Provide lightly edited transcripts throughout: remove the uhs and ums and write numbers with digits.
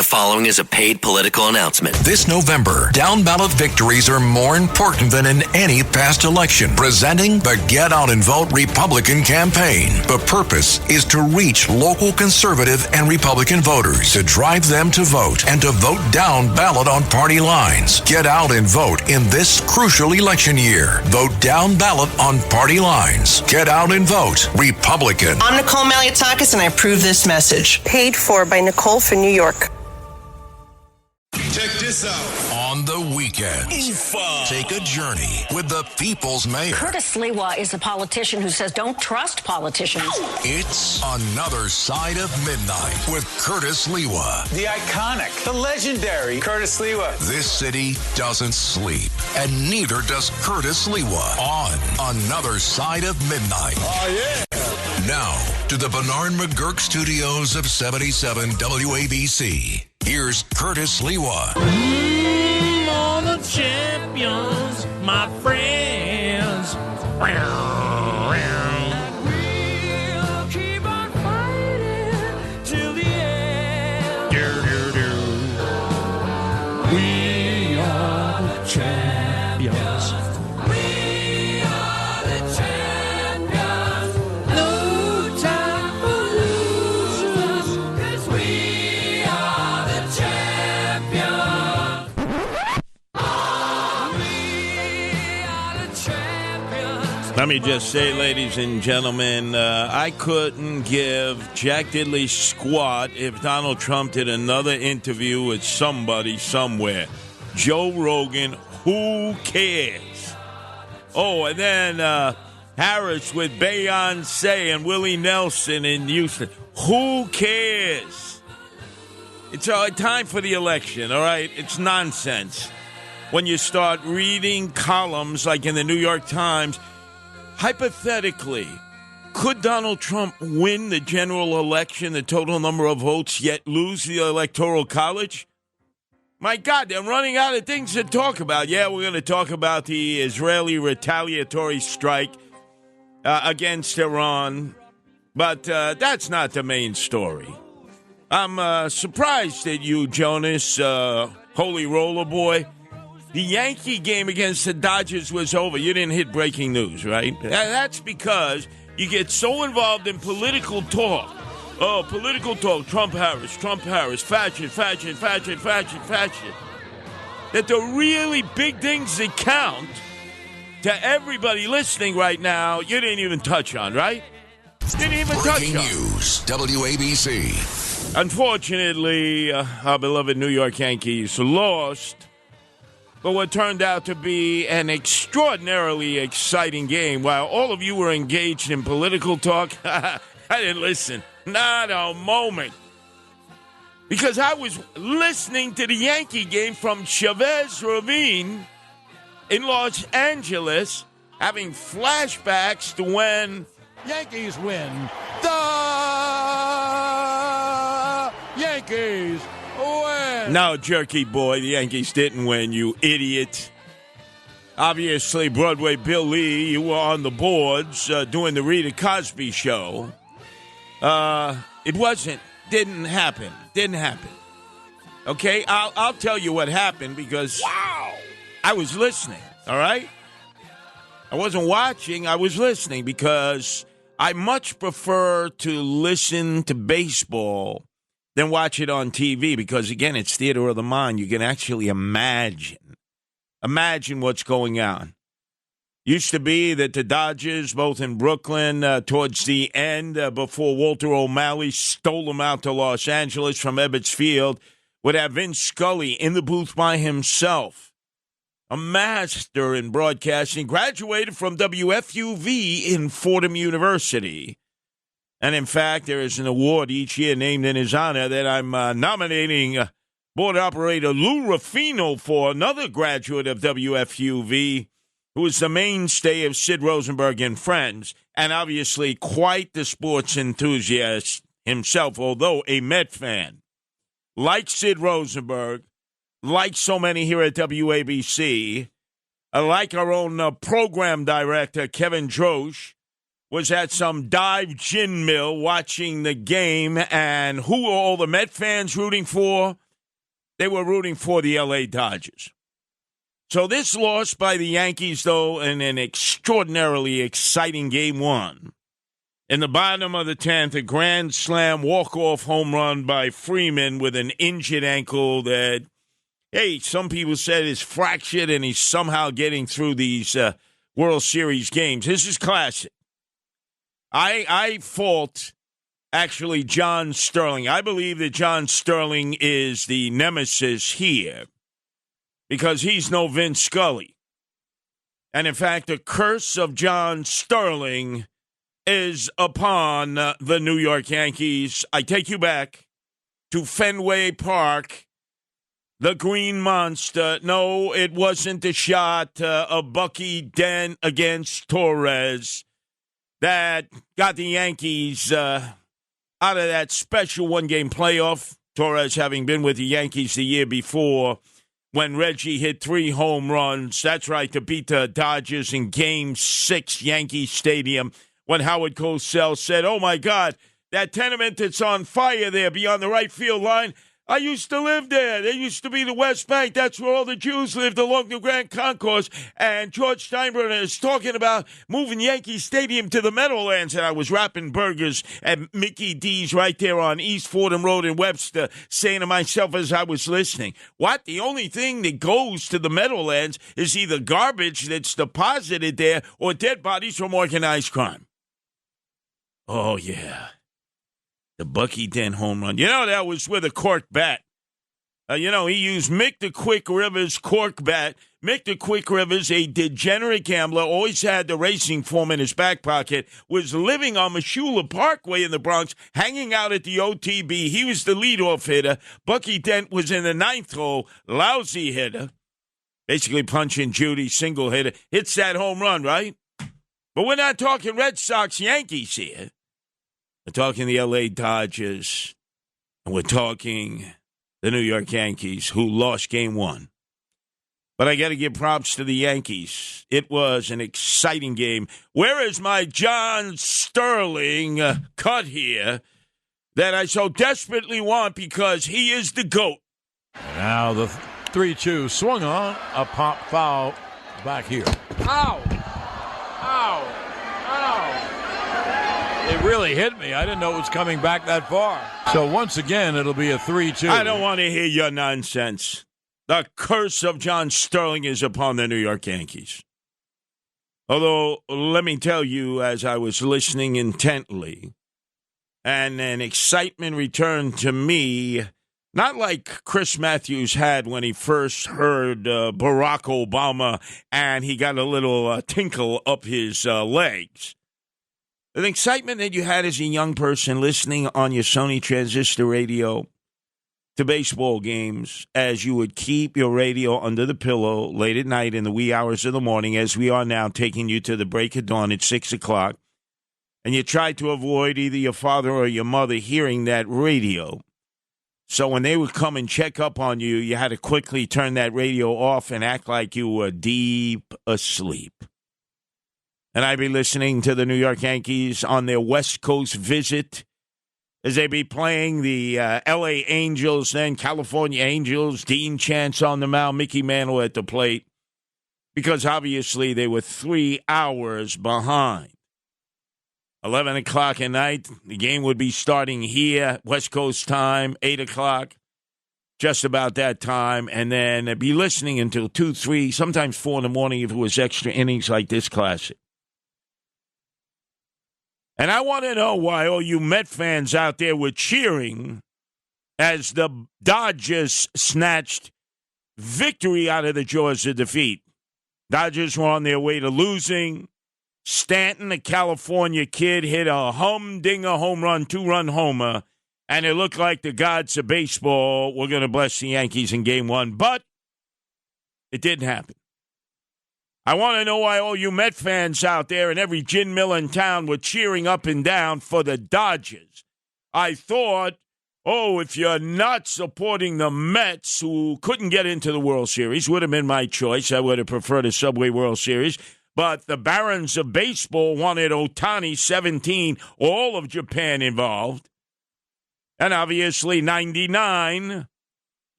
The following is a paid political announcement. This November, down-ballot victories are more important than in any past election. Presenting the Get Out and Vote Republican campaign. The purpose is to reach local conservative and Republican voters, to drive them to vote, and to vote down ballot on party lines. Get out and vote in this crucial election year. Vote down ballot on party lines. Get out and vote Republican. I'm Nicole Maliotakis, and I approve this message. Paid for by Nicole for New York. Check this out. On the weekends, take a journey with the People's Mayor. Curtis Sliwa is a politician who says don't trust politicians. It's Another Side of Midnight with Curtis Sliwa. The iconic, the legendary Curtis Sliwa. This city doesn't sleep, and neither does Curtis Sliwa on Another Side of Midnight. Oh, yeah. Now, to the Bernard McGurk studios of 77 WABC. Here's Curtis Sliwa. All the champions, my friends. We'll keep on fighting till the end. We are the champions. We are the champions. No time for losers, 'cause we are the champions. We are the champions. Let me just say, ladies and gentlemen, I couldn't give Jack Diddley squat if Donald Trump did another interview with somebody somewhere. Joe Rogan, who cares? Oh, and then Harris with Beyonce and Willie Nelson in Houston. Who cares? It's time for the election, all right? It's nonsense. When you start reading columns like in the New York Times, hypothetically, could Donald Trump win the general election, the total number of votes, yet lose the Electoral College? My God, they're running out of things to talk about. Yeah, we're going to talk about the Israeli retaliatory strike against Iran, but that's not the main story. I'm surprised at you, Jonas, Holy Roller Boy. The Yankee game against the Dodgers was over. You didn't hit breaking news, right? That's because you get so involved in political talk. Oh, political talk, Trump, Harris, fashion, that the really big things that count to everybody listening right now, you didn't even touch on, right? Didn't even touch on. Breaking news, WABC. Unfortunately, our beloved New York Yankees lost, but what turned out to be an extraordinarily exciting game. While all of you were engaged in political talk, I didn't listen. Not a moment. Because I was listening to the Yankee game from Chavez Ravine in Los Angeles, having flashbacks to when Yankees win. The Yankees win. No, jerky boy, the Yankees didn't win, you idiot. Obviously, Broadway Bill Lee, you were on the boards doing the Rita Cosby show. It didn't happen. Okay, I'll tell you what happened because I was listening, all right? I wasn't watching, I was listening because I much prefer to listen to baseball than watch it on TV because, again, it's theater of the mind. You can actually imagine what's going on. Used to be that the Dodgers, both in Brooklyn towards the end, before Walter O'Malley stole them out to Los Angeles from Ebbets Field, would have Vince Scully in the booth by himself. A master in broadcasting, graduated from WFUV in Fordham University. And in fact, there is an award each year named in his honor that I'm nominating board operator Lou Ruffino for, another graduate of WFUV, who is the mainstay of Sid Rosenberg and Friends, and obviously quite the sports enthusiast himself, although a Met fan. Like Sid Rosenberg, like so many here at WABC, like our own program director, Kevin Drosch, was at some dive gin mill watching the game, and who are all the Met fans rooting for? they were rooting for the L.A. Dodgers. So this loss by the Yankees, though, in an extraordinarily exciting Game 1. In the bottom of the 10th, a grand slam walk-off home run by Freeman with an injured ankle that, hey, some people said is fractured and he's somehow getting through these World Series games. This is classic. I fault, actually, John Sterling. I believe that John Sterling is the nemesis here because he's no Vince Scully. And, in fact, the curse of John Sterling is upon the New York Yankees. I take you back to Fenway Park, the Green Monster. No, it wasn't the shot of Bucky Dent against Torres that got the Yankees out of that special one-game playoff, Torres having been with the Yankees the year before when Reggie hit 3 home runs. That's right, to beat the Dodgers in Game 6, Yankee Stadium, when Howard Cosell said, oh, my God, that tenement that's on fire there beyond the right field line, I used to live there. There used to be the West Bank. That's where all the Jews lived along the Grand Concourse. And George Steinbrenner is talking about moving Yankee Stadium to the Meadowlands. And I was wrapping burgers at Mickey D's right there on East Fordham Road in Webster, saying to myself as I was listening, what? The only thing that goes to the Meadowlands is either garbage that's deposited there or dead bodies from organized crime. Oh, yeah. The Bucky Dent home run. You know, that was with a cork bat. He used Mick the Quick Rivers cork bat. Mick the Quick Rivers, a degenerate gambler, always had the racing form in his back pocket, was living on Meshulah Parkway in the Bronx, hanging out at the OTB. He was the leadoff hitter. Bucky Dent was in the 9th hole, lousy hitter. Basically punching Judy, single hitter. Hits that home run, right? But we're not talking Red Sox Yankees here. We're talking the L.A. Dodgers, and we're talking the New York Yankees, who lost Game 1. But I got to give props to the Yankees. It was an exciting game. Where is my John Sterling cut here that I so desperately want because he is the GOAT? Now the 3-2 swung on, a pop foul back here. Ow! Ow! Ow! It really hit me. I didn't know it was coming back that far. So once again, it'll be a 3-2. I don't want to hear your nonsense. The curse of John Sterling is upon the New York Yankees. Although, let me tell you, as I was listening intently, and an excitement returned to me, not like Chris Matthews had when he first heard Barack Obama and he got a little tinkle up his legs. An excitement that you had as a young person listening on your Sony transistor radio to baseball games as you would keep your radio under the pillow late at night in the wee hours of the morning, as we are now taking you to the break of dawn at 6 o'clock, and you tried to avoid either your father or your mother hearing that radio. So when they would come and check up on you, you had to quickly turn that radio off and act like you were deep asleep. And I'd be listening to the New York Yankees on their West Coast visit as they be playing the L.A. Angels, then California Angels, Dean Chance on the mound, Mickey Mantle at the plate, because obviously they were 3 hours behind. 11 o'clock at night, the game would be starting here, West Coast time, 8 o'clock, just about that time, and then I'd be listening until 2, 3, sometimes 4 in the morning if it was extra innings like this classic. And I want to know why all you Met fans out there were cheering as the Dodgers snatched victory out of the jaws of defeat. Dodgers were on their way to losing. Stanton, the California kid, hit a humdinger home run, 2-run homer, and it looked like the gods of baseball were going to bless the Yankees in Game 1, but it didn't happen. I want to know why all you Met fans out there and every gin mill in town were cheering up and down for the Dodgers. I thought, if you're not supporting the Mets, who couldn't get into the World Series, would have been my choice. I would have preferred a Subway World Series. But the barons of baseball wanted Ohtani 17, all of Japan involved. And obviously 99,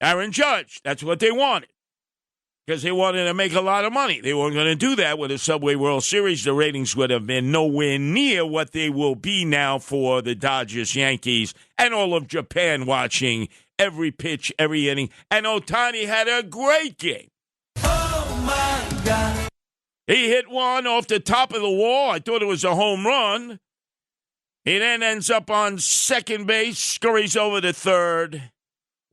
Aaron Judge. That's what they wanted. Because they wanted to make a lot of money. They weren't going to do that with a Subway World Series. The ratings would have been nowhere near what they will be now for the Dodgers, Yankees, and all of Japan watching every pitch, every inning. And Ohtani had a great game. Oh, my God. He hit one off the top of the wall. I thought it was a home run. He then ends up on second base, scurries over to third.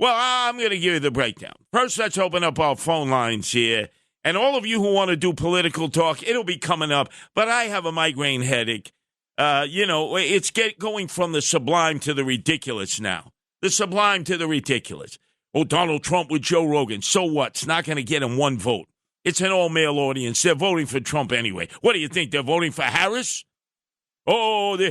Well, I'm going to give you the breakdown. First, let's open up our phone lines here. And all of you who want to do political talk, it'll be coming up. But I have a migraine headache. It's going from the sublime to the ridiculous now. The sublime to the ridiculous. Oh, Donald Trump with Joe Rogan. So what? It's not going to get him one vote. It's an all-male audience. They're voting for Trump anyway. What do you think? They're voting for Harris? Oh, there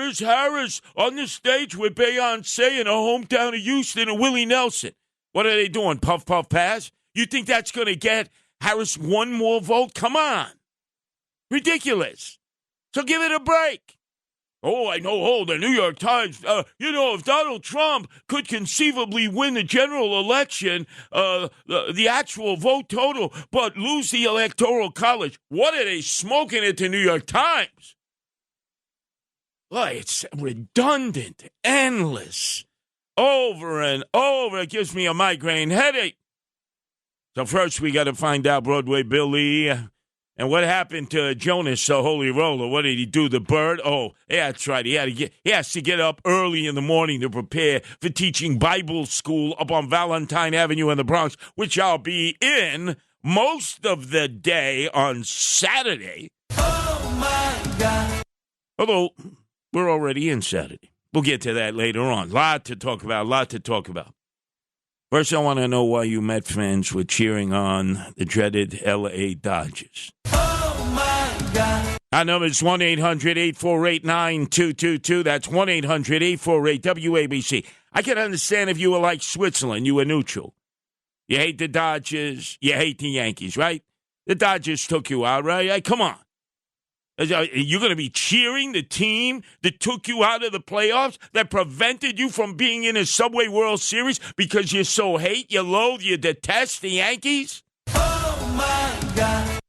is Harris on the stage with Beyonce in her hometown of Houston and Willie Nelson. What are they doing, puff, puff, pass? You think that's going to get Harris one more vote? Come on. Ridiculous. So give it a break. Oh, I know. Oh, the New York Times. If Donald Trump could conceivably win the general election, the actual vote total, but lose the Electoral College, what are they smoking at the New York Times? Well, it's redundant, endless, over and over. It gives me a migraine headache. So first we got to find out, Broadway Billy, and what happened to Jonas, the Holy Roller. What did he do, the bird? Oh, yeah, that's right. He has to get up early in the morning to prepare for teaching Bible school up on Valentine Avenue in the Bronx, which I'll be in most of the day on Saturday. Oh, my God. Although we're already in Saturday. We'll get to that later on. Lot to talk about. First, I want to know why you Met fans were cheering on the dreaded L.A. Dodgers. Oh, my God. Our number is 1-800-848-9222. That's 1-800-848-WABC. I can understand if you were like Switzerland, you were neutral. You hate the Dodgers, you hate the Yankees, right? The Dodgers took you out, right? Hey, come on. You're going to be cheering the team that took you out of the playoffs, that prevented you from being in a Subway World Series because you so hate, you loathe, you detest the Yankees? Oh, my God.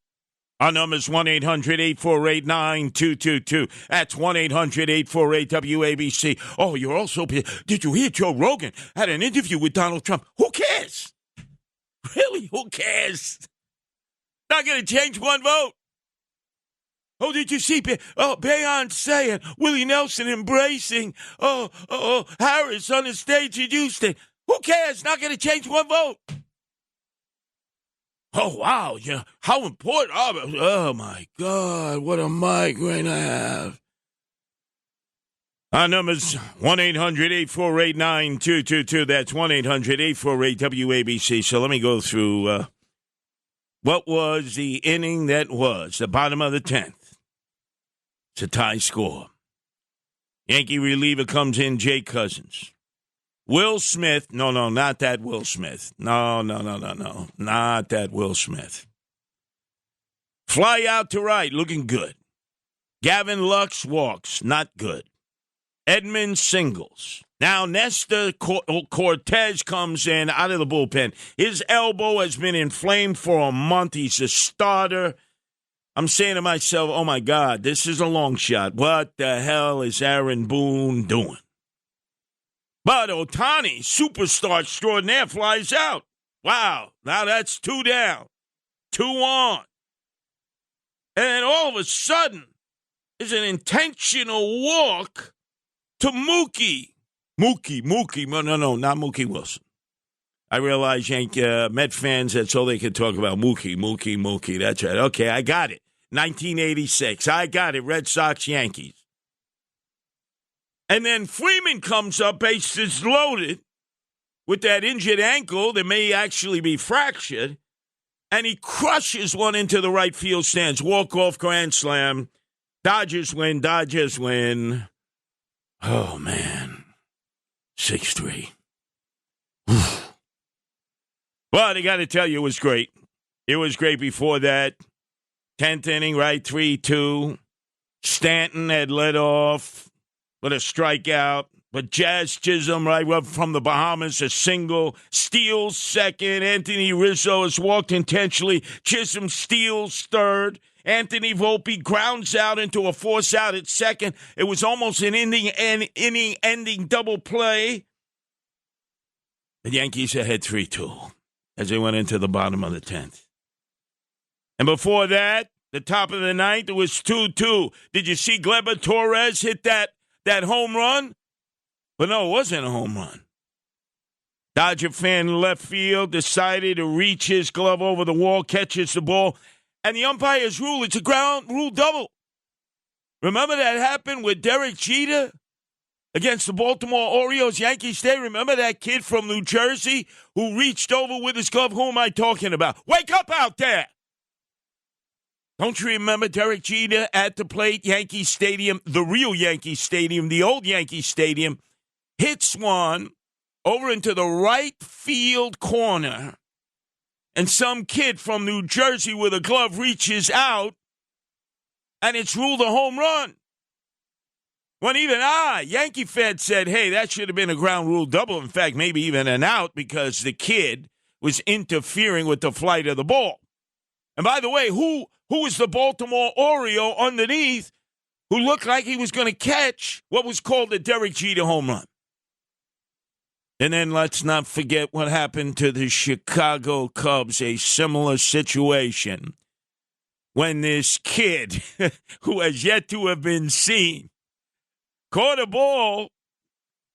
Our number is 1-800-848-9222. That's 1-800-848-WABC. Oh, you're also... Did you hear Joe Rogan had an interview with Donald Trump? Who cares? Really, who cares? Not going to change one vote. Oh, did you see Beyonce and Willie Nelson embracing Harris on the stage in Houston? Who cares? Not going to change one vote. Oh, wow. Yeah. How important. Oh, my God. What a migraine I have. Our number's 1-800-848-9222. That's 1-800-848-WABC. So let me go through what was the inning that was, the bottom of the 10th. It's a tie score. Yankee reliever comes in, Jake Cousins. Will Smith, no, not that Will Smith. No, not that Will Smith. Fly out to right, looking good. Gavin Lux walks, not good. Edmund singles. Now Nestor Cortez comes in out of the bullpen. His elbow has been inflamed for a month. He's a starter. I'm saying to myself, oh, my God, this is a long shot. What the hell is Aaron Boone doing? But Ohtani, superstar extraordinaire, flies out. Wow, now that's 2 down, 2 on. And then all of a sudden, is an intentional walk to Mookie. Mookie, no, not Mookie Wilson. I realize Met fans, that's all they can talk about. Mookie. That's right. Okay, I got it. 1986. I got it. Red Sox, Yankees. And then Freeman comes up, bases loaded, with that injured ankle that may actually be fractured, and he crushes one into the right field stands. Walk-off grand slam. Dodgers win. Oh, man. 6-3. But I got to tell you, it was great. It was great before that. 10th inning, right? 3-2. Stanton had led off with a strikeout. But Jazz Chisholm, right up from the Bahamas, a single, steals second. Anthony Rizzo has walked intentionally. Chisholm steals third. Anthony Volpe grounds out into a force out at second. It was almost an inning-ending double play. The Yankees ahead 3-2 as they went into the bottom of the 10th. And before that, the top of the ninth, it was 2-2. Did you see Gleyber Torres hit that home run? But no, it wasn't a home run. Dodger fan in left field decided to reach his glove over the wall, catches the ball, and the umpires rule it's a ground rule double. Remember that happened with Derek Jeter against the Baltimore Orioles, Yankee Stadium? Remember that kid from New Jersey who reached over with his glove? Who am I talking about? Wake up out there! Don't you remember Derek Jeter at the plate, Yankee Stadium, the real Yankee Stadium, the old Yankee Stadium, hits one over into the right field corner, and some kid from New Jersey with a glove reaches out, and it's ruled a home run. When even I, Yankee fan, said, hey, that should have been a ground rule double. In fact, maybe even an out because the kid was interfering with the flight of the ball. And by the way, who was the Baltimore Oriole underneath who looked like he was going to catch what was called a Derek Jeter home run? And then let's not forget what happened to the Chicago Cubs, a similar situation, when this kid, who has yet to have been seen, caught a ball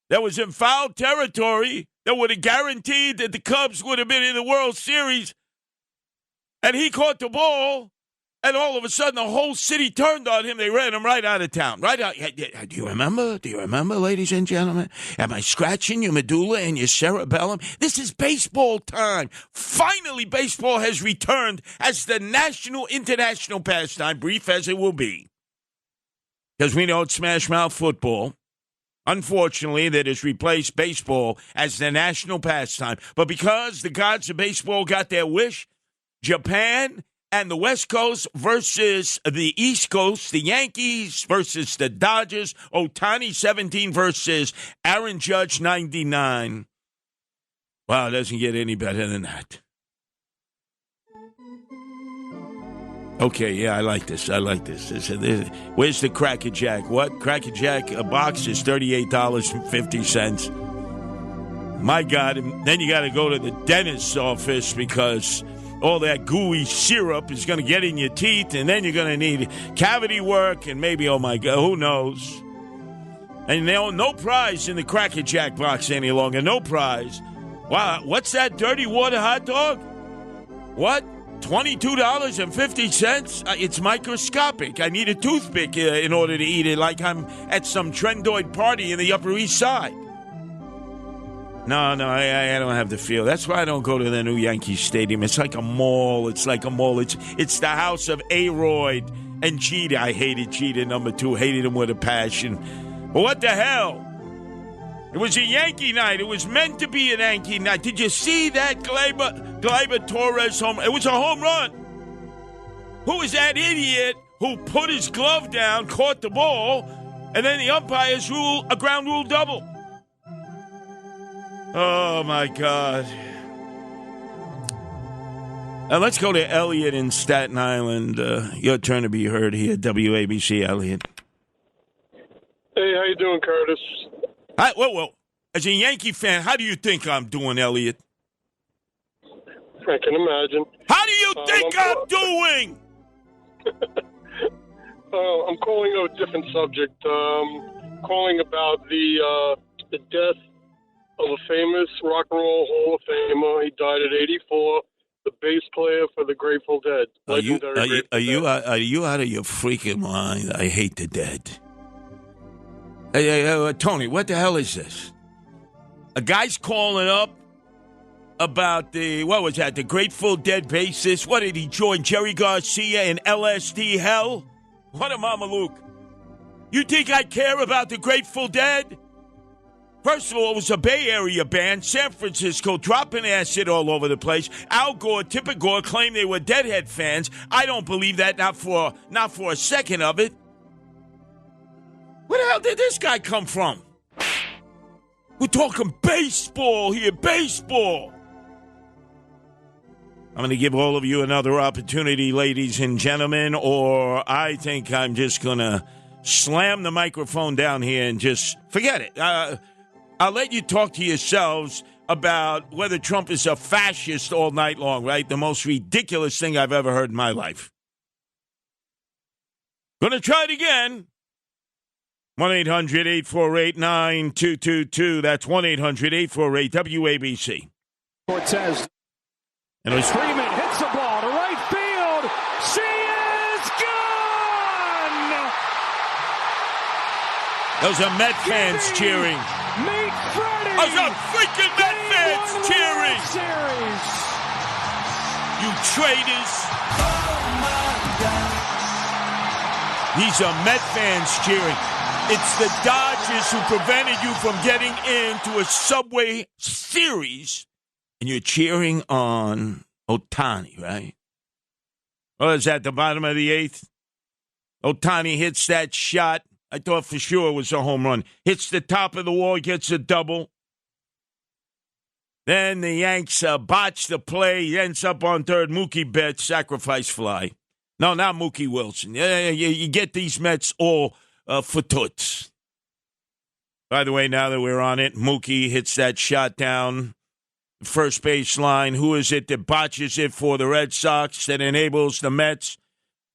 that was in foul territory that would have guaranteed that the Cubs would have been in the World Series. And he caught the ball, and all of a sudden the whole city turned on him. They ran him right out of town. Right out. Do you remember? Do you remember, ladies and gentlemen? Am I scratching your medulla and your cerebellum? This is baseball time. Finally, baseball has returned as the national, international pastime, brief as it will be. Because we know it's smash mouth football, unfortunately, that has replaced baseball as the national pastime. But because the gods of baseball got their wish, Japan and the West Coast versus the East Coast, the Yankees versus the Dodgers, Ohtani 17 versus Aaron Judge 99. Wow, it doesn't get any better than that. Okay, yeah, I like this. Where's the Cracker Jack? What? Cracker Jack, a box is $38.50. My God, and then you got to go to the dentist's office because all that gooey syrup is going to get in your teeth, and then you're going to need cavity work, and maybe, oh my God, who knows? And no prize in the Cracker Jack box any longer. No prize. Wow, what's that dirty water hot dog? What? $22.50? It's microscopic. I need a toothpick in order to eat it like I'm at some trendoid party in the Upper East Side. No, I don't have the feel. That's why I don't go to the new Yankee Stadium. It's like a mall. It's the house of Aroyd and Jeter. I hated Jeter, number 2. Hated him with a passion. But what the hell? It was a Yankee night. It was meant to be a Yankee night. Did you see that Gleyber Torres home? It was a home run. Who was that idiot who put his glove down, caught the ball, and then the umpires rule a ground rule double? Oh, my God. Now, let's go to Elliot in Staten Island. Your turn to be heard here, WABC, Elliot. Hey, how you doing, Curtis? Whoa. As a Yankee fan, how do you think I'm doing, Elliot? I can imagine. How do you think I'm doing? I'm calling a different subject. Calling about the death of a famous rock and roll Hall of Famer. He died at 84. The bass player for the Grateful Dead. Are you out of your freaking mind? I hate the Dead. Hey, Tony, what the hell is this? A guy's calling up about the Grateful Dead bassist. What, did he join Jerry Garcia in LSD hell? What a Mama Luke. You think I care about the Grateful Dead? First of all, it was a Bay Area band, San Francisco, dropping acid all over the place. Al Gore, Tipper Gore claimed they were Deadhead fans. I don't believe that, not for a second of it. Where the hell did this guy come from? We're talking baseball here, baseball. I'm going to give all of you another opportunity, ladies and gentlemen, or I think I'm just going to slam the microphone down here and just forget it. I'll let you talk to yourselves about whether Trump is a fascist all night long, right? The most ridiculous thing I've ever heard in my life. Going to try it again. 1-800-848-9222. That's 1-800-848-WABC. Cortez. And it was Freeman hits the ball to right field. She is gone! Those are Met fans cheering. Meet Freddie! Those are freaking Met fans cheering! Series. You traitors! These are Met fans cheering. It's the Dodgers who prevented you from getting into a Subway Series, and you're cheering on Ohtani, right? Oh, is that the bottom of the eighth? Ohtani hits that shot. I thought for sure it was a home run. Hits the top of the wall, gets a double. Then the Yanks botch the play. He ends up on third. Mookie Betts, sacrifice fly. No, not Mookie Wilson. You get these Mets all for toots. By the way, now that we're on it, Mookie hits that shot down first base line. Who is it that botches it for the Red Sox that enables the Mets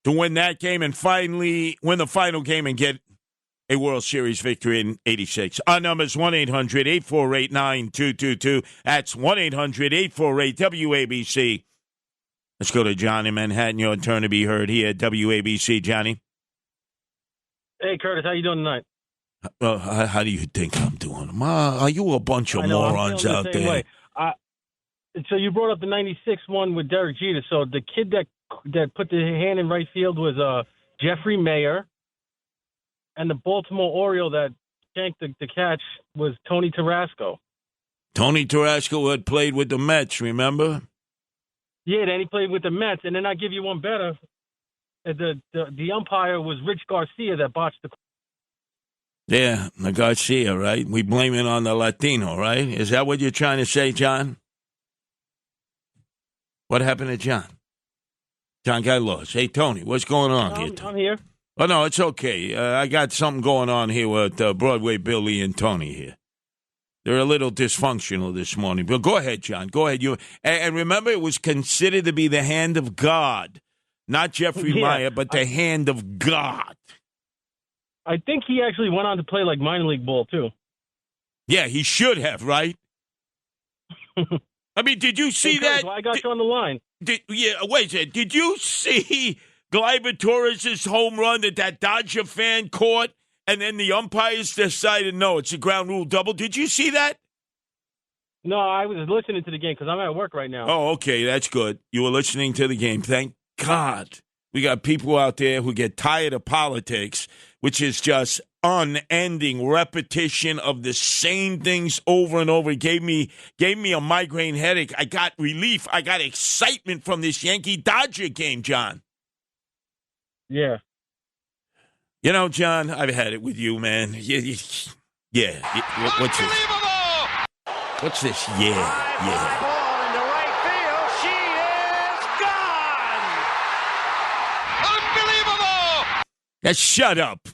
to win that game and finally win the final game and get a World Series victory in 86? Our number is 1-800-848-9222. That's 1-800-848-WABC. Let's go to John in Manhattan. Your turn to be heard here at WABC. Johnny? Hey, Curtis. How you doing tonight? How do you think I'm doing? Are you a bunch of morons out there? So you brought up the 96 one with Derek Jeter. So the kid that put the hand in right field was Jeffrey Mayer. And the Baltimore Oriole that shanked the catch was Tony Tarasco. Tony Tarasco had played with the Mets, remember? Yeah, then he played with the Mets. And then I give you one better. The umpire was Rich Garcia that botched the. Yeah, the Garcia, right? We blame it on the Latino, right? Is that what you're trying to say, John? What happened to John? John got lost. Hey, Tony, what's going on here? I'm here. Oh, no, it's okay. I got something going on here with Broadway Billy and Tony here. They're a little dysfunctional this morning. But go ahead, John. Go ahead. And remember, it was considered to be the hand of God. Not Jeffrey Meyer, but the hand of God. I think he actually went on to play like minor league ball, too. Yeah, he should have, right? I mean, did you see that? I got you on the line. Wait a second. Did you see Gleyber Torres' home run that Dodger fan caught, and then the umpires decided, no, it's a ground rule double? Did you see that? No, I was listening to the game because I'm at work right now. Oh, okay, that's good. You were listening to the game. Thank God. We got people out there who get tired of politics, which is just unending repetition of the same things over and over. It gave me a migraine headache. I got relief. I got excitement from this Yankee-Dodger game, John. Yeah. You know, John, I've had it with you, man. Yeah. What's this? What's this? Yeah. Ball into right field. She is gone! Unbelievable! Now, shut up.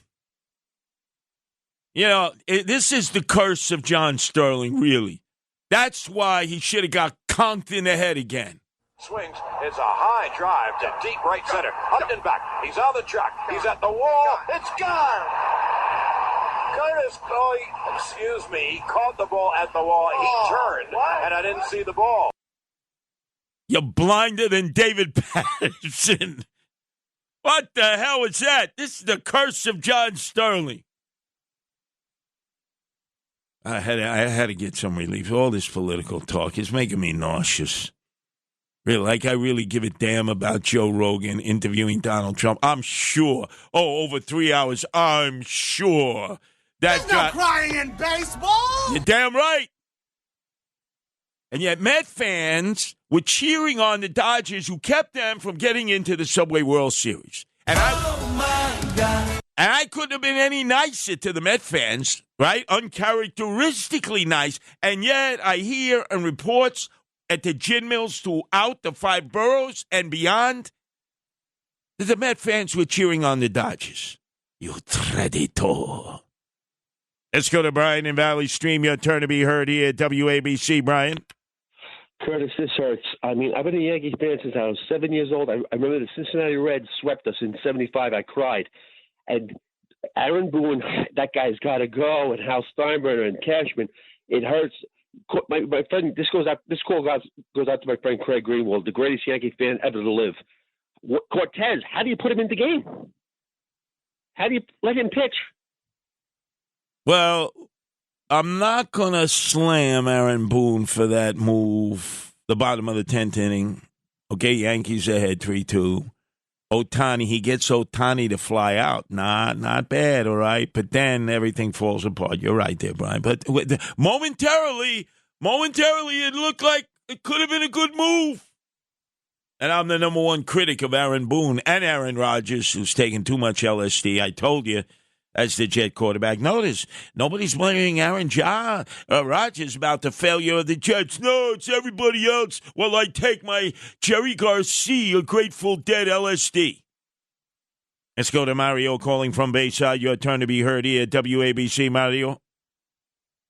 You know, this is the curse of John Sterling, really. That's why he should have got conked in the head again. Swings. It's a high drive to deep right center. Up and back. He's on the track. He's at the wall. It's gone. Curtis, excuse me. He caught the ball at the wall. He turned, and I didn't see the ball. You're blinder than David Patterson. What the hell is that? This is the curse of John Sterling. I had to get some relief. All this political talk is making me nauseous. Really, like I really give a damn about Joe Rogan interviewing Donald Trump. I'm sure. Over 3 hours. I'm sure. There's no crying in baseball. You're damn right. And yet Met fans were cheering on the Dodgers who kept them from getting into the Subway World Series. And oh, my God. And I couldn't have been any nicer to the Met fans, right? Uncharacteristically nice. And yet I hear and reports at the gin mills throughout the 5 boroughs and beyond that the Met fans were cheering on the Dodgers. You traditor. Let's go to Brian in Valley Stream. Your turn to be heard here at WABC, Brian. Curtis, this hurts. I mean, I've been a Yankee fan since I was 7 years old. I remember the Cincinnati Reds swept us in '75. I cried. And Aaron Boone, that guy's got to go. And Hal Steinbrenner and Cashman, it hurts. My friend, this call goes out to my friend Craig Greenwald, the greatest Yankee fan ever to live. Cortez, how do you put him in the game? How do you let him pitch? Well, I'm not going to slam Aaron Boone for that move, the bottom of the 10th inning. Okay, Yankees ahead 3-2. Ohtani, he gets Ohtani to fly out. Not bad, all right? But then everything falls apart. You're right there, Brian. But momentarily, it looked like it could have been a good move. And I'm the number one critic of Aaron Boone and Aaron Rodgers, who's taking too much LSD. I told you, as the Jet quarterback. Notice, nobody's blaming Aaron Rodgers about the failure of the Jets. No, it's everybody else. Well, I take my Jerry Garcia Grateful Dead LSD. Let's go to Mario calling from Bayside. Your turn to be heard here at WABC, Mario.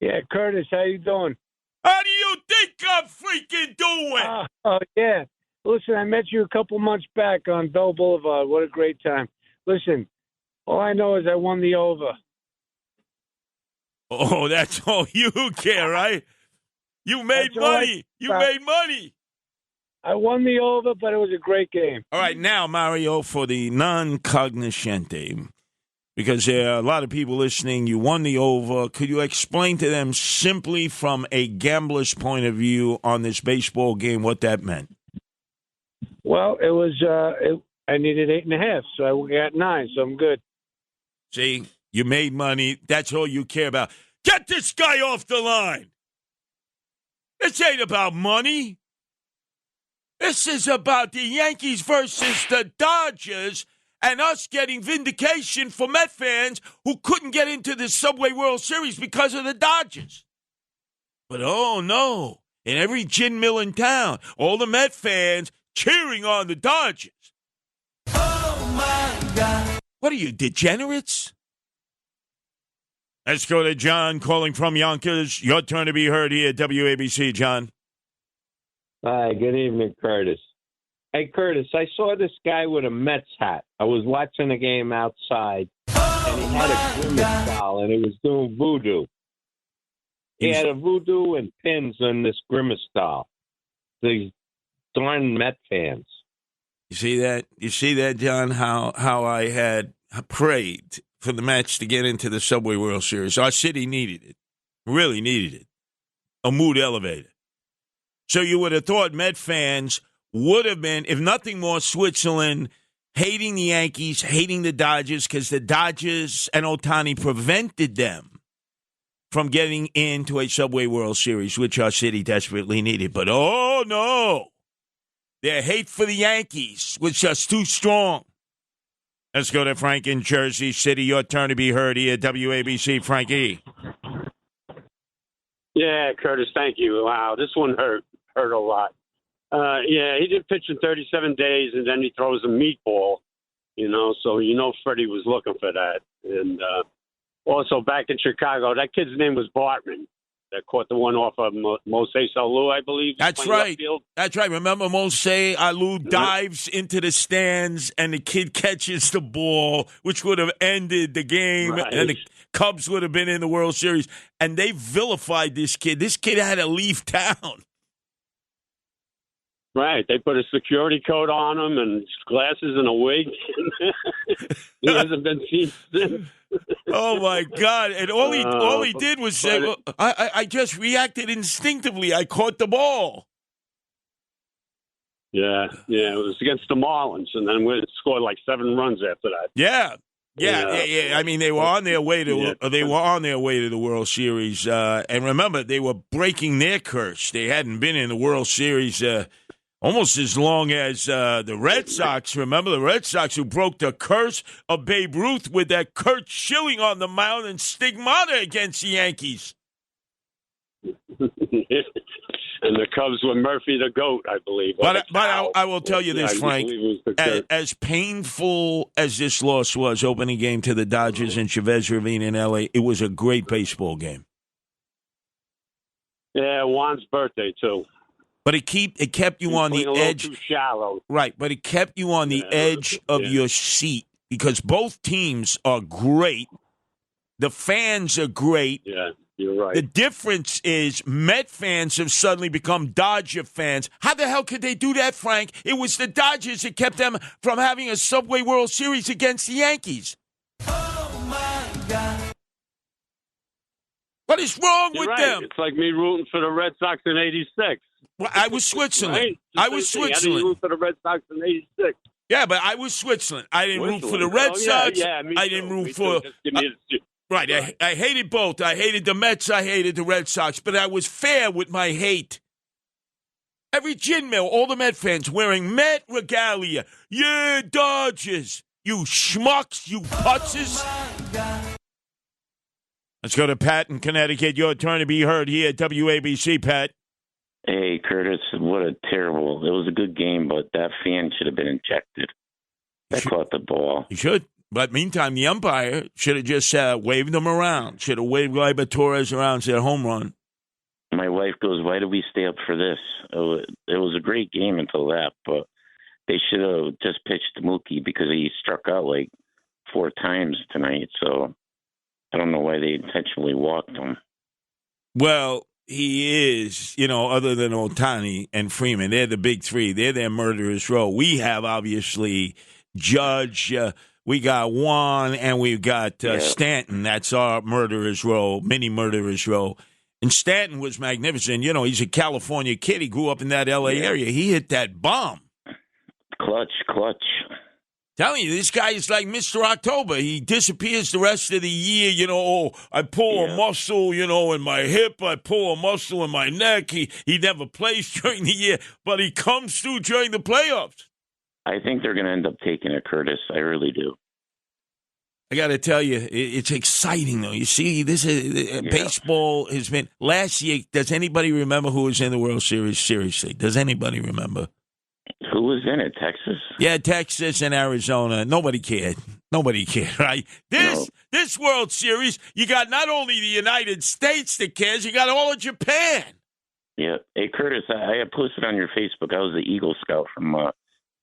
Yeah, Curtis, how you doing? How do you think I'm freaking doing? Yeah. Listen, I met you a couple months back on Bell Boulevard. What a great time. Listen, all I know is I won the over. Oh, that's all you care, right? You made money. You made money. I won the over, but it was a great game. All right, now, Mario, for the non-cognoscente, because there are a lot of people listening, you won the over. Could you explain to them simply from a gambler's point of view on this baseball game what that meant? Well, it was I needed 8.5, so I got 9, so I'm good. See, you made money. That's all you care about. Get this guy off the line. This ain't about money. This is about the Yankees versus the Dodgers and us getting vindication for Met fans who couldn't get into the Subway World Series because of the Dodgers. But, oh, no. In every gin mill in town, all the Met fans cheering on the Dodgers. Oh, my God. What are you, degenerates? Let's go to John calling from Yonkers. Your turn to be heard here at WABC, John. Hi, good evening, Curtis. Hey, Curtis, I saw this guy with a Mets hat. I was watching a game outside, and he had a Grimace doll, and he was doing voodoo. He had a voodoo and pins on this Grimace doll. These darn Met fans. You see that? You see that, John, how I had prayed for the Mets to get into the Subway World Series. Our city needed it. Really needed it. A mood elevator. So you would have thought Met fans would have been, if nothing more, Switzerland, hating the Yankees, hating the Dodgers, because the Dodgers and Ohtani prevented them from getting into a Subway World Series, which our city desperately needed. But, oh, no. Their hate for the Yankees was just too strong. Let's go to Frank in Jersey City. Your turn to be heard here at WABC, Frankie. Yeah, Curtis, thank you. Wow, this one hurt a lot. Yeah, he didn't pitch in 37 days, and then he throws a meatball, so Freddie was looking for that. And also back in Chicago, that kid's name was Bartman. That caught the one off of Moshe Alou, I believe. That's right. That's right. Remember, Moshe Alou dives into the stands, and the kid catches the ball, which would have ended the game, right. And the Cubs would have been in the World Series. And they vilified this kid. This kid had to leave town. Right. They put a security coat on him and glasses and a wig. He hasn't been seen since. Oh, my God. And all he did was say, well, I just reacted instinctively. I caught the ball. Yeah. It was against the Marlins, and then we scored like 7 runs after that. Yeah. I mean, they were on their way to the World Series. And remember, they were breaking their curse. They hadn't been in the World Series Almost as long as the Red Sox. Remember the Red Sox who broke the curse of Babe Ruth with that Curt Schilling on the mound and stigmata against the Yankees. And the Cubs were Murphy the Goat, I believe. But I will tell you this, Frank. As painful as this loss was, opening game to the Dodgers in Chavez Ravine in L.A., it was a great baseball game. Yeah, Juan's birthday, too. But it kept you on the edge. Too shallow. Right, but it kept you on the edge of your seat because both teams are great. The fans are great. Yeah, you're right. The difference is Met fans have suddenly become Dodger fans. How the hell could they do that, Frank? It was the Dodgers that kept them from having a Subway World Series against the Yankees. Oh, my God. What is wrong with them? It's like me rooting for the Red Sox in '86. Well, I was Switzerland. Right? I was Switzerland. I didn't root for the Red Sox in '86. Yeah, but I was Switzerland. I didn't root for the Red Sox. Yeah, me I too. didn't root for. Right. I hated both. I hated the Mets. I hated the Red Sox. But I was fair with my hate. Every gin mill, all the Met fans wearing Met regalia. Yeah, Dodgers. You schmucks. You putzes. Let's go to Pat in Connecticut. Your turn to be heard here at WABC, Pat. Hey, Curtis, what a terrible. It was a good game, but that fan should have been ejected. That caught the ball. He should. But meantime, the umpire should have just waved him around. Should have waved Gleyber Torres around and said home run. My wife goes, why did we stay up for this? It was a great game until that, but they should have just pitched to Mookie because he struck out like 4 times tonight. So I don't know why they intentionally walked him. Well, he is, other than Ohtani and Freeman, they're the big three. They're their murderer's row. We have, obviously, Judge, we got Juan, and we've got Stanton. That's our murderer's row, mini murderer's row. And Stanton was magnificent. He's a California kid. He grew up in that L.A. area. He hit that bomb. Clutch. Telling you, this guy is like Mr. October. He disappears the rest of the year. I pull a muscle, in my hip. I pull a muscle in my neck. He never plays during the year, but he comes through during the playoffs. I think they're going to end up taking it, Curtis. I really do. I got to tell you, it's exciting, though. You see, this is baseball has been last year. Does anybody remember who was in the World Series? Seriously, does anybody remember? Who was in it? Texas? Yeah, Texas and Arizona. Nobody cared, right? This World Series, you got not only the United States that cares, you got all of Japan. Yeah. Hey, Curtis, I had posted on your Facebook. I was the Eagle Scout from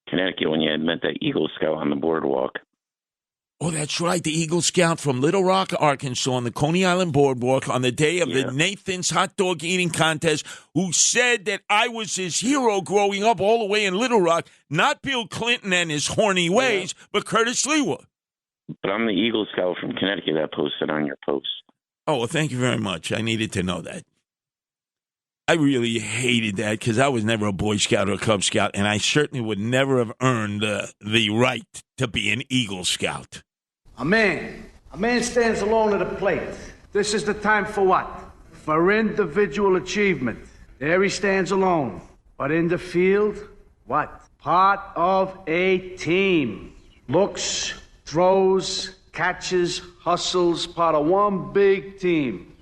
Connecticut when you had met that Eagle Scout on the boardwalk. Oh, that's right. The Eagle Scout from Little Rock, Arkansas, on the Coney Island Boardwalk on the day of the Nathan's Hot Dog Eating Contest, who said that I was his hero growing up all the way in Little Rock, not Bill Clinton and his horny ways, but Curtis Lewa. But I'm the Eagle Scout from Connecticut that posted on your post. Oh, well, thank you very much. I needed to know that. I really hated that because I was never a Boy Scout or a Cub Scout, and I certainly would never have earned the right to be an Eagle Scout. A man stands alone at a plate. This is the time for what? For individual achievement. There he stands alone. But in the field, what? Part of a team. Looks, throws, catches, hustles, part of one big team.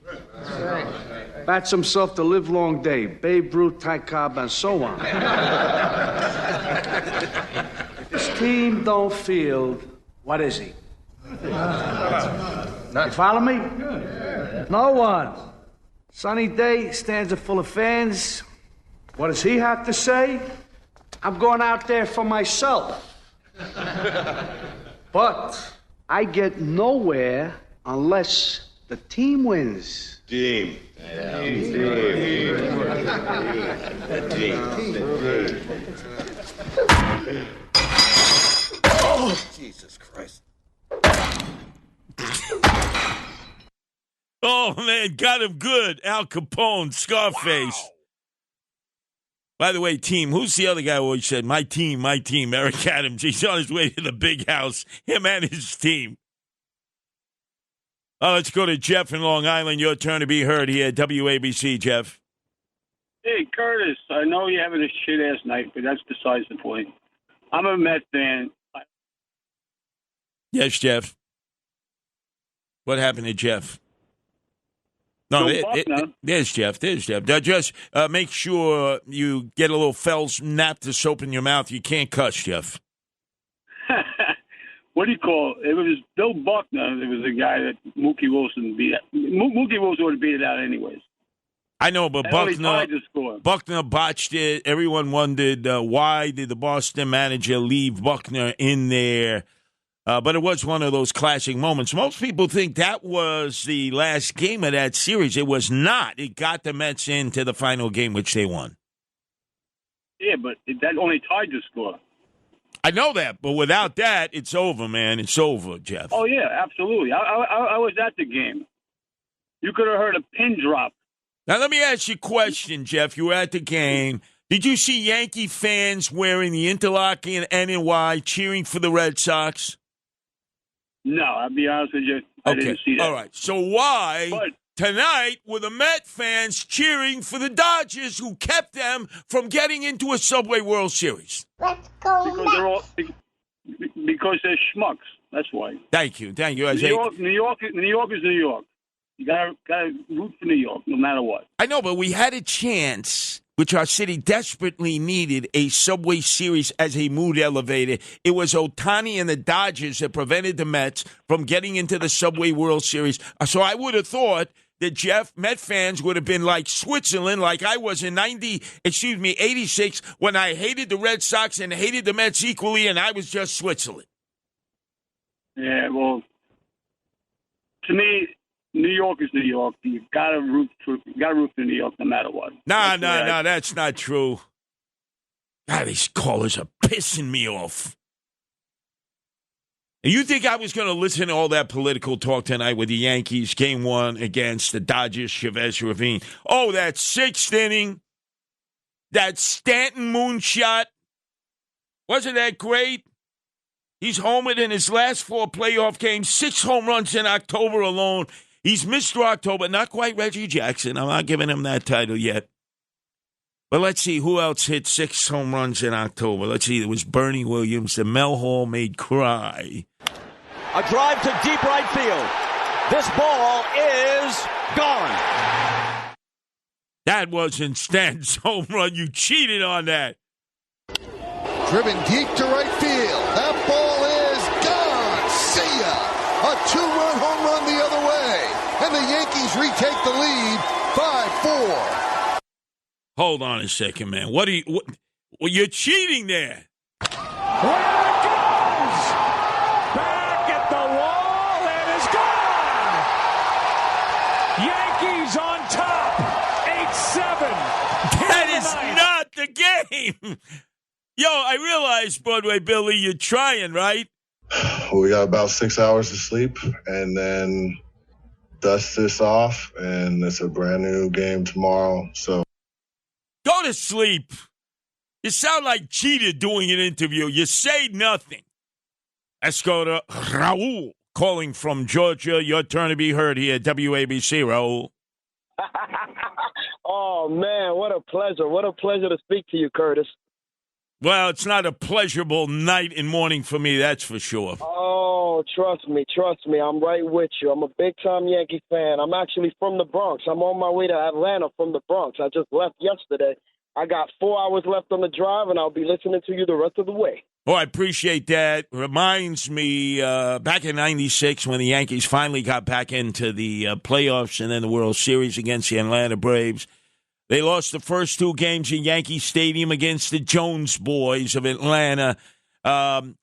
Bats himself the livelong day. Babe Ruth, Ty Cobb, and so on. If his team don't field, what is he? You follow me? No one. Sunny day, stands full of fans. What does he have to say? I'm going out there for myself. But I get nowhere unless the team wins. Team. Oh, Jesus Christ. Oh, man, got him good. Al Capone, Scarface. Wow. By the way, team, who's the other guy who always said, my team, Eric Adams. He's on his way to the big house, him and his team. Let's go to Jeff in Long Island. Your turn to be heard here at WABC, Jeff. Hey, Curtis, I know you're having a shit-ass night, but that's besides the point. I'm a Met fan. Yes, Jeff. What happened to Jeff? No, there's Jeff. There's Jeff. Now just make sure you get a little Fell's Naphtha soap in your mouth. You can't cuss, Jeff. What do you call it? It was Bill Buckner. It was the guy that Mookie Wilson beat. Mookie Wilson would have beat it out anyways. I know, but Buckner botched it. Everyone wondered why did the Boston manager leave Buckner in there. But it was one of those classic moments. Most people think that was the last game of that series. It was not. It got the Mets into the final game, which they won. Yeah, but that only tied the score. I know that, but without that, it's over, man. It's over, Jeff. Oh, yeah, absolutely. I was at the game. You could have heard a pin drop. Now, let me ask you a question, Jeff. You were at the game. Did you see Yankee fans wearing the interlocking NY cheering for the Red Sox? No, I'll be honest with you. I didn't see that. All right. So why tonight were the Met fans cheering for the Dodgers who kept them from getting into a Subway World Series? Because they're schmucks. That's why. Thank you. New York is New York. You gotta root for New York, no matter what. I know, but we had a chance, which our city desperately needed, a Subway Series as a mood elevator. It was Ohtani and the Dodgers that prevented the Mets from getting into the Subway World Series. So I would have thought that Met fans would have been like Switzerland, like I was in 86, when I hated the Red Sox and hated the Mets equally, and I was just Switzerland. Yeah, well, to me, New York is New York. You gotta root for New York no matter what. No, that's not true. God, these callers are pissing me off. And you think I was going to listen to all that political talk tonight with the Yankees, Game 1 against the Dodgers, Chavez Ravine? Oh, that sixth inning, that Stanton moonshot, wasn't that great? He's homered in his last 4 playoff games, 6 home runs in October alone. He's Mr. October, not quite Reggie Jackson. I'm not giving him that title yet. But let's see who else hit 6 home runs in October. Let's see. It was Bernie Williams. The Mel Hall made cry. A drive to deep right field. This ball is gone. That wasn't Stanton's home run. You cheated on that. Driven deep to right field. That ball is gone. See ya. A 2-run home run the other way. And the Yankees retake the lead 5-4. Hold on a second, man. Well, you're cheating there. Where it goes! Back at the wall and is gone! Yankees on top, 8-7. That is not the game. Yo, I realize, Broadway Billy, you're trying, right? We got about 6 hours of sleep, and then dust this off, and it's a brand new game tomorrow. So go to sleep. You sound like Cheetah doing an interview. You say nothing. Let's go to Raul calling from Georgia. Your turn to be heard here at WABC, Raul. Oh, man, what a pleasure. What a pleasure to speak to you, Curtis. Well, it's not a pleasurable night and morning for me, that's for sure. Oh, trust me. I'm right with you. I'm a big-time Yankee fan. I'm actually from the Bronx. I'm on my way to Atlanta from the Bronx. I just left yesterday. I got 4 hours left on the drive, and I'll be listening to you the rest of the way. Oh, I appreciate that. Reminds me back in 96 when the Yankees finally got back into the playoffs and then the World Series against the Atlanta Braves. They lost the first 2 games in Yankee Stadium against the Jones boys of Atlanta. Andrew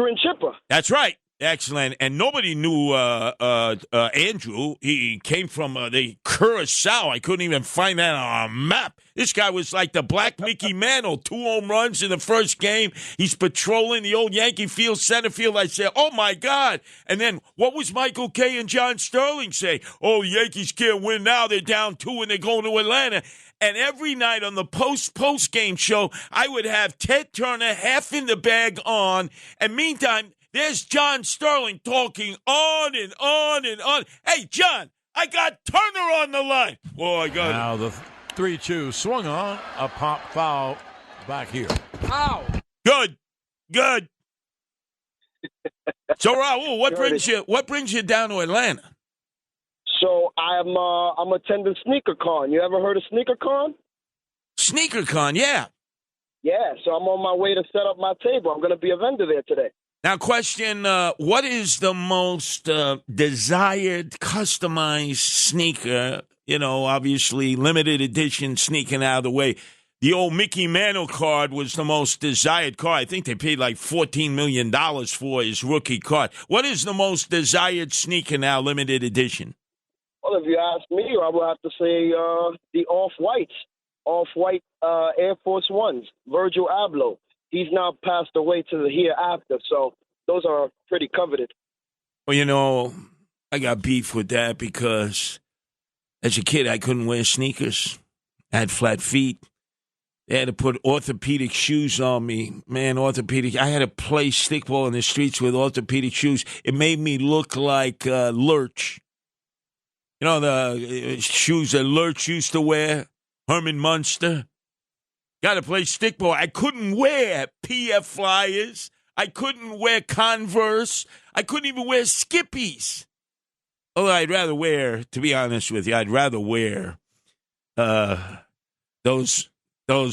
and Chipper. That's right. Excellent. And nobody knew Andrew. He came from the Curacao. I couldn't even find that on a map. This guy was like the Black Mickey Mantle. 2 home runs in the first game. He's patrolling the old Yankee Field center field. I said, oh, my God. And then what was Michael Kay and John Sterling say? Oh, the Yankees can't win now. They're down 2 and they're going to Atlanta. And every night on the post-game show, I would have Ted Turner half in the bag on. And meantime, there's John Sterling talking on and on and on. Hey, John, I got Turner on the line. Oh, I got now it. the 3-2 swung on, a pop foul back here. Ow! Good. So, Raul, what brings you down to Atlanta? So I'm attending SneakerCon. You ever heard of SneakerCon? SneakerCon, yeah. Yeah, so I'm on my way to set up my table. I'm going to be a vendor there today. Now, question, what is the most desired, customized sneaker, obviously limited edition sneaking out of the way? The old Mickey Mantle card was the most desired card. I think they paid like $14 million for his rookie card. What is the most desired sneaker now, limited edition? Well, if you ask me, I would have to say the Off-White Air Force Ones, Virgil Abloh. He's now passed away to the hereafter, so those are pretty coveted. Well, I got beef with that because as a kid, I couldn't wear sneakers. I had flat feet. They had to put orthopedic shoes on me. Man, I had to play stickball in the streets with orthopedic shoes. It made me look like Lurch. The shoes that Lurch used to wear, Herman Munster. Got to play stickball. I couldn't wear PF Flyers. I couldn't wear Converse. I couldn't even wear Skippies. Although I'd rather wear, to be honest with you, those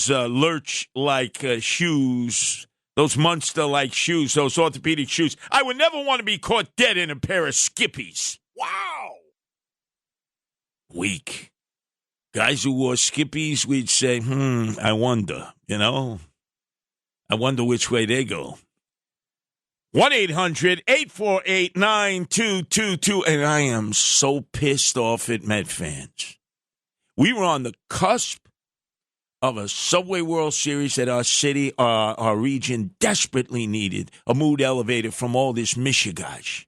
Lurch-like shoes, those Munster-like shoes, those orthopedic shoes. I would never want to be caught dead in a pair of Skippies. Wow. Weak. Guys who wore Skippies, we'd say, I wonder, I wonder which way they go. 1-800-848-9222, and I am so pissed off at Met fans. We were on the cusp of a Subway World Series that our city, our region desperately needed, a mood elevator from all this mishigash.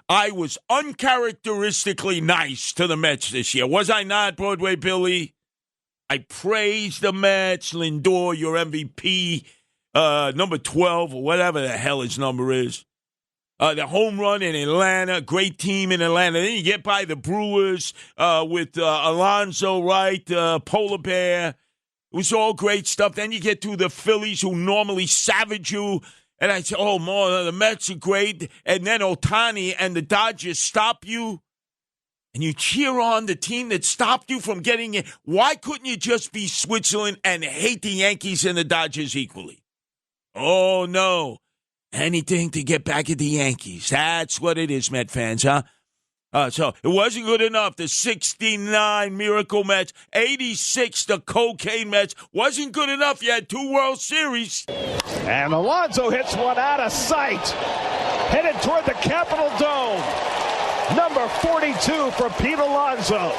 I was uncharacteristically nice to the Mets this year. Was I not, Broadway Billy? I praised the Mets. Lindor, your MVP, number 12, or whatever the hell his number is. The home run in Atlanta, great team in Atlanta. Then you get by the Brewers with Alonso, right, Polar Bear. It was all great stuff. Then you get to the Phillies, who normally savage you. And I say, the Mets are great. And then Ohtani and the Dodgers stop you. And you cheer on the team that stopped you from getting it. Why couldn't you just be Switzerland and hate the Yankees and the Dodgers equally? Oh, no. Anything to get back at the Yankees. That's what it is, Met fans, huh? So it wasn't good enough. The 69 Miracle Mets, 86 the Cocaine Mets. Wasn't good enough. You had 2 World Series. And Alonso hits one out of sight. Headed toward the Capitol Dome. Number 42 for Pete Alonso.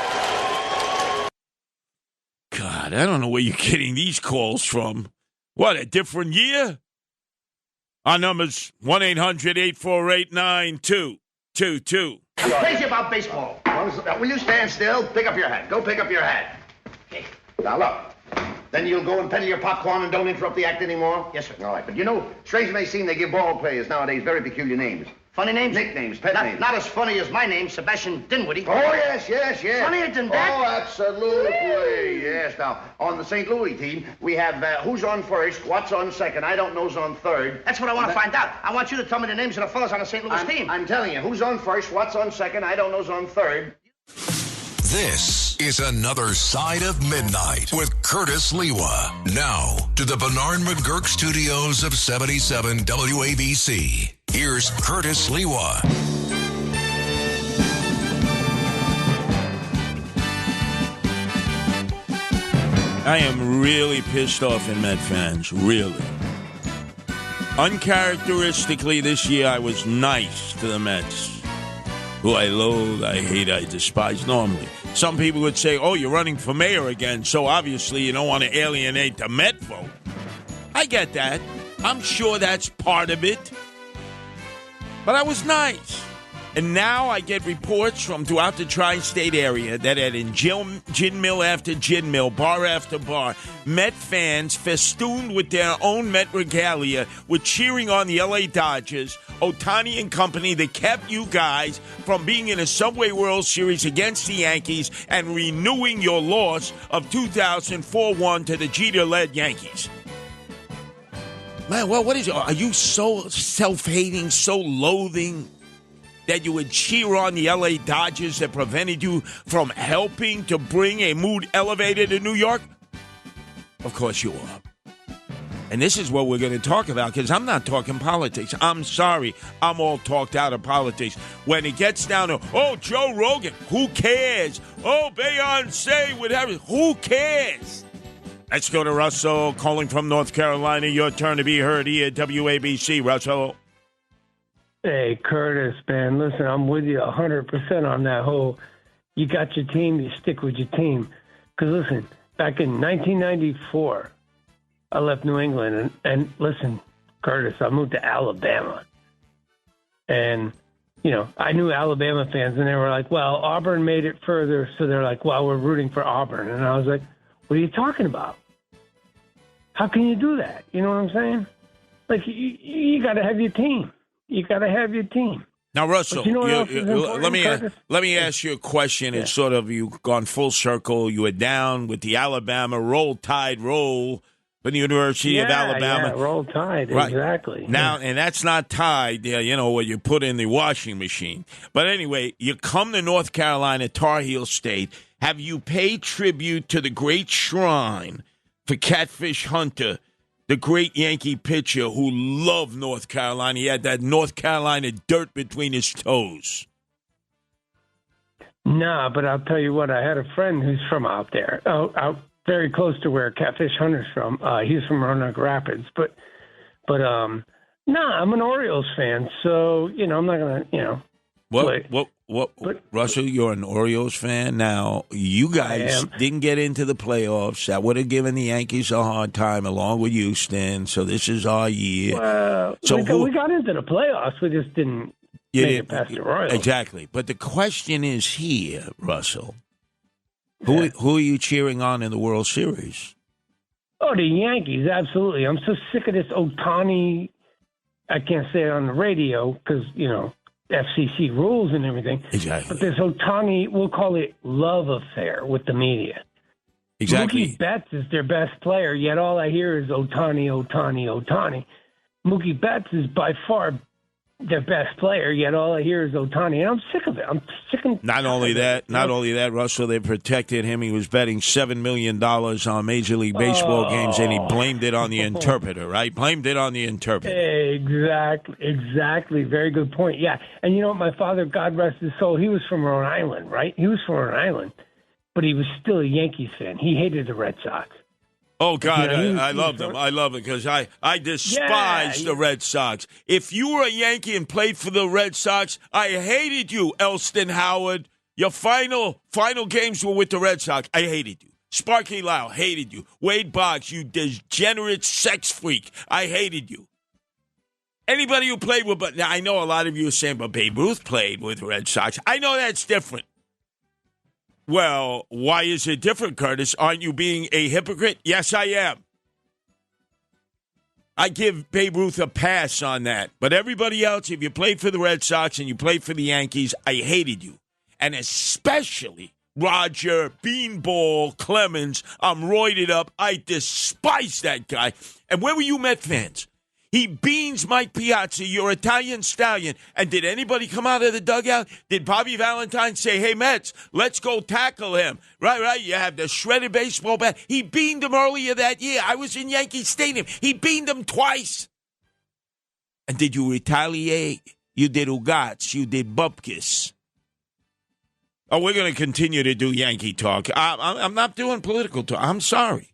God, I don't know where you're getting these calls from. What, a different year? Our number's 1-800-848-9222. Crazy about baseball. Will you stand still? Pick up your hat. Go pick up your hat. Okay. Now, look. Then you'll go and peddle your popcorn and don't interrupt the act anymore? Yes, sir. All right. But strange it may seem, they give ball players nowadays very peculiar names. Funny names? Nicknames, pet names. Not as funny as my name, Sebastian Dinwiddie. Oh, yes. Funnier than that? Oh, absolutely. Yes. Now, on the St. Louis team, we have who's on first, what's on second, I don't know's on third. That's what I want to find out. I want you to tell me the names of the fellas on the St. Louis team. I'm telling you, who's on first, what's on second, I don't know's on third. This is Another Side of Midnight with Curtis Lewa. Now to the Bernard McGurk studios of 77 WABC. Here's Curtis Lewa. I am really pissed off at Met fans, really. Uncharacteristically this year, I was nice to the Mets, who I loathe, I hate, I despise normally. Some people would say, you're running for mayor again, so obviously you don't want to alienate the Met vote. I get that. I'm sure that's part of it. But I was nice. And now I get reports from throughout the tri-state area that in gin mill after gin mill, bar after bar, Met fans festooned with their own Met regalia were cheering on the L.A. Dodgers, Ohtani and company that kept you guys from being in a Subway World Series against the Yankees and renewing your loss of 2004-1 to the Jeter-led Yankees. Man, well, what is it? Are you so self-hating, so loathing that you would cheer on the L.A. Dodgers that prevented you from helping to bring a mood elevator to New York? Of course you are. And this is what we're going to talk about, because I'm not talking politics. I'm sorry. I'm all talked out of politics. When it gets down to, oh, Joe Rogan, who cares? Oh, Beyonce, whatever, who cares? Let's go to Russell calling from North Carolina. Your turn to be heard here at WABC. Russell. Hey, Curtis, man, listen, I'm with you 100% on that whole, you got your team, you stick with your team. Because, listen, back in 1994, I left New England, and listen, Curtis, I moved to Alabama. And, you know, I knew Alabama fans, and they were like, well, Auburn made it further, so they're like, well, we're rooting for Auburn. And I was like, what are you talking about? How can you do that? You know what I'm saying? Like, you got to have your team. You got to have your team. Now, Russell, you know let me ask you a question. It's sort of, you've gone full circle. You were down with the Alabama Roll Tide Roll from the University of Alabama. Yeah, Roll Tide, right. Exactly. Now, and that's not Tide, you know, what you put in the washing machine. But anyway, you come to North Carolina, Tar Heel State. Have you paid tribute to the great shrine for Catfish Hunter, the great Yankee pitcher who loved North Carolina? He had that North Carolina dirt between his toes. Nah, but I'll tell you what. I had a friend who's from out there, out very close to where Catfish Hunter's from. He's from Roanoke Rapids. But I'm an Orioles fan, so, you know, I'm not going to, What, Russell, you're an Orioles fan. Now, you guys didn't get into the playoffs. That would have given the Yankees a hard time along with Houston, so this is our year. Well, we got into the playoffs. We just didn't make it past the Royals. Exactly. But the question is here, Russell, who are you cheering on in the World Series? Oh, the Yankees, absolutely. I'm so sick of this Ohtani. I can't say it on the radio because, you know, FCC rules and everything. Exactly. But this Ohtani, we'll call it love affair with the media. Exactly. Mookie Betts is their best player, yet all I hear is Ohtani, Ohtani, Ohtani. Mookie Betts is by far their best player, yet all I hear is Ohtani. And I'm sick of it. I'm sick of Not only that, Russell, they protected him. He was betting $7 million on Major League Baseball games, and he blamed it on the interpreter, right? Blamed it on the interpreter. Exactly. Very good point. Yeah. And you know what? My father, God rest his soul, he was from Rhode Island, right? He was from Rhode Island, but he was still a Yankees fan. He hated the Red Sox. Oh, God, I love them. I love it because I despise the Red Sox. If you were a Yankee and played for the Red Sox, I hated you, Elston Howard. Your final games were with the Red Sox. I hated you. Sparky Lau, hated you. Wade Boggs, you degenerate sex freak. I hated you. Anybody who played with, but now I know a lot of you are saying, but Babe Ruth played with the Red Sox. I know that's different. Well, why is it different, Curtis? Aren't you being a hypocrite? Yes, I am. I give Babe Ruth a pass on that. But everybody else, if you played for the Red Sox and you played for the Yankees, I hated you. And especially Roger Beanball Clemens. I'm roided up. I despise that guy. And where were you Met fans? He beans Mike Piazza, your Italian stallion. And did anybody come out of the dugout? Did Bobby Valentine say, hey, Mets, let's go tackle him? Right. You have the shredded baseball bat. He beamed him earlier that year. I was in Yankee Stadium. He beamed him twice. And did you retaliate? You did Ugats. You did Bupkis. Oh, we're going to continue to do Yankee talk. I'm not doing political talk. I'm sorry.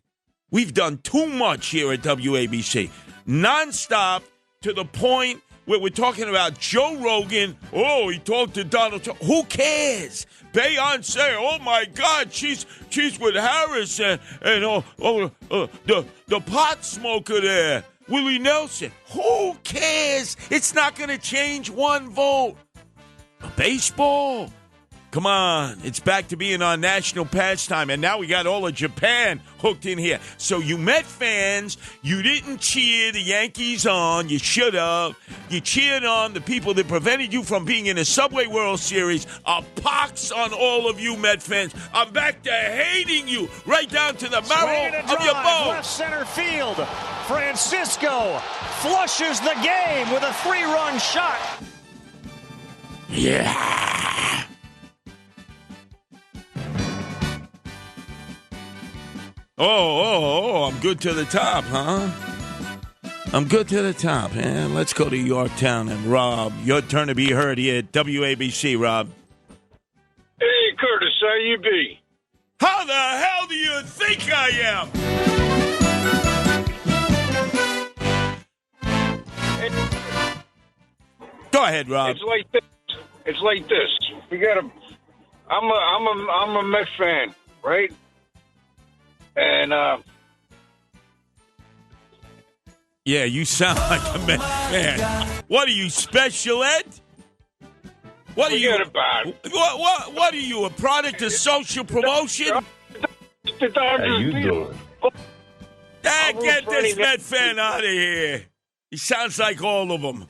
We've done too much here at WABC. Nonstop to the point where we're talking about Joe Rogan. Oh, he talked to Donald Trump. Who cares? Beyonce, oh my God, she's with Harris and the pot smoker there, Willie Nelson. Who cares? It's not going to change one vote. Baseball. Come on, it's back to being our national pastime, and now we got all of Japan hooked in here. So you Met fans, you didn't cheer the Yankees on. You should have. You cheered on the people that prevented you from being in a Subway World Series. A pox on all of you Met fans. I'm back to hating you right down to the marrow of your bones. Left center field. Francisco flushes the game with a 3-run shot. Yeah. Oh, I'm good to the top, huh? I'm good to the top, man. Let's go to Yorktown and Rob. Your turn to be heard here at WABC, Rob. Hey, Curtis, how you be? How the hell do you think I am? Go ahead, Rob. It's like this. We got a. I'm a Met fan, right? And yeah, you sound like a Met fan. What are you, special ed? What are you? What are you? A product of social promotion? How you doing? Get this Met fan out of here. He sounds like all of them.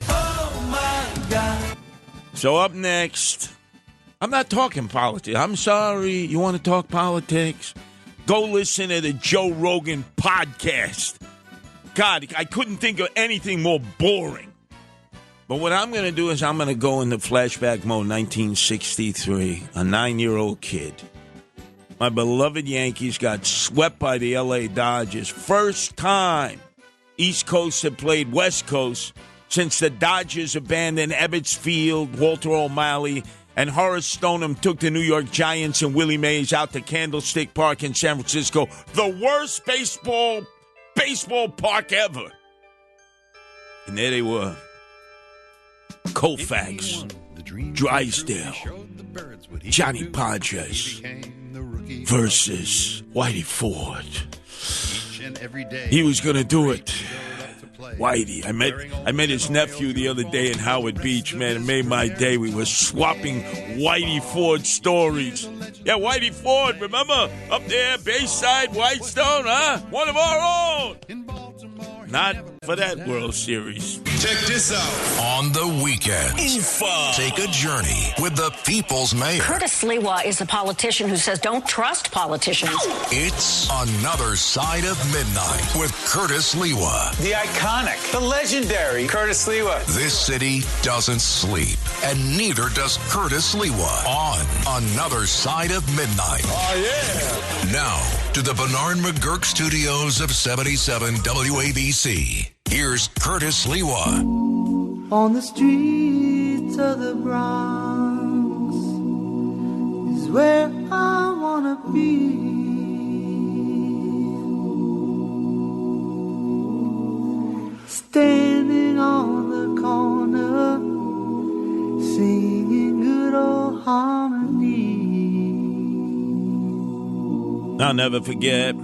So up next, I'm not talking politics. I'm sorry. You want to talk politics? Go listen to the Joe Rogan podcast. God, I couldn't think of anything more boring. But what I'm going to do is I'm going to go into flashback mode, 1963, a 9-year-old kid. My beloved Yankees got swept by the L.A. Dodgers. First time East Coast had played West Coast since the Dodgers abandoned Ebbets Field, Walter O'Malley, and Horace Stoneham took the New York Giants and Willie Mays out to Candlestick Park in San Francisco. The worst baseball park ever. And there they were. Koufax, Drysdale, Johnny Podges versus Whitey Ford. He was going to do it. Whitey. I met his nephew the other day in Howard Beach, man. It made my day. We were swapping Whitey Ford stories. Yeah, Whitey Ford, remember? Up there, Bayside, Whitestone, huh? One of our own. Not for that World Series. Check this out. On the weekends, take a journey with the People's Mayor. Curtis Lewa is a politician who says don't trust politicians. It's Another Side of Midnight with Curtis Lewa. The iconic, the legendary Curtis Lewa. This city doesn't sleep, and neither does Curtis Lewa on Another Side of Midnight. Oh, yeah. Now, to the Bernard McGurk studios of 77 WABC. Here's Curtis Lewa. On the streets of the Bronx is where I wanna be. Standing on the corner, singing good old harmony. I'll never forget.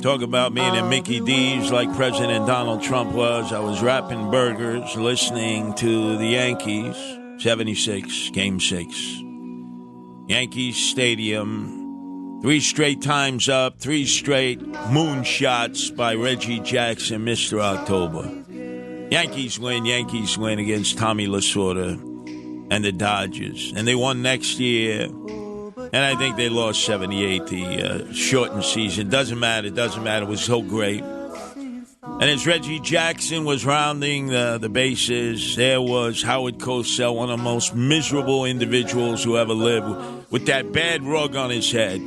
Talk about me and Mickey D's like President Donald Trump was. I was wrapping burgers, listening to the Yankees, 76, Game 6. Yankees Stadium, 3 straight times up, 3 straight moonshots by Reggie Jackson, Mr. October. Yankees win against Tommy Lasorda and the Dodgers. And they won next year. And I think they lost 78, the shortened season. Doesn't matter. It was so great. And as Reggie Jackson was rounding the bases, there was Howard Cosell, one of the most miserable individuals who ever lived, with that bad rug on his head.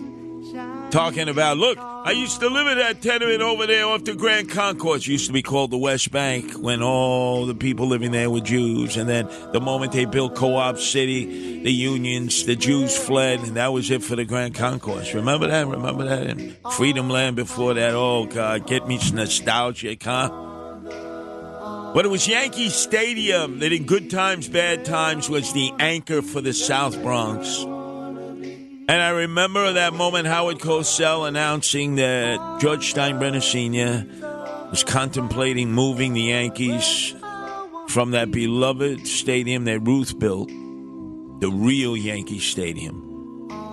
Talking about, look, I used to live in that tenement over there off the Grand Concourse. It used to be called the West Bank when all the people living there were Jews. And then the moment they built Co-op City, the unions, the Jews fled, and that was it for the Grand Concourse. Remember that? And Freedom Land before that. Oh, God, get me some nostalgic, huh? But it was Yankee Stadium that in good times, bad times was the anchor for the South Bronx. And I remember that moment, Howard Cosell announcing that George Steinbrenner Sr. was contemplating moving the Yankees from that beloved stadium that Ruth built the real Yankee Stadium,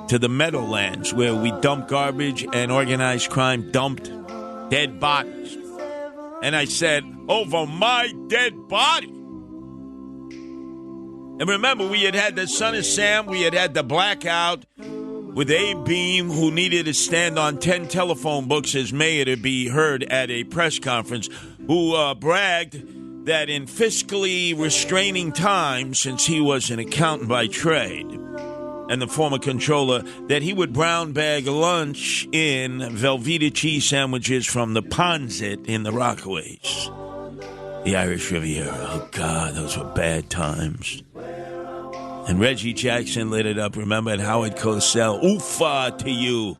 to the Meadowlands where we dumped garbage and organized crime dumped dead bodies. And I said, over my dead body. And remember, we had the Son of Sam, we had the blackout with Abe Beam, who needed to stand on 10 telephone books as mayor to be heard at a press conference, who bragged that in fiscally restraining times, since he was an accountant by trade and the former controller, that he would brown bag lunch in Velveeta cheese sandwiches from the Ponzit in the Rockaways. The Irish Riviera. Oh, God, those were bad times. And Reggie Jackson lit it up, remember, and Howard Cosell. Oofa to you.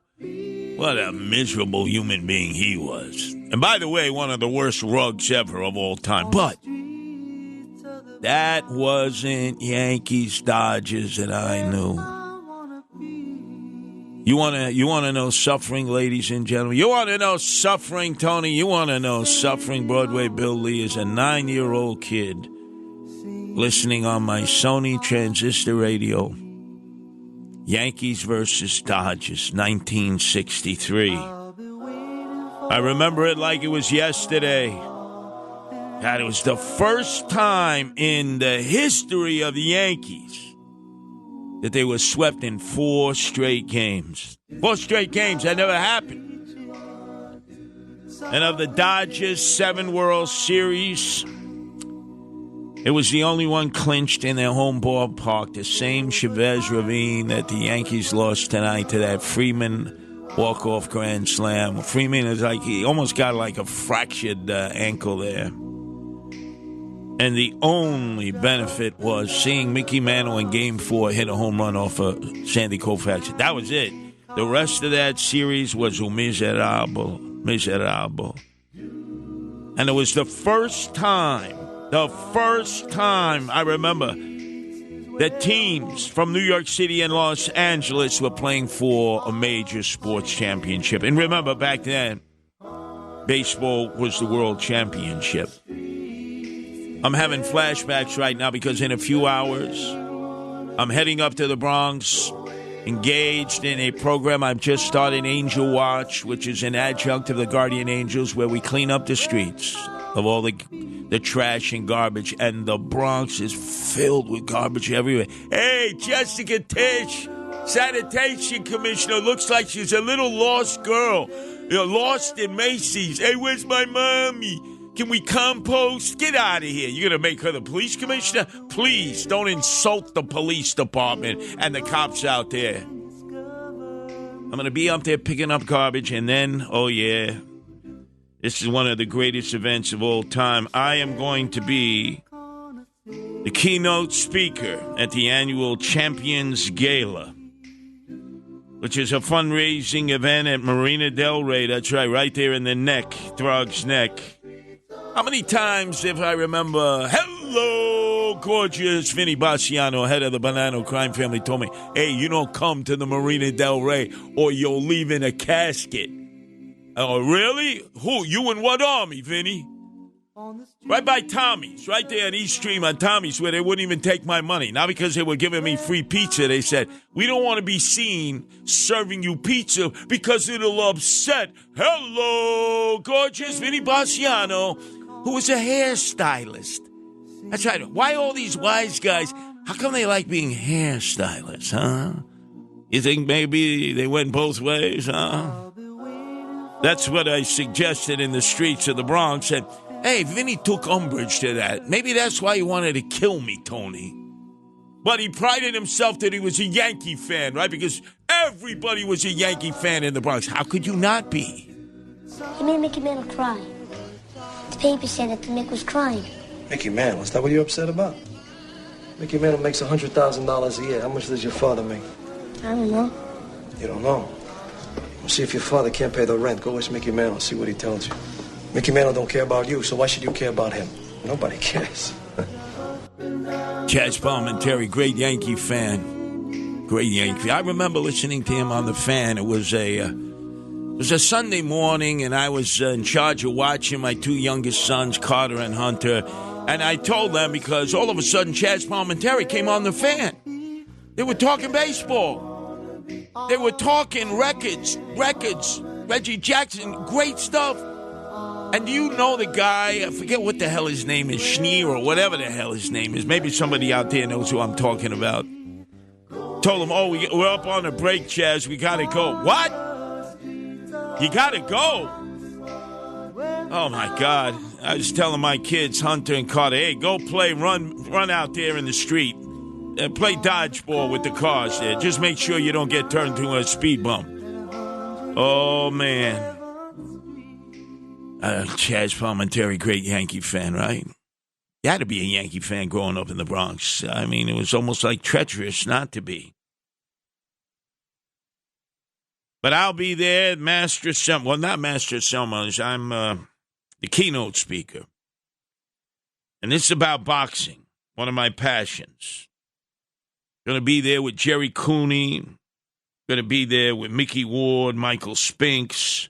What a miserable human being he was. And by the way, one of the worst rugs ever of all time. But that wasn't Yankees Dodgers that I knew. You wanna know suffering, ladies and gentlemen? You want to know suffering, Tony? You want to know suffering? Broadway Bill Lee is a 9-year-old kid listening on my Sony transistor radio. Yankees versus Dodgers, 1963. I remember it like it was yesterday. God, it was the first time in the history of the Yankees that they were swept in 4 straight games. 4 straight games. That never happened. And of the Dodgers' 7 World Series, it was the only one clinched in their home ballpark, the same Chavez Ravine that the Yankees lost tonight to that Freeman walk-off grand slam. Freeman is like, he almost got like a fractured ankle there. And the only benefit was seeing Mickey Mantle in Game 4 hit a home run off of Sandy Koufax. That was it. The rest of that series was un miserable. And it was the first time I remember that teams from New York City and Los Angeles were playing for a major sports championship. And remember, back then, baseball was the world championship. I'm having flashbacks right now because in a few hours, I'm heading up to the Bronx, engaged in a program I've just started, Angel Watch, which is an adjunct of the Guardian Angels, where we clean up the streets of all the trash and garbage. And the Bronx is filled with garbage everywhere. Hey, Jessica Tisch, sanitation commissioner, looks like she's a little lost girl, lost in Macy's. Hey, where's my mommy? Can we compost? Get out of here. You're going to make her the police commissioner? Please, don't insult the police department and the cops out there. I'm going to be up there picking up garbage, and then, oh yeah, this is one of the greatest events of all time. I am going to be the keynote speaker at the annual Champions Gala, which is a fundraising event at Marina Del Rey. That's right there in the neck, Throg's neck. How many times, if I remember, hello, gorgeous Vinny Baciano, head of the Bonanno crime family, told me, hey, you don't come to the Marina Del Rey or you'll leave in a casket. Oh, really? Who? You in what army, Vinny? Right by Tommy's, right there on East Stream on Tommy's, where they wouldn't even take my money. Not because they were giving me free pizza. They said, we don't want to be seen serving you pizza because it'll upset, hello, gorgeous Vinny Baciano, who was a hairstylist. That's right. Why all these wise guys? How come they like being hairstylists, huh? You think maybe they went both ways, huh? That's what I suggested in the streets of the Bronx. And, hey, Vinny took umbrage to that. Maybe that's why he wanted to kill me, Tony. But he prided himself that he was a Yankee fan, right? Because everybody was a Yankee fan in the Bronx. How could you not be? He made Mickey Mantle cry. The paper said that the Mick was crying. Mickey Mantle, is that what you're upset about? Mickey Mantle makes $100,000 a year. How much does your father make? I don't know. You don't know? Well, see, if your father can't pay the rent, go ask Mickey Mantle, see what he tells you. Mickey Mantle don't care about you, so why should you care about him? Nobody cares. Chaz Palminteri, great Yankee fan. Great Yankee. I remember listening to him on the Fan. It was a Sunday morning, and I was in charge of watching my 2 youngest sons, Carter and Hunter. And I told them because all of a sudden Chaz Palminteri came on the Fan. They were talking baseball. They were talking records. Reggie Jackson, great stuff. And you know the guy, I forget what the hell his name is, Schneer or whatever the hell his name is. Maybe somebody out there knows who I'm talking about. Told him, we're up on a break, Chaz. We got to go. What? You got to go? Oh, my God. I was telling my kids, Hunter and Carter, hey, go play, run out there in the street. Play dodgeball with the cars there. Just make sure you don't get turned into a speed bump. Oh, man. Chaz Palminteri, great Yankee fan, right? You had to be a Yankee fan growing up in the Bronx. I mean, it was almost like treacherous not to be. But I'll be there, Master Ceremonies. Well, not Master Ceremonies. I'm the keynote speaker. And this is about boxing, one of my passions. Going to be there with Jerry Cooney. Going to be there with Mickey Ward, Michael Spinks.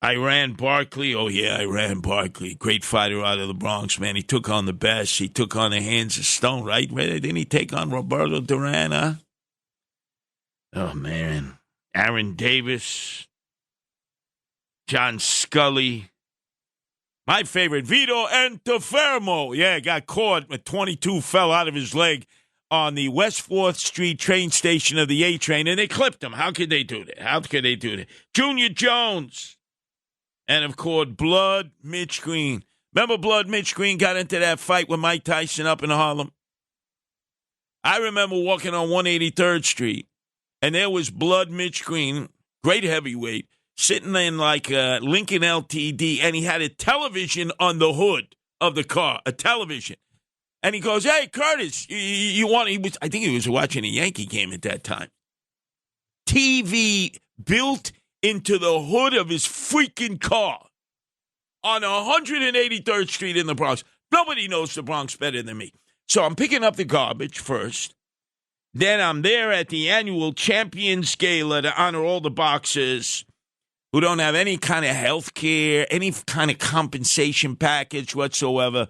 Iran Barkley. Oh, yeah, Iran Barkley. Great fighter out of the Bronx, man. He took on the best. He took on the Hands of Stone, right? Didn't he take on Roberto Duran, huh? Oh, man. Aaron Davis. John Scully. My favorite, Vito Antuofermo. Yeah, got caught. At 22 fell out of his leg on the West 4th Street train station of the A train, and they clipped him. How could they do that? Junior Jones. And, of course, Blood Mitch Green. Remember Blood Mitch Green got into that fight with Mike Tyson up in Harlem? I remember walking on 183rd Street, and there was Blood Mitch Green, great heavyweight, sitting in like a Lincoln LTD, and he had a television on the hood of the car, a television. And he goes, hey, Curtis, you want... I think he was watching a Yankee game at that time. TV built into the hood of his freaking car on 183rd Street in the Bronx. Nobody knows the Bronx better than me. So I'm picking up the garbage first. Then I'm there at the annual Champions Gala to honor all the boxers who don't have any kind of health care, any kind of compensation package whatsoever.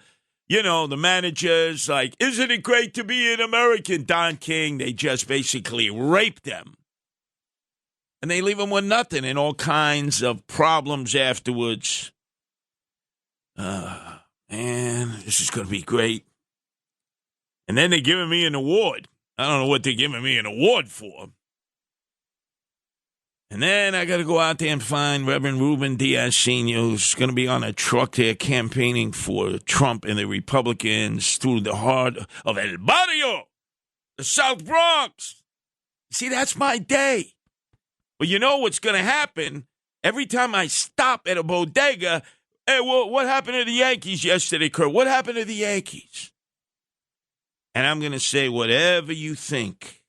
You know, the managers, like, isn't it great to be an American? Don King, they just basically rape them. And they leave them with nothing and all kinds of problems afterwards. Man, this is going to be great. And then they're giving me an award. I don't know what they're giving me an award for. And then I got to go out there and find Reverend Ruben Diaz Sr., who's going to be on a truck there campaigning for Trump and the Republicans through the heart of El Barrio, the South Bronx. See, that's my day. But you know what's going to happen? Every time I stop at a bodega, hey, well, what happened to the Yankees yesterday, Kurt? What happened to the Yankees? And I'm going to say whatever you think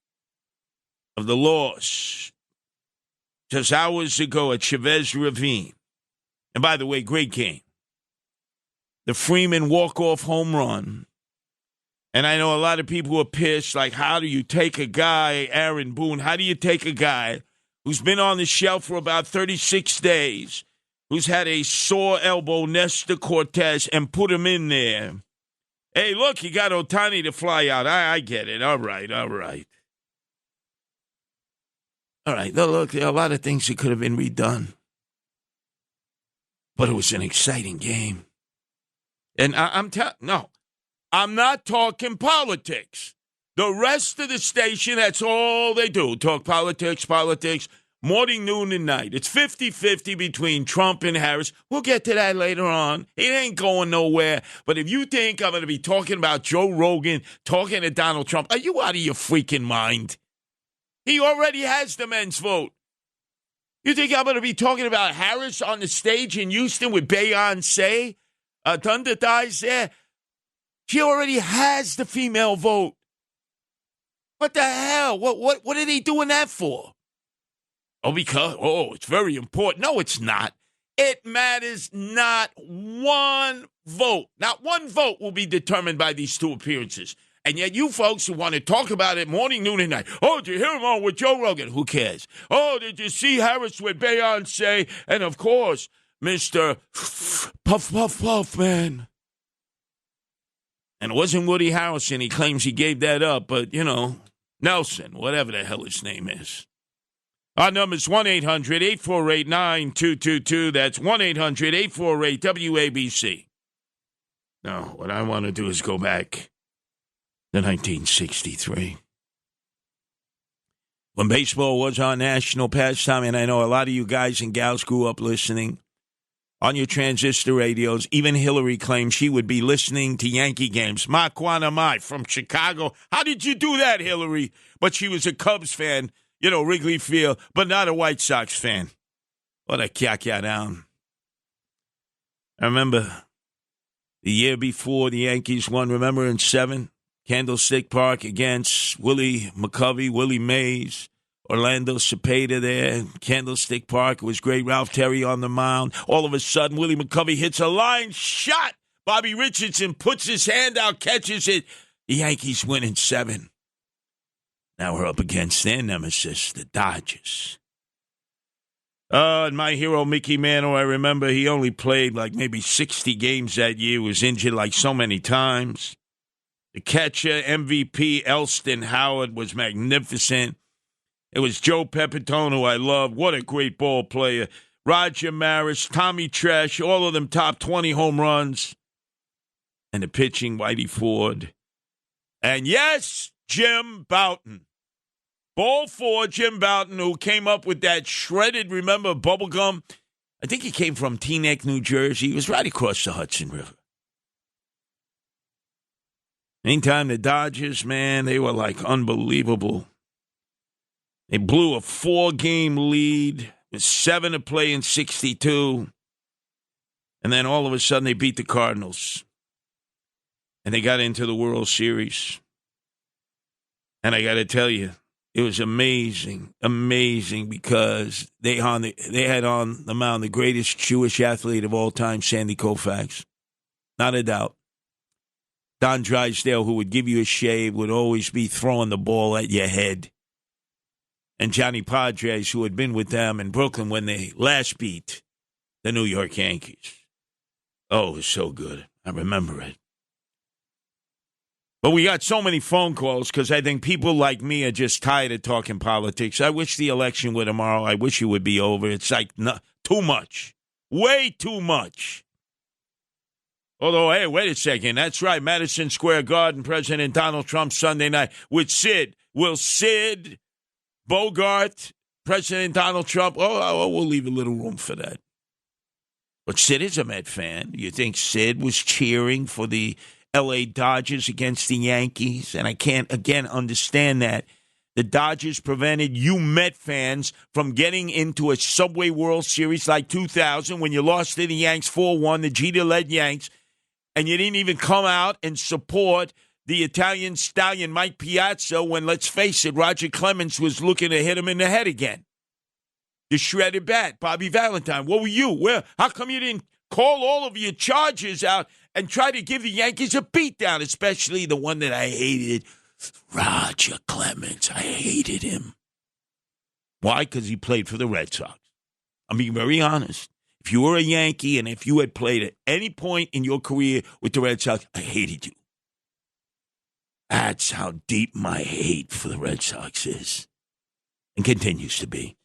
of the loss just hours ago at Chavez Ravine. And by the way, great game. The Freeman walk-off home run. And I know a lot of people are pissed, like, how do you take a guy, Aaron Boone, how do you take a guy who's been on the shelf for about 36 days, who's had a sore elbow, Nestor Cortez, and put him in there? Hey, look, you got Ohtani to fly out. I get it. All right. All right, look, there are a lot of things that could have been redone. But it was an exciting game. And I'm not talking politics. The rest of the station, that's all they do. Talk politics, morning, noon, and night. It's 50-50 between Trump and Harris. We'll get to that later on. It ain't going nowhere. But if you think I'm going to be talking about Joe Rogan, talking to Donald Trump, are you out of your freaking mind? He already has the men's vote. You think I'm going to be talking about Harris on the stage in Houston with Beyonce? Thunder Thighs there? She already has the female vote. What the hell? What are they doing that for? It's very important. No, it's not. It matters not one vote. Not one vote will be determined by these two appearances. And yet you folks who want to talk about it morning, noon, and night. Oh, did you hear him on with Joe Rogan? Who cares? Oh, did you see Harris with Beyonce? And, of course, Mr. Puff, Puff, Puff, man. And it wasn't Woody Harrelson. He claims he gave that up. But, you know, Nelson, whatever the hell his name is. Our number is 1-800-848-9222. That's 1-800-848-WABC. Now, what I want to do is go back to 1963. When baseball was our national pastime, and I know a lot of you guys and gals grew up listening on your transistor radios. Even Hillary claimed she would be listening to Yankee games. Ma Quana Mai from Chicago. How did you do that, Hillary? But she was a Cubs fan, Wrigley Field, but not a White Sox fan. What a kya down. I remember the year before the Yankees won, remember in 7? Candlestick Park against Willie McCovey, Willie Mays, Orlando Cepeda there. Candlestick Park. It was great. Ralph Terry on the mound. All of a sudden, Willie McCovey hits a line shot. Bobby Richardson puts his hand out, catches it. The Yankees win in 7. Now we're up against their nemesis, the Dodgers. And my hero, Mickey Mantle, I remember he only played like maybe 60 games that year. Was injured like so many times. The catcher, MVP, Elston Howard, was magnificent. It was Joe Pepitone, who I love. What a great ball player. Roger Maris, Tommy Tresh, all of them top 20 home runs. And the pitching, Whitey Ford. And yes, Jim Bouton. Ball 4, Jim Bouton, who came up with that shredded, remember, bubblegum? I think he came from Teaneck, New Jersey. He was right across the Hudson River. Meantime, the Dodgers, man, they were like unbelievable. They blew a 4-game lead with 7 to play in 62. And then all of a sudden they beat the Cardinals. And they got into the World Series. And I got to tell you, it was amazing because they had on the mound the greatest Jewish athlete of all time, Sandy Koufax. Not a doubt. Don Drysdale, who would give you a shave, would always be throwing the ball at your head. And Johnny Padres, who had been with them in Brooklyn when they last beat the New York Yankees. Oh, it was so good. I remember it. But we got so many phone calls because I think people like me are just tired of talking politics. I wish the election were tomorrow. I wish it would be over. It's like too much. Way too much. Although, hey, wait a second. That's right. Madison Square Garden, President Donald Trump Sunday night with Sid. Will Sid Bogart, President Donald Trump? Oh, we'll leave a little room for that. But Sid is a Met fan. You think Sid was cheering for the L.A. Dodgers against the Yankees? And I can't, again, understand that. The Dodgers prevented you Met fans from getting into a Subway World Series like 2000 when you lost to the Yanks 4-1, the Jeter-led Yanks, and you didn't even come out and support the Italian stallion Mike Piazza when, let's face it, Roger Clemens was looking to hit him in the head again. The shredded bat, Bobby Valentine. What were you? How come you didn't call all of your charges out and try to give the Yankees a beatdown, especially the one that I hated, Roger Clemens? I hated him. Why? Because he played for the Red Sox. I'm being very honest. If you were a Yankee and if you had played at any point in your career with the Red Sox, I hated you. That's how deep my hate for the Red Sox is and continues to be.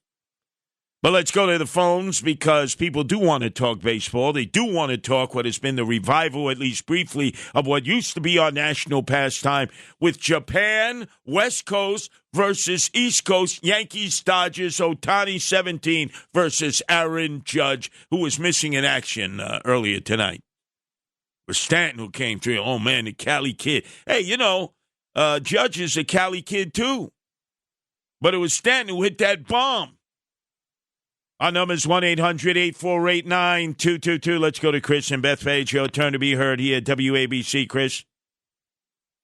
But let's go to the phones because people do want to talk baseball. They do want to talk what has been the revival, at least briefly, of what used to be our national pastime with Japan, West Coast versus East Coast, Yankees, Dodgers, Ohtani 17 versus Aaron Judge, who was missing in action earlier tonight. With Stanton, who came through. Oh, man, the Cali kid. Hey, Judge is a Cali kid, too. But it was Stanton who hit that bomb. Our number is 1-800-848-9222. Let's go to Chris and Bethpage. Your turn to be heard here at WABC. Chris.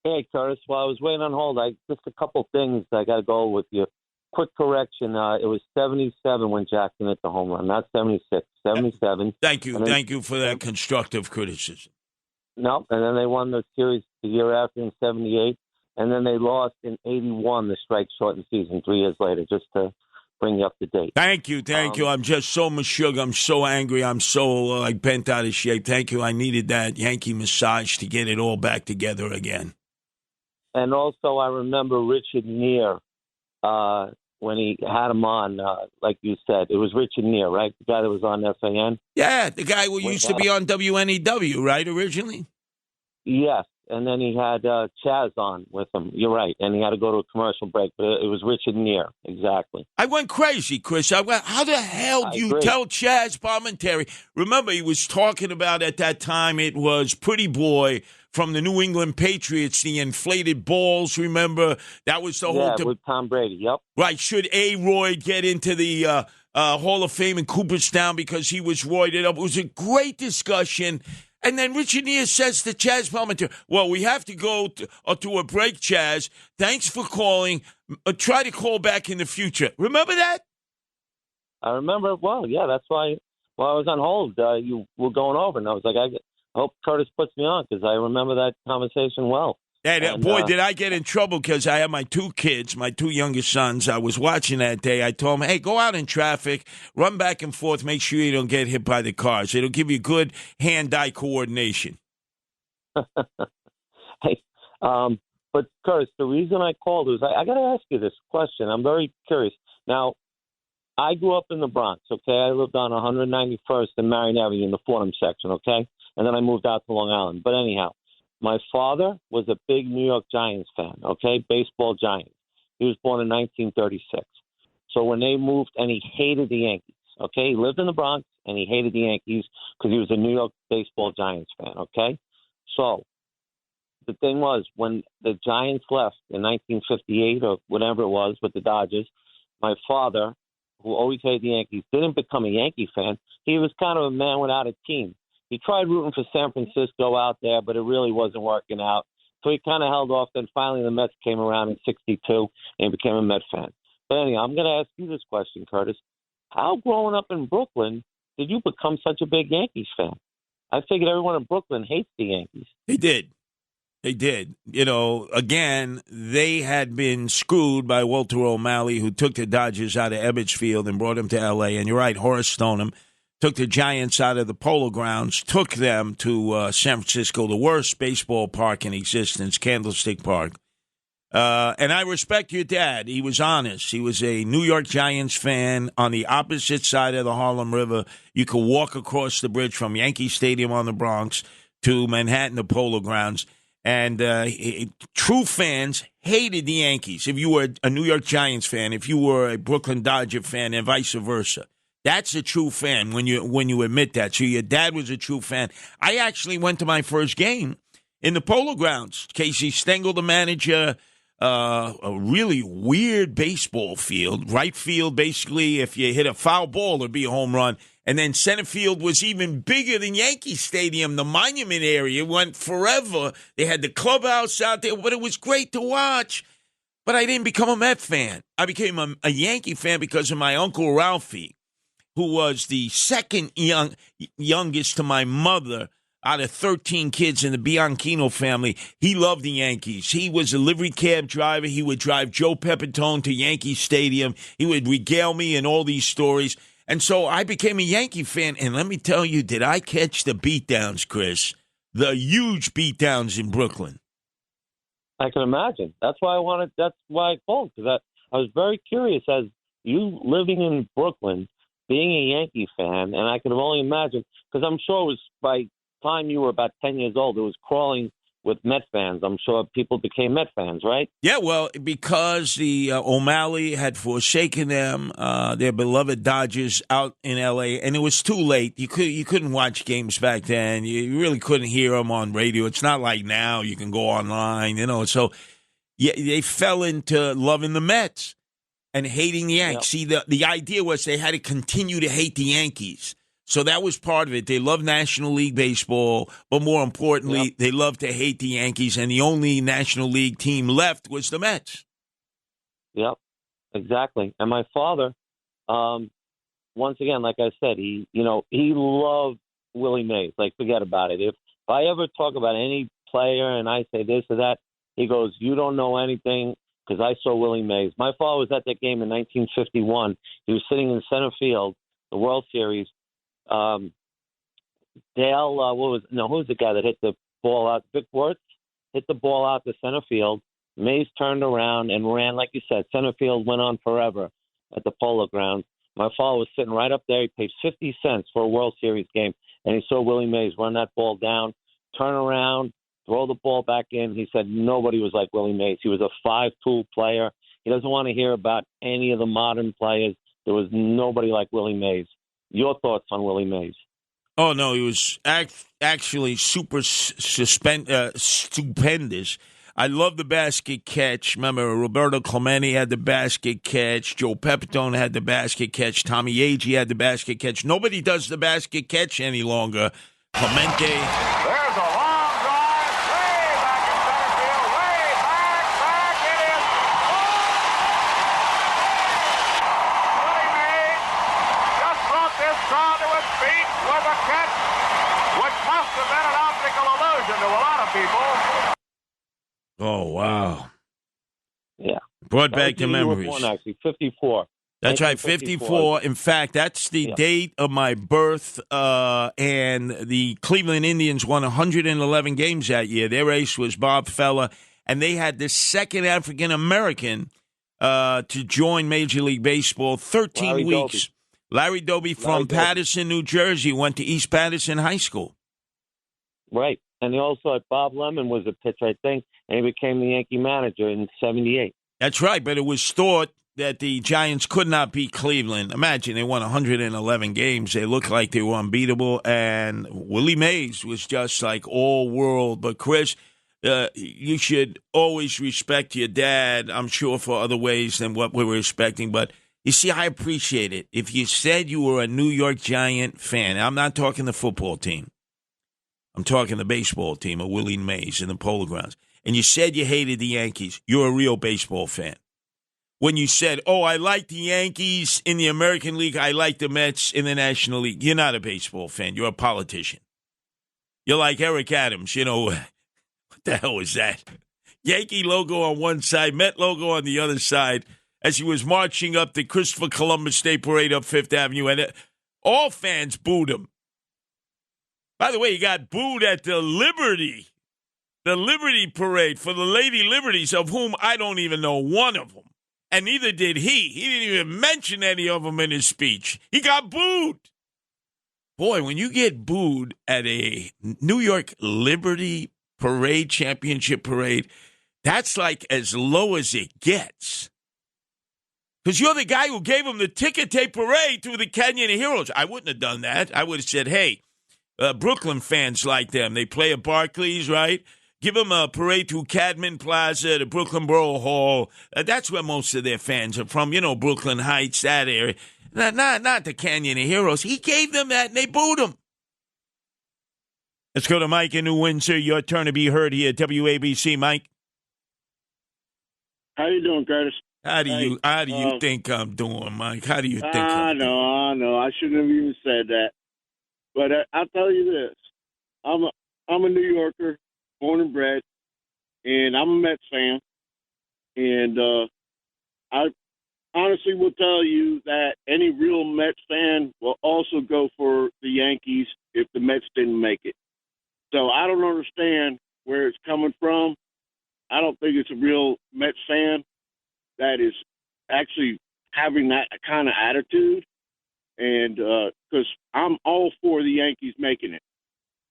Hey, Curtis. While I was waiting on hold, just a couple things I got to go with you. Quick correction. It was 77 when Jackson hit the home run, not 76. 77. Thank you. Thank you for that constructive criticism. No, and then they won the series the year after in 78, and then they lost in 81, the strike-shortened season 3 years later, just to bring you up to date. Thank you. I'm just so mashug. I'm so angry. I'm so bent out of shape. Thank you. I needed that Yankee massage to get it all back together again. And also, I remember Richard Neer when he had him on, like you said. It was Richard Neer, right? The guy that was on FAN? Yeah, the guy who used to be on WNEW, right, originally? Yes, and then he had Chaz on with him. You're right, and he had to go to a commercial break, but it was Richard Neer, exactly. I went crazy, Chris. I went, how the hell do you tell Chaz Palminteri? Remember, he was talking about at that time it was Pretty Boy from the New England Patriots, the inflated balls, remember? That was the whole... with Tom Brady, yep. Right, should A-Roy get into the Hall of Fame in Cooperstown because he was roided up? It was a great discussion. And then Richard Neer says to Chaz Palminteri, well, we have to go to a break, Chaz. Thanks for calling. Try to call back in the future. Remember that? I remember it well, yeah. That's why while I was on hold, you were going over, and I was like, I hope Curtis puts me on because I remember that conversation well. And boy, did I get in trouble because I have my two kids, my two youngest sons. I was watching that day. I told them, hey, go out in traffic, run back and forth, make sure you don't get hit by the cars. It'll give you good hand-eye coordination. Hey, but Curtis, the reason I called was I got to ask you this question. I'm very curious. Now, I grew up in the Bronx, okay? I lived on 191st and Marion Avenue in the Fordham section, okay? And then I moved out to Long Island. But anyhow, my father was a big New York Giants fan, okay? Baseball Giants. He was born in 1936. So when they moved, and he hated the Yankees, okay? He lived in the Bronx, and he hated the Yankees because he was a New York Baseball Giants fan, okay? So the thing was, when the Giants left in 1958 or whatever it was with the Dodgers, my father, who always hated the Yankees, didn't become a Yankee fan. He was kind of a man without a team. He tried rooting for San Francisco out there, but it really wasn't working out. So he kind of held off. Then finally the Mets came around in 62, and he became a Met fan. But anyhow, I'm going to ask you this question, Curtis. How, growing up in Brooklyn, did you become such a big Yankees fan? I figured everyone in Brooklyn hates the Yankees. They did. They did. You know, again, they had been screwed by Walter O'Malley, who took the Dodgers out of Ebbets Field and brought them to L.A. And you're right, Horace Stoneham took the Giants out of the Polo Grounds, took them to San Francisco, the worst baseball park in existence, Candlestick Park. And I respect your dad. He was honest. He was a New York Giants fan on the opposite side of the Harlem River. You could walk across the bridge from Yankee Stadium on the Bronx to Manhattan, the Polo Grounds. And true fans hated the Yankees. If you were a New York Giants fan, if you were a Brooklyn Dodger fan, and vice versa. That's a true fan when you admit that. So your dad was a true fan. I actually went to my first game in the Polo Grounds. Casey Stengel, the manager, a really weird baseball field. Right field, basically, if you hit a foul ball, it'd be a home run. And then center field was even bigger than Yankee Stadium. The monument area went forever. They had the clubhouse out there, but it was great to watch. But I didn't become a Met fan. I became a Yankee fan because of my Uncle Ralphie, who was the second youngest to my mother out of 13 kids in the Bianchino family. He loved the Yankees. He was a livery cab driver. He would drive Joe Pepitone to Yankee Stadium. He would regale me in all these stories. And so I became a Yankee fan. And let me tell you, did I catch the beatdowns, Chris? The huge beatdowns in Brooklyn. I can imagine. That's why I called, because I was very curious as you living in Brooklyn, being a Yankee fan, and I could have only imagined, because I'm sure it was by the time you were about 10 years old, it was crawling with Met fans. I'm sure people became Met fans, right? Yeah, well, because the O'Malley had forsaken them, their beloved Dodgers out in L.A., and it was too late. You couldn't watch games back then. You really couldn't hear them on radio. It's not like now you can go online, So yeah, they fell into loving the Mets and hating the Yankees. Yep. See, the idea was they had to continue to hate the Yankees. So that was part of it. They love National League Baseball, but more importantly, they love to hate the Yankees, and the only National League team left was the Mets. Yep, exactly. And my father, once again, like I said, he loved Willie Mays. Like, forget about it. If I ever talk about any player and I say this or that, he goes, "You don't know anything," because I saw Willie Mays. My father was at that game in 1951. He was sitting in center field, the World Series. Dale, who was the guy that hit the ball out? Vic Wertz hit the ball out to center field. Mays turned around and ran, like you said. Center field went on forever at the Polo Grounds. My father was sitting right up there. He paid 50 cents for a World Series game, and he saw Willie Mays run that ball down, turn around, throw the ball back in. He said nobody was like Willie Mays. He was a five-tool player. He doesn't want to hear about any of the modern players. There was nobody like Willie Mays. Your thoughts on Willie Mays? Oh, no, he was actually super stupendous. I love the basket catch. Remember, Roberto Clemente had the basket catch. Joe Pepitone had the basket catch. Tommy Agee had the basket catch. Nobody does the basket catch any longer. Clemente. There's a long drive, way back in center field, way back, it is. Willie Mays just brought this crowd to its feet with a catch, which must have been an optical illusion to a lot of people. Oh, wow. Yeah. Brought back the memories. One, actually, 54. That's right, 54. In fact, that's the date of my birth, and the Cleveland Indians won 111 games that year. Their ace was Bob Feller, and they had the second African-American to join Major League Baseball, 13 Larry weeks. Doby. Larry Doby from Paterson, New Jersey, went to East Paterson High School. Right. And he also had Bob Lemon was a pitcher, I think, and he became the Yankee manager in 78. That's right, but it was thought that the Giants could not beat Cleveland. Imagine, they won 111 games. They looked like they were unbeatable, and Willie Mays was just like all world. But, Chris, you should always respect your dad, I'm sure, for other ways than what we were expecting. But, you see, I appreciate it. If you said you were a New York Giant fan, I'm not talking the football team. I'm talking the baseball team of Willie Mays in the Polo Grounds. And you said you hated the Yankees. You're a real baseball fan. When you said, oh, I like the Yankees in the American League, I like the Mets in the National League, you're not a baseball fan. You're a politician. You're like Eric Adams. You know, what the hell is that? Yankee logo on one side, Met logo on the other side, as he was marching up the Christopher Columbus Day Parade up Fifth Avenue. And all fans booed him. By the way, he got booed at the Liberty Parade for the Lady Liberties, of whom I don't even know one of them. And neither did he. He didn't even mention any of them in his speech. He got booed. Boy, when you get booed at a New York Liberty Parade, championship parade, that's like as low as it gets. Because you're the guy who gave him the ticket tape parade through the Canyon of Heroes. I wouldn't have done that. I would have said, hey, Brooklyn fans like them. They play at Barclays, right? Give them a parade through Cadman Plaza, the Brooklyn Borough Hall. That's where most of their fans are from. You know, Brooklyn Heights, that area. Not the Canyon of Heroes. He gave them that, and they booed him. Let's go to Mike in New Windsor. Your turn to be heard here at WABC. Mike. How you doing, Curtis? How do you think I'm doing, Mike? How do you think I'm doing? I know. I shouldn't have even said that. But I'll tell you this. I'm a New Yorker, born and bred, and I'm a Mets fan. And I honestly will tell you that any real Mets fan will also go for the Yankees if the Mets didn't make it. So I don't understand where it's coming from. I don't think it's a real Mets fan that is actually having that kind of attitude. And because I'm all for the Yankees making it.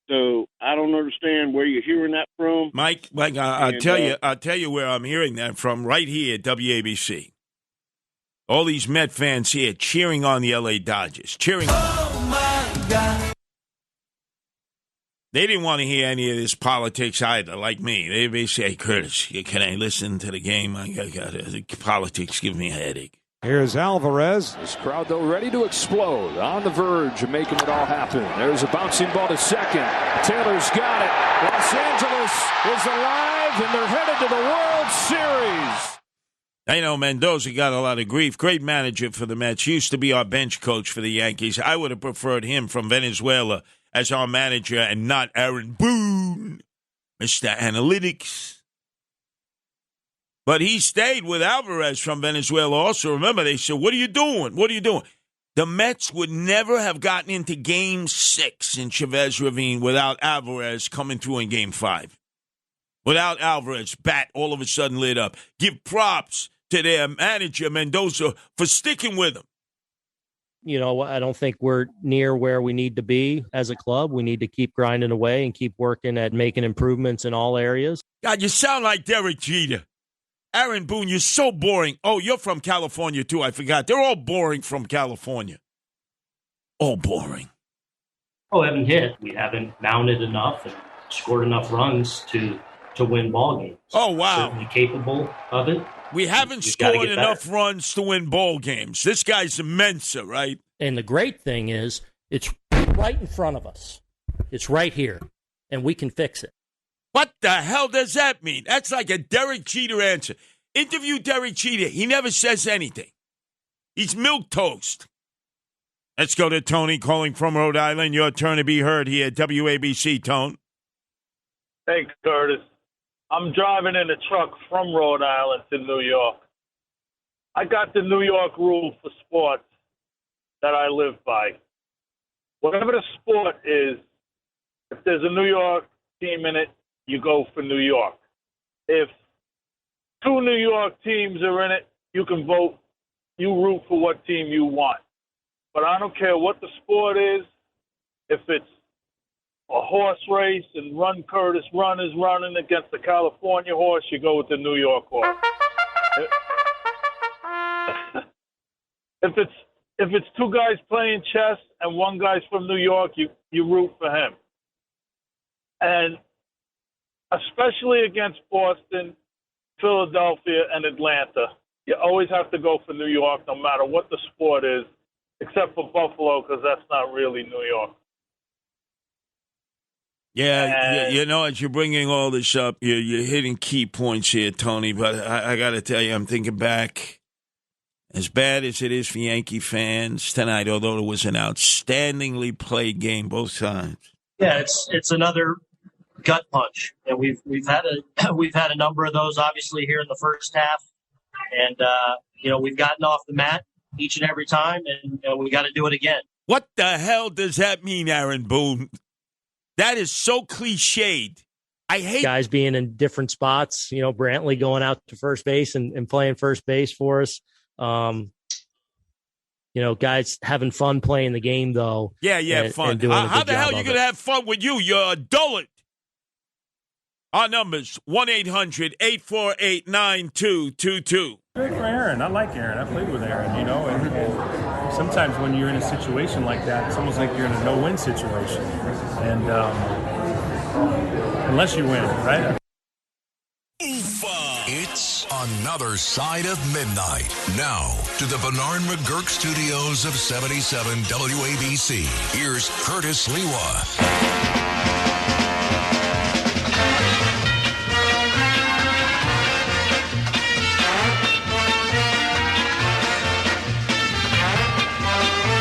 So I don't understand where you're hearing that from. Mike, I'll tell you where I'm hearing that from, right here at WABC. All these Met fans here cheering on the LA Dodgers. Cheering on. Oh, my God. They didn't want to hear any of this politics either, like me. They say, hey, Curtis, can I listen to the game? The politics give me a headache. Here's Alvarez. This crowd, though, ready to explode. On the verge of making it all happen. There's a bouncing ball to second. Taylor's got it. Los Angeles is alive, and they're headed to the World Series. I know Mendoza got a lot of grief. Great manager for the Mets. Used to be our bench coach for the Yankees. I would have preferred him from Venezuela as our manager and not Aaron Boone, Mr. Analytics. But he stayed with Alvarez from Venezuela also. Remember, they said, what are you doing? What are you doing? The Mets would never have gotten into Game 6 in Chavez Ravine without Alvarez coming through in Game 5. without Alvarez, bat all of a sudden lit up. Give props to their manager, Mendoza, for sticking with him. You know, I don't think we're near where we need to be as a club. We need to keep grinding away and keep working at making improvements in all areas. God, you sound like Derek Jeter. Aaron Boone, you're so boring. Oh, you're from California, too. I forgot. They're all boring from California. All boring. Oh, haven't hit. We haven't mounted enough and scored enough runs to win ball games. Oh, wow. Certainly capable of it. We haven't scored enough runs to win ball games. This guy's a Mensa, right? And the great thing is, it's right in front of us. It's right here, and we can fix it. What the hell does that mean? That's like a Derek Jeter answer. Interview Derek Jeter. He never says anything. He's milquetoast. Let's go to Tony calling from Rhode Island. Your turn to be heard here at WABC, Tone. Hey, Curtis. I'm driving in a truck from Rhode Island to New York. I got the New York rule for sports that I live by. Whatever the sport is, if there's a New York team in it, you go for New York. If two New York teams are in it, you can vote. You root for what team you want. But I don't care what the sport is. If it's a horse race and Run Curtis Run is running against the California horse, you go with the New York horse. If it's two guys playing chess and one guy's from New York, you root for him. And especially against Boston, Philadelphia, and Atlanta, you always have to go for New York no matter what the sport is, except for Buffalo because that's not really New York. Yeah, you know, as you're bringing all this up, you're hitting key points here, Tony. But I got to tell you, I'm thinking back, as bad as it is for Yankee fans tonight, although it was an outstandingly played game both sides. Yeah, it's another gut punch, and we've had a number of those obviously here in the first half, and you know, we've gotten off the mat each and every time, and we got to do it again. What the hell does that mean, Aaron Boone? That is so cliched. I hate guys being in different spots. You know, Brantley going out to first base and playing first base for us. You know, guys having fun playing the game, though. Yeah, fun. How the hell are you going to have fun with you? You're a dullet. Our numbers, 1-800-848-9222. Great for Aaron. I like Aaron. I played with Aaron, you know, and sometimes when you're in a situation like that, it's almost like you're in a no-win situation. And unless you win, right? It's another side of midnight. Now to the Bernard McGurk studios of 77 WABC. Here's Curtis Lewa.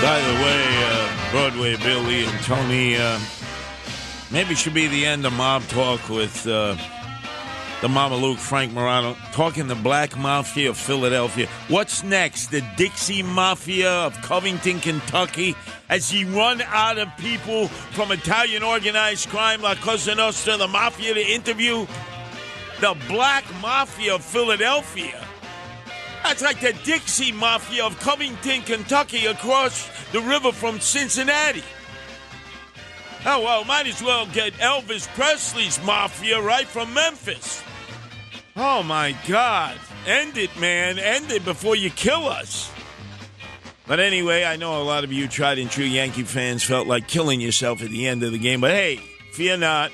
By the way, Broadway Billy and Tony, maybe should be the end of Mob Talk with the Mama Luke, Frank Morano, talking the Black Mafia of Philadelphia. What's next? The Dixie Mafia of Covington, Kentucky? As he run out of people from Italian organized crime, La Cosa Nostra, the Mafia to interview? The Black Mafia of Philadelphia? That's like the Dixie Mafia of Covington, Kentucky, across the river from Cincinnati. Oh, well, might as well get Elvis Presley's Mafia right from Memphis. Oh, my God. End it, man. End it before you kill us. But anyway, I know a lot of you tried and true Yankee fans felt like killing yourself at the end of the game. But, hey, fear not.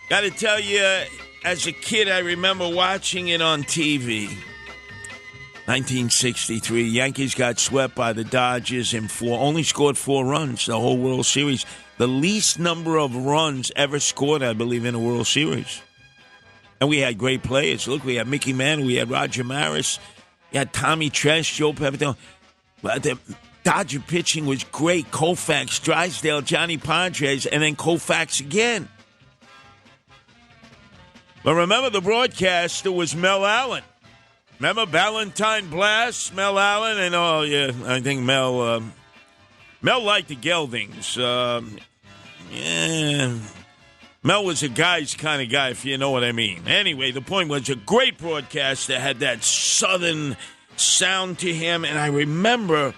Got to tell you, as a kid, I remember watching it on TV. 1963, Yankees got swept by the Dodgers in only scored 4 runs the whole World Series. The least number of runs ever scored, I believe, in a World Series. And we had great players. Look, we had Mickey Mantle, we had Roger Maris, we had Tommy Tresh, Joe Pepitone. But the Dodger pitching was great. Koufax, Drysdale, Johnny Padres, and then Koufax again. But remember, the broadcaster was Mel Allen. Remember Valentine Blast, Mel Allen, and I think Mel liked the Geldings. Mel was a guy's kind of guy, if you know what I mean. Anyway, the point was a great broadcaster, had that southern sound to him, and I remember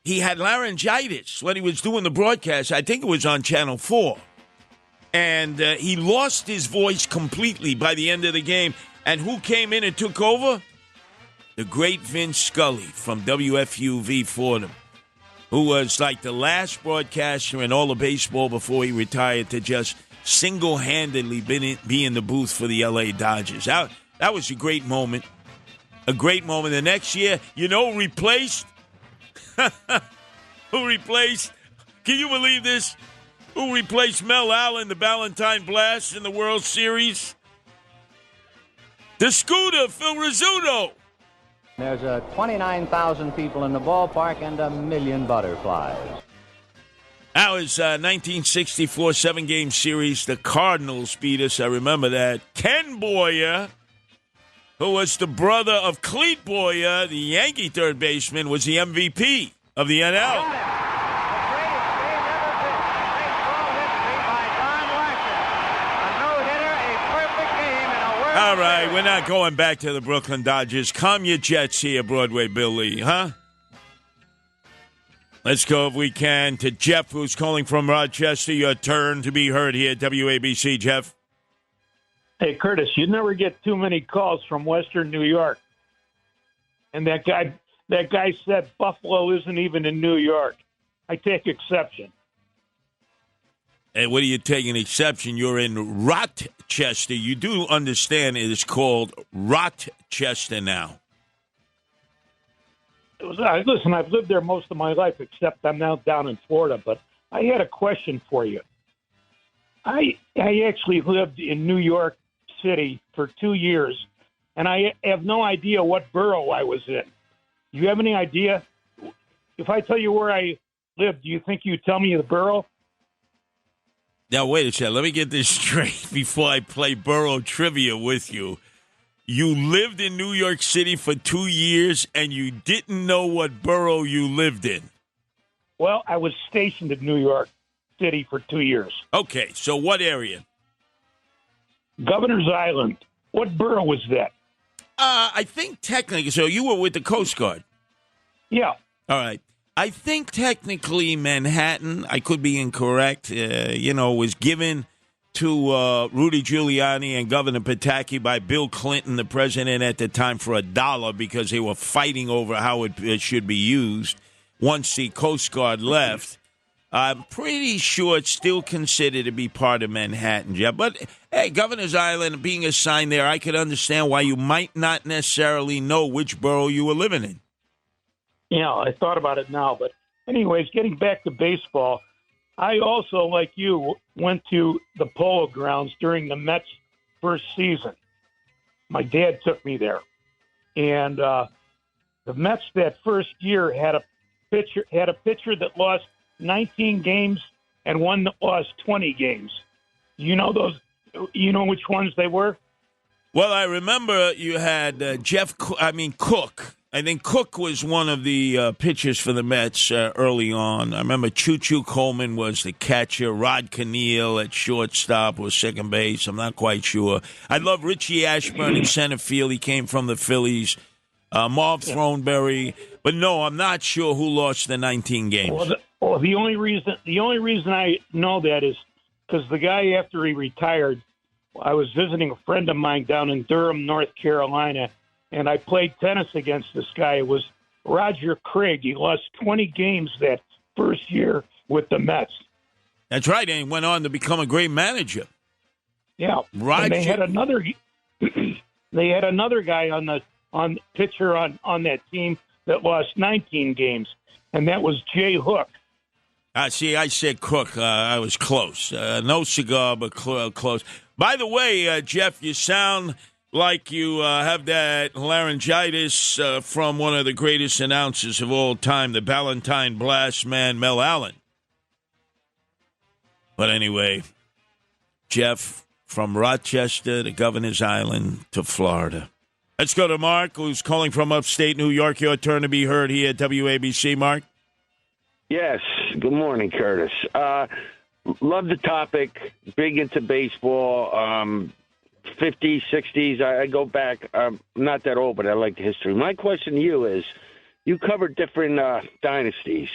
he had laryngitis when he was doing the broadcast. I think it was on Channel 4. And he lost his voice completely by the end of the game. And who came in and took over? The great Vince Scully from WFUV Fordham, who was like the last broadcaster in all of baseball before he retired to just single-handedly be in the booth for the L.A. Dodgers. That was a great moment. A great moment. The next year, replaced? Who replaced? Can you believe this? Who replaced Mel Allen, the Ballantine Blast in the World Series? The Scooter, Phil Rizzuto. There's 29,000 people in the ballpark and 1 million butterflies. That was 1964 7-game series. The Cardinals beat us. I remember that. Ken Boyer, who was the brother of Clete Boyer, the Yankee third baseman, was the MVP of the NL. All right, we're not going back to the Brooklyn Dodgers. Calm your jets here, Broadway Bill Lee, huh? Let's go, if we can, to Jeff, who's calling from Rochester. Your turn to be heard here at WABC, Jeff. Hey, Curtis, you never get too many calls from Western New York. And that guy said Buffalo isn't even in New York. I take exception. Hey, what are you taking exception? You're in Rochester. You do understand it is called Rochester now. Listen, I've lived there most of my life, except I'm now down in Florida. But I had a question for you. I actually lived in New York City for 2 years, and I have no idea what borough I was in. Do you have any idea? If I tell you where I lived, do you think you'd tell me the borough? Now, wait a second. Let me get this straight before I play borough trivia with you. You lived in New York City for 2 years, and you didn't know what borough you lived in. Well, I was stationed in New York City for 2 years. Okay, so what area? Governor's Island. What borough was that? I think technically, so you were with the Coast Guard. Yeah. All right. I think technically Manhattan, I could be incorrect, was given to Rudy Giuliani and Governor Pataki by Bill Clinton, the president at the time, for $1 because they were fighting over how it should be used once the Coast Guard left. I'm pretty sure it's still considered to be part of Manhattan, Jeff. But, hey, Governor's Island being assigned there, I could understand why you might not necessarily know which borough you were living in. Yeah, I thought about it now. But anyways, getting back to baseball, I also, like you, went to the Polo Grounds during the Mets' first season. My dad took me there. And the Mets that first year had a pitcher that lost 19 games and one that lost 20 games. You know which ones they were? Well, I remember you had Cook. I think Cook was one of the pitchers for the Mets early on. I remember Choo-Choo Coleman was the catcher. Rod Keneal at shortstop or second base. I'm not quite sure. I love Richie Ashburn in center field. He came from the Phillies. Marv Throneberry. But no, I'm not sure who lost the 19 games. Well, the only reason I know that is because the guy, after he retired, I was visiting a friend of mine down in Durham, North Carolina, and I played tennis against this guy. It was Roger Craig. He lost 20 games that first year with the Mets. That's right, and he went on to become a great manager. Yeah, Roger. And they had another. They had another guy on pitcher on that team that lost 19 games, and that was Jay Hook. See, I said Cook. I was close. No cigar, but close. By the way, Jeff, you sound like you have that laryngitis from one of the greatest announcers of all time, the Ballantine Blast man, Mel Allen. But anyway, Jeff, from Rochester to Governor's Island to Florida. Let's go to Mark, who's calling from upstate New York. Your turn to be heard here at WABC, Mark. Yes. Good morning, Curtis. Love the topic. Big into baseball. 50s, 60s. I go back. I'm not that old, but I like the history. My question to you is, you covered different dynasties.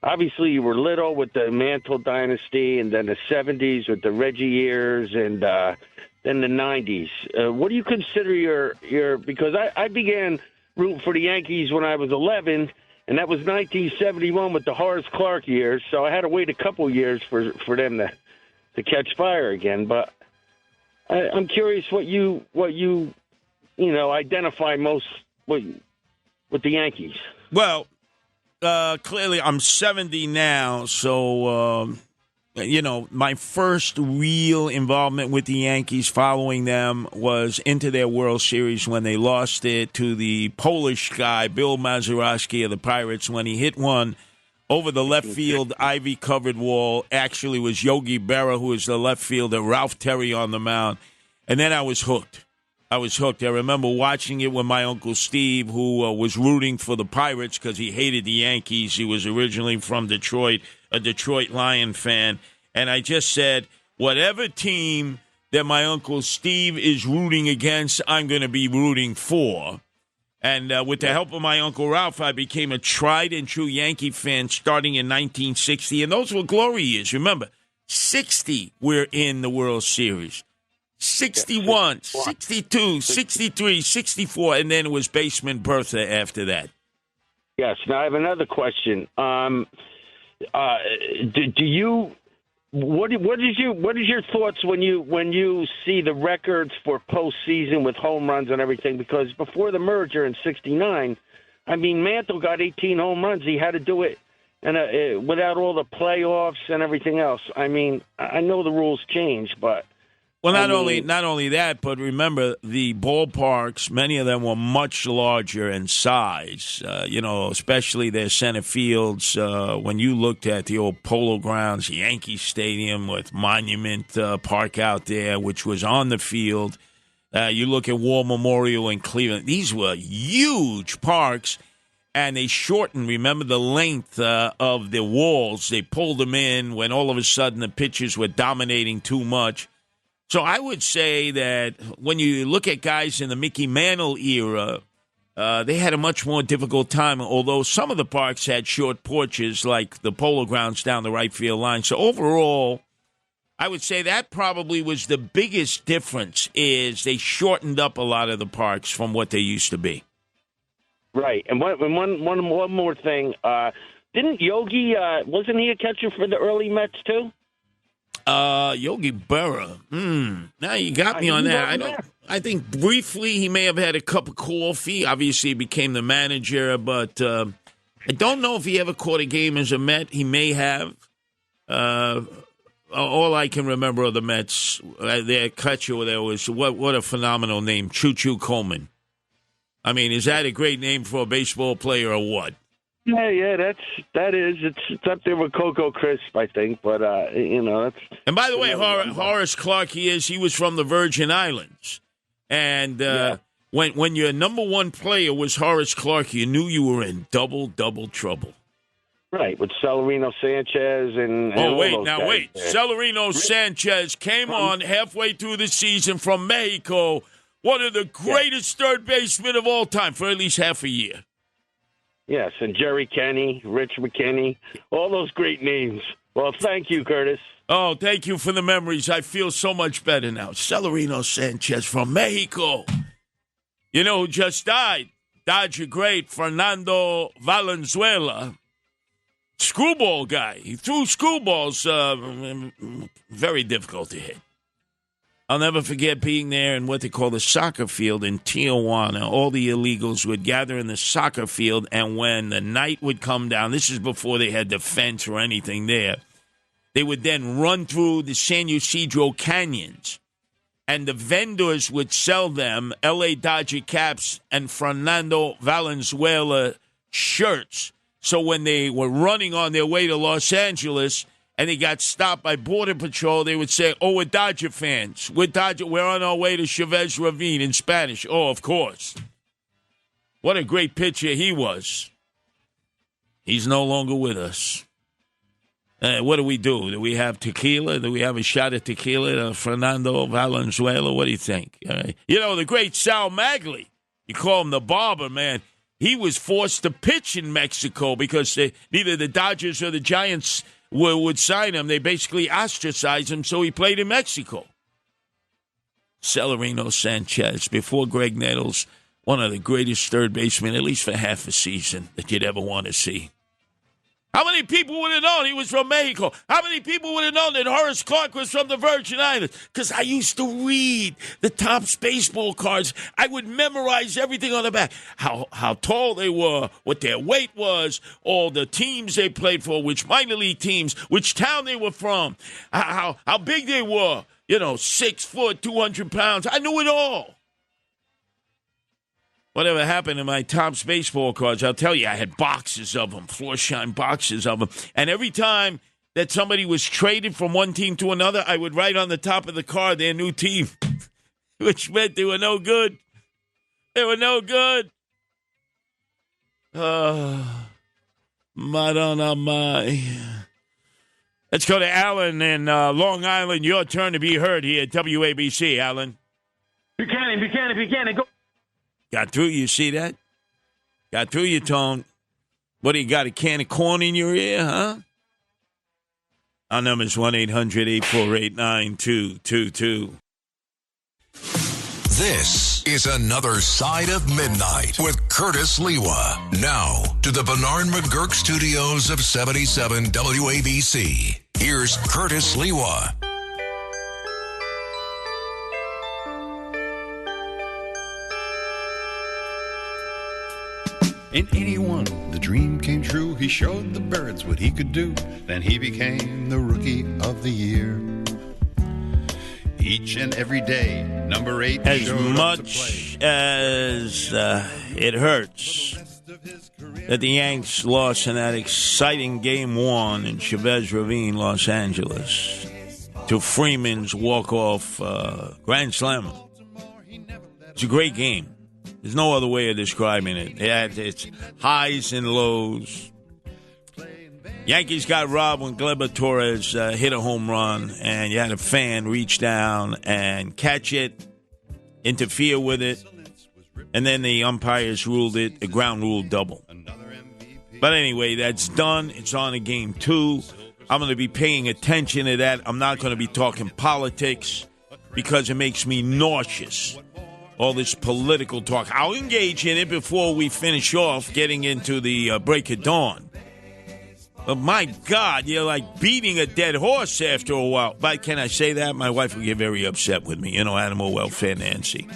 Obviously, you were little with the Mantle dynasty, and then the 70s with the Reggie years, and then the 90s. What do you consider your because I began rooting for the Yankees when I was 11, and that was 1971 with the Horace Clarke years, so I had to wait a couple years for them to catch fire again. But I'm curious what you identify most with the Yankees. Well, clearly I'm 70 now, so my first real involvement with the Yankees following them was into their World Series when they lost it to the Polish guy, Bill Mazeroski of the Pirates, when he hit one over the left field ivy-covered wall. Actually, it was Yogi Berra, who was the left fielder, Ralph Terry on the mound. And then I was hooked. I remember watching it with my Uncle Steve, who was rooting for the Pirates because he hated the Yankees. He was originally from Detroit, a Detroit Lion fan. And I just said, whatever team that my Uncle Steve is rooting against, I'm going to be rooting for. And with the help of my Uncle Ralph, I became a tried and true Yankee fan starting in 1960. And those were glory years. Remember, 60 we're in the World Series. 61, 62, 63, 64, and then it was Basement Bertha after that. Yes. Now I have another question. What is your thoughts when you see the records for postseason with home runs and everything? Because before the merger in '69, I mean, Mantle got 18 home runs. He had to do it, and without all the playoffs and everything else. I mean, I know the rules changed, but. Well, not only that, but remember the ballparks, many of them were much larger in size, especially their center fields. When you looked at the old Polo Grounds, Yankee Stadium with Monument Park out there, which was on the field. You look at War Memorial in Cleveland. These were huge parks, and they shortened, remember, the length of the walls. They pulled them in when all of a sudden the pitchers were dominating too much. So I would say that when you look at guys in the Mickey Mantle era, they had a much more difficult time, although some of the parks had short porches like the Polo Grounds down the right field line. So overall, I would say that probably was the biggest difference is they shortened up a lot of the parks from what they used to be. Right. And one more thing. Didn't Yogi, wasn't he a catcher for the early Mets too? Yogi Berra. Now you got me on that. I think briefly he may have had a cup of coffee. Obviously, he became the manager, but I don't know if he ever caught a game as a Met. He may have. All I can remember of the Mets, their catcher there was what a phenomenal name, Choo Choo Coleman. I mean, is that a great name for a baseball player or what? Yeah, that is. It's up there with Coco Crisp, I think. But that's. And by the way, Horace Clarke, he was from the Virgin Islands, and when your number one player was Horace Clarke, you knew you were in double trouble. Right, with Celerino Sanchez and wait. Yeah. Celerino Sanchez came on halfway through the season from Mexico, one of the greatest third basemen of all time for at least half a year. Yes, and Jerry Kenny, Rich McKinney, all those great names. Well, thank you, Curtis. Oh, thank you for the memories. I feel so much better now. Celerino Sanchez from Mexico. You know who just died? Dodger great Fernando Valenzuela. Screwball guy. He threw screwballs very difficult to hit. I'll never forget being there in what they call the soccer field in Tijuana. All the illegals would gather in the soccer field, and when the night would come down, this is before they had the fence or anything there, they would then run through the San Ysidro canyons, and the vendors would sell them L.A. Dodger caps and Fernando Valenzuela shirts. So when they were running on their way to Los Angeles and they got stopped by Border Patrol, they would say, "Oh, we're Dodger fans. We're on our way to Chavez Ravine," in Spanish. Oh, of course. What a great pitcher he was. He's no longer with us. What do we do? Do we have tequila? Do we have a shot of tequila? Fernando Valenzuela? What do you think? You know, the great Sal Magli, you call him the barber, man. He was forced to pitch in Mexico because neither the Dodgers or the Giants would sign him. They basically ostracized him, so he played in Mexico. Celerino Sanchez, before Greg Nettles, one of the greatest third basemen, at least for half a season, that you'd ever want to see. How many people would have known he was from Mexico? How many people would have known that Horace Clarke was from the Virgin Islands? Because I used to read the Topps baseball cards. I would memorize everything on the back. How tall they were, what their weight was, all the teams they played for, which minor league teams, which town they were from, how big they were. 6 foot, 200 pounds. I knew it all. Whatever happened to my Topps baseball cards, I'll tell you, I had boxes of them, Florsheim boxes of them. And every time that somebody was traded from one team to another, I would write on the top of the card their new team, which meant they were no good. They were no good. Madonna my. Let's go to Alan in Long Island. Your turn to be heard here at WABC, Alan. Buchanan, go. Got through, you see that? Got through your tone. What, do you got a can of corn in your ear, huh? Our number is 1-800-848-9222. This is Another Side of Midnight with Curtis Lewa. Now to the Bernard McGurk studios of 77 WABC. Here's Curtis Lewa. In 81, the dream came true. He showed the birds what he could do. Then he became the Rookie of the Year. Each and every day, number 8 as showed much as it hurts that the Yanks lost in that exciting Game 1 in Chavez Ravine, Los Angeles, to Freeman's walk-off grand slam. It's a great game. There's no other way of describing it. It's highs and lows. Yankees got robbed when Gleyber Torres hit a home run, and you had a fan reach down and catch it, interfere with it, and then the umpires ruled it a ground rule double. But anyway, that's done. It's on to Game 2. I'm going to be paying attention to that. I'm not going to be talking politics because it makes me nauseous. All this political talk. I'll engage in it before we finish off getting into the break of dawn. But my God, you're like beating a dead horse after a while. But can I say that? My wife will get very upset with me. Animal welfare Nancy.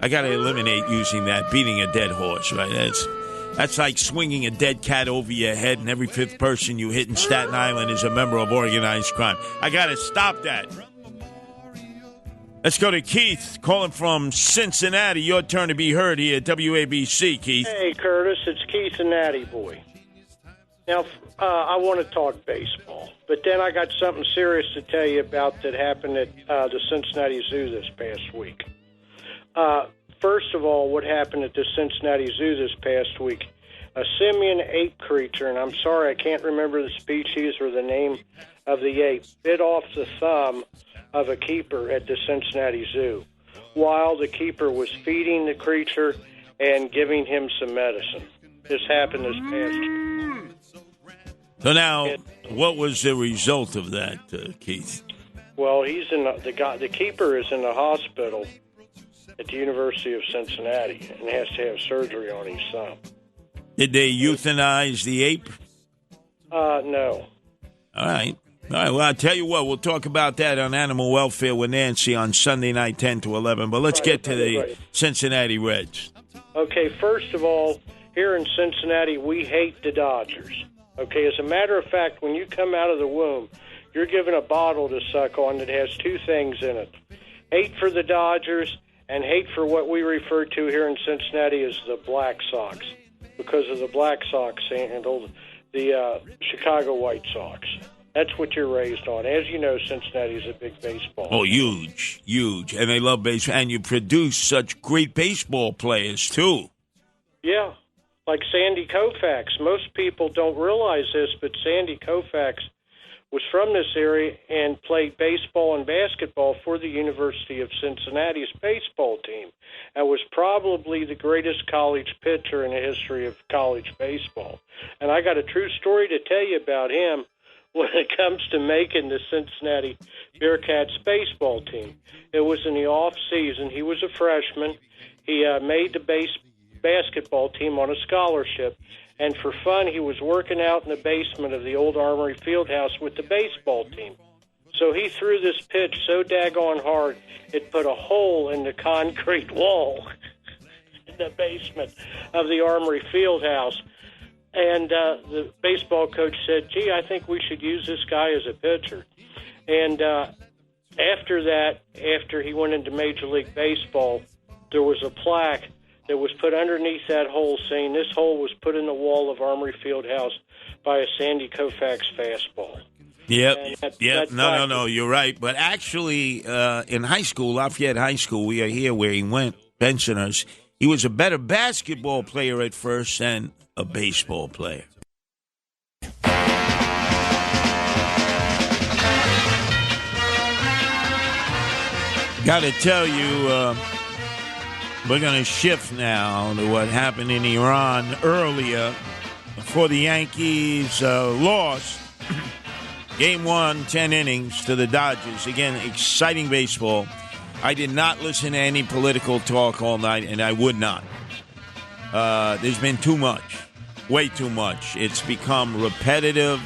I got to eliminate using that, beating a dead horse, right? That's like swinging a dead cat over your head, and every fifth person you hit in Staten Island is a member of organized crime. I got to stop that. Let's go to Keith, calling from Cincinnati. Your turn to be heard here at WABC, Keith. Hey, Curtis, it's Keith and Natty Boy. Now, I want to talk baseball, but then I got something serious to tell you about that happened at the Cincinnati Zoo this past week. First of all, what happened at the Cincinnati Zoo this past week? A simian ape creature, and I'm sorry I can't remember the species or the name of the ape, bit off the thumb of a keeper at the Cincinnati Zoo while the keeper was feeding the creature and giving him some medicine. This happened this past year. So now, what was the result of that, Keith? Well, he's in the keeper is in the hospital at the University of Cincinnati and has to have surgery on his thumb. Did they euthanize the ape? No. All right. Well, I'll tell you what, we'll talk about that on Animal Welfare with Nancy on Sunday night, 10 to 11. But let's get to the Cincinnati Reds. Okay, first of all, here in Cincinnati, we hate the Dodgers. Okay, as a matter of fact, when you come out of the womb, you're given a bottle to suck on that has two things in it. Hate for the Dodgers and hate for what we refer to here in Cincinnati as the Black Sox, because of the Black Sox handle the Chicago White Sox. That's what you're raised on. As you know, Cincinnati's a big baseball. Oh, huge. And they love baseball. And you produce such great baseball players, too. Yeah, like Sandy Koufax. Most people don't realize this, but Sandy Koufax was from this area and played baseball and basketball for the University of Cincinnati's baseball team, and was probably the greatest college pitcher in the history of college baseball. And I got a true story to tell you about him when it comes to making the Cincinnati Bearcats baseball team. It was in the off season. He was a freshman. He made the basketball team on a scholarship, and for fun, he was working out in the basement of the old Armory Fieldhouse with the baseball team. So he threw this pitch so daggone hard, it put a hole in the concrete wall in the basement of the Armory Fieldhouse. And the baseball coach said, gee, I think we should use this guy as a pitcher. And after that, after he went into Major League Baseball, there was a plaque that was put underneath that hole saying this hole was put in the wall of Armory Fieldhouse by a Sandy Koufax fastball. Yep. No, you're right. But actually, in high school, Lafayette High School, we are here where he went, Pensioners, he was a better basketball player at first than a baseball player. Got to tell you, we're going to shift now to what happened in Iran earlier before the Yankees lost Game 1, 10 innings to the Dodgers. Again, exciting baseball. I did not listen to any political talk all night, and I would not. There's been too much, way too much. It's become repetitive.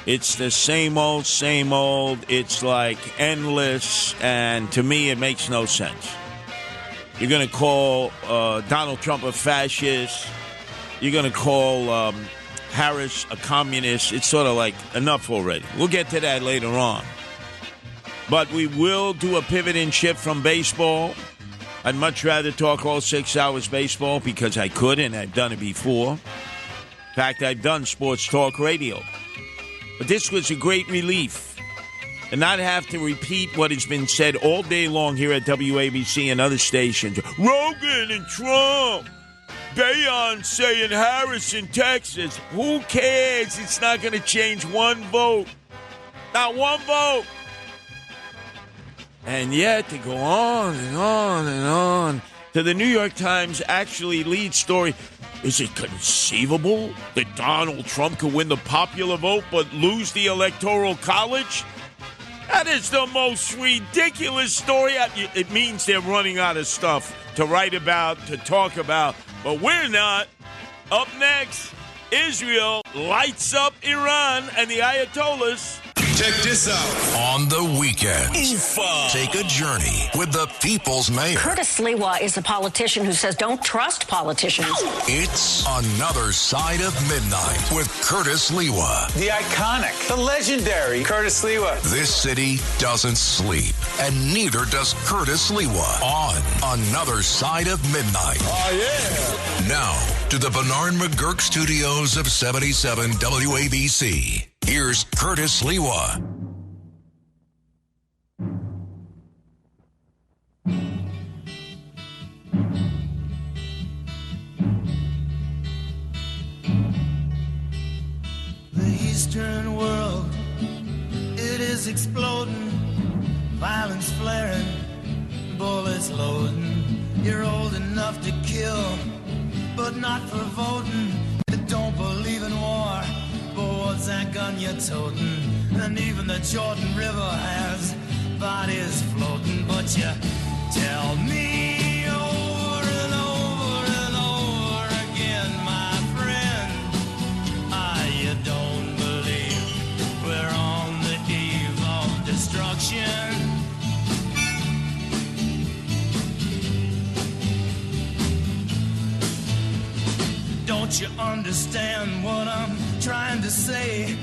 It's the same old, same old. It's like endless, and to me, it makes no sense. You're going to call Donald Trump a fascist. You're going to call Harris a communist. It's sort of like enough already. We'll get to that later on. But we will do a pivot and shift from baseball. I'd much rather talk all 6 hours baseball because I could, and I've done it before. In fact, I've done sports talk radio. But this was a great relief. And not have to repeat what has been said all day long here at WABC and other stations. Rogan and Trump. Beyonce and Harris in Texas. Who cares? It's not going to change one vote. Not one vote. And yet they go on and on and on. To the New York Times actually lead story. Is it conceivable that Donald Trump could win the popular vote but lose the Electoral College? That is the most ridiculous story. It means they're running out of stuff to write about, to talk about. But we're not. Up next, Israel lights up Iran and the Ayatollahs. Check this out. On the weekend, take a journey with the People's Mayor. Curtis Lewa is a politician who says don't trust politicians. It's Another Side of Midnight with Curtis Lewa. The iconic, the legendary Curtis Lewa. This city doesn't sleep, and neither does Curtis Lewa on Another Side of Midnight. Oh, yeah. Now, to the Bernard McGurk studios of 77 WABC. Here's Curtis Lewa. The Eastern world, it is exploding, violence flaring, bullets loading. You're old enough to kill, but not for voting. You don't believe in war. But what's that gun you're toting? And even the Jordan River has bodies floating. But you tell me over and over and over again, my friend, you don't believe we're on the eve of destruction. Don't you understand what I'm trying to say?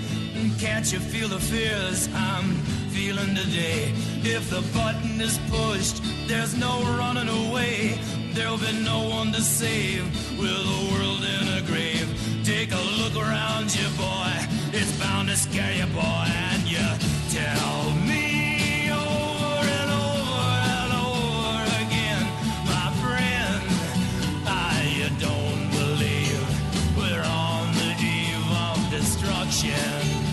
Can't you feel the fears I'm feeling today? If the button is pushed, there's no running away. There'll be no one to save with the world in a grave. Take a look around you, boy. It's bound to scare you, boy. And you tell me over and over and over again, my friend, you don't believe we're on the eve of destruction.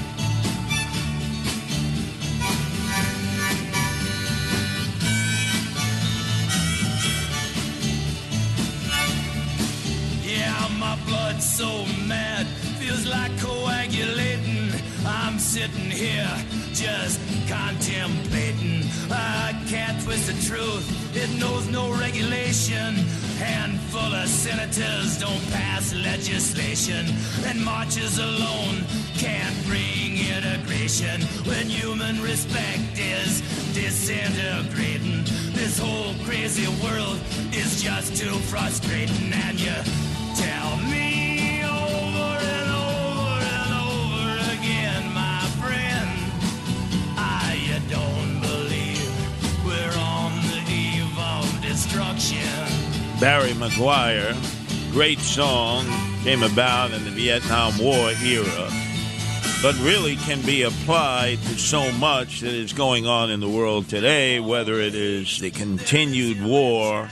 my blood so mad, feels like coagulating. I'm sitting here just contemplating. I can't twist the truth, it knows no regulation. Handful of senators don't pass legislation, and marches alone can't bring integration. When human respect is disintegrating, this whole crazy world is just too frustrating. And you tell me over and over and over again, my friend, you don't believe we're on the eve of destruction. Barry Maguire, great song, came about in the Vietnam War era, but really can be applied to so much that is going on in the world today, whether it is the continued war,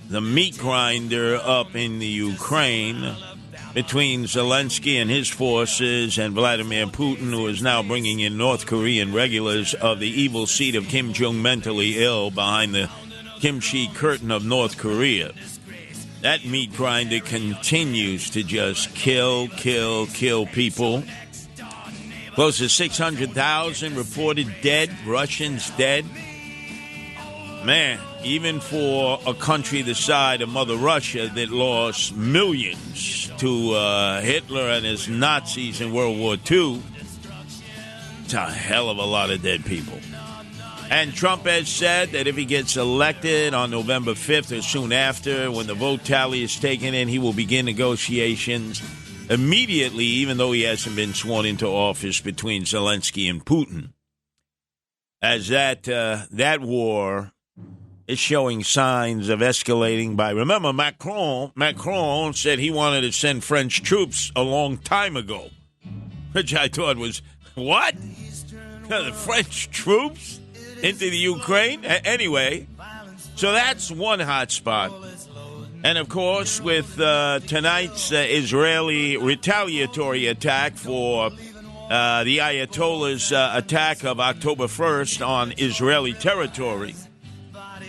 the meat grinder up in the Ukraine between Zelensky and his forces and Vladimir Putin, who is now bringing in North Korean regulars of the evil seed of Kim Jong mentally ill behind the kimchi curtain of North Korea. That meat grinder continues to just kill people. Close to 600,000 reported dead, Russians dead. Man, even for a country the size of Mother Russia that lost millions to Hitler and his Nazis in World War II, it's a hell of a lot of dead people. And Trump has said that if he gets elected on November 5th or soon after, when the vote tally is taken in, he will begin negotiations immediately, even though he hasn't been sworn into office, between Zelensky and Putin. As that war is showing signs of escalating by, remember, Macron said he wanted to send French troops a long time ago, which I thought was, what? The French troops into the Ukraine? Anyway, so that's one hot spot. And, of course, with tonight's Israeli retaliatory attack for the Ayatollah's attack of October 1st on Israeli territory,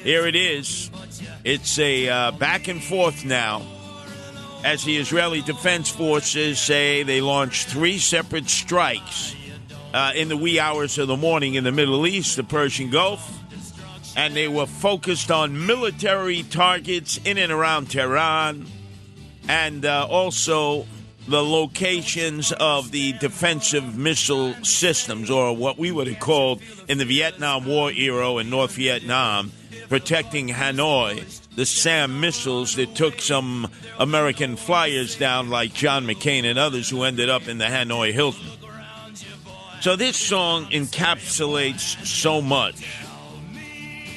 here it is. It's a back and forth now, as the Israeli Defense Forces say they launched 3 separate strikes in the wee hours of the morning in the Middle East, the Persian Gulf, and they were focused on military targets in and around Tehran, and also the locations of the defensive missile systems, or what we would have called in the Vietnam War era in North Vietnam, protecting Hanoi, the SAM missiles that took some American flyers down like John McCain and others who ended up in the Hanoi Hilton. So this song encapsulates so much.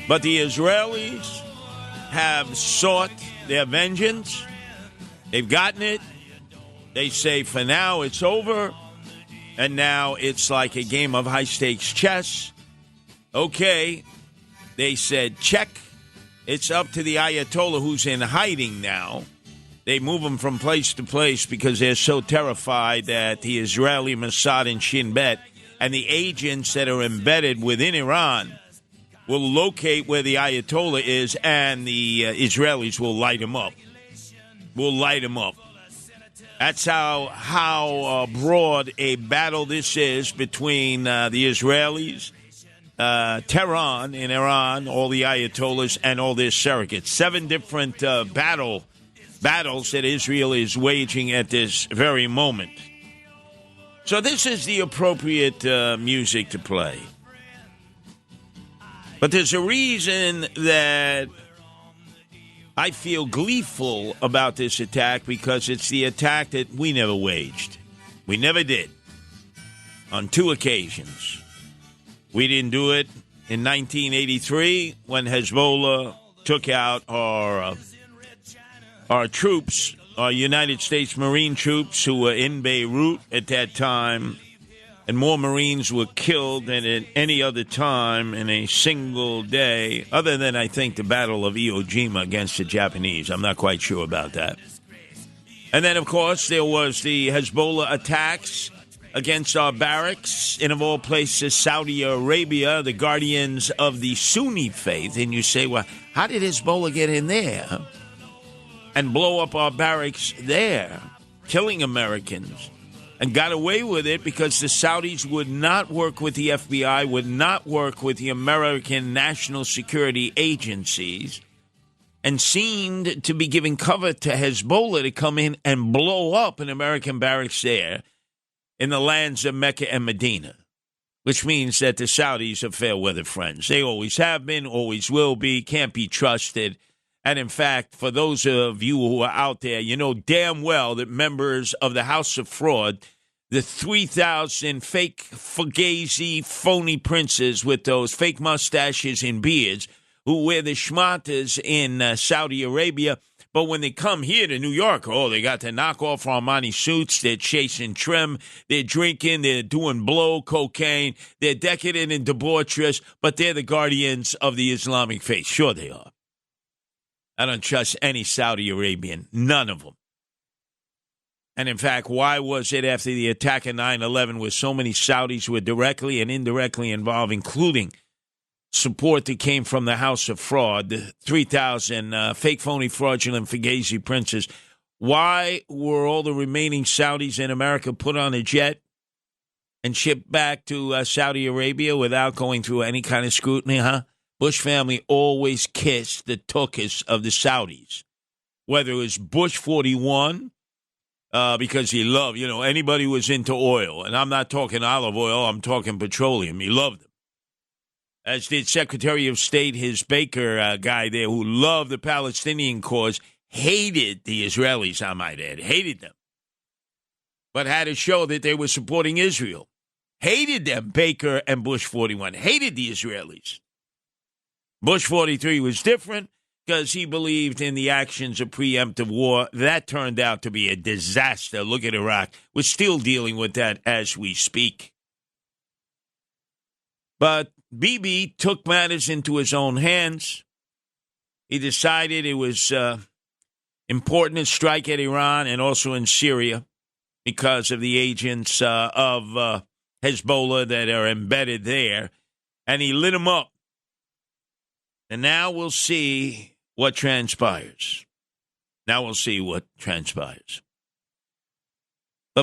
But the Israelis have sought their vengeance. They've gotten it. They say for now it's over. And now it's like a game of high-stakes chess. Okay, they said check. It's up to the Ayatollah, who's in hiding now. They move him from place to place because they're so terrified that the Israeli Mossad and Shin Bet and the agents that are embedded within Iran will locate where the Ayatollah is, and the Israelis will light him up. That's how broad a battle this is between the Israelis, Tehran in Iran, all the Ayatollahs, and all their surrogates. 7 different battles that Israel is waging at this very moment. So this is the appropriate music to play. But there's a reason that I feel gleeful about this attack, because it's the attack that we never waged. We never did. On 2 occasions. We didn't do it in 1983 when Hezbollah took out our troops, our United States Marine troops who were in Beirut at that time, and more Marines were killed than at any other time in a single day, other than, I think, the Battle of Iwo Jima against the Japanese. I'm not quite sure about that. And then, of course, there was the Hezbollah attacks against our barracks in, of all places, Saudi Arabia, the guardians of the Sunni faith. And you say, well, how did Hezbollah get in there and blow up our barracks there? killing Americans, and got away with it because the Saudis would not work with the FBI, would not work with the American national security agencies, and seemed to be giving cover to Hezbollah to come in and blow up an American barracks there in the lands of Mecca and Medina, which means that the Saudis are fair-weather friends. They always have been, always will be, can't be trusted. And in fact, for those of you who are out there, you know damn well that members of the House of Fraud, the 3,000 fake fugazi, phony princes with those fake mustaches and beards who wear the schmatas in Saudi Arabia, but when they come here to New York, they got the knockoff Armani suits, they're chasing trim, they're drinking, they're doing blow, cocaine, they're decadent and debaucherous, but they're the guardians of the Islamic faith. Sure they are. I don't trust any Saudi Arabian, none of them. And in fact, why was it after the attack of 9/11 where so many Saudis were directly and indirectly involved, including support that came from the House of Fraud, the 3,000 fake, phony, fraudulent Fugazi princes? Why were all the remaining Saudis in America put on a jet and shipped back to Saudi Arabia without going through any kind of scrutiny, huh? Bush family always kissed the tuchus of the Saudis, whether it was Bush 41, because he loved, anybody who was into oil. And I'm not talking olive oil, I'm talking petroleum. He loved them. As did Secretary of State, his Baker guy there, who loved the Palestinian cause, hated the Israelis, I might add, hated them, but had to show that they were supporting Israel. Hated them, Baker and Bush 41, hated the Israelis. Bush 43 was different because he believed in the actions of preemptive war. That turned out to be a disaster. Look at Iraq. We're still dealing with that as we speak. But Bibi took matters into his own hands. He decided it was important to strike at Iran and also in Syria because of the agents of Hezbollah that are embedded there. And he lit them up. And now we'll see what transpires. But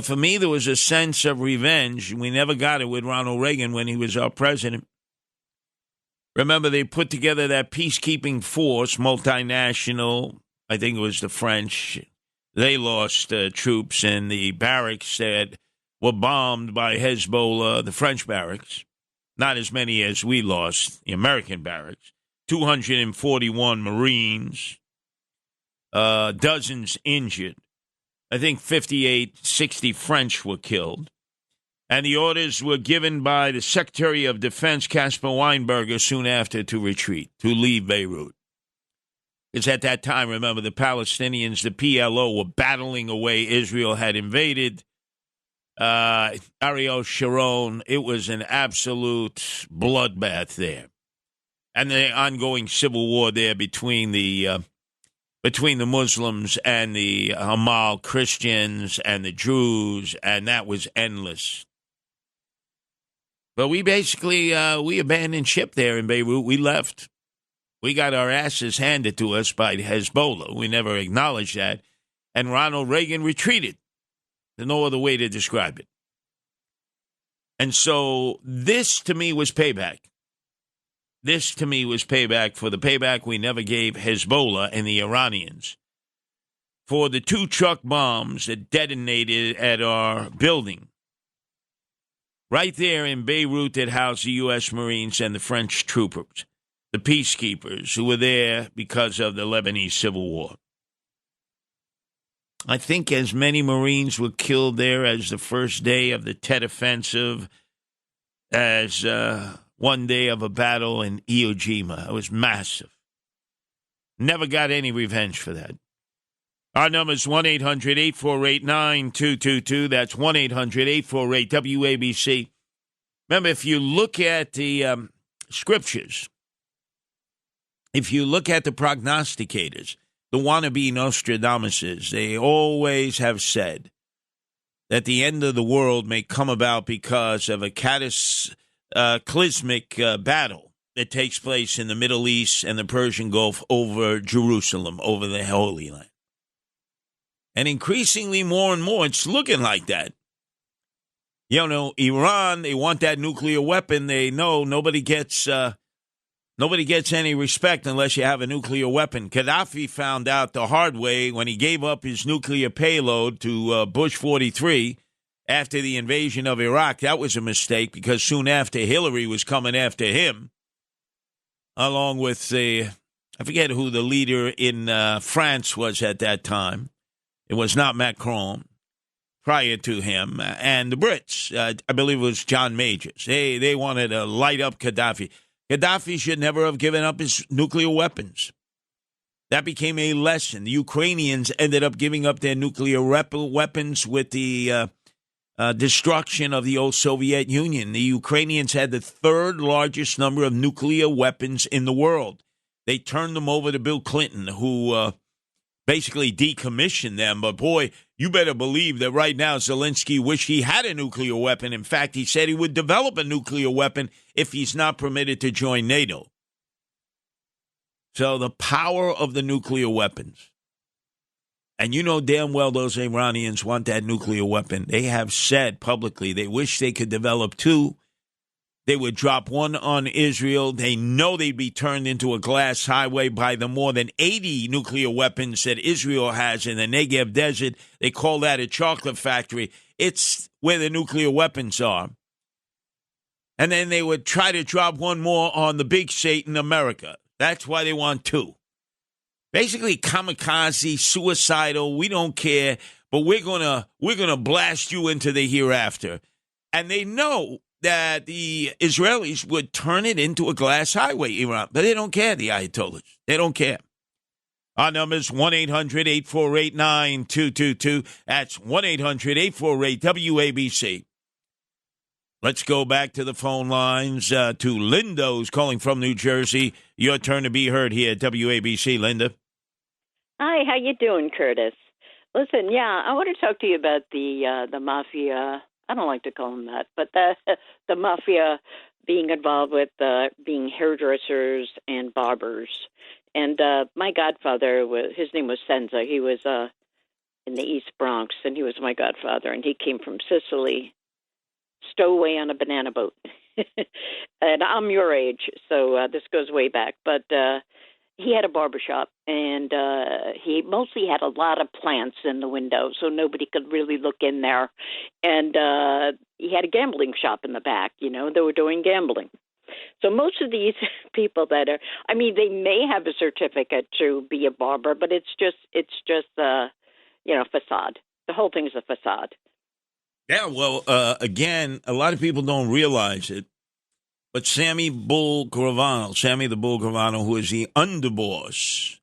for me, there was a sense of revenge. We never got it with Ronald Reagan when he was our president. Remember, they put together that peacekeeping force, multinational. I think it was the French. They lost troops in the barracks that were bombed by Hezbollah, the French barracks. Not as many as we lost, the American barracks. 241 Marines, dozens injured. I think 60 French were killed. And the orders were given by the Secretary of Defense, Caspar Weinberger, soon after to retreat, to leave Beirut. Because at that time, remember, the Palestinians, the PLO, were battling away. Israel had invaded. Ariel Sharon, it was an absolute bloodbath there. And the ongoing civil war there between the Muslims and the Hamal Christians and the Jews, and that was endless. But we basically, we abandoned ship there in Beirut. We left. We got our asses handed to us by Hezbollah. We never acknowledged that. And Ronald Reagan retreated. There's no other way to describe it. And so this, to me, was payback. This, to me, was payback for the payback we never gave Hezbollah and the Iranians for the 2 truck bombs that detonated at our building right there in Beirut that housed the U.S. Marines and the French troopers, the peacekeepers who were there because of the Lebanese Civil War. I think as many Marines were killed there as the first day of the Tet Offensive, as one day of a battle in Iwo Jima. It was massive. Never got any revenge for that. Our number is 1-800-848-9222. That's 1-800-848-WABC. Remember, if you look at the scriptures, if you look at the prognosticators, the wannabe Nostradamuses, they always have said that the end of the world may come about because of a cataclysmic battle that takes place in the Middle East and the Persian Gulf over Jerusalem, over the Holy Land. And increasingly more and more, it's looking like that. You know, Iran, they want that nuclear weapon. They know nobody gets any respect unless you have a nuclear weapon. Gaddafi found out the hard way when he gave up his nuclear payload to Bush 43 after the invasion of Iraq. That was a mistake because soon after, Hillary was coming after him, along with I forget who the leader in France was at that time. It was not Macron prior to him. And the Brits, I believe it was John Majors. They wanted to light up Gaddafi. Gaddafi should never have given up his nuclear weapons. That became a lesson. The Ukrainians ended up giving up their nuclear weapons with the destruction of the old Soviet Union. The Ukrainians had the third largest number of nuclear weapons in the world. They turned them over to Bill Clinton, who basically decommissioned them. But, boy, you better believe that right now Zelensky wished he had a nuclear weapon. In fact, he said he would develop a nuclear weapon if he's not permitted to join NATO. So the power of the nuclear weapons. And you know damn well those Iranians want that nuclear weapon. They have said publicly they wish they could develop two. They would drop one on Israel. They know they'd be turned into a glass highway by the more than 80 nuclear weapons that Israel has in the Negev desert. They call that a chocolate factory. It's where the nuclear weapons are. And then they would try to drop one more on the big Satan, America. That's why they want two. Basically kamikaze, suicidal, we don't care, but we're gonna blast you into the hereafter. And they know that the Israelis would turn it into a glass highway, Iran. But they don't care, the Ayatollahs. They don't care. Our number is 1-800-848-9222. That's 1-800-848-WABC. Let's go back to the phone lines to Linda, who's calling from New Jersey. Your turn to be heard here at WABC, Linda. Hi, how you doing, Curtis? Listen, I want to talk to you about the mafia. I don't like to call them that, but the mafia being involved with being hairdressers and barbers. And my godfather, his name was Senza. He was in the East Bronx, and he was my godfather. And he came from Sicily, stowaway on a banana boat. And I'm your age, so this goes way back. But he had a barbershop, and he mostly had a lot of plants in the window, so nobody could really look in there. And he had a gambling shop in the back. You know, they were doing gambling. So most of these people that are, I mean, they may have a certificate to be a barber, but it's just facade. The whole thing is a facade. Yeah, well, again, a lot of people don't realize it. But Sammy the Bull Gravano, who is the underboss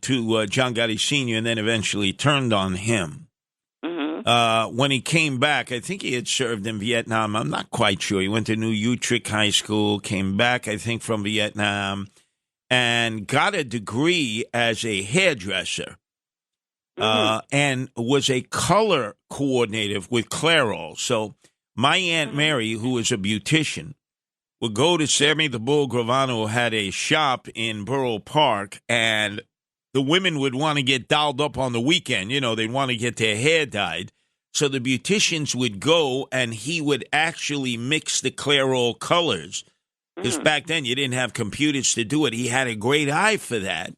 to John Gotti Sr., and then eventually turned on him. Mm-hmm. When he came back, I think he had served in Vietnam. I'm not quite sure. He went to New Utrecht High School, came back, I think, from Vietnam, and got a degree as a hairdresser. And was a color coordinator with Clairol. So my Aunt Mary, who was a beautician, would go to Sammy the Bull Gravano, who had a shop in Borough Park, and the women would want to get dolled up on the weekend. You know, they'd want to get their hair dyed. So the beauticians would go, and he would actually mix the Clairol colors. Because back then you didn't have computers to do it. He had a great eye for that.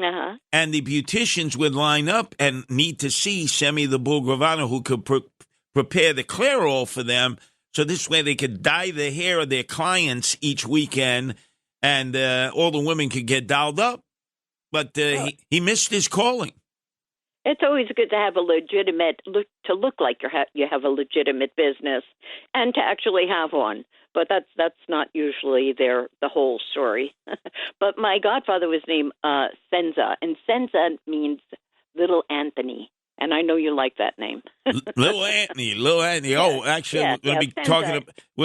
Uh-huh. And the beauticians would line up and need to see Sammy the Bull Gravano, who could prepare the Clairol for them. So this way they could dye the hair of their clients each weekend, and all the women could get dolled up. But he missed his calling. It's always good to have a legitimate to look like you have a legitimate business, and to actually have one. But that's not usually the whole story. But my godfather was named Senza, and Senza means Little Anthony. And I know you like that name. Little Anthony. Yeah. Oh, actually, we're going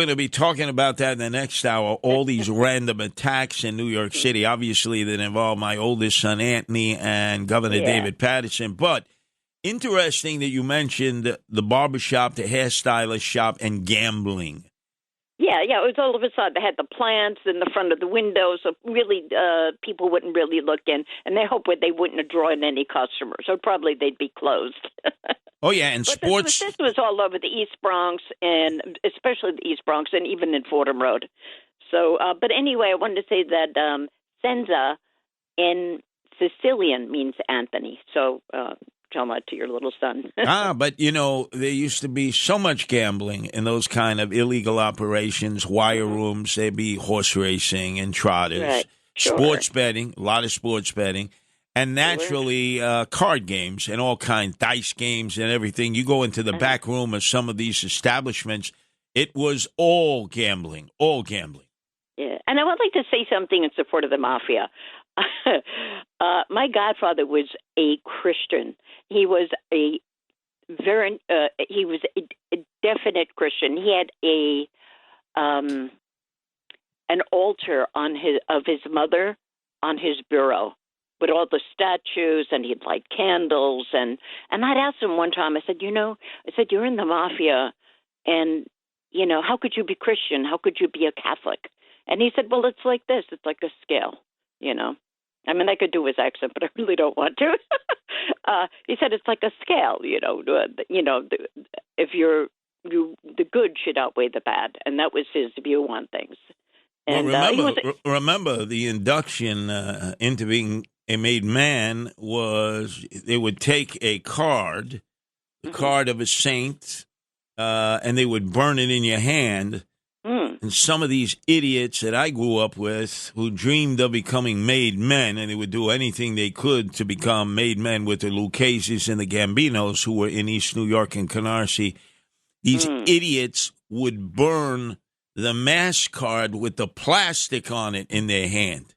to be talking about that in the next hour. All these random attacks in New York City, obviously, that involve my oldest son, Anthony, and Governor David Paterson. But interesting that you mentioned the barbershop, the hairstylist shop, and gambling. Yeah, it was all of a sudden. They had the plants in the front of the windows, so really people wouldn't really look in, and they hoped they wouldn't have drawn any customers, so probably they'd be closed. Oh, yeah, and but sports... This was all over the East Bronx, and especially the East Bronx, and even in Fordham Road. So, but anyway, I wanted to say that Senza in Sicilian means Anthony, so tell that to your little son. But, there used to be so much gambling in those kind of illegal operations, wire rooms, there'd be horse racing and trotters, right. Sure. sports betting, a lot of sports betting, and naturally card games and all kinds, dice games and everything. You go into the back room of some of these establishments, it was all gambling, Yeah, and I would like to say something in support of the mafia. My godfather was a Christian. He was a definite Christian. He had an altar of his mother on his bureau with all the statues, and he'd light candles. And I'd asked him one time, I said, you're in the mafia, and, how could you be Christian? How could you be a Catholic? And he said, well, it's like this. It's like a scale, I mean, I could do his accent, but I really don't want to. He said it's like a scale, if the good should outweigh the bad, and that was his view on things. And remember the induction into being a made man was they would take a card, the card of a saint, and they would burn it in your hand. And some of these idiots that I grew up with who dreamed of becoming made men, and they would do anything they could to become made men with the Lucchese's and the Gambinos who were in East New York and Canarsie, these idiots would burn the mass card with the plastic on it in their hand.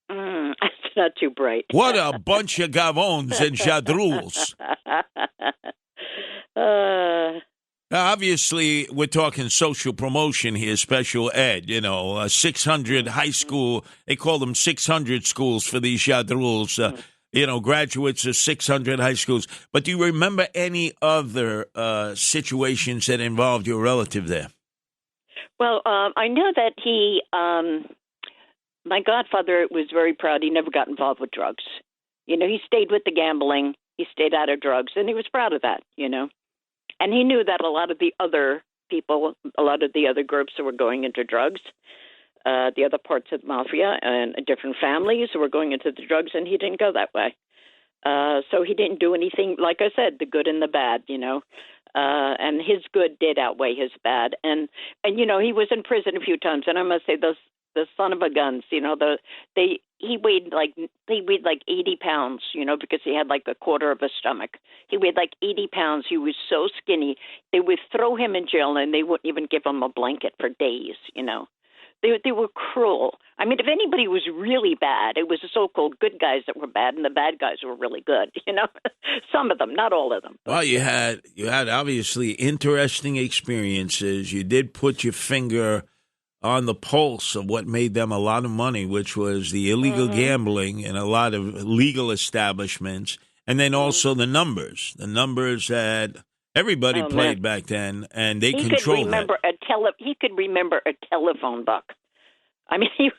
That's not too bright. What a bunch of gavons and jadruls. Obviously, we're talking social promotion here, special ed, 600 high school, they call them 600 schools for these jadruls, graduates of 600 high schools. But do you remember any other situations that involved your relative there? Well, I know that my godfather was very proud. He never got involved with drugs. He stayed with the gambling. He stayed out of drugs, and he was proud of that, And he knew that a lot of the other people, a lot of the other groups who were going into drugs, the other parts of the mafia and different families who were going into the drugs, and he didn't go that way. So he didn't do anything, like I said, the good and the bad, and his good did outweigh his bad. And he was in prison a few times, and I must say the son of a guns, he weighed like 80 pounds, because he had like a quarter of a stomach. He weighed like 80 pounds. He was so skinny. They would throw him in jail, and they wouldn't even give him a blanket for days, They were cruel. I mean, if anybody was really bad, it was the so-called good guys that were bad, and the bad guys were really good, Some of them, not all of them. Well, you had obviously interesting experiences. You did put your finger on the pulse of what made them a lot of money, which was the illegal gambling in a lot of legal establishments, and then also the numbers that everybody played back then, and they controlled that. He could remember a telephone book. I mean, he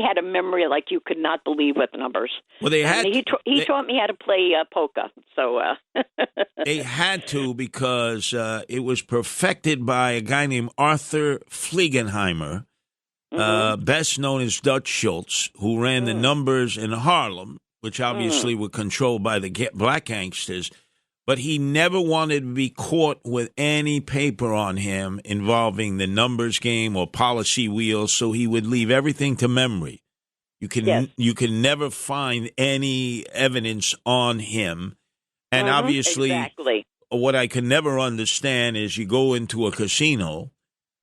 had a memory like you could not believe with numbers. Well, he taught me how to play poker. So they had to, because it was perfected by a guy named Arthur Fliegenheimer, best known as Dutch Schultz, who ran the numbers in Harlem, which obviously were controlled by the black gangsters. But he never wanted to be caught with any paper on him involving the numbers game or policy wheels, so he would leave everything to memory. You can never find any evidence on him. And obviously, what I can never understand is you go into a casino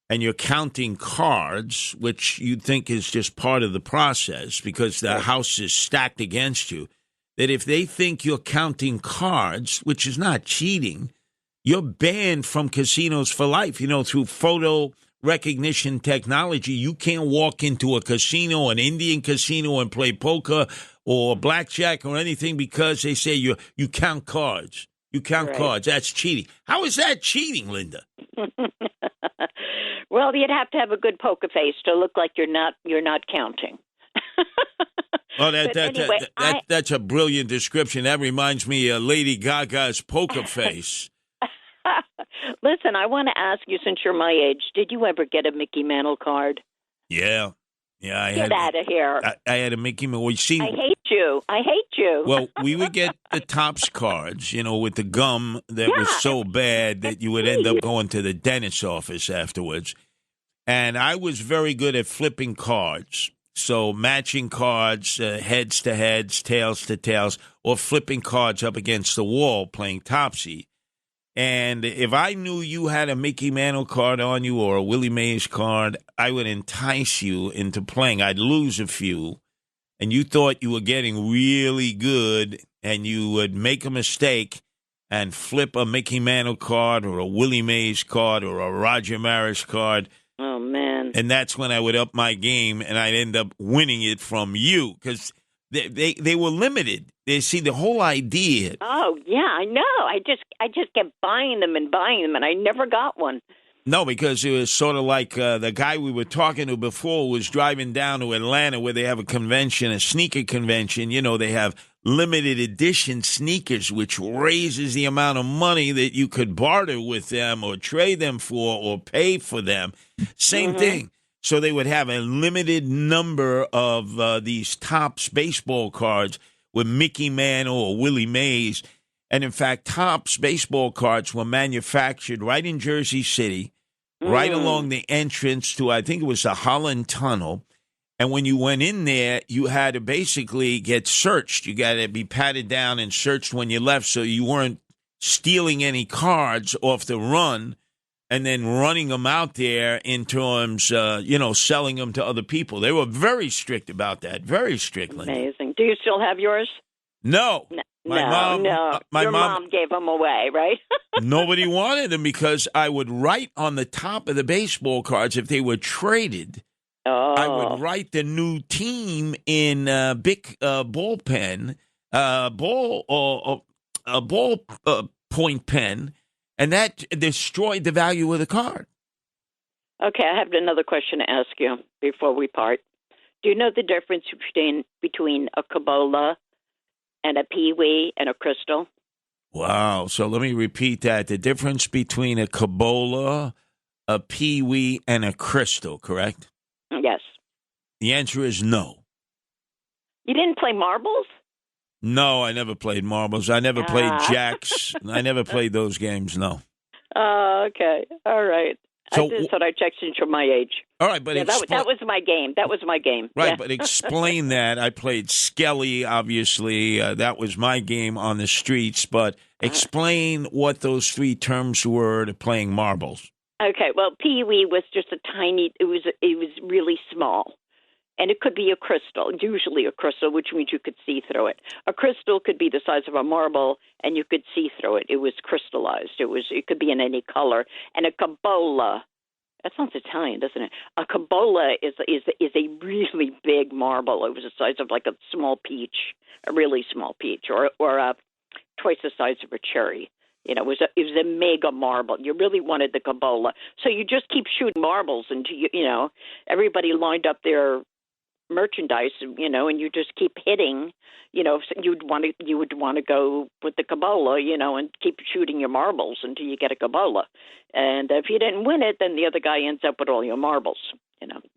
and you're counting cards, which you'd think is just part of the process because the house is stacked against you. That if they think you're counting cards, which is not cheating, you're banned from casinos for life. Through photo recognition technology, you can't walk into a casino, an Indian casino, and play poker or blackjack or anything because they say you count cards. You count cards. That's cheating. How is that cheating, Linda? Well, you'd have to have a good poker face to look like you're not counting. Oh, anyway, that's a brilliant description. That reminds me of Lady Gaga's poker face. Listen, I want to ask you, since you're my age, did you ever get a Mickey Mantle card? Yeah. Yeah, Get out of here. I had a Mickey Mantle. Well, I hate you. I hate you. Well, we would get the Topps cards, with the gum that was so bad that you would end up going to the dentist's office afterwards. And I was very good at flipping cards. So matching cards, heads to heads, tails to tails, or flipping cards up against the wall playing Topsy. And if I knew you had a Mickey Mantle card on you or a Willie Mays card, I would entice you into playing. I'd lose a few, and you thought you were getting really good, and you would make a mistake and flip a Mickey Mantle card or a Willie Mays card or a Roger Maris card. Oh, man. And that's when I would up my game, and I'd end up winning it from you because they were limited. They see the whole idea. Oh, yeah, I know. I just kept buying them, and I never got one. No, because it was sort of like the guy we were talking to before was driving down to Atlanta where they have a convention, a sneaker convention. They have limited edition sneakers, which raises the amount of money that you could barter with them or trade them for or pay for them. Same thing. So they would have a limited number of these Topps baseball cards with Mickey Mantle or Willie Mays. And in fact, Topps baseball cards were manufactured right in Jersey City, right along the entrance to, I think it was the Holland Tunnel. And when you went in there, you had to basically get searched. You got to be patted down and searched when you left so you weren't stealing any cards off the run and then running them out there in terms, selling them to other people. They were very strict about that, very strictly. Amazing. Do you still have yours? No. My mom gave them away, right? Nobody wanted them because I would write on the top of the baseball cards if they were traded. Oh. I would write the new team in big ballpen, point pen, and that destroyed the value of the card. Okay, I have another question to ask you before we part. Do you know the difference between a Cabola and a Pee-wee and a Crystal? Wow. So let me repeat that. The difference between a Cabola, a Pee-wee, and a Crystal, correct? Yes. The answer is no. You didn't play marbles? No, I never played marbles. I never played jacks. I never played those games, no. Okay. All right. So, I just thought I'd check since you're my age. All right, but that was my game. That was my game. Right, yeah. But explain that. I played Skelly, obviously. That was my game on the streets. But explain what those three terms were to playing marbles. Okay, well, Pee-wee was just a tiny. It was really small, and it could be a crystal. Usually a crystal, which means you could see through it. A crystal could be the size of a marble, and you could see through it. It was crystallized. It could be in any color. And a Cabola. That sounds Italian, doesn't it? A Cabola is a really big marble. It was the size of like a small peach, a really small peach, or twice the size of a cherry. It was a mega marble. You really wanted the Cabola. So you just keep shooting marbles until everybody lined up their merchandise, and you just keep hitting. So you would want to go with the Cabola, and keep shooting your marbles until you get a Cabola. And if you didn't win it, then the other guy ends up with all your marbles.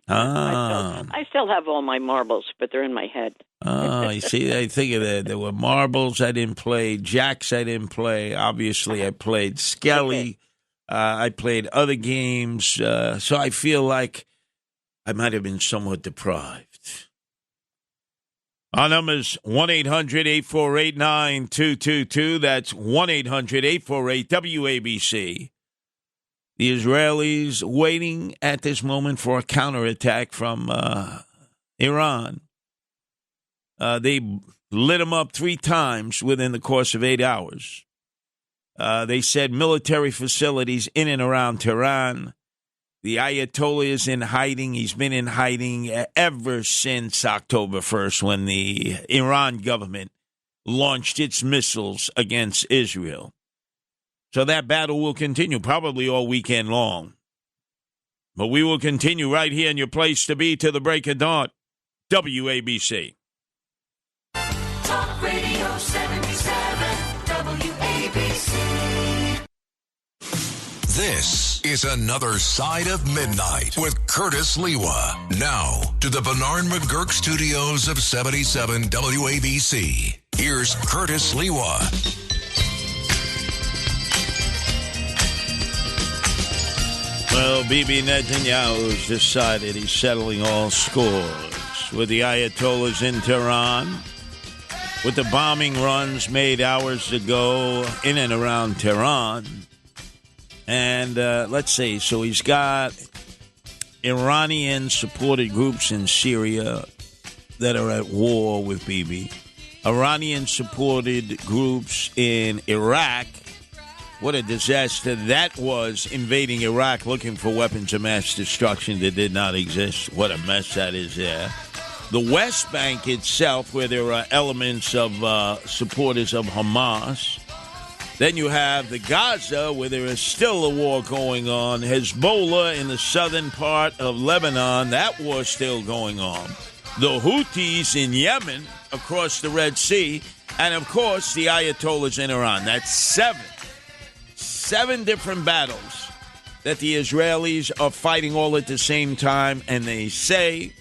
I still have all my marbles, but they're in my head. You see, I think of that. There were marbles I didn't play, jacks I didn't play. Obviously, I played Skelly. I played other games. So I feel like I might have been somewhat deprived. Our number is 1-800-848-9222. That's 1-800-848-WABC. The Israelis waiting at this moment for a counterattack from Iran. They lit them up 3 times within the course of 8 hours. They said military facilities in and around Tehran. The Ayatollah is in hiding. He's been in hiding ever since October 1st when the Iran government launched its missiles against Israel. So that battle will continue probably all weekend long. But we will continue right here in your place to be to the break of dawn. WABC. Talk Radio 77, WABC. This is Another Side of Midnight with Curtis Lewa. Now to the Bernard McGurk studios of 77 WABC. Here's Curtis Lewa. Well, Bibi Netanyahu's decided he's settling all scores with the Ayatollahs in Tehran, with the bombing runs made hours ago in and around Tehran. And let's see, so he's got Iranian-supported groups in Syria that are at war with Bibi, Iranian-supported groups in Iraq. What a disaster that was, invading Iraq looking for weapons of mass destruction that did not exist. What a mess that is there. The West Bank itself, where there are elements of supporters of Hamas. Then you have the Gaza, where there is still a war going on. Hezbollah in the southern part of Lebanon, that war still going on. The Houthis in Yemen across the Red Sea. And, of course, the Ayatollahs in Iran. That's seven different battles that the Israelis are fighting all at the same time, and they say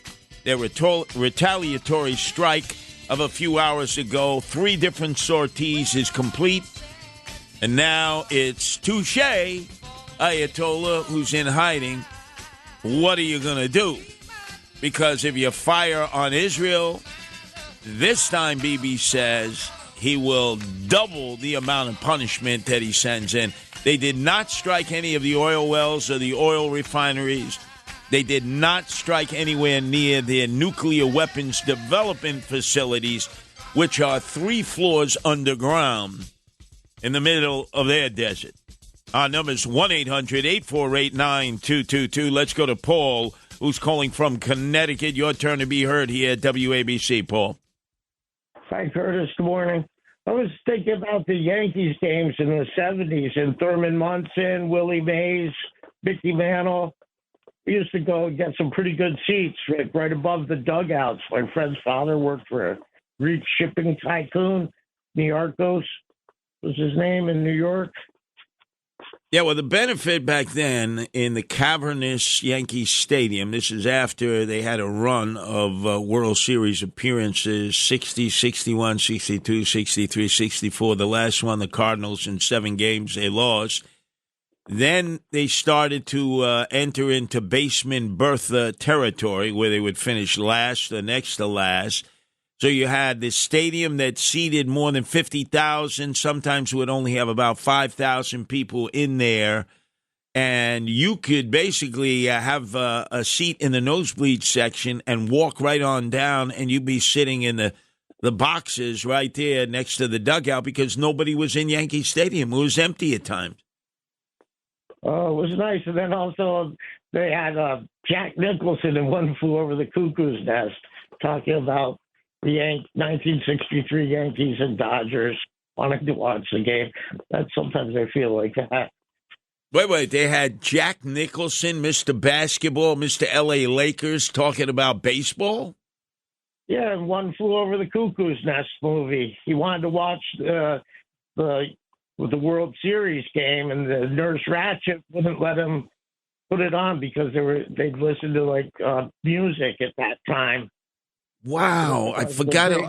their retaliatory strike of a few hours ago, 3 different sorties, is complete, and now it's touche, Ayatollah, who's in hiding. What are you going to do? Because if you fire on Israel, this time Bibi says he will double the amount of punishment that he sends in. They did not strike any of the oil wells or the oil refineries. They did not strike anywhere near their nuclear weapons development facilities, which are 3 floors underground in the middle of their desert. Our number is 1-800-848-9222. Let's go to Paul, who's calling from Connecticut. Your turn to be heard here at WABC, Paul. Hi, Curtis. Good morning. I was thinking about the Yankees games in the 70s and Thurman Munson, Willie Mays, Mickey Mantle. We used to go get some pretty good seats right above the dugouts. My friend's father worked for a Greek shipping tycoon. Niarchos was his name in New York. Yeah, well, the benefit back then in the cavernous Yankee Stadium, this is after they had a run of World Series appearances, 60, 61, 62, 63, 64. The last one, the Cardinals, in 7 games they lost. Then they started to enter into basement bertha territory where they would finish last or next to last. So you had this stadium that seated more than 50,000. Sometimes would only have about 5,000 people in there. And you could basically have a seat in the nosebleed section and walk right on down, and you'd be sitting in the boxes right there next to the dugout because nobody was in Yankee Stadium. It was empty at times. Oh, it was nice. And then also they had Jack Nicholson in One Flew Over the Cuckoo's Nest talking about the 1963 Yankees and Dodgers, wanting to watch the game. That sometimes I feel like that. Wait, they had Jack Nicholson, Mr. Basketball, Mr. L.A. Lakers, talking about baseball? Yeah, One Flew Over the Cuckoo's Nest movie. He wanted to watch the World Series game, and the Nurse Ratched wouldn't let him put it on because they'd listen to music at that time. Wow, I forgot it.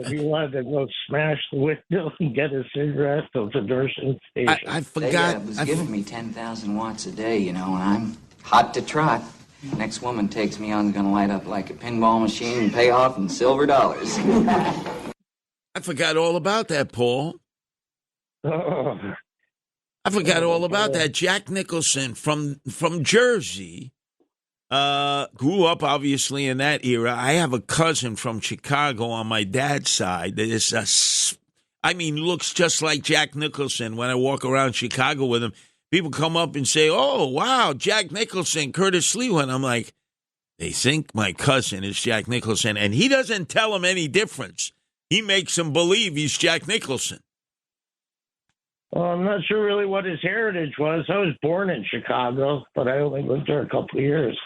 He wanted to go smash the window and get a cigarette to the nursing station. I forgot. They was giving me 10,000 watts a day, and I'm hot to trot. Next woman takes me on, going to light up like a pinball machine and pay off in silver dollars. I forgot all about that, Paul. I forgot all about that. Jack Nicholson from Jersey. Grew up, obviously, in that era. I have a cousin from Chicago on my dad's side that is, looks just like Jack Nicholson. When I walk around Chicago with him, people come up and say, oh, wow, Jack Nicholson, Curtis Lewa. And I'm like, they think my cousin is Jack Nicholson. And he doesn't tell them any difference. He makes them believe he's Jack Nicholson. Well, I'm not sure really what his heritage was. I was born in Chicago, but I only lived there a couple of years.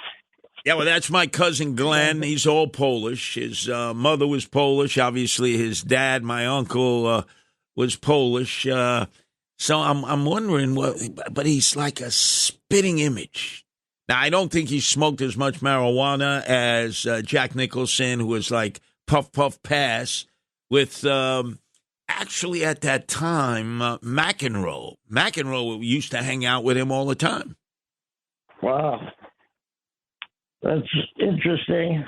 Yeah, well, that's my cousin Glenn. He's all Polish. His mother was Polish. Obviously, his dad, my uncle, was Polish. So I'm wondering what. But he's like a spitting image. Now, I don't think he smoked as much marijuana as Jack Nicholson, who was like puff, puff, pass, with actually at that time, McEnroe. McEnroe used to hang out with him all the time. Wow. That's interesting.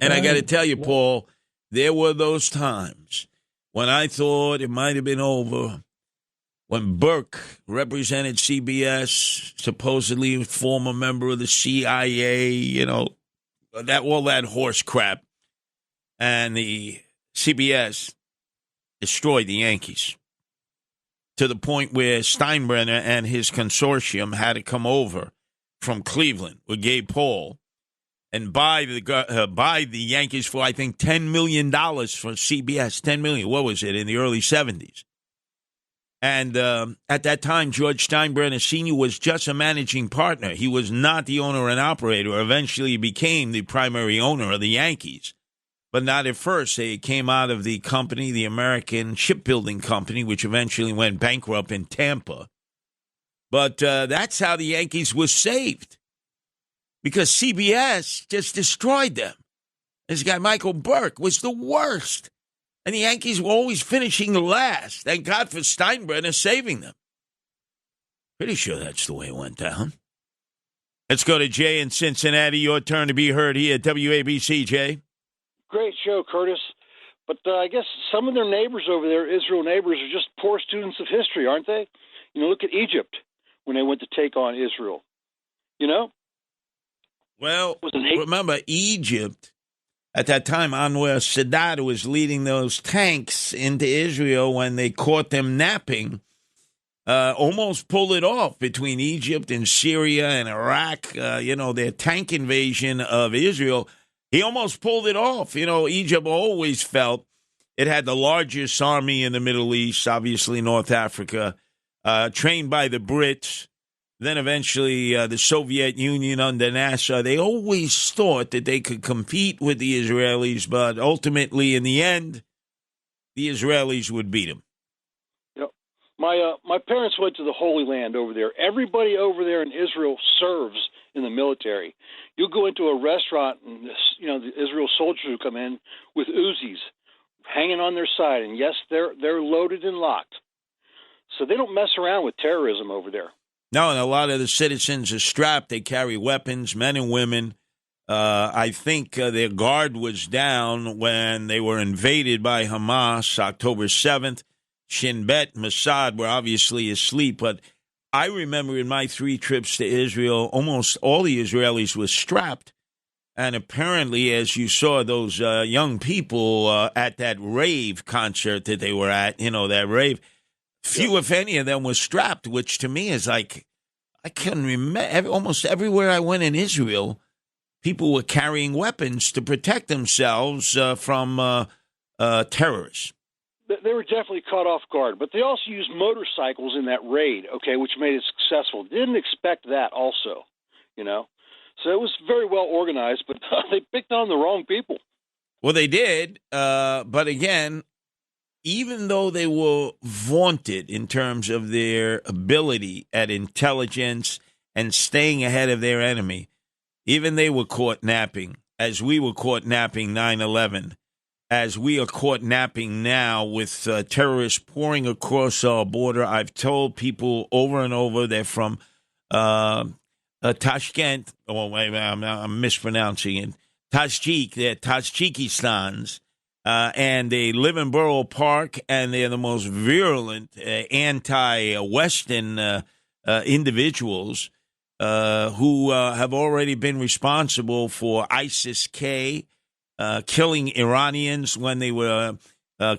And I got to tell you, Paul, there were those times when I thought it might have been over. When Burke represented CBS, supposedly a former member of the CIA, you know, all that horse crap, and the CBS destroyed the Yankees to the point where Steinbrenner and his consortium had to come over from Cleveland with Gabe Paul and buy the Yankees for, I think, $10 million for CBS. $10 million. What was it in the early 70s? And at that time, George Steinbrenner Sr. was just a managing partner. He was not the owner and operator. Eventually, he became the primary owner of the Yankees. But not at first. They came out of the company, the American Shipbuilding Company, which eventually went bankrupt in Tampa. But that's how the Yankees were saved, because CBS just destroyed them. This guy, Michael Burke, was the worst. And the Yankees were always finishing last. Thank God for Steinbrenner saving them. Pretty sure that's the way it went down. Let's go to Jay in Cincinnati. Your turn to be heard here at WABC, Jay. Great show, Curtis. But I guess some of their neighbors over there, Israel neighbors, are just poor students of history, aren't they? You know, look at Egypt when they went to take on Israel. You know? Well, remember, Egypt, at that time, Anwar Sadat was leading those tanks into Israel when they caught them napping. Almost pulled it off between Egypt and Syria and Iraq. Their tank invasion of Israel. He almost pulled it off. You know, Egypt always felt it had the largest army in the Middle East, obviously North Africa, trained by the Brits. Then eventually the Soviet Union under Nasser. They always thought that they could compete with the Israelis, but ultimately, in the end, the Israelis would beat them. Yep. My parents went to the Holy Land over there. Everybody over there in Israel serves in the military. You go into a restaurant, and the Israel soldiers who come in with Uzis hanging on their side, and yes, they're loaded and locked. So they don't mess around with terrorism over there. No, and a lot of the citizens are strapped. They carry weapons, men and women. I think their guard was down when they were invaded by Hamas October 7th. Shin Bet, Mossad were obviously asleep. But I remember in my 3 trips to Israel, almost all the Israelis were strapped. And apparently, as you saw those young people at that rave concert that they were at, that rave, few, if any, of them were strapped, which to me is like, I couldn't remember. Almost everywhere I went in Israel, people were carrying weapons to protect themselves from terrorists. They were definitely caught off guard, but they also used motorcycles in that raid, which made it successful. Didn't expect that also, So it was very well organized, but they picked on the wrong people. Well, they did, but again, even though they were vaunted in terms of their ability at intelligence and staying ahead of their enemy, even they were caught napping, as we were caught napping 9/11, as we are caught napping now with terrorists pouring across our border. I've told people over and over they're from Tashkent. Oh, wait, I'm mispronouncing it. They're Tajikistans. And they live in Borough Park, and they're the most virulent anti-Western individuals who have already been responsible for ISIS-K, killing Iranians when they were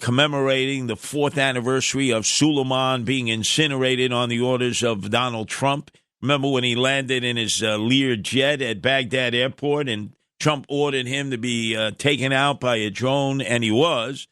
commemorating the 4th anniversary of Suleiman being incinerated on the orders of Donald Trump. Remember when he landed in his Lear jet at Baghdad Airport and Trump ordered him to be taken out by a drone, and he was.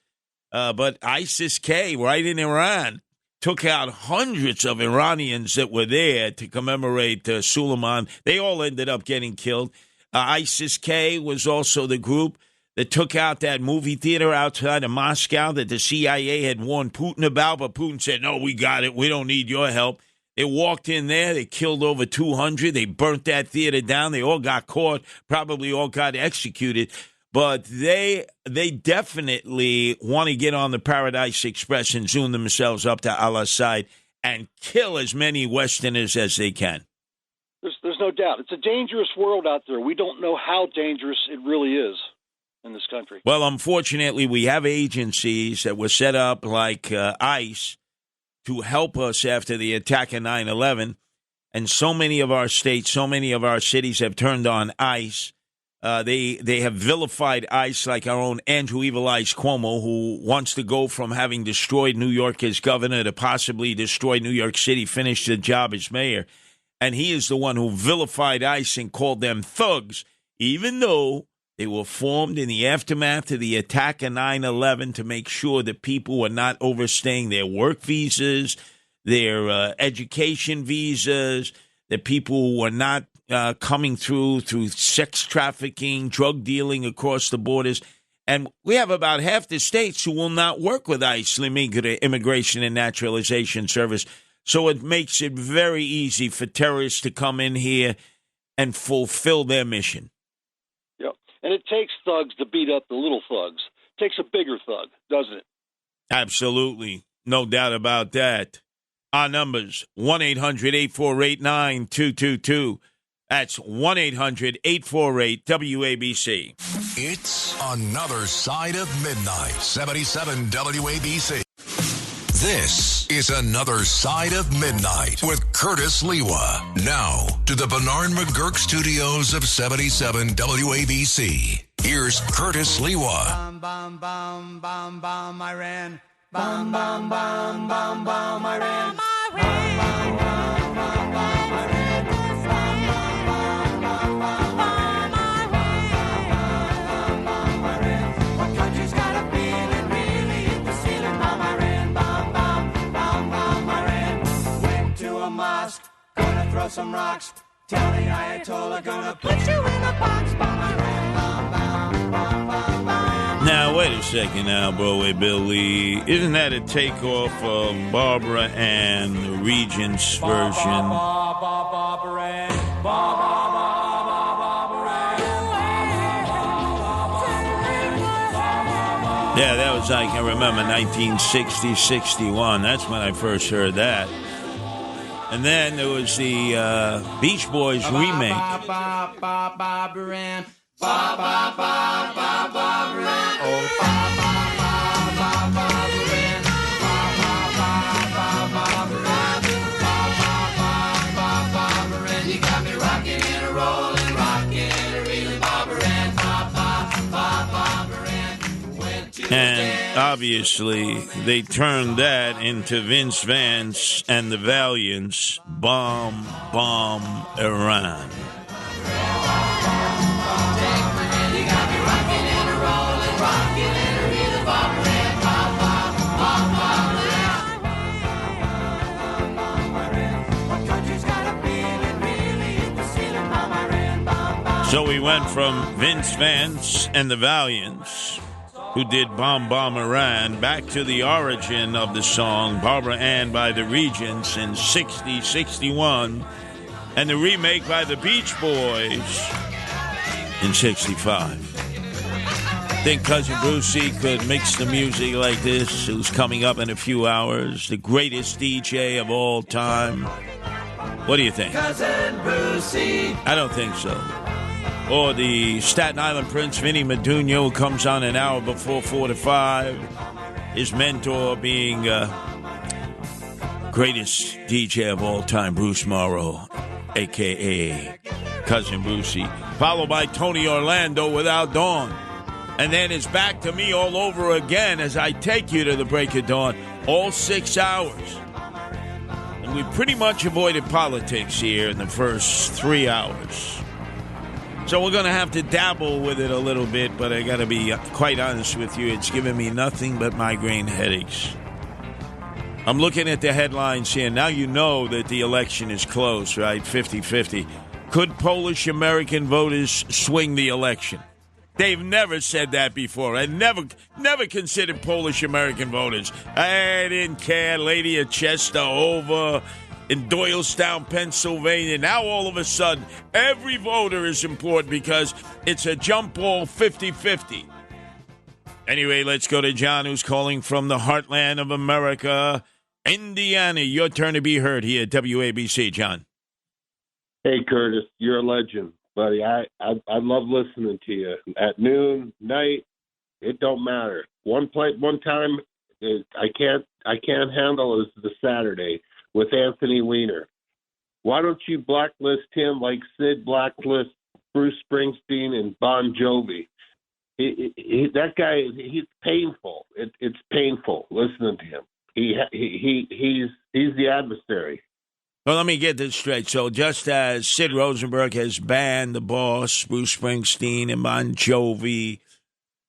But ISIS-K, right in Iran, took out hundreds of Iranians that were there to commemorate Suleiman. They all ended up getting killed. ISIS-K was also the group that took out that movie theater outside of Moscow that the CIA had warned Putin about, but Putin said, no, we got it. We don't need your help. They walked in there. They killed over 200. They burnt that theater down. They all got caught, probably all got executed. But they definitely want to get on the Paradise Express and zoom themselves up to Al-Assad and kill as many Westerners as they can. There's no doubt. It's a dangerous world out there. We don't know how dangerous it really is in this country. Well, unfortunately, we have agencies that were set up like ICE to help us after the attack of 9/11. And so many of our states, so many of our cities have turned on ICE. They have vilified ICE, like our own Andrew Evil Eyes Cuomo, who wants to go from having destroyed New York as governor to possibly destroy New York City, finish the job as mayor. And he is the one who vilified ICE and called them thugs, even though they were formed in the aftermath of the attack of 9/11 to make sure that people were not overstaying their work visas, their education visas, that people were not coming through sex trafficking, drug dealing across the borders. And we have about half the states who will not work with ICE, Immigration and Naturalization Service. So it makes it very easy for terrorists to come in here and fulfill their mission. Yep. And it takes thugs to beat up the little thugs. It takes a bigger thug, doesn't it? Absolutely. No doubt about that. Our numbers, 1-800-848-9222. That's 1-800-848-WABC. It's Another Side of Midnight, 77 WABC. This is Another Side of Midnight with Curtis Lewa. Now to the Bernard McGurk studios of 77 WABC. Here's Curtis Lewa. Bum, bum, bum, bum, bum, Iran. Bum, bum, bum, bum, bum, Iran. Throw some rocks. Tell the Ayatollah gonna put you in a box. Now, wait a second now, Broadway Billy. Isn't that a takeoff of Barbara Ann, the Regent's version? Yeah, that was, I can remember, 1960, 61. That's when I first heard that. And then there was the Beach Boys remake. And obviously, they turned that into Vince Vance and the Valiants, Bomb, Iran. So we went from Vince Vance and the Valiants, who did Bomb Iran, back to the origin of the song, Barbara Ann by the Regents in 60, 61, and the remake by the Beach Boys in 65. Think Cousin Brucey could mix the music like this, who's coming up in a few hours, the greatest DJ of all time? What do you think? Cousin Brucey. I don't think so. Or the Staten Island Prince, Vinny Medugno, who comes on an hour before 4 to 5. His mentor being greatest DJ of all time, Bruce Morrow, a.k.a. Cousin Brucey. Followed by Tony Orlando, Without Dawn. And then it's back to me all over again as I take you to the break of dawn, all 6 hours. And we pretty much avoided politics here in the first 3 hours. So we're going to have to dabble with it a little bit, but I got to be quite honest with you. It's giving me nothing but migraine headaches. I'm looking at the headlines here. Now you know that the election is close, right? 50-50. Could Polish-American voters swing the election? They've never said that before. I never considered Polish-American voters. I didn't care. Lady of Chesterhover in Doylestown, Pennsylvania. Now all of a sudden, every voter is important because it's a jump ball 50-50. Anyway, let's go to John, who's calling from the heartland of America, Indiana. Your turn to be heard here at WABC, John. Hey, Curtis, you're a legend, buddy. I love listening to you at noon, night. It don't matter. One time I can't handle is the Saturday with Anthony Weiner. Why don't you blacklist him like Sid blacklist Bruce Springsteen and Bon Jovi? That guy, he's painful. It's painful listening to him. He's the adversary. Well, let me get this straight. So just as Sid Rosenberg has banned the Boss, Bruce Springsteen, and Bon Jovi,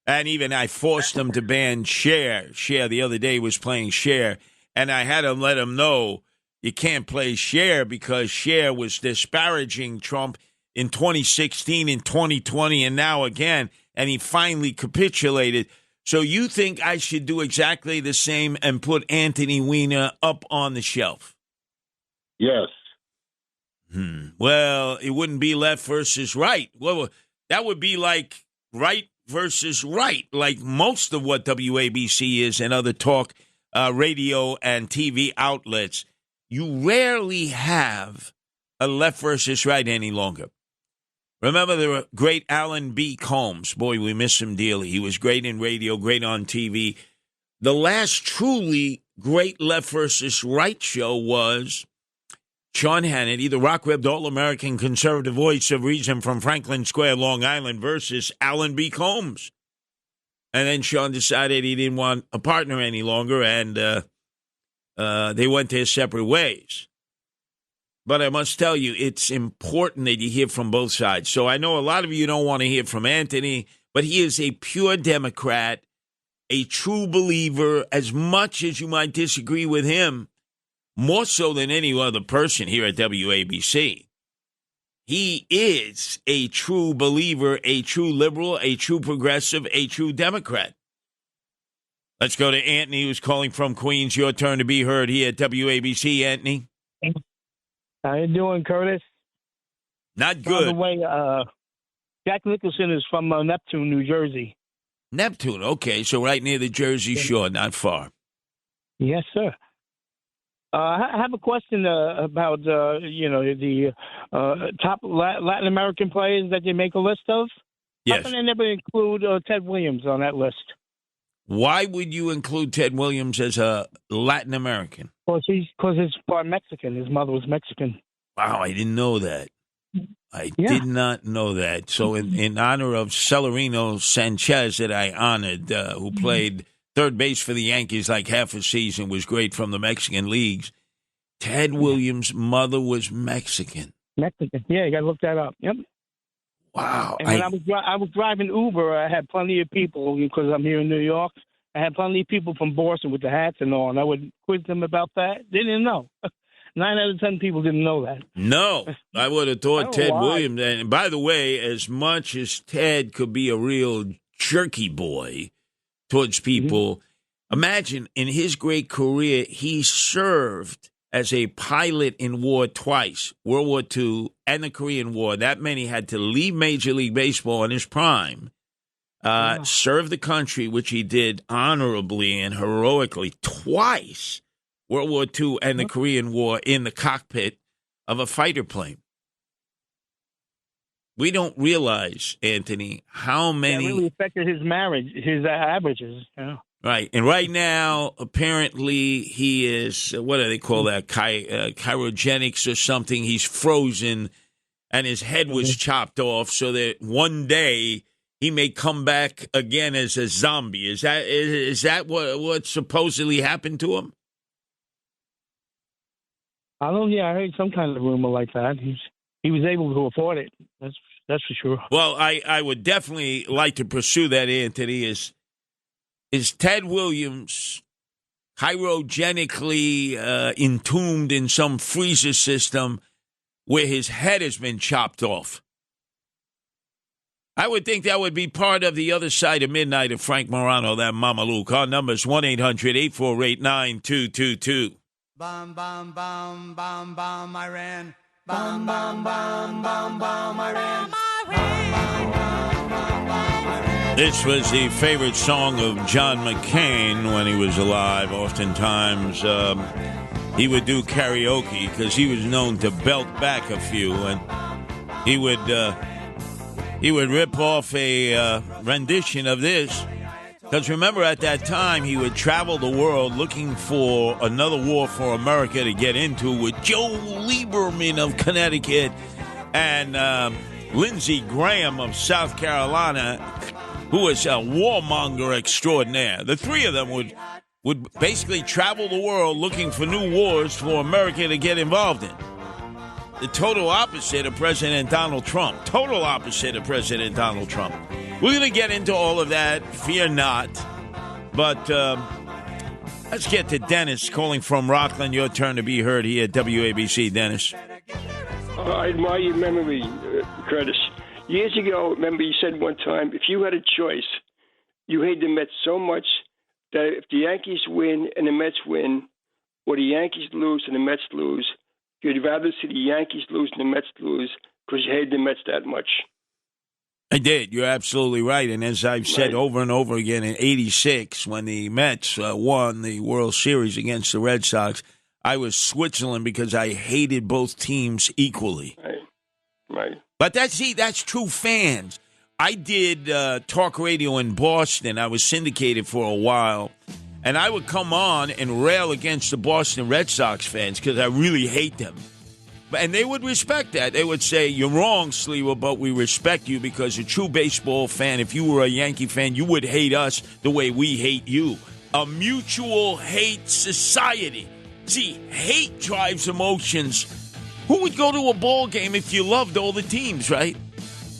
and even I forced him to ban Cher. Cher the other day was playing Cher, and I had to let him know you can't play Cher because Cher was disparaging Trump in 2016, in 2020, and now again, and he finally capitulated. So you think I should do exactly the same and put Anthony Weiner up on the shelf? Yes. Well, it wouldn't be left versus right. Well, that would be like right versus right, like most of what WABC is and other talk radio and TV outlets. You rarely have a left versus right any longer. Remember the great Alan B. Combs. Boy, we miss him dearly. He was great in radio, great on TV. The last truly great left versus right show was Sean Hannity, the rock-ribbed all-American conservative voice of reason from Franklin Square, Long Island, versus Alan B. Combs. And then Sean decided he didn't want a partner any longer, and they went their separate ways. But I must tell you, it's important that you hear from both sides. So I know a lot of you don't want to hear from Anthony, but he is a pure Democrat, a true believer, as much as you might disagree with him, more so than any other person here at WABC. He is a true believer, a true liberal, a true progressive, a true Democrat. Let's go to Anthony, who's calling from Queens. Your turn to be heard here at WABC, Anthony. How you doing, Curtis? Not good. By the way, Jack Nicholson is from Neptune, New Jersey. Neptune, okay, so right near the Jersey Shore, not far. Yes, sir. I have a question about, the top Latin American players that they make a list of. Yes. How come they never include Ted Williams on that list? Why would you include Ted Williams as a Latin American? Because he's part Mexican. His mother was Mexican. Wow, I didn't know that. I did not know that. So in honor of Celerino Sanchez that I honored, who played third base for the Yankees like half a season, was great from the Mexican leagues, Ted Williams' mother was Mexican. Mexican. Yeah, you got to look that up. Yep. Wow. And when I was driving Uber, I had plenty of people, because I'm here in New York, I had plenty of people from Boston with the hats and all, and I would quiz them about that. They didn't know. 9 out of 10 people didn't know that. No, I would have thought Ted Williams. And by the way, as much as Ted could be a real jerky boy towards people, imagine in his great career, he served as a pilot in war twice, World War II and the Korean War. That meant he had to leave Major League Baseball in his prime, serve the country, which he did honorably and heroically twice, World War II and the Korean War, in the cockpit of a fighter plane. We don't realize, Anthony, how many... That really affected his marriage, his averages, Right. And right now, apparently, he is, what do they call that, cryogenics or something. He's frozen, and his head was chopped off so that one day he may come back again as a zombie. Is that what supposedly happened to him? I heard some kind of rumor like that. He was able to afford it. That's for sure. Well, I would definitely like to pursue that, Anthony. Is Ted Williams cryogenically entombed in some freezer system where his head has been chopped off. I would think that would be part of the other side of midnight of Frank Morano, that Mama Luke. Our number is 1-800-848-9222. Bum, bum, bum, bum, bum, Iran. Bum, bum, bum, bum, bum, Iran. This was the favorite song of John McCain when he was alive. Oftentimes, he would do karaoke because he was known to belt back a few, and he would rip off a rendition of this. Because remember, at that time, he would travel the world looking for another war for America to get into with Joe Lieberman of Connecticut and Lindsey Graham of South Carolina, who was a warmonger extraordinaire. The three of them would basically travel the world looking for new wars for America to get involved in. The total opposite of President Donald Trump. Total opposite of President Donald Trump. We're going to get into all of that, fear not. But let's get to Dennis calling from Rockland. Your turn to be heard here at WABC. Dennis. I admire your memory, Curtis. Years ago, remember you said one time, if you had a choice, you hate the Mets so much that if the Yankees win and the Mets win, or the Yankees lose and the Mets lose, you'd rather see the Yankees lose and the Mets lose because you hate the Mets that much. I did. You're absolutely right. And as I've said over and over again, in '86, when the Mets won the World Series against the Red Sox, I was Switzerland because I hated both teams equally. Right. But that's true fans. I did talk radio in Boston. I was syndicated for a while. And I would come on and rail against the Boston Red Sox fans because I really hate them. And they would respect that. They would say, you're wrong, Sliwa, but we respect you because a true baseball fan, if you were a Yankee fan, you would hate us the way we hate you. A mutual hate society. See, hate drives emotions. Who would go to a ball game if you loved all the teams, right?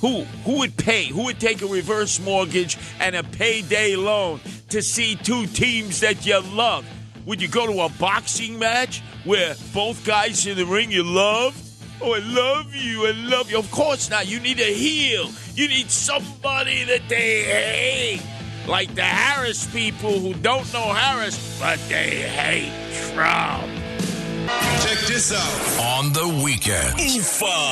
Who would pay? Who would take a reverse mortgage and a payday loan to see two teams that you love? Would you go to a boxing match where both guys in the ring you love? Oh, I love you. I love you. Of course not. You need a heel. You need somebody that they hate. Like the Harris people who don't know Harris, but they hate Trump. Check this out. On the weekend,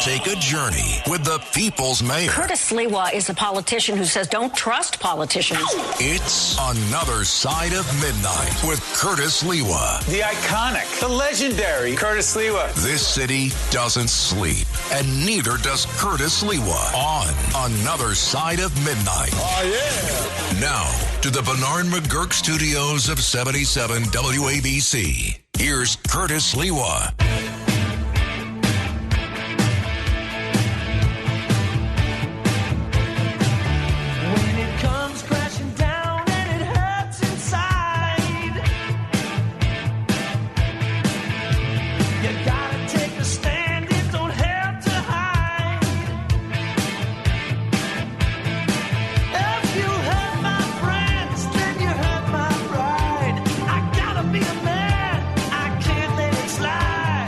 take a journey with the People's Mayor. Curtis Sliwa is a politician who says don't trust politicians. It's Another Side of Midnight with Curtis Sliwa. The iconic, the legendary Curtis Sliwa. This city doesn't sleep, and neither does Curtis Sliwa on Another Side of Midnight. Oh, yeah. Now, to the Bernard McGurk studios of 77 WABC. Here's Curtis Sliwa. When it comes crashing down and it hurts inside, you gotta take a stand, it don't have to hide. If you hurt my friends, then you hurt my pride. I gotta be a man, I can't let it slide.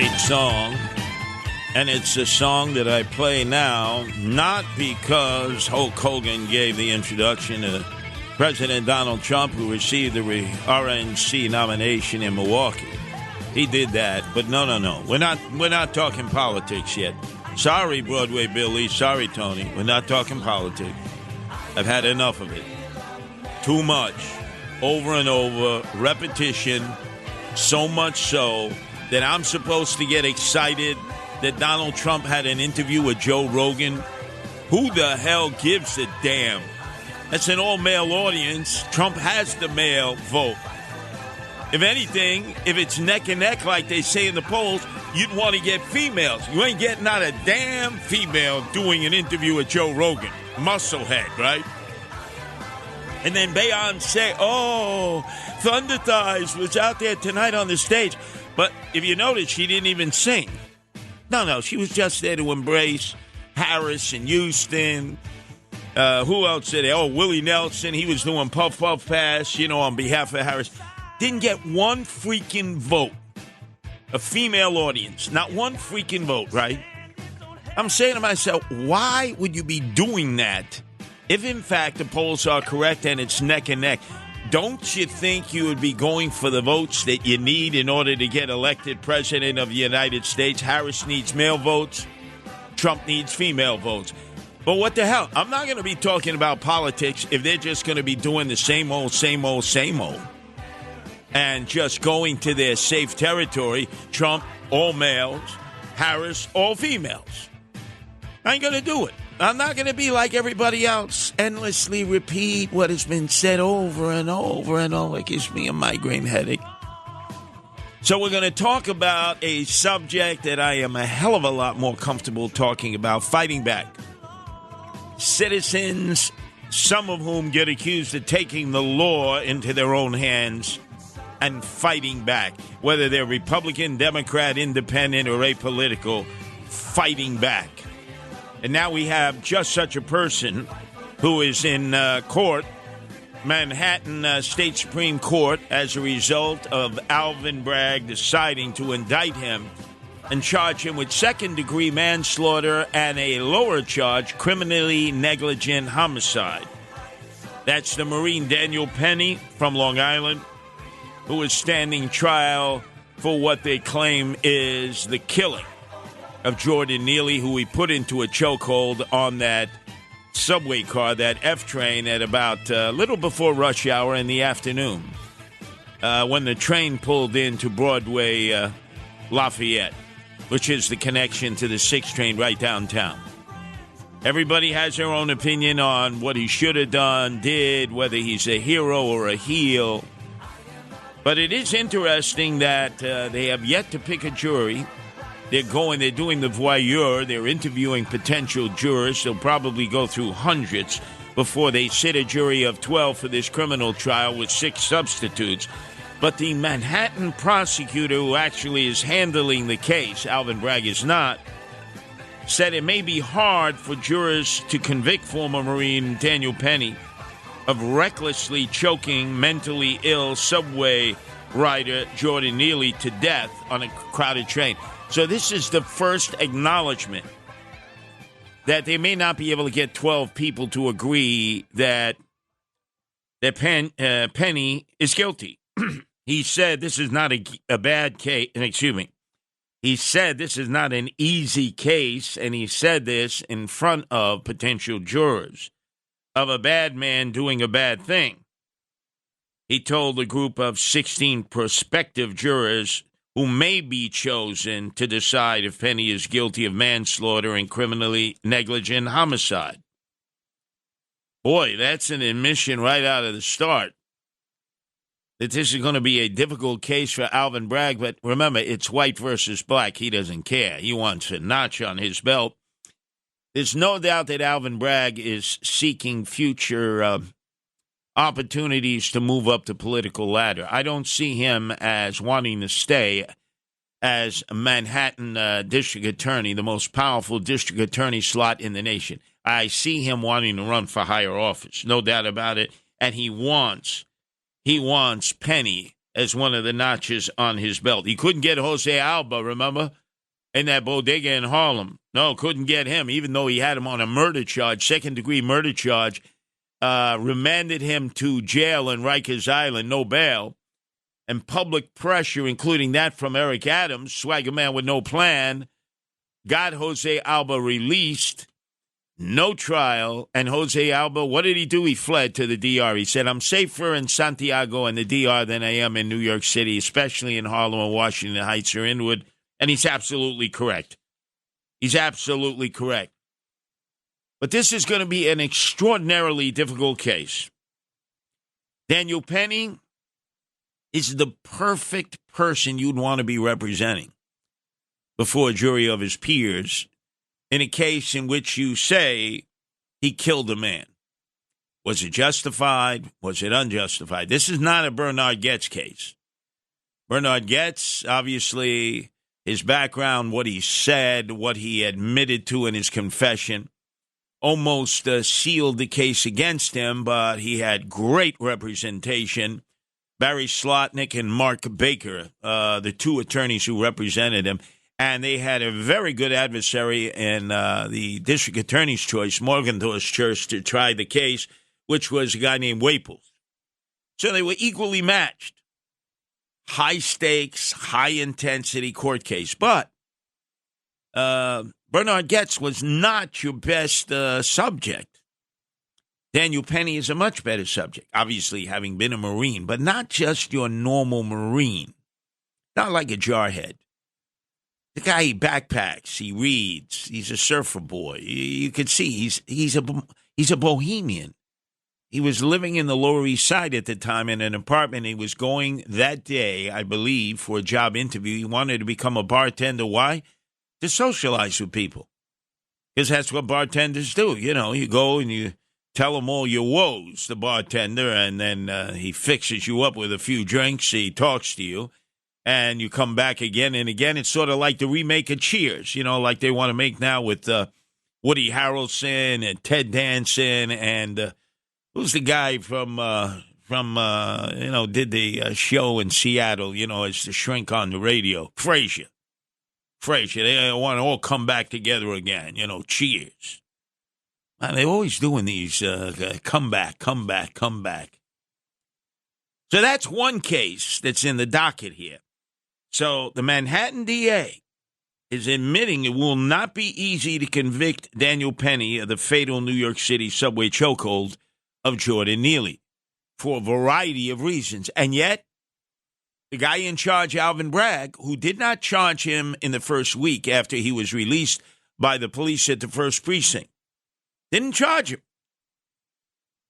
great song. And it's a song that I play now, not because Hulk Hogan gave the introduction to President Donald Trump, who received the RNC nomination in Milwaukee. He did that, but no. We're not talking politics yet. Sorry, Broadway Billy. Sorry, Tony. We're not talking politics. I've had enough of it. Too much. Over and over. Repetition. So much so that I'm supposed to get excited that Donald Trump had an interview with Joe Rogan. Who the hell gives a damn? That's an all-male audience. Trump has the male vote. If anything, if it's neck and neck like they say in the polls, you'd want to get females. You ain't getting not a damn female doing an interview with Joe Rogan. Musclehead, right? And then Beyonce, Thunder Thighs was out there tonight on the stage. But if you notice, she didn't even sing. No, she was just there to embrace Harris and Houston. Who else did it? Willie Nelson. He was doing Puff Puff Pass, on behalf of Harris. Didn't get one freaking vote. A female audience. Not one freaking vote, right? I'm saying to myself, why would you be doing that if, in fact, the polls are correct and it's neck and neck? Don't you think you would be going for the votes that you need in order to get elected president of the United States? Harris needs male votes. Trump needs female votes. But what the hell? I'm not going to be talking about politics if they're just going to be doing the same old, and just going to their safe territory. Trump, all males. Harris, all females. I ain't going to do it. I'm not going to be like everybody else, endlessly repeat what has been said over and over and over. It gives me a migraine headache. So we're going to talk about a subject that I am a hell of a lot more comfortable talking about, fighting back. Citizens, some of whom get accused of taking the law into their own hands and fighting back, whether they're Republican, Democrat, Independent, or apolitical, fighting back. And now we have just such a person who is in court, Manhattan State Supreme Court, as a result of Alvin Bragg deciding to indict him and charge him with second-degree manslaughter and a lower charge, criminally negligent homicide. That's the Marine Daniel Penny from Long Island, who is standing trial for what they claim is the killing of Jordan Neely, who he put into a chokehold on that subway car, that F train, at about a little before rush hour in the afternoon, when the train pulled into Broadway Lafayette, which is the connection to the 6 train right downtown. Everybody has their own opinion on what he should have done, did, whether he's a hero or a heel. But it is interesting that they have yet to pick a jury. They're doing the voyeur. They're interviewing potential jurors. They'll probably go through hundreds before they sit a jury of 12 for this criminal trial with 6 substitutes. But the Manhattan prosecutor who actually is handling the case, Alvin Bragg is not, said it may be hard for jurors to convict former Marine Daniel Penny of recklessly choking mentally ill subway rider Jordan Neely to death on a crowded train. So this is the first acknowledgement that they may not be able to get 12 people to agree that Penny is guilty. He said this is not a bad case. Excuse me. He said this is not an easy case, and he said this in front of potential jurors, of a bad man doing a bad thing. He told a group of 16 prospective jurors who may be chosen to decide if Penny is guilty of manslaughter and criminally negligent homicide. Boy, that's an admission right out of the start that this is going to be a difficult case for Alvin Bragg. But remember, it's white versus black. He doesn't care. He wants a notch on his belt. There's no doubt that Alvin Bragg is seeking future opportunities to move up the political ladder. I don't see him as wanting to stay as a Manhattan district attorney, the most powerful district attorney slot in the nation. I see him wanting to run for higher office, no doubt about it. And he wants Penny as one of the notches on his belt. He couldn't get Jose Alba, remember, in that bodega in Harlem. No, couldn't get him, even though he had him on a murder charge, second-degree murder charge, remanded him to jail in Rikers Island, no bail, and public pressure, including that from Eric Adams, swagger man with no plan, got Jose Alba released, no trial, and Jose Alba, what did he do? He fled to the D.R. He said, I'm safer in Santiago and the D.R. than I am in New York City, especially in Harlem and Washington Heights or Inwood, and he's absolutely correct. He's absolutely correct. But this is going to be an extraordinarily difficult case. Daniel Penny is the perfect person you'd want to be representing before a jury of his peers in a case in which you say he killed a man. Was it justified? Was it unjustified? This is not a Bernard Goetz case. Bernard Goetz, obviously, his background, what he said, what he admitted to in his confession, almost sealed the case against him, but he had great representation. Barry Slotnick and Mark Baker, the two attorneys who represented him, and they had a very good adversary in the district attorney's choice, Morgenthau's Church, to try the case, which was a guy named Waples. So they were equally matched. High stakes, high intensity court case. But Bernard Goetz was not your best subject. Daniel Penny is a much better subject, obviously having been a Marine, but not just your normal Marine. Not like a jarhead. The guy, he backpacks, he reads, he's a surfer boy. You can see he's a bohemian. He was living in the Lower East Side at the time in an apartment. He was going that day, I believe, for a job interview. He wanted to become a bartender. Why? To socialize with people. Because that's what bartenders do. You know, you go and you tell him all your woes, the bartender, and then he fixes you up with a few drinks. He talks to you. And you come back again and again. It's sort of like the remake of Cheers, you know, like they want to make now with Woody Harrelson and Ted Danson and who's the guy from did the show in Seattle, you know, as the shrink on the radio, Frasier. They want to all come back together again, you know, Cheers. Man, they're always doing these come back. So that's one case that's in the docket here. So the Manhattan DA is admitting it will not be easy to convict Daniel Penny of the fatal New York City subway chokehold of Jordan Neely for a variety of reasons. And yet, the guy in charge, Alvin Bragg, who did not charge him in the first week after he was released by the police at the first precinct, didn't charge him,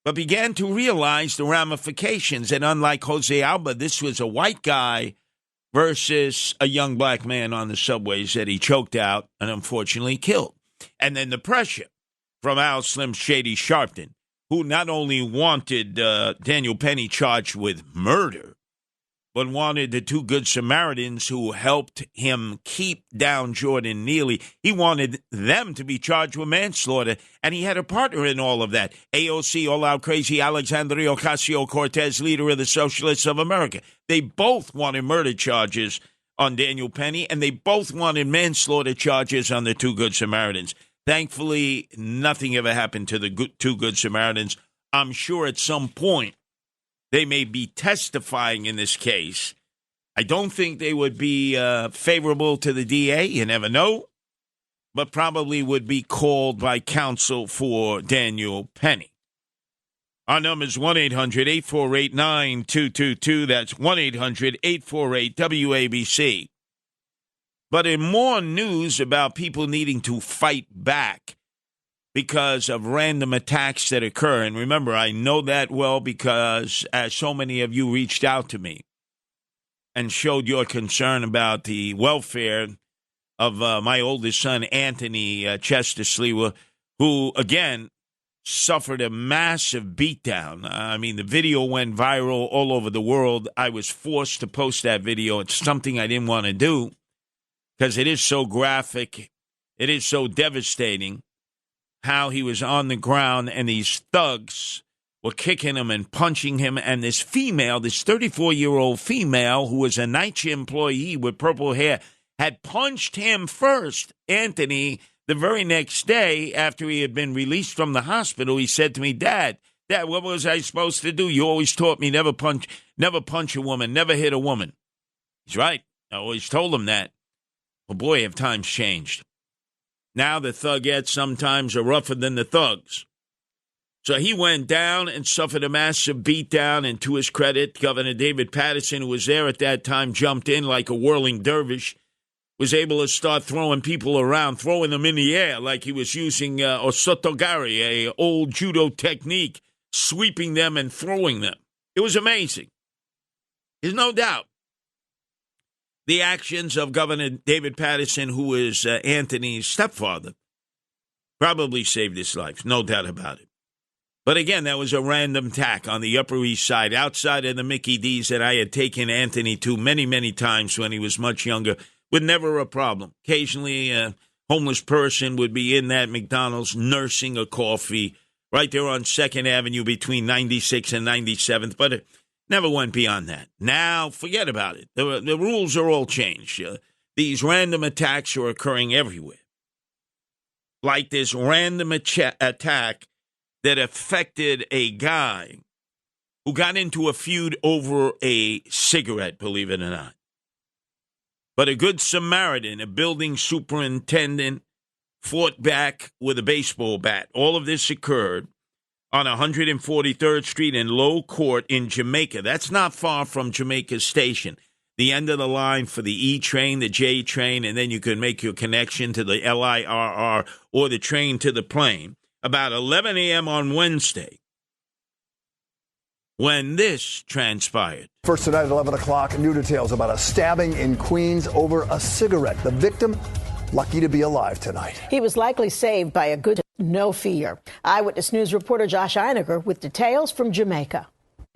but began to realize the ramifications. And unlike Jose Alba, this was a white guy versus a young black man on the subways that he choked out and unfortunately killed. And then the pressure from Al Slim Shady Sharpton, who not only wanted Daniel Penny charged with murder, but wanted the two Good Samaritans who helped him keep down Jordan Neely. He wanted them to be charged with manslaughter, and he had a partner in all of that. AOC, all-out crazy Alexandria Ocasio-Cortez, leader of the Socialists of America. They both wanted murder charges on Daniel Penny, and they both wanted manslaughter charges on the two Good Samaritans. Thankfully, nothing ever happened to the two Good Samaritans. I'm sure at some point they may be testifying in this case. I don't think they would be favorable to the DA. You never know. But probably would be called by counsel for Daniel Penny. Our number is 1-800-848-9222. That's 1-800-848-WABC. But in more news about people needing to fight back because of random attacks that occur. And remember, I know that well because so many of you reached out to me and showed your concern about the welfare of my oldest son, Anthony Chester Sliwa, who, again, suffered a massive beatdown. I mean, the video went viral all over the world. I was forced to post that video. It's something I didn't want to do because it is so graphic. It is so devastating. How he was on the ground and these thugs were kicking him and punching him. And this female, this 34-year-old female who was a NYCHA employee with purple hair, had punched him first. Anthony, the very next day after he had been released from the hospital, he said to me, Dad, what was I supposed to do? You always taught me never punch a woman, never hit a woman. He's right. I always told him that. Well, boy, have times changed. Now the thugettes sometimes are rougher than the thugs. So he went down and suffered a massive beatdown, and to his credit, Governor David Paterson, who was there at that time, jumped in like a whirling dervish, was able to start throwing people around, throwing them in the air like he was using osotogari, a old judo technique, sweeping them and throwing them. It was amazing. There's no doubt. The actions of Governor David Paterson, who is Anthony's stepfather, probably saved his life, no doubt about it. But again, that was a random attack on the Upper East Side, outside of the Mickey D's that I had taken Anthony to many, many times when he was much younger, with never a problem. Occasionally, a homeless person would be in that McDonald's nursing a coffee right there on 2nd Avenue between 96th and 97th, but it never went beyond that. Now, forget about it. The rules are all changed. These random attacks are occurring everywhere. Like this random attack that affected a guy who got into a feud over a cigarette, believe it or not. But a good Samaritan, a building superintendent, fought back with a baseball bat. All of this occurred on 143rd Street in Low Court in Jamaica. That's not far from Jamaica Station, the end of the line for the E train, the J train, and then you can make your connection to the LIRR or the train to the plane. About 11 a.m. on Wednesday, when this transpired. First tonight at 11 o'clock, new details about a stabbing in Queens over a cigarette. The victim, lucky to be alive tonight. He was likely saved by a good no fear. Eyewitness News reporter Josh Einiger with details from Jamaica.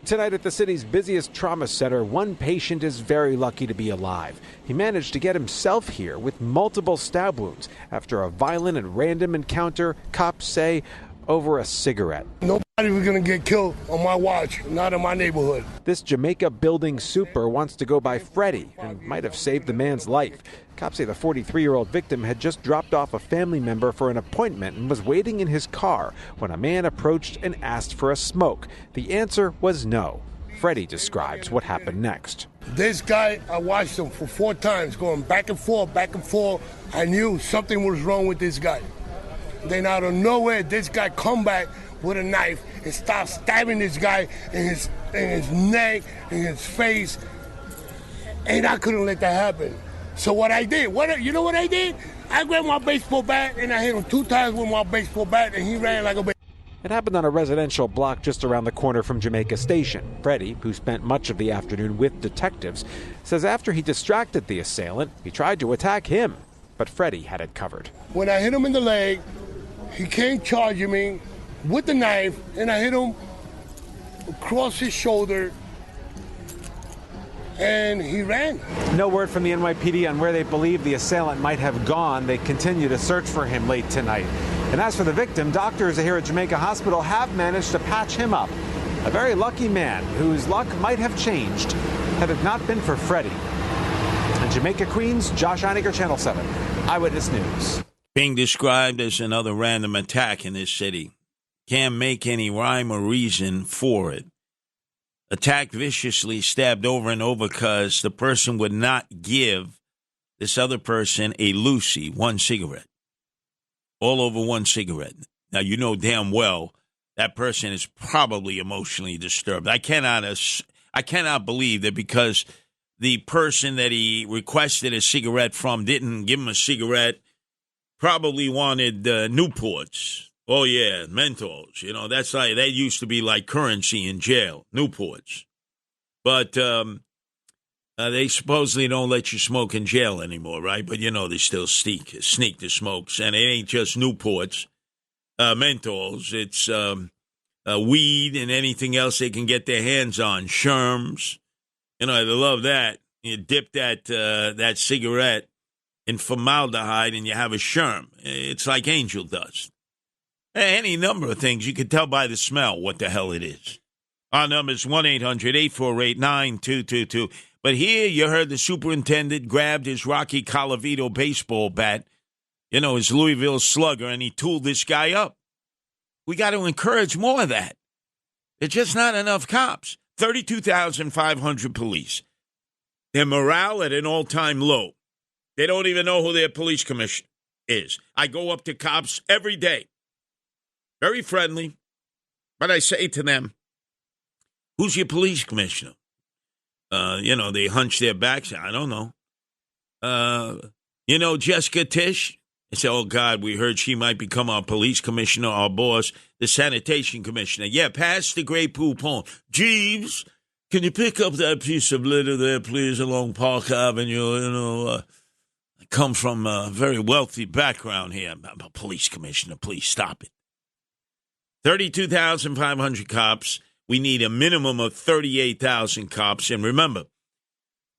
Tonight at the city's busiest trauma center, one patient is very lucky to be alive. He managed to get himself here with multiple stab wounds after a violent and random encounter, cops say, over a cigarette. Nobody was going to get killed on my watch, not in my neighborhood. This Jamaica building super wants to go by Freddie and might have saved the man's life. Cops say the 43-year-old victim had just dropped off a family member for an appointment and was waiting in his car when a man approached and asked for a smoke. The answer was no. Freddie describes what happened next. This guy, I watched him for 4 times going back and forth. I knew something was wrong with this guy. Then out of nowhere, this guy come back with a knife and start stabbing this guy in his neck, in his face. And I couldn't let that happen. So what I did, you know what I did? I grabbed my baseball bat and I hit him 2 times with my baseball bat and he ran like a baby. It happened on a residential block just around the corner from Jamaica Station. Freddie, who spent much of the afternoon with detectives, says after he distracted the assailant, he tried to attack him. But Freddie had it covered. When I hit him in the leg, he came charging me with the knife and I hit him across his shoulder. And he ran. No word from the NYPD on where they believe the assailant might have gone. They continue to search for him late tonight. And as for the victim, doctors here at Jamaica Hospital have managed to patch him up. A very lucky man whose luck might have changed had it not been for Freddie. In Jamaica, Queens, Josh Einiger, Channel 7, Eyewitness News. Being described as another random attack in this city. Can't make any rhyme or reason for it. Attacked viciously, stabbed over and over because the person would not give this other person a Lucy, 1 cigarette. All over 1 cigarette. Now, you know damn well that person is probably emotionally disturbed. I cannot believe that because the person that he requested a cigarette from didn't give him a cigarette, probably wanted Newports. Oh, yeah, Mentos. You know, that used to be like currency in jail, Newports. But they supposedly don't let you smoke in jail anymore, right? But, you know, they still sneak the smokes. And it ain't just Newports, Mentos. It's weed and anything else they can get their hands on, Sherms. You know, they love that. You dip that cigarette in formaldehyde and you have a Sherm. It's like angel dust. Any number of things. You can tell by the smell what the hell it is. Our number is 1-800-848-9222. But here you heard the superintendent grabbed his Rocky Colavito baseball bat, his Louisville Slugger, and he tooled this guy up. We got to encourage more of that. There's just not enough cops. 32,500 police. Their morale at an all-time low. They don't even know who their police commissioner is. I go up to cops every day. Very friendly. But I say to them, who's your police commissioner? They hunch their backs. I don't know. Jessica Tisch? I say, oh, God, we heard she might become our police commissioner, our boss, the sanitation commissioner. Yeah, pass the Grey Poupon. Jeeves, can you pick up that piece of litter there, please, along Park Avenue? I come from a very wealthy background here. I'm a police commissioner. Please stop it. 32,500 cops. We need a minimum of 38,000 cops. And remember,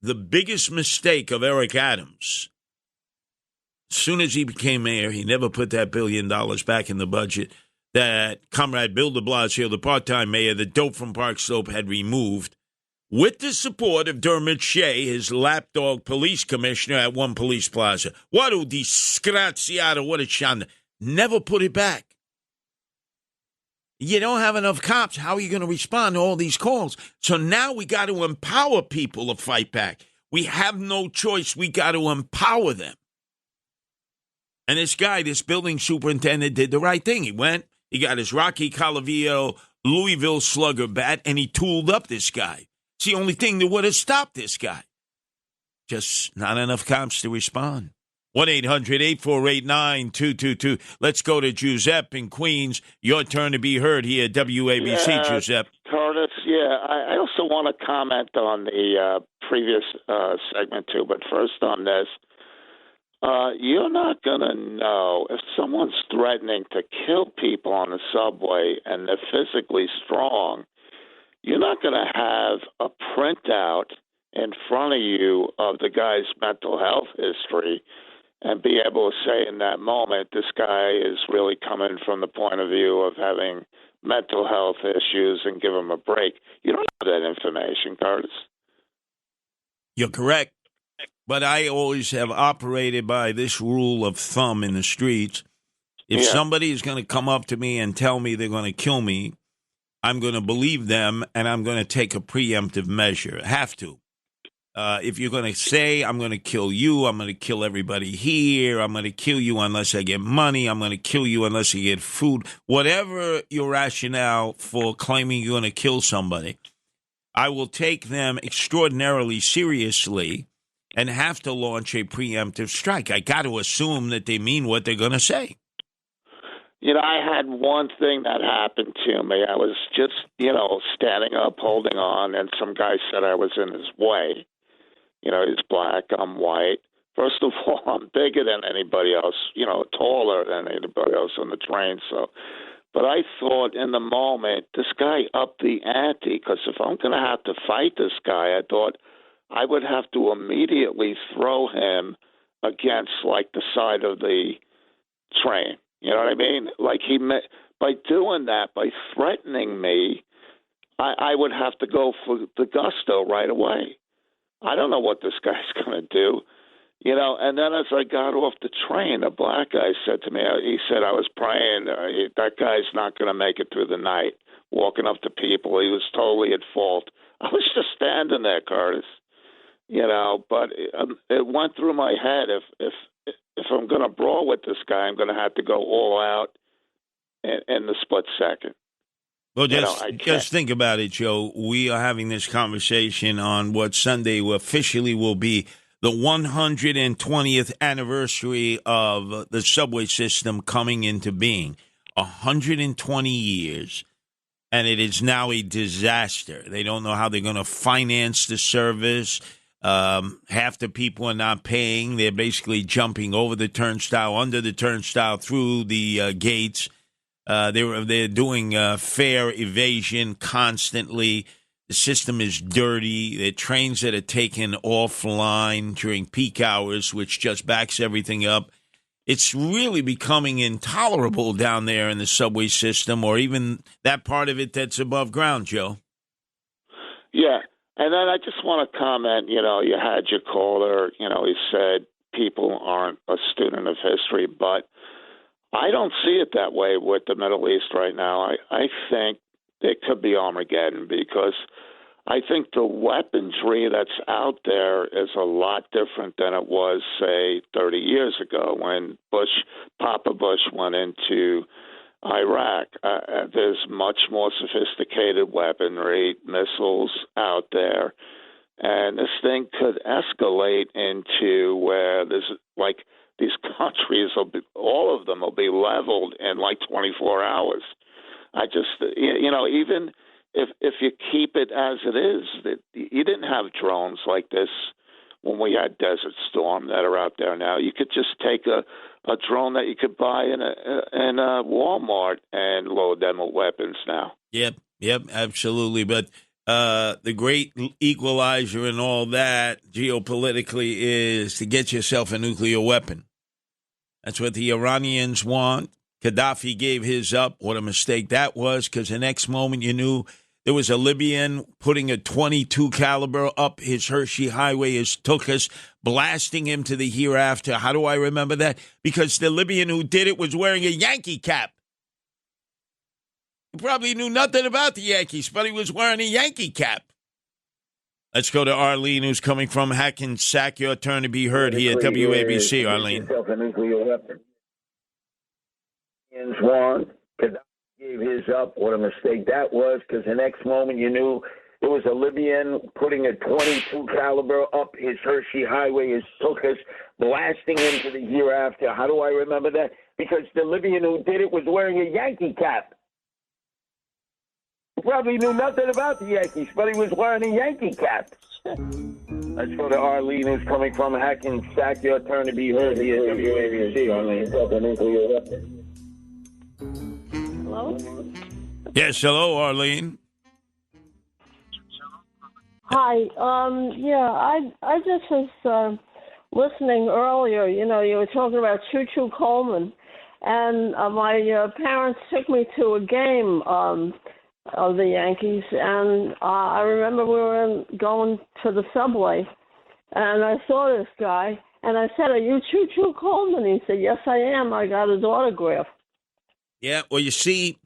the biggest mistake of Eric Adams, as soon as he became mayor, he never put that $1 billion back in the budget that Comrade Bill de Blasio, the part-time mayor, the dope from Park Slope, had removed with the support of Dermot Shea, his lapdog police commissioner at One Police Plaza. What a disgraziato, what a shanda. Never put it back. You don't have enough cops. How are you going to respond to all these calls? So now we got to empower people to fight back. We have no choice. We got to empower them. And this guy, this building superintendent, did the right thing. He went, he got his Rocky Colavito Louisville Slugger bat, and he tooled up this guy. It's the only thing that would have stopped this guy. Just not enough cops to respond. 1-800-848-9222. Let's go to Giuseppe in Queens. Your turn to be heard here at WABC, Giuseppe. Curtis, I also want to comment on the previous segment, too. But first on this, you're not going to know if someone's threatening to kill people on the subway and they're physically strong. You're not going to have a printout in front of you of the guy's mental health history and be able to say in that moment, this guy is really coming from the point of view of having mental health issues and give him a break. You don't have that information, Curtis. You're correct. But I always have operated by this rule of thumb in the streets. If somebody is going to come up to me and tell me they're going to kill me, I'm going to believe them and I'm going to take a preemptive measure. I have to. If you're going to say, I'm going to kill you, I'm going to kill everybody here, I'm going to kill you unless I get money, I'm going to kill you unless you get food, whatever your rationale for claiming you're going to kill somebody, I will take them extraordinarily seriously and have to launch a preemptive strike. I got to assume that they mean what they're going to say. I had one thing that happened to me. I was just, standing up, holding on, and some guy said I was in his way. He's black, I'm white. First of all, I'm bigger than anybody else, taller than anybody else on the train. But I thought in the moment, this guy upped the ante, because if I'm going to have to fight this guy, I thought I would have to immediately throw him against, the side of the train. You know what I mean? By doing that, by threatening me, I would have to go for the gusto right away. I don't know what this guy's going to do. And then as I got off the train, a black guy said to me, he said, I was praying, that guy's not going to make it through the night, walking up to people. He was totally at fault. I was just standing there, Curtis, but it went through my head. If I'm going to brawl with this guy, I'm going to have to go all out in the split second. Well, just think about it, Joe. We are having this conversation on what Sunday officially will be the 120th anniversary of the subway system coming into being. 120 years, and it is now a disaster. They don't know how they're going to finance the service. Half the people are not paying. They're basically jumping over the turnstile, under the turnstile, through the gates. They're doing fare evasion constantly. The system is dirty. The trains that are taken offline during peak hours, which just backs everything up. it's really becoming intolerable down there in the subway system, or even that part of it that's above ground, Joe. Yeah. And then I just want to comment, you had your caller, he said people aren't a student of history, but I don't see it that way with the Middle East right now. I think it could be Armageddon, because I think the weaponry that's out there is a lot different than it was, say, 30 years ago when Papa Bush went into Iraq. There's much more sophisticated weaponry, missiles out there, and this thing could escalate into where there's these countries all of them will be leveled in 24 hours. I just, even if you keep it as it is, you didn't have drones like this when we had Desert Storm that are out there now. You could just take a drone that you could buy in a Walmart and load them with weapons now. Yep, absolutely. But the great equalizer and all that geopolitically is to get yourself a nuclear weapon. That's what the Iranians want. Gaddafi gave his up. What a mistake that was, because the next moment you knew there was a Libyan putting a .22 caliber up his Hershey Highway, his Tukas, blasting him to the hereafter. How do I remember that? Because the Libyan who did it was wearing a Yankee cap. He probably knew nothing about the Yankees, but he was wearing a Yankee cap. Let's go to Arlene, who's coming from Hackensack. Your turn to be heard here at WABC, Arlene. Want. Gaddafi gave his up. What a mistake that was, because the next moment you knew it was a Libyan putting a .22 caliber up his Hershey Highway, his Tukas, blasting him to the hereafter. How do I remember that? Because the Libyan who did it was wearing a Yankee cap. He probably knew nothing about the Yankees, but he was wearing a Yankee cap. Let's go to Arlene, who's coming from Hackensack. Your turn to be heard here at WABC, Arlene. Hello? Yes, hello, Arlene. Hi. I just was listening earlier. You were talking about Choo Choo Coleman, and my parents took me to a game of the Yankees, and I remember we were going to the subway, and I saw this guy, and I said, "Are you Choo Choo Coleman?" He said, "Yes, I am. I got his autograph." Yeah, well, you see,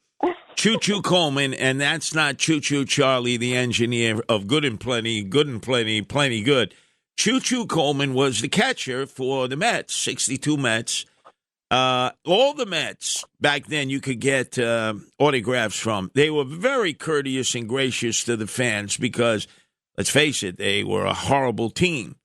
Choo Choo Coleman, and that's not Choo Choo Charlie, the engineer of Good and Plenty, Plenty Good. Choo Choo Coleman was the catcher for the Mets, 62 Mets. All the Mets back then you could get autographs from. They were very courteous and gracious to the fans because, let's face it, they were a horrible team.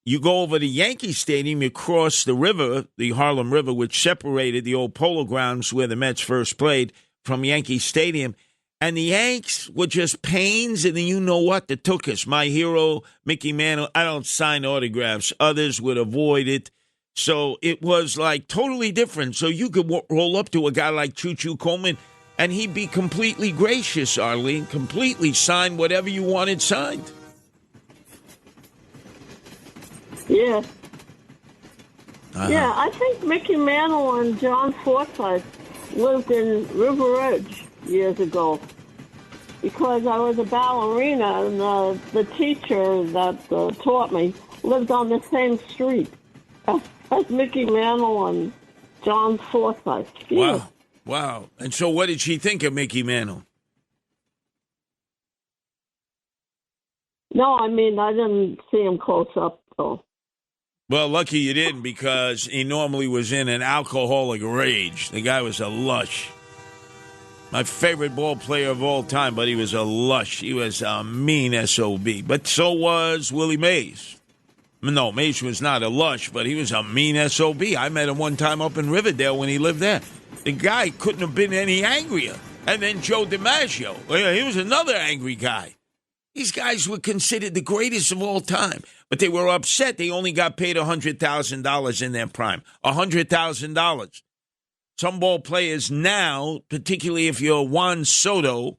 You go over to Yankee Stadium, you cross the river, the Harlem River, which separated the old Polo Grounds where the Mets first played from Yankee Stadium. And the Yanks were just pains, and then you know what? They took us. My hero, Mickey Mantle, I don't sign autographs. Others would avoid it. So it was like totally different. So you could roll up to a guy like Choo Choo Coleman, and he'd be completely gracious, Arlene, completely sign whatever you wanted signed. Yeah. Uh-huh. Yeah, I think Mickey Mantle and John Forsythe lived in River Edge years ago because I was a ballerina, and the teacher that taught me lived on the same street as Mickey Mantle and John Forsythe. Yeah. Wow. And so what did she think of Mickey Mantle? No, I mean, I didn't see him close up, though. Well, lucky you didn't, because he normally was in an alcoholic rage. The guy was a lush. My favorite ball player of all time, but he was a lush. He was a mean SOB. But so was Willie Mays. No, Mays was not a lush, but he was a mean SOB. I met him one time up in Riverdale when he lived there. The guy couldn't have been any angrier. And then Joe DiMaggio. He was another angry guy. These guys were considered the greatest of all time, but they were upset they only got paid $100,000 in their prime. $100,000. Some ball players now, particularly if you're Juan Soto,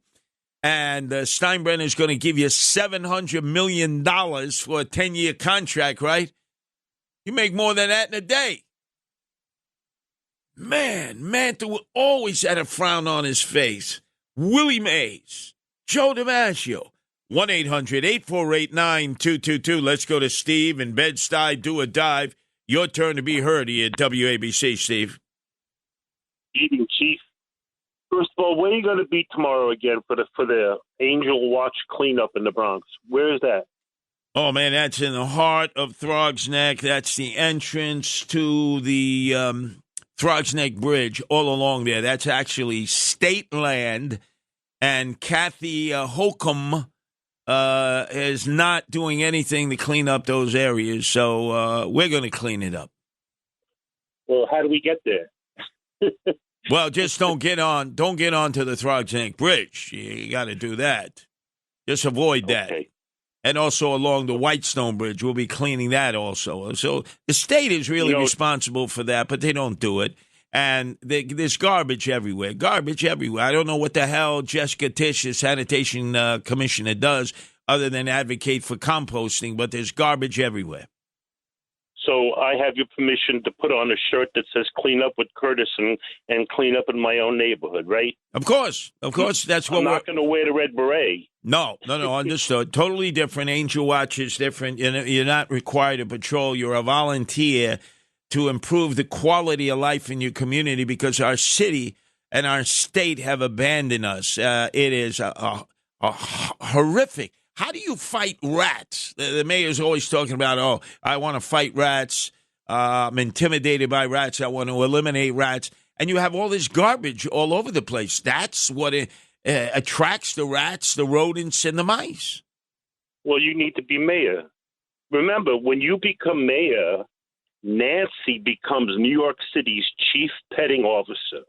and Steinbrenner's going to give you $700 million for a 10-year contract, right? You make more than that in a day. Man, Manta always had a frown on his face. Willie Mays, Joe DiMaggio, 1-800-848-9222. Let's go to Steve in Bed-Stuy. Do a dive. Your turn to be heard here at WABC, Steve. Evening, Chief. First of all, where are you going to be tomorrow again for the Angel Watch cleanup in the Bronx? Where is that? Oh, man, that's in the heart of Throgs Neck. That's the entrance to the Throgs Neck Bridge all along there. That's actually state land, and Kathy Holcomb is not doing anything to clean up those areas, so we're going to clean it up. Well, how do we get there? Well, just don't get on to the Throgs Neck Bridge. You got to do that. Just avoid that. Okay. And also along the Whitestone Bridge, we'll be cleaning that also. So the state is really responsible for that, but they don't do it. And there's garbage everywhere. I don't know what the hell Jessica Tisch, the sanitation commissioner, does other than advocate for composting, but there's garbage everywhere. So I have your permission to put on a shirt that says "Clean Up with Curtis" and clean up in my own neighborhood, right? Of course. That's what I'm not going to wear the red beret. No, understood. Totally different. Angel Watch is different. You're not required to patrol. You're a volunteer to improve the quality of life in your community because our city and our state have abandoned us. It is a horrific. How do you fight rats? The mayor's always talking about, I want to fight rats. I'm intimidated by rats. I want to eliminate rats. And you have all this garbage all over the place. That's what attracts the rats, the rodents, and the mice. Well, you need to be mayor. Remember, when you become mayor, Nancy becomes New York City's chief petting officer.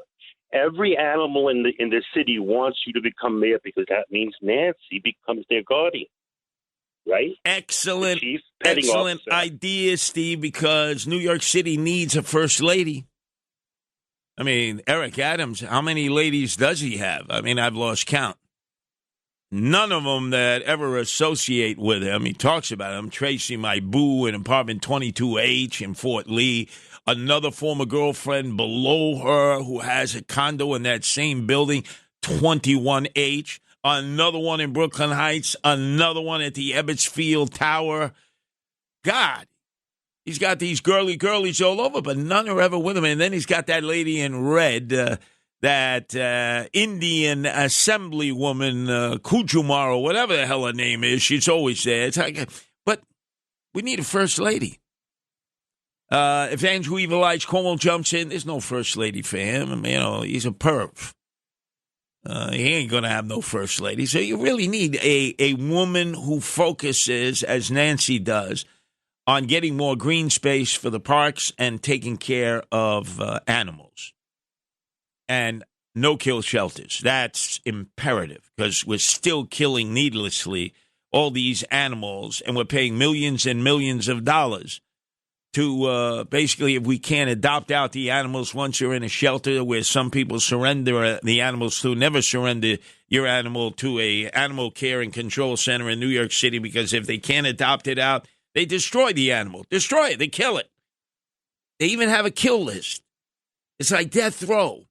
Every animal in the city wants you to become mayor because that means Nancy becomes their guardian, right? Excellent idea, Steve, because New York City needs a first lady. I mean, Eric Adams, how many ladies does he have? I mean, I've lost count. None of them that ever associate with him. He talks about him. Tracy, my boo, in apartment 22H in Fort Lee. Another former girlfriend below her who has a condo in that same building, 21H. Another one in Brooklyn Heights. Another one at the Ebbets Field Tower. God, he's got these girlies all over, but none are ever with him. And then he's got that lady in red, that Indian assemblywoman, Kujumar, or whatever the hell her name is. She's always there. It's like, but we need a first lady. If Andrew Evil Eyes Cuomo jumps in, there's no first lady for him. I mean, he's a perv. He ain't going to have no first lady. So you really need a woman who focuses, as Nancy does, on getting more green space for the parks and taking care of animals. And no-kill shelters. That's imperative because we're still killing needlessly all these animals, and we're paying millions and millions of dollars to basically, if we can't adopt out the animals once you're in a shelter where some people surrender the animals to, never surrender your animal to a animal care and control center in New York City, because if they can't adopt it out, they destroy the animal. Destroy it. They kill it. They even have a kill list. It's like death row.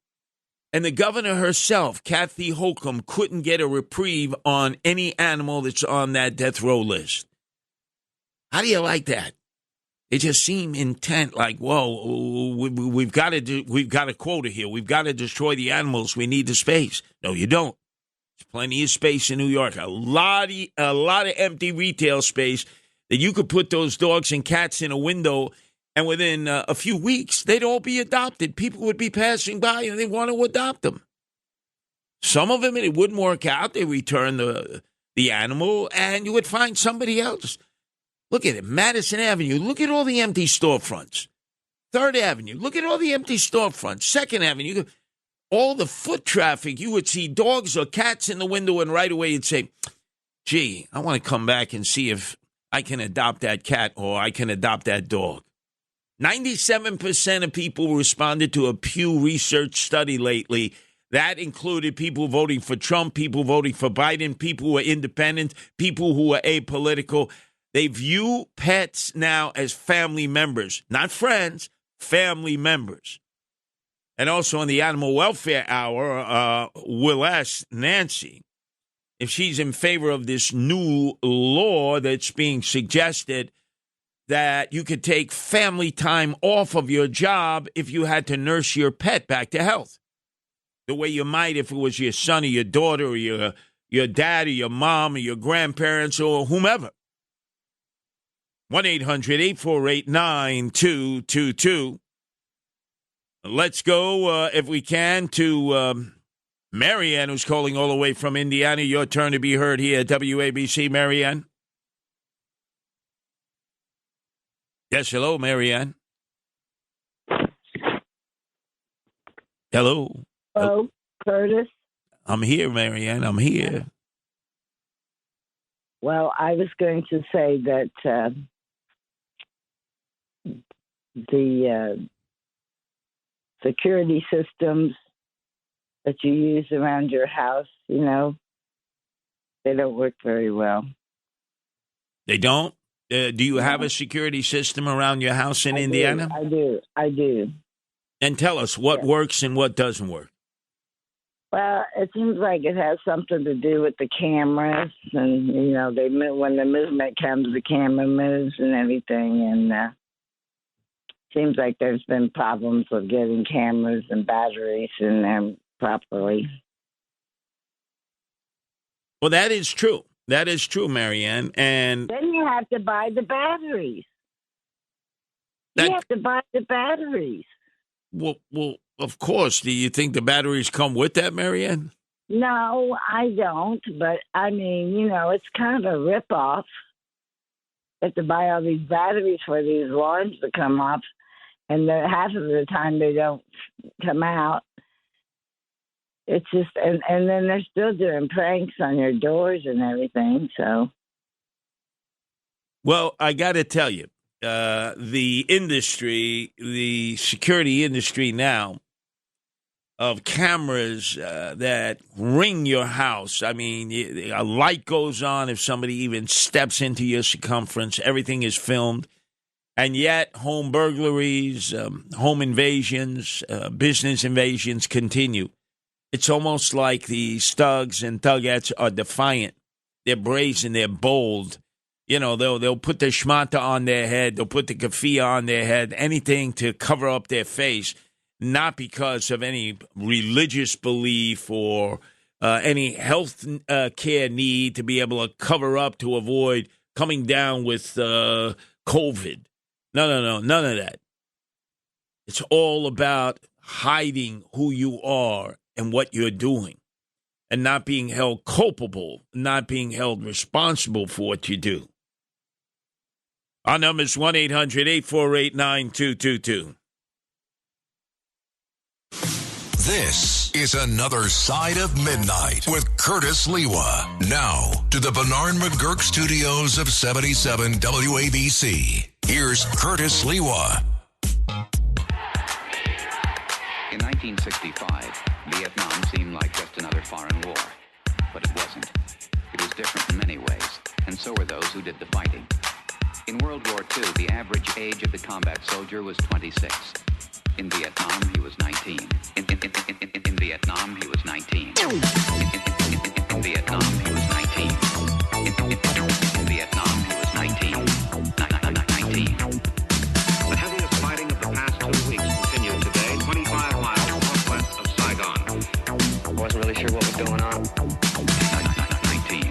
And the governor herself, Kathy Holcomb, couldn't get a reprieve on any animal that's on that death row list. How do you like that? They just seem intent, like, whoa, we've got a quota here. We've got to destroy the animals. We need the space. No, you don't. There's plenty of space in New York. A lot of empty retail space that you could put those dogs and cats in a window, and within a few weeks, they'd all be adopted. People would be passing by, and they want to adopt them. Some of them, it wouldn't work out. They return the animal, and you would find somebody else. Look at it, Madison Avenue. Look at all the empty storefronts. 3rd Avenue. Look at all the empty storefronts. 2nd Avenue. All the foot traffic. You would see dogs or cats in the window, and right away you'd say, gee, I want to come back and see if I can adopt that cat or I can adopt that dog. 97% of people responded to a Pew Research study lately. That included people voting for Trump, people voting for Biden, people who are independent, people who are apolitical. They view pets now as family members, not friends, family members. And also in the Animal Welfare Hour, we'll ask Nancy if she's in favor of this new law that's being suggested that you could take family time off of your job if you had to nurse your pet back to health, the way you might if it was your son or your daughter or your dad or your mom or your grandparents or whomever. 1-800-848-9222. Let's go, if we can, to Marianne, who's calling all the way from Indiana. Your turn to be heard here at WABC. Marianne? Yes, hello, Marianne. Hello. Hello, Curtis. I'm here, Marianne. I'm here. Well, I was going to say that the security systems that you use around your house, they don't work very well. They don't? Do you have a security system around your house in Indiana? I do. And tell us what works and what doesn't work. Well, it seems like it has something to do with the cameras, and when the movement comes, the camera moves and everything, and seems like there's been problems with getting cameras and batteries in there properly. Well, that is true. That is true, Marianne. And then you have to buy the batteries. You have to buy the batteries. Well, of course. Do you think the batteries come with that, Marianne? No, I don't. But, it's kind of a ripoff. You have to buy all these batteries for these alarms to come off. And half of the time they don't come out. It's just, and then they're still doing pranks on your doors and everything, so. Well, I got to tell you, the industry, the security industry now of cameras that ring your house. I mean, a light goes on if somebody even steps into your circumference. Everything is filmed. And yet home burglaries, home invasions, business invasions continue. It's almost like the thugs and thugettes are defiant. They're brazen. They're bold. They'll put the schmata on their head. They'll put the keffiyeh on their head, anything to cover up their face, not because of any religious belief or any health care need to be able to cover up to avoid coming down with COVID. No, none of that. It's all about hiding who you are and what you're doing and not being held culpable, not being held responsible for what you do. Our number is 1-800-848-9222. This is Another Side of Midnight with Curtis Lewa. Now to the Bernard McGurk studios of 77 WABC. Here's Curtis Lewa. In 1965, Vietnam seemed like just another foreign war. But it wasn't. It was different in many ways, and so were those who did the fighting. In World War II, the average age of the combat soldier was 26. In Vietnam, he was 19. In Vietnam, he was 19. In Vietnam, he was 19. In Vietnam, he was 19. 19. The heaviest fighting of the past 2 weeks continued today, 25 miles northwest of Saigon. I wasn't really sure what was going on. 19.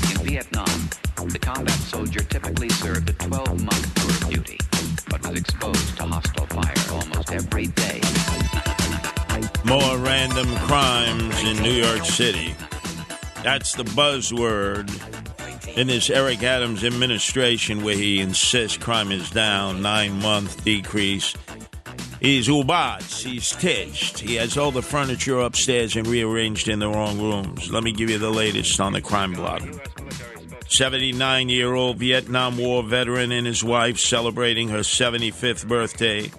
In Vietnam, the combat soldier typically served a 12-month tour of duty, but was exposed to hostile fire almost every day. More random crimes in New York City. That's the buzzword in this Eric Adams administration, where he insists crime is down, 9-month decrease. He's ubats, he's titched. He has all the furniture upstairs and rearranged in the wrong rooms. Let me give you the latest on the crime block. 79-year-old Vietnam War veteran and his wife, celebrating her 75th birthday,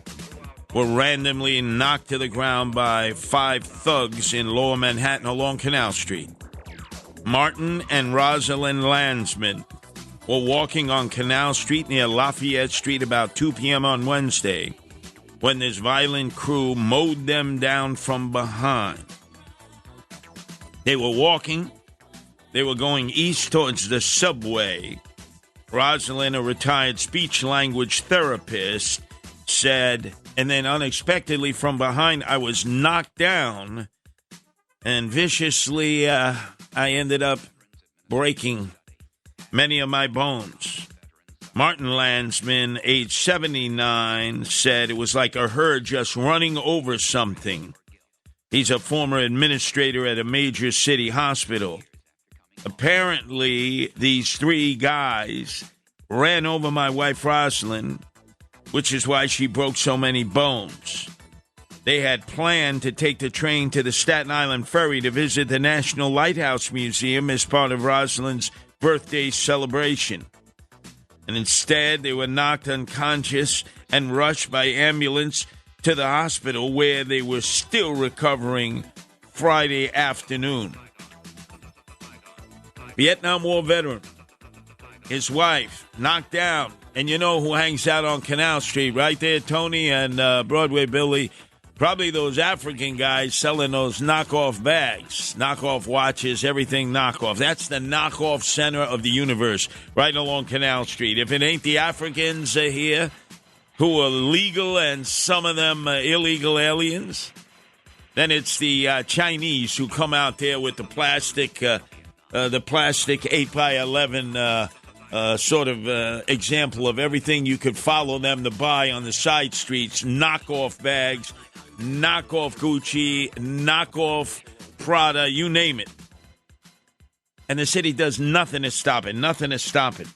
were randomly knocked to the ground by 5 thugs in Lower Manhattan along Canal Street. Martin and Rosalind Landsman were walking on Canal Street near Lafayette Street about 2 p.m. on Wednesday when this violent crew mowed them down from behind. They were walking. They were going east towards the subway. Rosalind, a retired speech-language therapist, said, and then unexpectedly from behind, I was knocked down, and viciously I ended up breaking many of my bones. Martin Landsman, age 79, said it was like a herd just running over something. He's a former administrator at a major city hospital. Apparently, these three guys ran over my wife, Rosalind, which is why she broke so many bones. They had planned to take the train to the Staten Island Ferry to visit the National Lighthouse Museum as part of Rosalind's birthday celebration. And instead, they were knocked unconscious and rushed by ambulance to the hospital where they were still recovering Friday afternoon. Vietnam War veteran, his wife, knocked down. And you know who hangs out on Canal Street right there, Tony and Broadway Billy? Probably those African guys selling those knockoff bags, knockoff watches, everything knockoff. That's the knockoff center of the universe right along Canal Street. If it ain't the Africans here who are legal and some of them illegal aliens, then it's the Chinese who come out there with the plastic 8x11 sort of example of everything you could follow them to buy on the side streets. Knockoff bags, knockoff Gucci, knockoff Prada, you name it. And the city does nothing to stop it, nothing to stop it.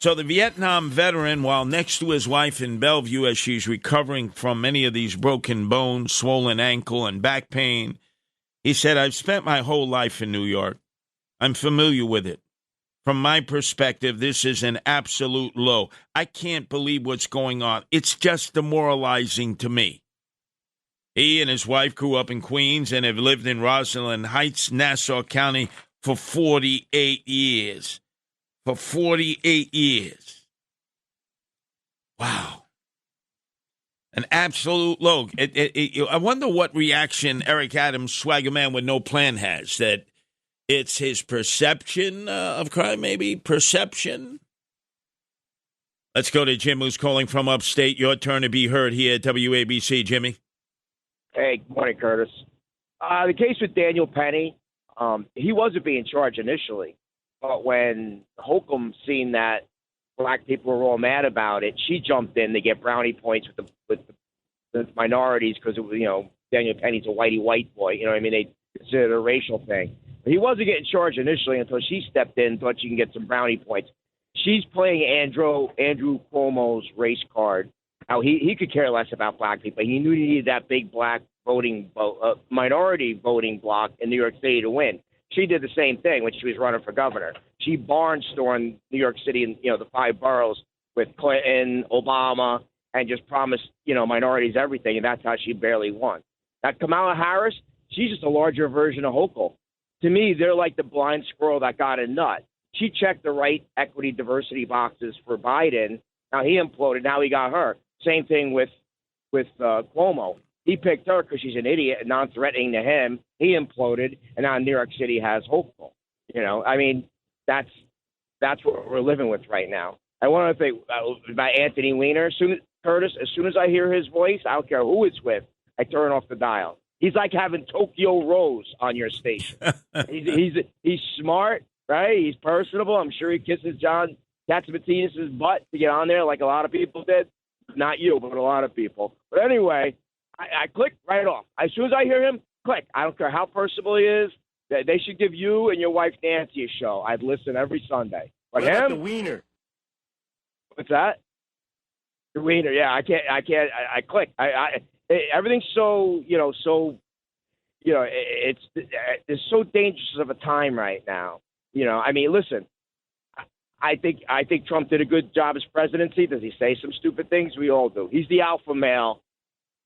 So the Vietnam veteran, while next to his wife in Bellevue as she's recovering from many of these broken bones, swollen ankle, and back pain, he said, I've spent my whole life in New York. I'm familiar with it. From my perspective, this is an absolute low. I can't believe what's going on. It's just demoralizing to me. He and his wife grew up in Queens and have lived in Roslyn Heights, Nassau County for 48 years. For 48 years. Wow. An absolute low. I wonder what reaction Eric Adams, swagger man with no plan, has. That it's his perception of crime, maybe? Perception? Let's go to Jim, who's calling from upstate. Your turn to be heard here at WABC. Jimmy? Hey, good morning, Curtis. The case with Daniel Penny, he wasn't being charged initially. But when Holcomb seen that black people were all mad about it, she jumped in to get brownie points with the minorities because, Daniel Penny's a whitey white boy. You know what I mean? They consider it a racial thing. He wasn't getting charged initially until she stepped in and thought she can get some brownie points. She's playing Andrew Cuomo's race card. How he could care less about black people. He knew he needed that big black minority voting bloc in New York City to win. She did the same thing when she was running for governor. She barnstormed New York City and the 5 boroughs with Clinton, Obama, and just promised minorities everything, and that's how she barely won. Now Kamala Harris, she's just a larger version of Hochul. To me, they're like the blind squirrel that got a nut. She checked the right equity diversity boxes for Biden. Now he imploded. Now he got her. Same thing with Cuomo. He picked her because she's an idiot and non-threatening to him. He imploded, and now New York City has Hochul. That's what we're living with right now. I want to think about Anthony Weiner. Curtis, as soon as I hear his voice, I don't care who it's with, I turn off the dial. He's like having Tokyo Rose on your station. He's smart, right? He's personable. I'm sure he kisses John Katsimatidis' butt to get on there like a lot of people did. Not you, but a lot of people. But anyway, I click right off. As soon as I hear him, click. I don't care how personable he is. They should give you and your wife Nancy a show. I'd listen every Sunday. But what about him, the Wiener? What's that? The Wiener, yeah. I can't. I click. Everything's so it's so dangerous of a time right now. Listen. I think Trump did a good job as presidency. Does he say some stupid things? We all do. He's the alpha male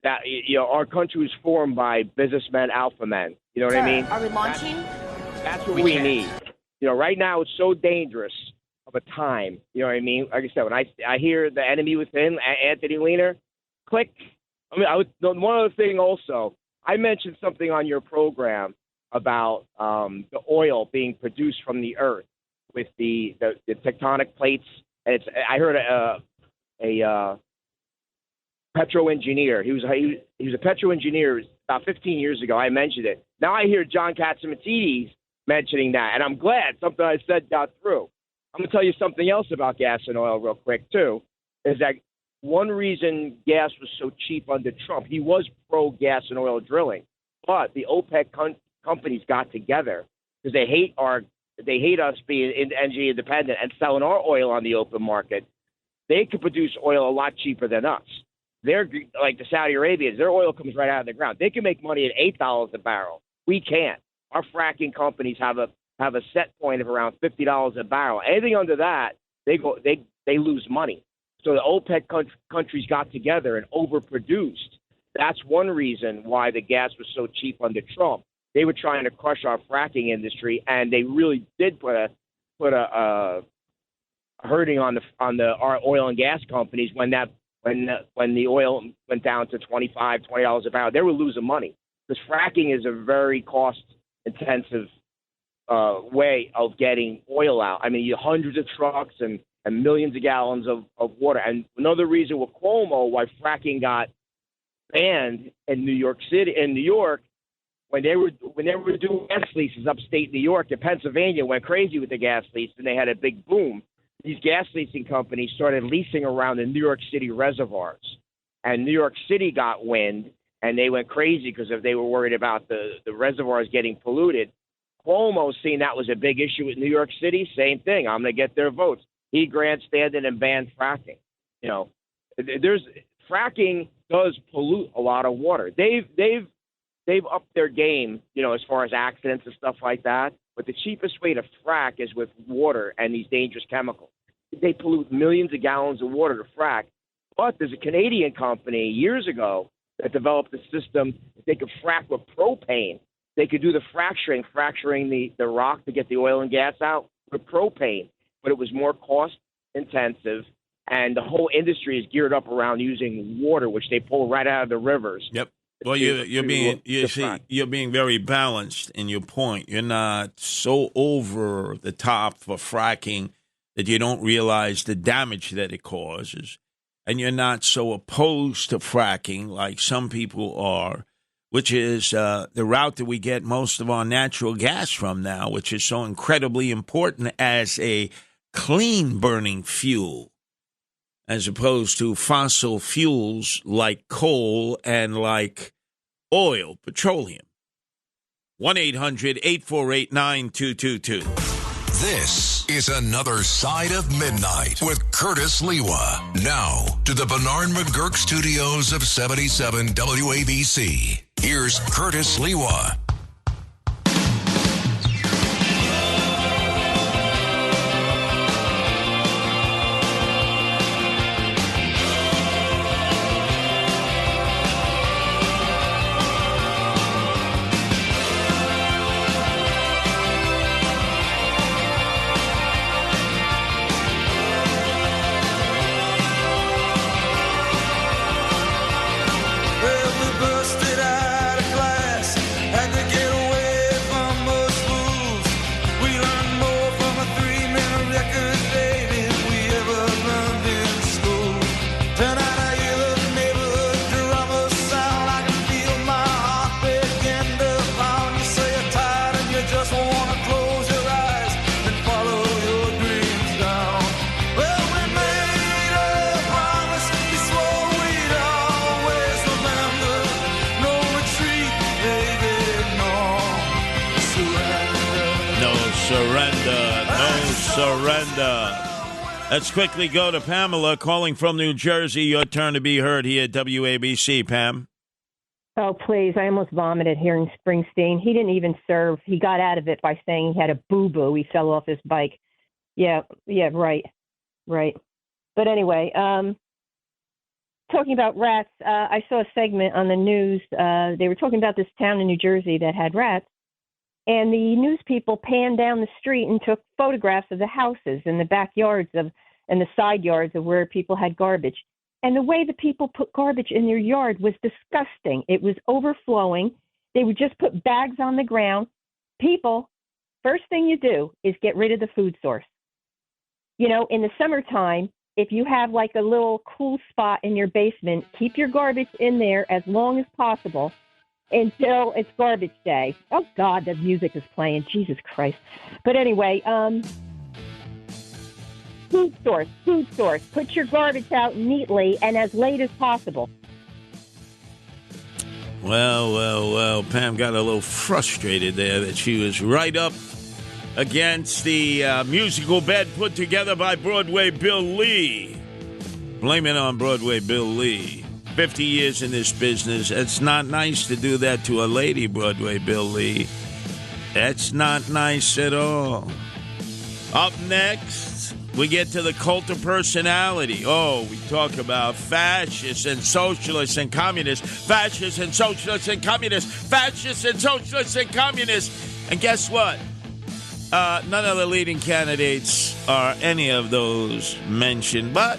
that our country was formed by businessmen, alpha men. You know what I mean? Are we launching? That's what we need. Right now it's so dangerous a time. You know what I mean? Like I said, when I hear The Enemy Within, Anthony Weiner, click. I mean, one other thing also, I mentioned something on your program about the oil being produced from the earth with the tectonic plates. And I heard a petro engineer. He was a petro engineer about 15 years ago. I mentioned it. Now I hear John Catsimatidis mentioning that, and I'm glad something I said got through. I'm going to tell you something else about gas and oil real quick, too, is that one reason gas was so cheap under Trump, he was pro-gas and oil drilling, but the OPEC companies got together because they hate us being energy independent and selling our oil on the open market. They could produce oil a lot cheaper than us. They're like the Saudi Arabians. Their oil comes right out of the ground. They can make money at $8 a barrel. We can't. Our fracking companies have a set point of around $50 a barrel. Anything under that, they lose money. So the OPEC countries got together and overproduced. That's one reason why the gas was so cheap under Trump. They were trying to crush our fracking industry, and they really did put a hurting on our oil and gas companies when the oil went down to $20 a barrel. They were losing money because fracking is a very cost-intensive way of getting oil out. I mean, you hundreds of trucks and millions of gallons of water. And another reason with Cuomo why fracking got banned in New York, when they were doing gas leases upstate New York and Pennsylvania went crazy with the gas lease, and they had a big boom. These gas leasing companies started leasing around the New York City reservoirs, and New York City got wind, and they went crazy because they were worried about the reservoirs getting polluted. Cuomo seen that was a big issue with New York City. Same thing. I'm going to get their votes. He grandstanded and banned fracking. You know, fracking does pollute a lot of water. They've upped their game, you know, as far as accidents and stuff like that. But the cheapest way to frack is with water and these dangerous chemicals. They pollute millions of gallons of water to frack. But there's a Canadian company years ago that developed a system that they could frack with propane. They could do the fracturing the rock to get the oil and gas out with propane. But it was more cost intensive, and the whole industry is geared up around using water, which they pull right out of the rivers. Yep. Well, you're being very balanced in your point. You're not so over the top for fracking that you don't realize the damage that it causes, and you're not so opposed to fracking like some people are, which is the route that we get most of our natural gas from now, which is so incredibly important as a clean burning fuel, as opposed to fossil fuels like coal and like oil, petroleum. 1-800-848-9222. This is Another Side of Midnight with Curtis Lewa. Now to the Bernard McGurk studios of 77 WABC. Here's Curtis Lewa. Let's quickly go to Pamela calling from New Jersey. Your turn to be heard here at WABC, Pam. Oh, please. I almost vomited hearing Springsteen. He didn't even serve. He got out of it by saying he had a boo-boo. He fell off his bike. Yeah, right. But anyway, talking about rats, I saw a segment on the news. They were talking about this town in New Jersey that had rats. And the news people panned down the street and took photographs of the houses and the backyards and the side yards of where people had garbage. And the way the people put garbage in their yard was disgusting. It was overflowing. They would just put bags on the ground. People, first thing you do is get rid of the food source. You know, in the summertime, if you have like a little cool spot in your basement, keep your garbage in there as long as possible until it's garbage day. Oh, God, the music is playing. Jesus Christ. But anyway, food source. Put your garbage out neatly and as late as possible. Well, Pam got a little frustrated there that she was right up against the musical bed put together by Broadway Bill Lee. Blame it on Broadway Bill Lee. 50 years in this business. It's not nice to do that to a lady, Broadway Bill Lee. That's not nice at all. Up next, we get to the cult of personality. Oh, we talk about fascists and socialists and communists. Fascists and socialists and communists. Fascists and socialists and communists. And guess what? None of the leading candidates are any of those mentioned. But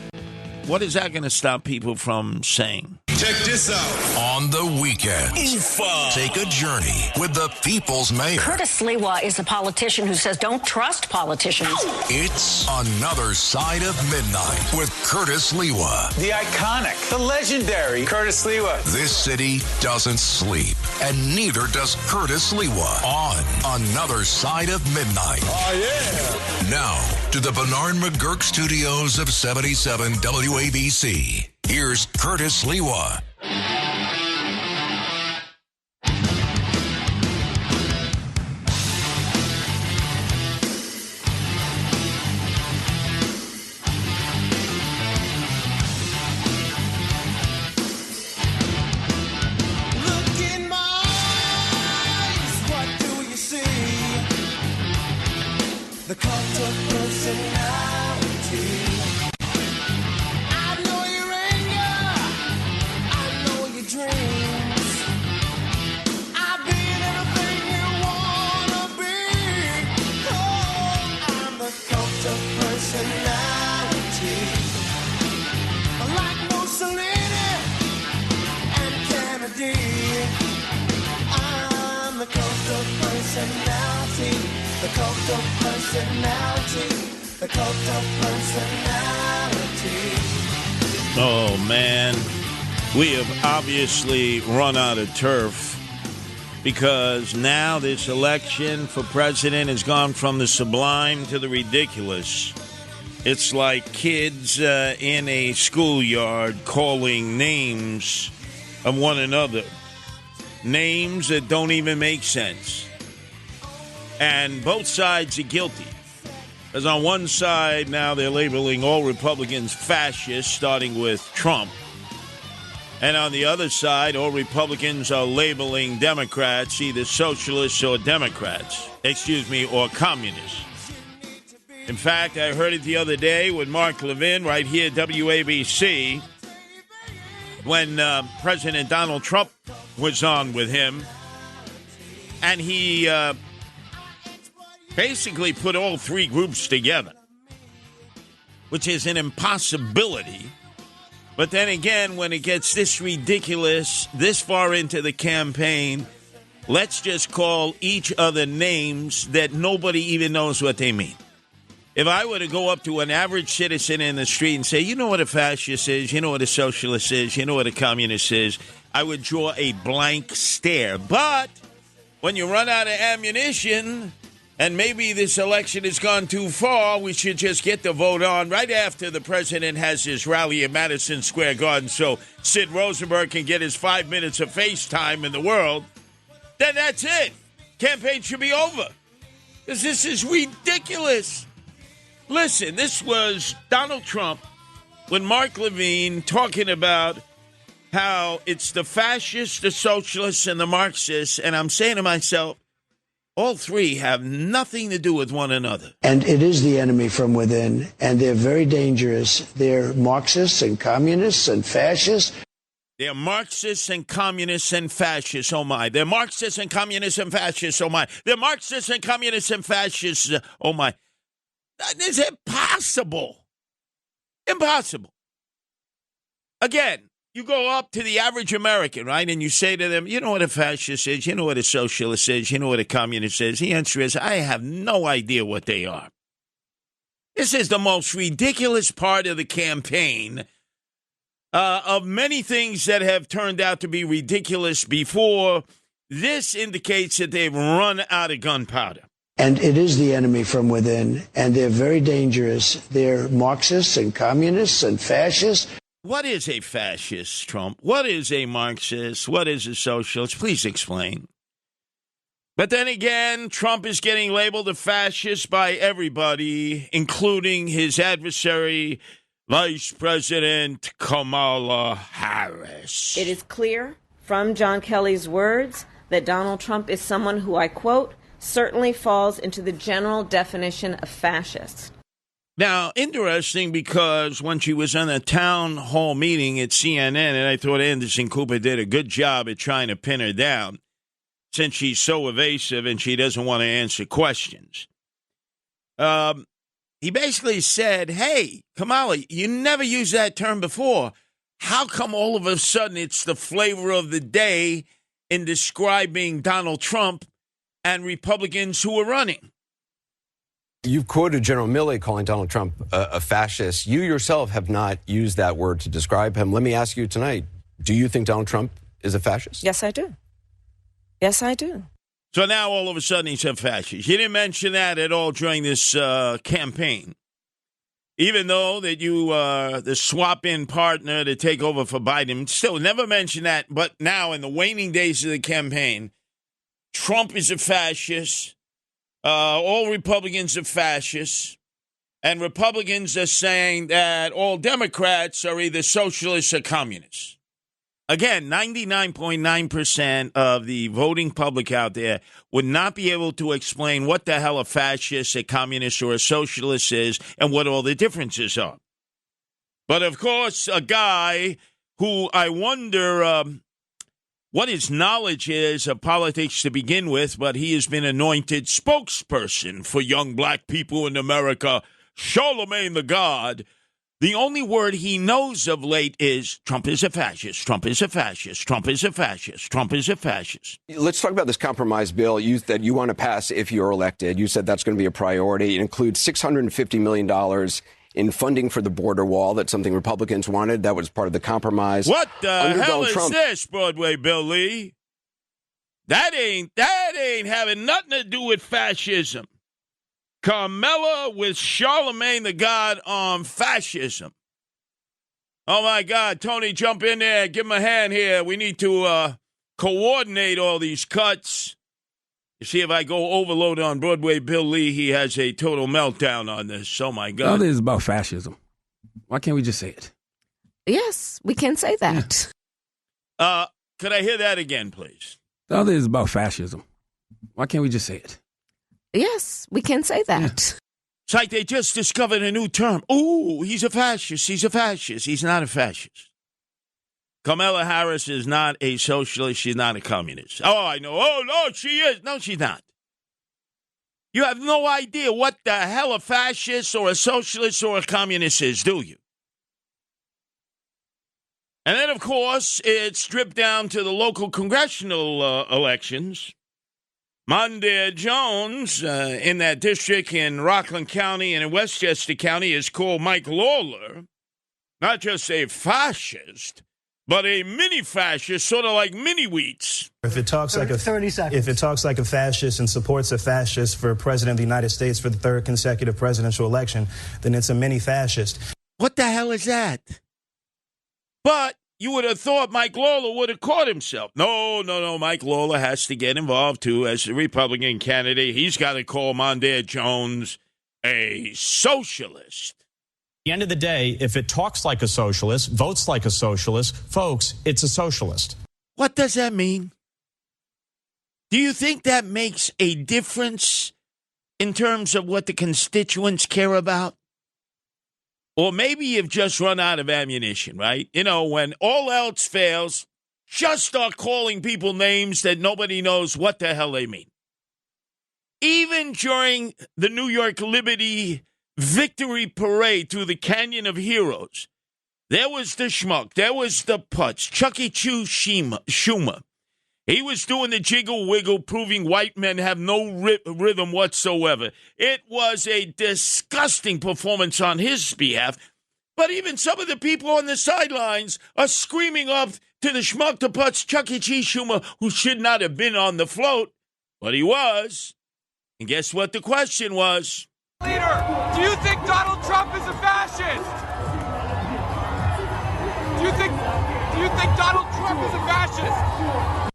what is that going to stop people from saying? Check this out. On the weekend, Oofa. Take a journey with the People's Mayor. Curtis Sliwa is a politician who says don't trust politicians. It's Another Side of Midnight with Curtis Sliwa. The iconic, the legendary Curtis Sliwa. This city doesn't sleep, and neither does Curtis Sliwa on Another Side of Midnight. Oh, yeah. Now, to the Bernard McGurk studios of 77 WABC. Here's Curtis Sliwa. The cult of personality. I know your anger. I know your dreams. I've been everything you wanna be. Oh, I'm the cult of personality. Like Mussolini and Kennedy. I'm the cult of personality. The cult of personality. The cult of personality. Oh, man. We have obviously run out of turf because now this election for president has gone from the sublime to the ridiculous. It's like kids in a schoolyard calling names of one another. Names that don't even make sense. And both sides are guilty. Because on one side, now they're labeling all Republicans fascists, starting with Trump. And on the other side, all Republicans are labeling Democrats either socialists or or communists. In fact, I heard it the other day with Mark Levin right here at WABC when President Donald Trump was on with him. And he basically put all three groups together, which is an impossibility. But then again, when it gets this ridiculous, this far into the campaign, let's just call each other names that nobody even knows what they mean. If I were to go up to an average citizen in the street and say, you know what a fascist is, you know what a socialist is, you know what a communist is, I would draw a blank stare. But when you run out of ammunition, and maybe this election has gone too far, we should just get the vote on right after the president has his rally at Madison Square Garden so Sid Rosenberg can get his 5 minutes of FaceTime in the world, then that's it. Campaign should be over. Because this is ridiculous. Listen, this was Donald Trump with Mark Levin talking about how it's the fascists, the socialists, and the Marxists, and I'm saying to myself, all three have nothing to do with one another. And it is the enemy from within, and they're very dangerous. They're Marxists and communists and fascists. They're Marxists and communists and fascists, oh my. They're Marxists and communists and fascists, oh my. They're Marxists and communists and fascists, oh my. That is impossible. Impossible. Again, you go up to the average American, right, and you say to them, you know what a fascist is, you know what a socialist is, you know what a communist is. The answer is, I have no idea what they are. This is the most ridiculous part of the campaign of many things that have turned out to be ridiculous before. This indicates that they've run out of gunpowder. And it is the enemy from within, and they're very dangerous. They're Marxists and communists and fascists. What is a fascist, Trump? What is a Marxist? What is a socialist? Please explain. But then again, Trump is getting labeled a fascist by everybody, including his adversary, Vice President Kamala Harris. It is clear from John Kelly's words that Donald Trump is someone who, I quote, certainly falls into the general definition of fascist. Now, interesting, because when she was on a town hall meeting at CNN, and I thought Anderson Cooper did a good job at trying to pin her down, since she's so evasive and she doesn't want to answer questions. He basically said, hey, Kamala, you never used that term before. How come all of a sudden it's the flavor of the day in describing Donald Trump and Republicans who are running? You've quoted General Milley calling Donald Trump a fascist. You yourself have not used that word to describe him. Let me ask you tonight, do you think Donald Trump is a fascist? Yes, I do. Yes, I do. So now all of a sudden he's a fascist. You didn't mention that at all during this campaign. Even though that you are the swap-in partner to take over for Biden, still never mentioned that. But now in the waning days of the campaign, Trump is a fascist. All Republicans are fascists. And Republicans are saying that all Democrats are either socialists or communists. Again, 99.9% of the voting public out there would not be able to explain what the hell a fascist, a communist, or a socialist is and what all the differences are. But, of course, a guy who I wonder what his knowledge is of politics to begin with, but he has been anointed spokesperson for young black people in America, Charlemagne the God. The only word he knows of late is Trump is a fascist, Trump is a fascist, Trump is a fascist, Trump is a fascist. Let's talk about this compromise bill that you want to pass if you're elected. You said that's going to be a priority. It includes $650 million in funding for the border wall. That's something Republicans wanted. That was part of the compromise. What the hell is this, Broadway Bill Lee? That ain't having nothing to do with fascism. Carmella with Charlemagne the God on fascism. Oh, my God. Tony, jump in there. Give him a hand here. We need to coordinate all these cuts. You see, if I go overload on Broadway Bill Lee, he has a total meltdown on this. Oh, my God. This is about fascism. Why can't we just say it? Yes, we can say that. Yeah. Could I hear that again, please? The other is about fascism. Why can't we just say it? Yes, we can say that. Yeah. It's like they just discovered a new term. Ooh, he's a fascist. He's a fascist. He's not a fascist. Kamala Harris is not a socialist. She's not a communist. Oh, I know. Oh, no, she is. No, she's not. You have no idea what the hell a fascist or a socialist or a communist is, do you? And then, of course, it's stripped down to the local congressional elections. Mondaire Jones in that district in Rockland County and in Westchester County is called Mike Lawler, not just a fascist, but a mini-fascist, sort of like mini-wheats. If it talks 30 seconds. If it talks like a fascist and supports a fascist for president of the United States for the third consecutive presidential election, then it's a mini-fascist. What the hell is that? But you would have thought Mike Lawler would have caught himself. No. Mike Lawler has to get involved, too, as the Republican candidate. He's got to call Mondaire Jones a socialist. At the end of the day, if it talks like a socialist, votes like a socialist, folks, it's a socialist. What does that mean? Do you think that makes a difference in terms of what the constituents care about? Or maybe you've just run out of ammunition, right? You know, when all else fails, just start calling people names that nobody knows what the hell they mean. Even during the New York Liberty Victory Parade through the Canyon of Heroes, there was the schmuck, there was the putz, Chucky Chew Schumer. He was doing the jiggle wiggle, proving white men have no rhythm whatsoever. It was a disgusting performance on his behalf. But even some of the people on the sidelines are screaming up to the schmuck, the putz, Chucky Cheese Schumer, who should not have been on the float, but he was. And guess what the question was? Leader, do you think Donald Trump is a fascist? Do you think Donald Trump is a fascist?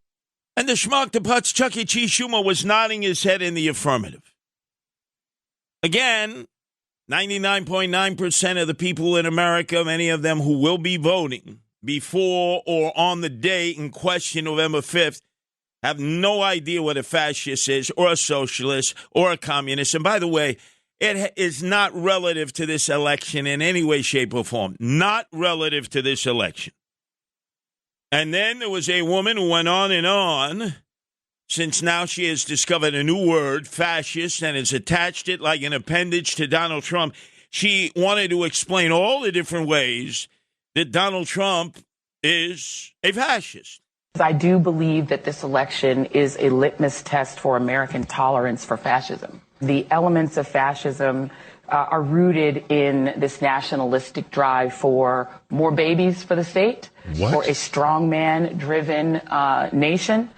And the schmuck, the putz, Chuck E. Cheese Schumer was nodding his head in the affirmative. Again, 99.9% of the people in America, many of them who will be voting before or on the day in question, November 5th, have no idea what a fascist is or a socialist or a communist. And by the way, it is not relative to this election in any way, shape, or form. Not relative to this election. And then there was a woman who went on, since now she has discovered a new word, fascist, and has attached it like an appendage to Donald Trump. She wanted to explain all the different ways that Donald Trump is a fascist. I do believe that this election is a litmus test for American tolerance for fascism. The elements of fascism are rooted in this nationalistic drive for more babies for the state, for a strongman-driven nation,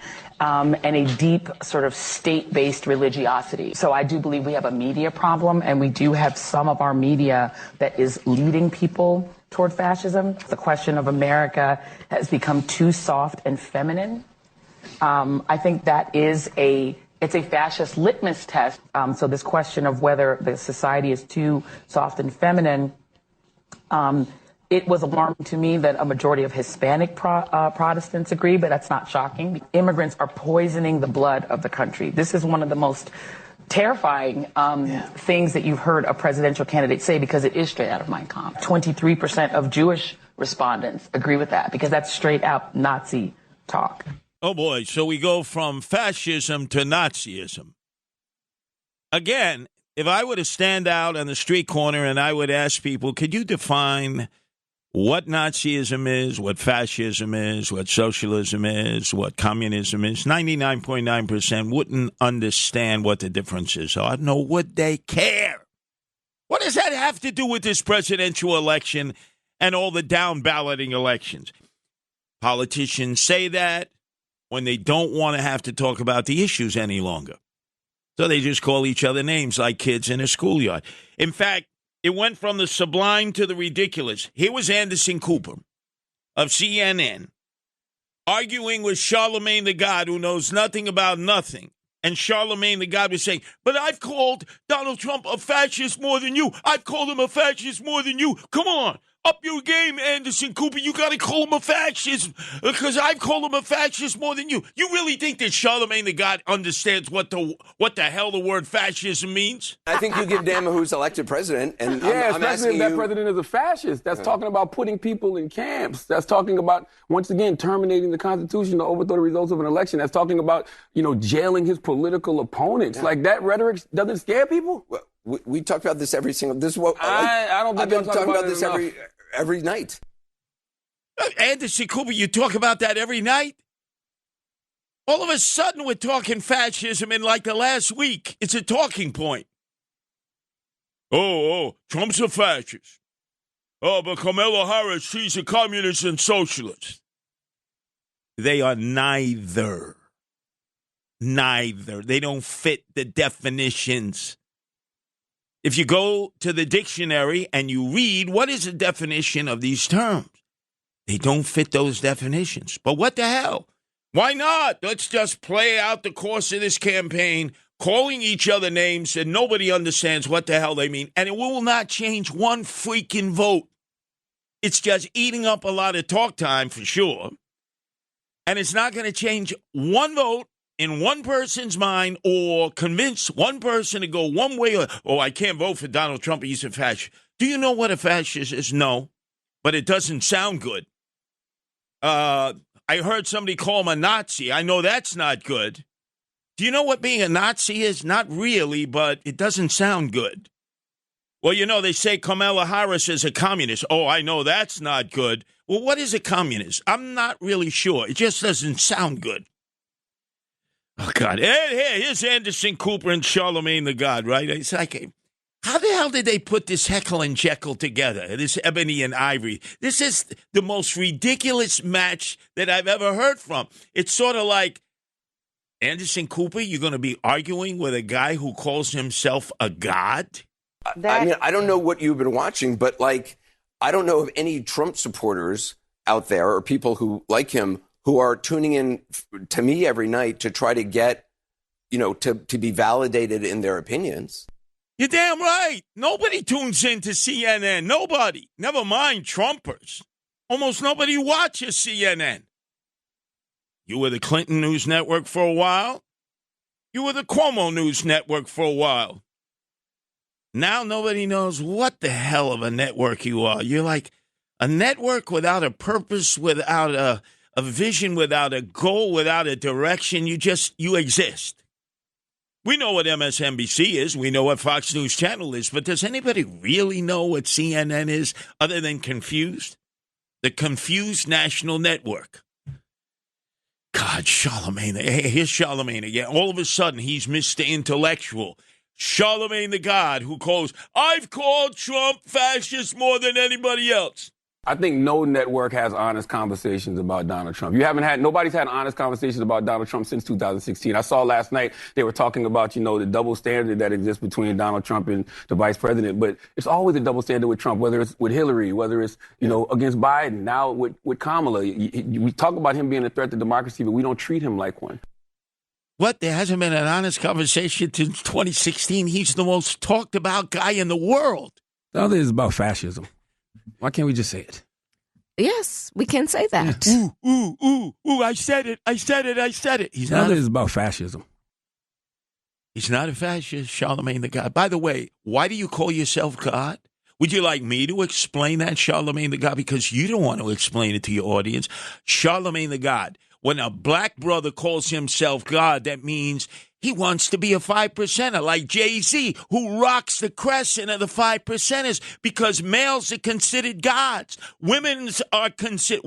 and a deep sort of state-based religiosity. So I do believe we have a media problem, and we do have some of our media that is leading people toward fascism. The question of America has become too soft and feminine. I think that is it's a fascist litmus test. So this question of whether the society is too soft and feminine, it was alarming to me that a majority of Hispanic Protestants agree, but that's not shocking. Immigrants are poisoning the blood of the country. This is one of the most terrifying things that you've heard a presidential candidate say, because it is straight out of Mein Kampf. 23% of Jewish respondents agree with that, because that's straight out Nazi talk. Oh, boy. So we go from fascism to Nazism. Again, if I were to stand out on the street corner and I would ask people, could you define what Nazism is, what fascism is, what socialism is, what communism is, 99.9% wouldn't understand what the differences are, nor would they care. What does that have to do with this presidential election and all the down-balloting elections? Politicians say that when they don't want to have to talk about the issues any longer. So they just call each other names like kids in a schoolyard. In fact, it went from the sublime to the ridiculous. Here was Anderson Cooper of CNN arguing with Charlemagne the God, who knows nothing about nothing. And Charlemagne the God was saying, but I've called Donald Trump a fascist more than you. I've called him a fascist more than you. Come on. Up your game, Anderson Cooper. You got to call him a fascist, because I've called him a fascist more than you. You really think that Charlemagne the God understands what the hell the word fascism means? I think you give damn who's elected president. And yeah, I'm especially if that president is a fascist. That's talking about putting people in camps. That's talking about, once again, terminating the Constitution to overthrow the results of an election. That's talking about, jailing his political opponents. Yeah. Like, that rhetoric doesn't scare people? Well, we talk about this every single. This is what I don't think I've been talking about this every night. Anderson Cooper, you talk about that every night? All of a sudden, we're talking fascism in like the last week. It's a talking point. Oh, Trump's a fascist. Oh, but Kamala Harris, she's a communist and socialist. They are neither. Neither. They don't fit the definitions. If you go to the dictionary and you read, what is the definition of these terms? They don't fit those definitions. But what the hell? Why not? Let's just play out the course of this campaign, calling each other names and nobody understands what the hell they mean. And it will not change one freaking vote. It's just eating up a lot of talk time for sure. And it's not going to change one vote in one person's mind or convince one person to go one way or, I can't vote for Donald Trump, he's a fascist. Do you know what a fascist is? No, but it doesn't sound good. I heard somebody call him a Nazi. I know that's not good. Do you know what being a Nazi is? Not really, but it doesn't sound good. Well, you know, they say Kamala Harris is a communist. Oh, I know that's not good. Well, what is a communist? I'm not really sure. It just doesn't sound good. Oh, God. Here's Anderson Cooper and Charlemagne the God, right? It's like, how the hell did they put this Heckle and Jekyll together, this Ebony and Ivory? This is the most ridiculous match that I've ever heard from. It's sort of like, Anderson Cooper, you're going to be arguing with a guy who calls himself a god? I mean, I don't know what you've been watching, but, like, I don't know of any Trump supporters out there or people who like him who are tuning in to me every night to try to get, you know, to be validated in their opinions. You're damn right. Nobody tunes in to CNN. Nobody. Never mind Trumpers. Almost nobody watches CNN. You were the Clinton News Network for a while. You were the Cuomo News Network for a while. Now nobody knows what the hell of a network you are. You're like a network without a purpose, without a vision, without a goal, without a direction. You exist. We know what MSNBC is. We know what Fox News Channel is. But does anybody really know what CNN is other than confused? The Confused National Network. God, Charlemagne. Here's Charlemagne again. All of a sudden, he's Mr. Intellectual. Charlemagne the God who calls, I've called Trump fascist more than anybody else. I think no network has honest conversations about Donald Trump. Nobody's had honest conversations about Donald Trump since 2016. I saw last night they were talking about, you know, the double standard that exists between Donald Trump and the vice president. But it's always a double standard with Trump, whether it's with Hillary, whether it's, you know, against Biden, now with Kamala. We talk about him being a threat to democracy, but we don't treat him like one. What? There hasn't been an honest conversation since 2016. He's the most talked about guy in the world. The other is about fascism. Why can't we just say it? Yes, we can say that. Ooh, I said it. He's the other is about fascism. He's not a fascist, Charlemagne the God. By the way, why do you call yourself God? Would you like me to explain that, Charlemagne the God? Because you don't want to explain it to your audience. Charlemagne the God. When a black brother calls himself God, that means he wants to be a 5%er like Jay-Z, who rocks the crescent of the 5%ers because males are considered gods. Women's are considered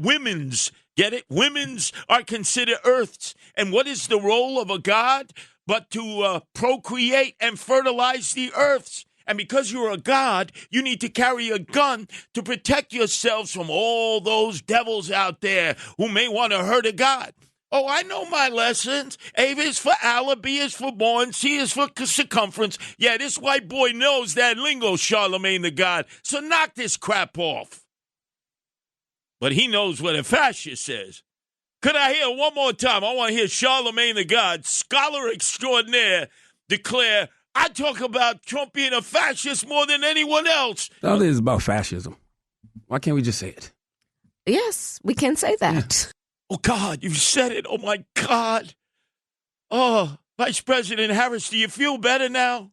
earths. And what is the role of a god but to procreate and fertilize the earths? And because you're a god, you need to carry a gun to protect yourselves from all those devils out there who may want to hurt a god. Oh, I know my lessons. A is for Allah, B is for born, C is for circumference. Yeah, this white boy knows that lingo, Charlemagne the God. So knock this crap off. But he knows what a fascist says. Could I hear one more time? I want to hear Charlemagne the God, scholar extraordinaire, declare, I talk about Trump being a fascist more than anyone else. The other is about fascism. Why can't we just say it? Yes, we can say that. Yeah. Oh, God, you said it. Oh, my God. Oh, Vice President Harris, do you feel better now?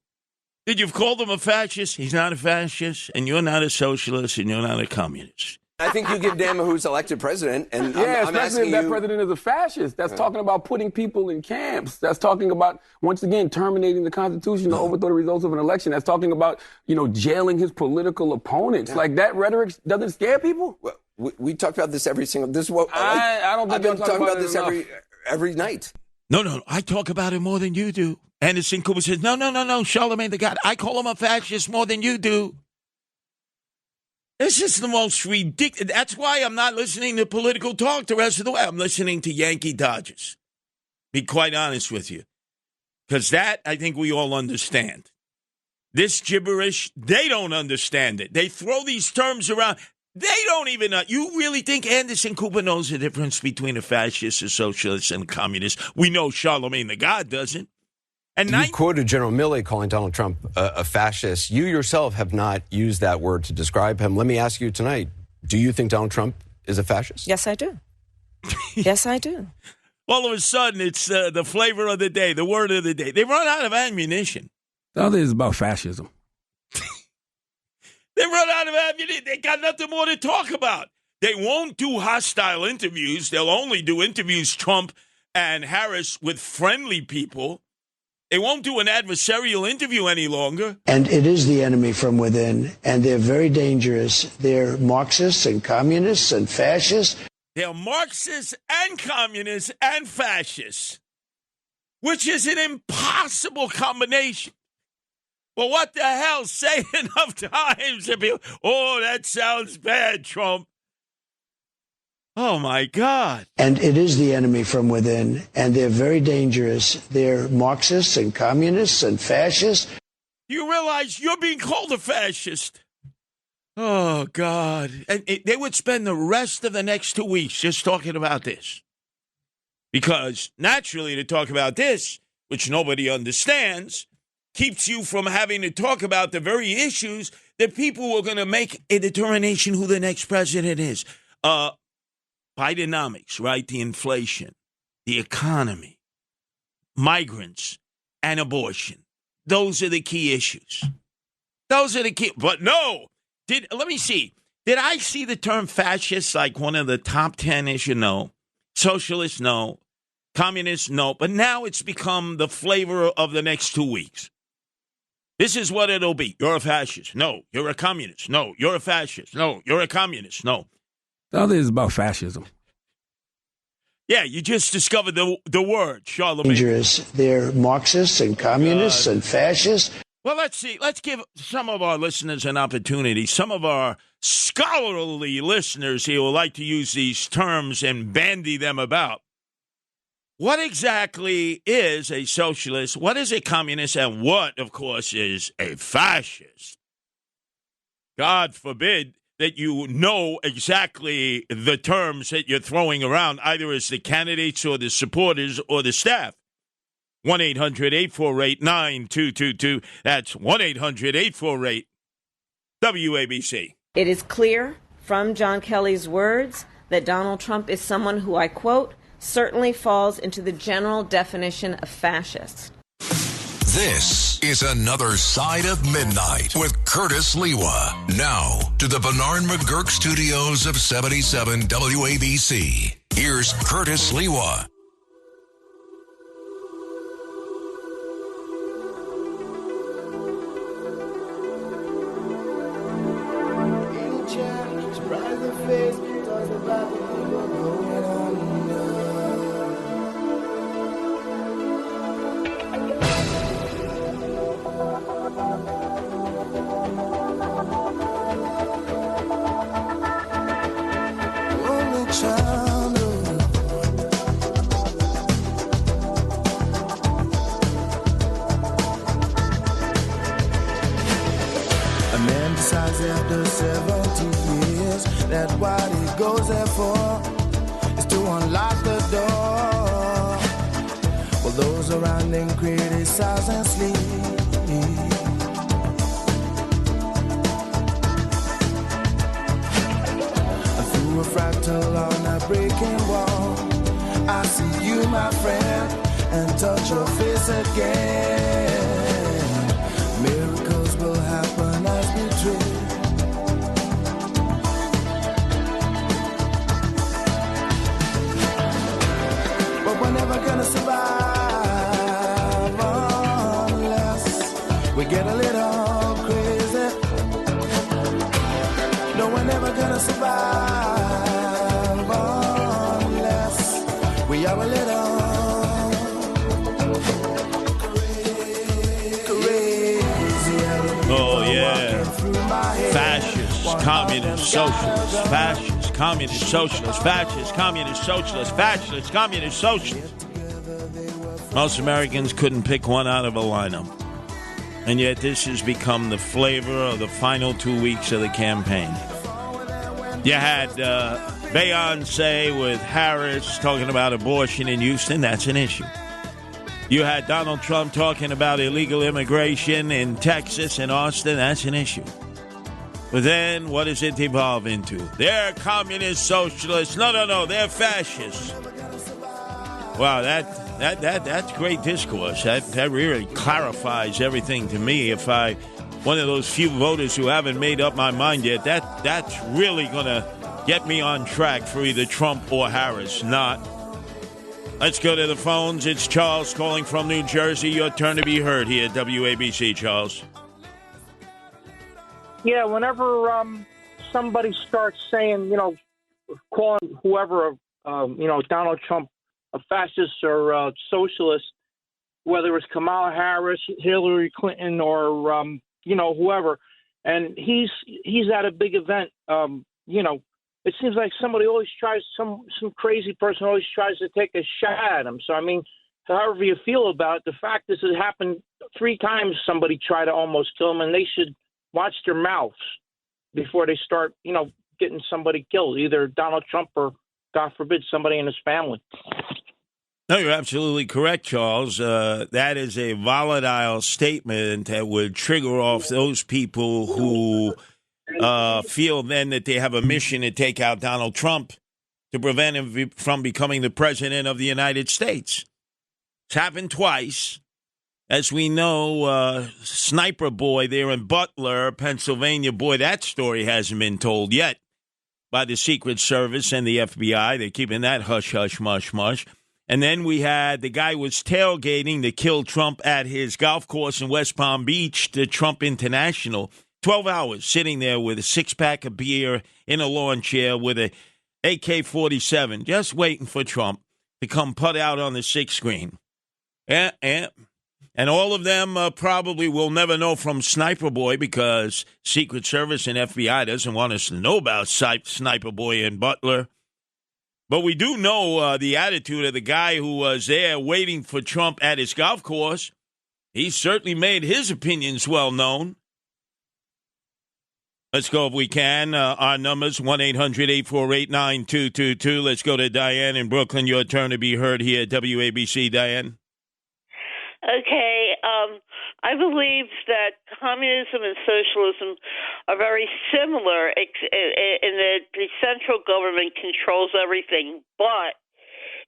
Did you call him a fascist? He's not a fascist, and you're not a socialist, and you're not a communist. I think you give damn who's elected president. And yeah, I'm especially if that president is a fascist. That's talking about putting people in camps. That's talking about, once again, terminating the Constitution to overthrow the results of an election. That's talking about, you know, jailing his political opponents. Yeah. Like, that rhetoric doesn't scare people? Well, we talk about this every single. This is what I don't think I've been talking about this every night. No, I talk about it more than you do. Anderson Cooper says, no, Charlemagne the God. I call him a fascist more than you do. This is the most ridiculous. That's why I'm not listening to political talk the rest of the way. I'm listening to Yankee Dodgers. Be quite honest with you. Because that, I think we all understand. This gibberish, they don't understand it. They throw these terms around. They don't even know. You really think Anderson Cooper knows the difference between a fascist, a socialist, and a communist? We know Charlemagne the God doesn't. And you quoted General Milley calling Donald Trump a fascist. You yourself have not used that word to describe him. Let me ask you tonight, do you think Donald Trump is a fascist? Yes, I do. Yes, I do. All of a sudden, it's the flavor of the day, the word of the day. They run out of ammunition. The other is about fascism. They run out of ammunition. They got nothing more to talk about. They won't do hostile interviews. They'll only do interviews, Trump and Harris, with friendly people. They won't do an adversarial interview any longer. And it is the enemy from within, and they're very dangerous. They're Marxists and communists and fascists. They're Marxists and communists and fascists, which is an impossible combination. Well, what the hell? Say it enough times and people, oh, that sounds bad, Trump. Oh, my God. And it is the enemy from within, and they're very dangerous. They're Marxists and communists and fascists. You realize you're being called a fascist. Oh, God. And they would spend the rest of the next 2 weeks just talking about this. Because naturally to talk about this, which nobody understands, keeps you from having to talk about the very issues that people are going to make a determination who the next president is. Bidenomics, right? The inflation, the economy, migrants, and abortion. Those are the key issues. Those are the key. But no, let me see. Did I see the term fascist like one of the top 10 issues? No. Socialist? No. Communist? No. But now it's become the flavor of the next 2 weeks. This is what it'll be. You're a fascist. No. You're a communist. No. You're a fascist. No. You're a communist. No. The other is about fascism. Yeah, you just discovered the word, Charlemagne. Dangerous. They're Marxists and communists and fascists. Well, let's see. Let's give some of our listeners an opportunity. Some of our scholarly listeners here will like to use these terms and bandy them about. What exactly is a socialist? What is a communist? And what, of course, is a fascist? God forbid that you know exactly the terms that you're throwing around, either as the candidates or the supporters or the staff. 1-800-848-9222. That's 1-800-848-WABC. It is clear from John Kelly's words that Donald Trump is someone who, I quote, certainly falls into the general definition of fascist. This is Another Side of Midnight with Curtis Lewa. Now to the Bernard McGurk studios of 77 WABC. Here's Curtis Lewa. After 70 years, that what he goes there for is to unlock the door. While those around him criticize and sleep. And through a fractal on a breaking wall, I see you, my friend, and touch your face again. Miracles will happen as we dream. We're never gonna survive unless we get a little crazy. No, we're never gonna survive unless we are a little crazy. Oh, yeah. Fascists, communists, socialists, fascists, communist, socialist, fascist, communist, socialist, fascist, communist, socialist. Most Americans couldn't pick one out of a lineup. And yet this has become the flavor of the final 2 weeks of the campaign. You had Beyonce with Harris talking about abortion in Houston. That's an issue. You had Donald Trump talking about illegal immigration in Texas and Austin. That's an issue. But then what does it evolve into? They're communist, socialists. No, they're fascists. Wow, that's great discourse. That really clarifies everything to me. If I one of those few voters who haven't made up my mind yet. That's really going to get me on track for either Trump or Harris. Not. Let's go to the phones. It's Charles calling from New Jersey. Your turn to be heard here at WABC, Charles. Yeah, whenever somebody starts saying, calling whoever, Donald Trump a fascist or socialist, whether it's Kamala Harris, Hillary Clinton, or whoever, and he's at a big event, it seems like somebody always tries, some crazy person always tries to take a shot at him. So, however you feel about it, the fact is it happened 3 times somebody tried to almost kill him, and they should watch their mouths before they start, getting somebody killed, either Donald Trump or, God forbid, somebody in his family. No, you're absolutely correct, Charles. That is a volatile statement that would trigger off those people who feel then that they have a mission to take out Donald Trump to prevent him from becoming the president of the United States. It's happened twice. As we know, Sniper Boy there in Butler, Pennsylvania, boy, that story hasn't been told yet by the Secret Service and the FBI. They're keeping that hush, hush, mush, mush. And then we had the guy was tailgating to kill Trump at his golf course in West Palm Beach, the Trump International. 12 hours sitting there with a 6-pack of beer in a lawn chair with a AK-47, just waiting for Trump to come put out on the 6 screen. And all of them probably will never know from Sniper Boy because Secret Service and FBI doesn't want us to know about Sniper Boy in Butler. But we do know the attitude of the guy who was there waiting for Trump at his golf course. He certainly made his opinions well known. Let's go if we can. Our numbers, 1-800-848-9222. Let's go to Diane in Brooklyn. Your turn to be heard here at WABC. Diane. Okay. I believe that communism and socialism are very similar in that the central government controls everything. But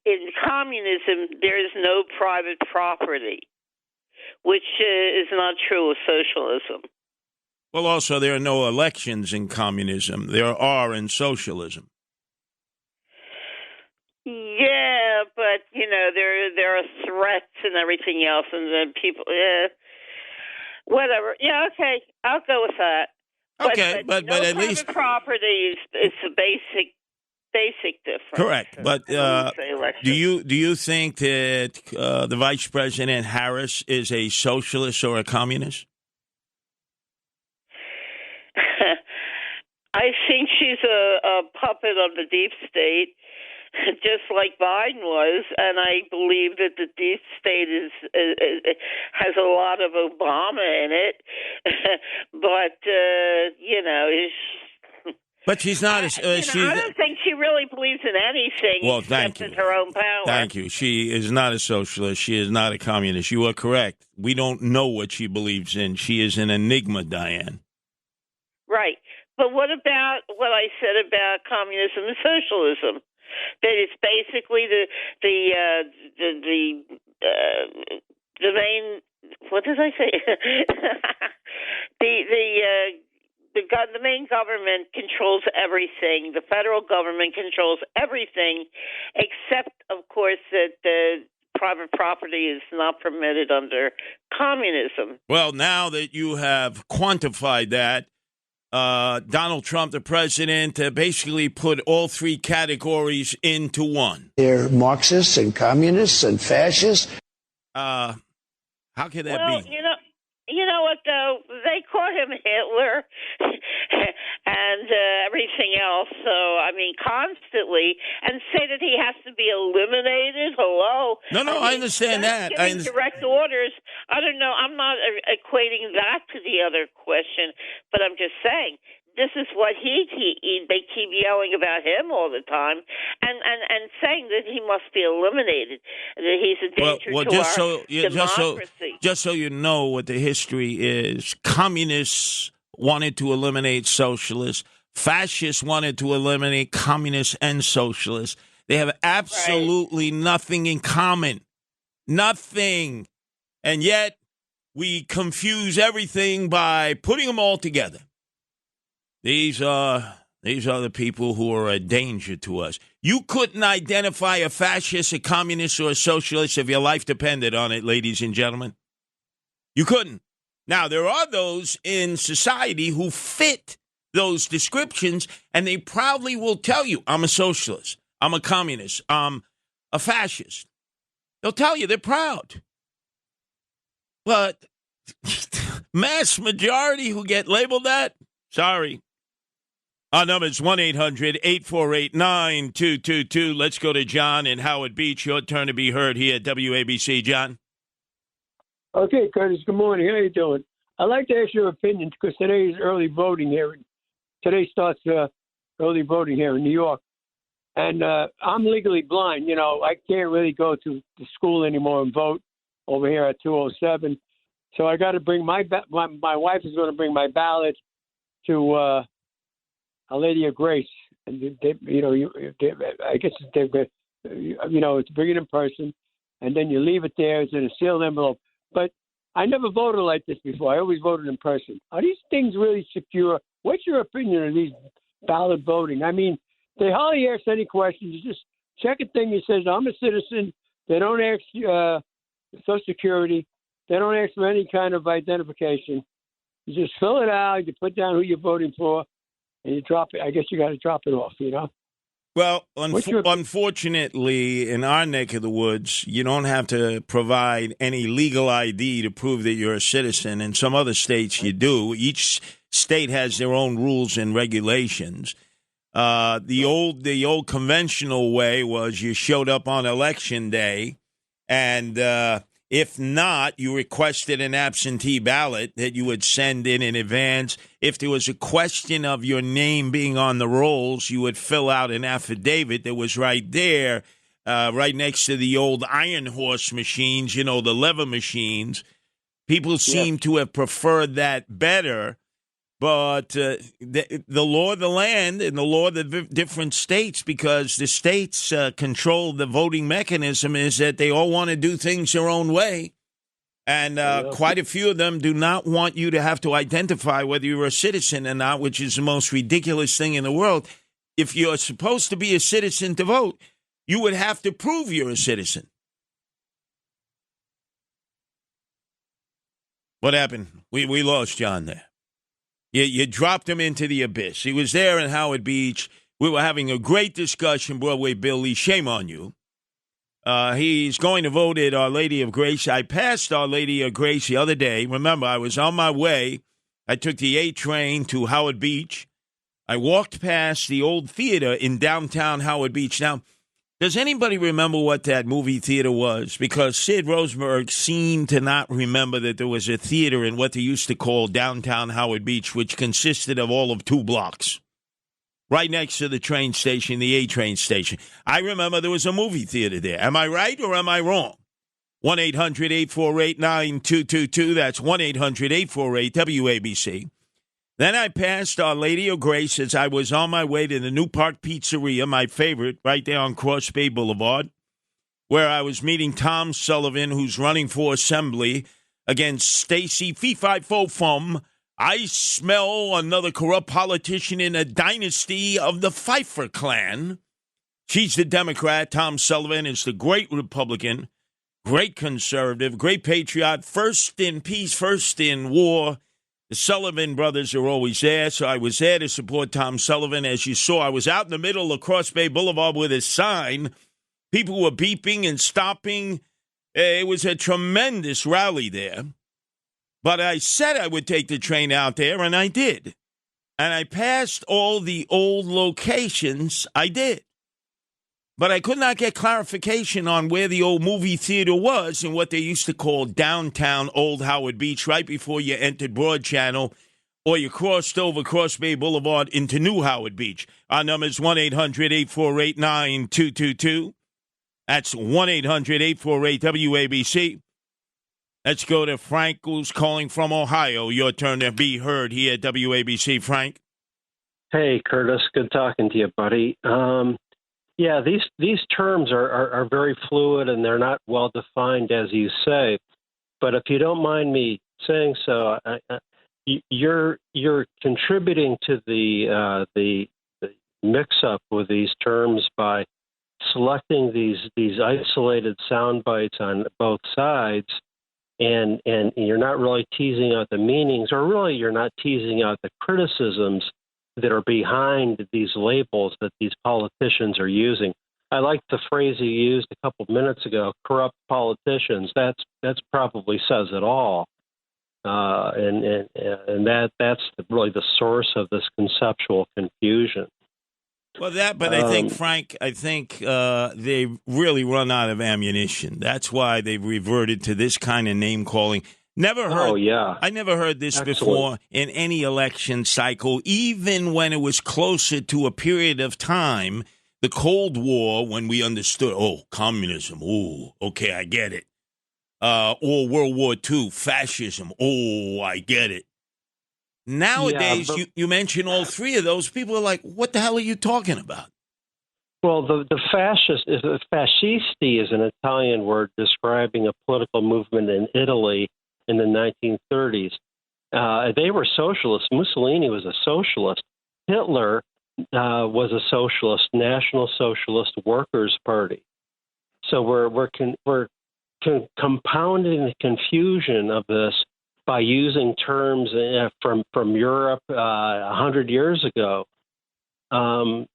in communism, there is no private property, which is not true of socialism. Well, also, there are no elections in communism. There are in socialism. Yeah, but, there are threats and everything else, and then people, whatever. Yeah, okay, I'll go with that. Okay, but at least property is a basic difference. Correct, but do you think that the Vice President Harris is a socialist or a communist? I think she's a puppet of the deep state, just like Biden was, and I believe that the deep state has a lot of Obama in it, but But she's not. I don't think she really believes in anything except in her own power. Thank you. She is not a socialist. She is not a communist. You are correct. We don't know what she believes in. She is an enigma, Diane. Right. But what about what I said about communism and socialism? That it's basically the main. What did I say? The main government controls everything. The federal government controls everything, except, of course, that the private property is not permitted under communism. Well, now that you have quantified that, Donald Trump, the president, basically put all 3 categories into one. They're Marxists and communists and fascists. How could that be? You know what, though? They call him Hitler and everything else. So, constantly. And say that he has to be eliminated. Hello? No, I understand that. Giving direct orders. I don't know. I'm not equating that to the other question. But I'm just saying, this is what they keep yelling about him all the time, and saying that he must be eliminated, that he's a danger to our democracy. Just so you know what the history is, communists wanted to eliminate socialists. Fascists wanted to eliminate communists and socialists. They have absolutely nothing in common. Nothing. And yet, we confuse everything by putting them all together. These are the people who are a danger to us. You couldn't identify a fascist, a communist, or a socialist if your life depended on it, ladies and gentlemen. You couldn't. Now, there are those in society who fit those descriptions, and they proudly will tell you, I'm a socialist, I'm a communist, I'm a fascist. They'll tell you they're proud. But mass majority who get labeled that, sorry. Our number is 1-800-848-9222. Let's go to John in Howard Beach. Your turn to be heard here at WABC. John. Okay, Curtis, good morning. How you doing? I'd like to ask your opinion because today is early voting here. Today starts early voting here in New York. And I'm legally blind. You know, I can't really go to the school anymore and vote over here at 207. So I got to bring my wife is going to bring my ballot to Our Lady of Grace. And I guess they're to bring it in person. And then you leave it there. It's in a sealed envelope. But I never voted like this before. I always voted in person. Are these things really secure? What's your opinion of these ballot voting? I mean, they hardly ask any questions. You just check a thing that says, I'm a citizen. They don't ask Social Security. They don't ask for any kind of identification. You just fill it out. You put down who you're voting for, and you drop it. I guess you got to drop it off, you know? Well, unfortunately, in our neck of the woods, you don't have to provide any legal ID to prove that you're a citizen. In some other states, you do. Each state has their own rules and regulations. The old conventional way was you showed up on election day, and if not, you requested an absentee ballot that you would send in advance. If there was a question of your name being on the rolls, you would fill out an affidavit that was right there, right next to the old iron horse machines, the lever machines. People seem to have preferred that better. But the law of the land and the law of the different states, because the states control the voting mechanism, is that they all want to do things their own way. And quite a few of them do not want you to have to identify whether you're a citizen or not, which is the most ridiculous thing in the world. If you're supposed to be a citizen to vote, you would have to prove you're a citizen. What happened? We lost John there. You dropped him into the abyss. He was there in Howard Beach. We were having a great discussion, Broadway Billy. Shame on you. He's going to vote at Our Lady of Grace. I passed Our Lady of Grace the other day. Remember, I was on my way. I took the A train to Howard Beach. I walked past the old theater in downtown Howard Beach. Now, does anybody remember what that movie theater was? Because Sid Rosenberg seemed to not remember that there was a theater in what they used to call downtown Howard Beach, which consisted of all of 2 blocks, right next to the train station, the A train station. I remember there was a movie theater there. Am I right or am I wrong? 1-800-848-9222. That's 1-800-848-WABC. Then I passed Our Lady of Grace as I was on my way to the New Park Pizzeria, my favorite, right there on Cross Bay Boulevard, where I was meeting Tom Sullivan, who's running for assembly against Stacey Fee-Fi-Fo-Fum. I smell another corrupt politician in a dynasty of the Pfeiffer clan. She's the Democrat. Tom Sullivan is the great Republican, great conservative, great patriot, first in peace, first in war. The Sullivan brothers are always there, so I was there to support Tom Sullivan. As you saw, I was out in the middle of Cross Bay Boulevard with a sign. People were beeping and stopping. It was a tremendous rally there. But I said I would take the train out there, and I did. And I passed all the old locations. I did. But I could not get clarification on where the old movie theater was in what they used to call downtown Old Howard Beach, right before you entered Broad Channel or you crossed over Cross Bay Boulevard into New Howard Beach. Our number is 1-800-848-9222. That's 1-800-848-WABC. Let's go to Frank, who's calling from Ohio. Your turn to be heard here at WABC. Frank. Hey, Curtis. Good talking to you, buddy. Yeah, these terms are very fluid and they're not well defined, as you say. But if you don't mind me saying so, you're contributing to the mix-up with these terms by selecting these isolated sound bites on both sides, and you're not really teasing out the meanings, or really you're not teasing out the criticisms that are behind these labels that these politicians are using. I like the phrase you used a couple of minutes ago, corrupt politicians. That's probably says it all. And that's really the source of this conceptual confusion. Well, I think, Frank, they've really run out of ammunition. That's why they've reverted to this kind of name calling. I never heard this before in any election cycle, even when it was closer to a period of time, the Cold War, when we understood, communism, okay, I get it. Or World War II, fascism, I get it. Nowadays, you mention all three of those, people are like, what the hell are you talking about? Well, the fascisti is an Italian word describing a political movement in Italy in the 1930s. They were socialists. Mussolini was a socialist. Hitler was a socialist, National Socialist Workers' Party. So we're compounding the confusion of this by using terms from Europe 100 years ago. Let's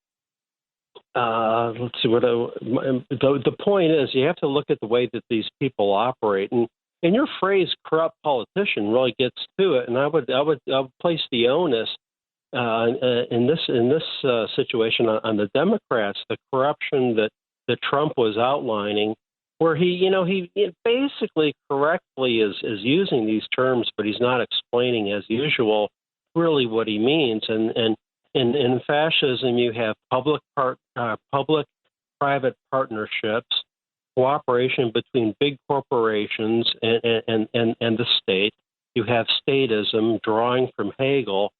see what the point is. You have to look at the way that these people operate, and your phrase "corrupt politician" really gets to it. And I would place the onus in this situation on the Democrats, the corruption that Trump was outlining, where he basically correctly is using these terms, but he's not explaining as usual really what he means. And in fascism, you have public-private partnerships, cooperation between big corporations and the state. You have statism, drawing from Hegel.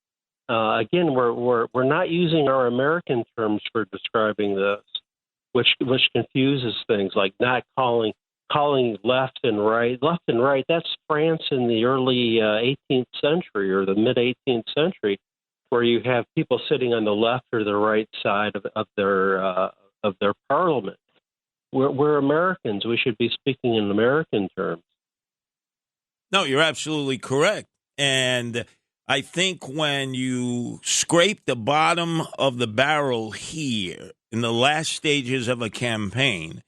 Again, we're not using our American terms for describing this, which confuses things, like not calling left and right. Left and right, that's France in the early 18th century or the mid 18th century, where you have people sitting on the left or the right side of their parliament. We're Americans. We should be speaking in American terms. No, you're absolutely correct. And I think when you scrape the bottom of the barrel here in the last stages of a campaign,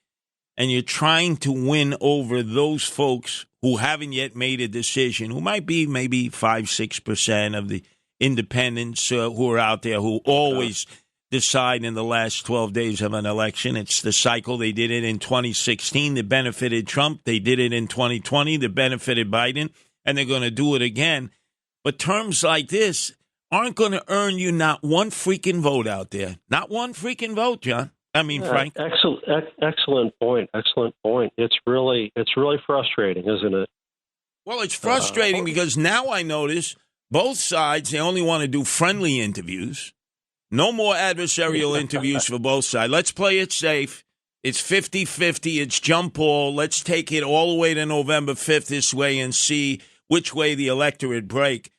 and you're trying to win over those folks who haven't yet made a decision, who might be maybe 5-6% of the independents who are out there, who always decide in the last 12 days of an election. It's the cycle. They did it in 2016 that benefited Trump. They did it in 2020 that benefited Biden, and they're going to do it again. But terms like this aren't going to earn you not one freaking vote out there. Not one freaking vote, John. I mean, Frank. Excellent point. Excellent point. It's really frustrating, isn't it? Well, it's frustrating because now I notice both sides, they only want to do friendly interviews. No more adversarial interviews for both sides. Let's play it safe. It's 50-50. It's jump ball. Let's take it all the way to November 5th this way and see which way the electorate break.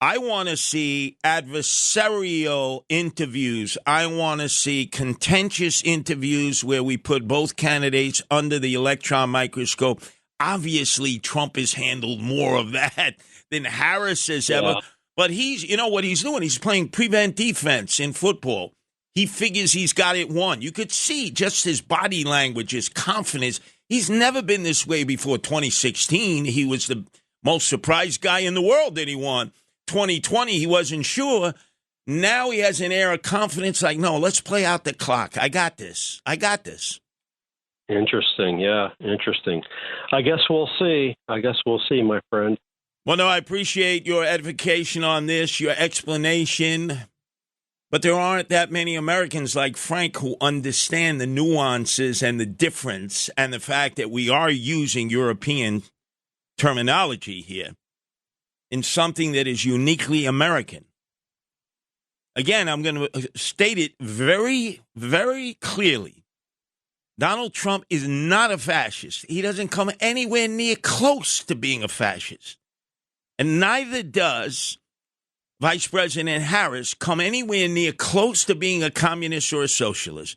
I want to see adversarial interviews. I want to see contentious interviews where we put both candidates under the electron microscope. Obviously, Trump has handled more of that than Harris has ever. But you know what he's doing? He's playing prevent defense in football. He figures he's got it won. You could see just his body language, his confidence. He's never been this way before 2016. He was the most surprised guy in the world that he won. 2020, he wasn't sure. Now he has an air of confidence like, no, let's play out the clock. I got this. Interesting. Yeah, interesting. I guess we'll see, my friend. Well, no, I appreciate your edification on this, your explanation. But there aren't that many Americans like Frank who understand the nuances and the difference and the fact that we are using European terminology here in something that is uniquely American. Again, I'm going to state it very, very clearly. Donald Trump is not a fascist. He doesn't come anywhere near close to being a fascist. And neither does Vice President Harris come anywhere near close to being a communist or a socialist.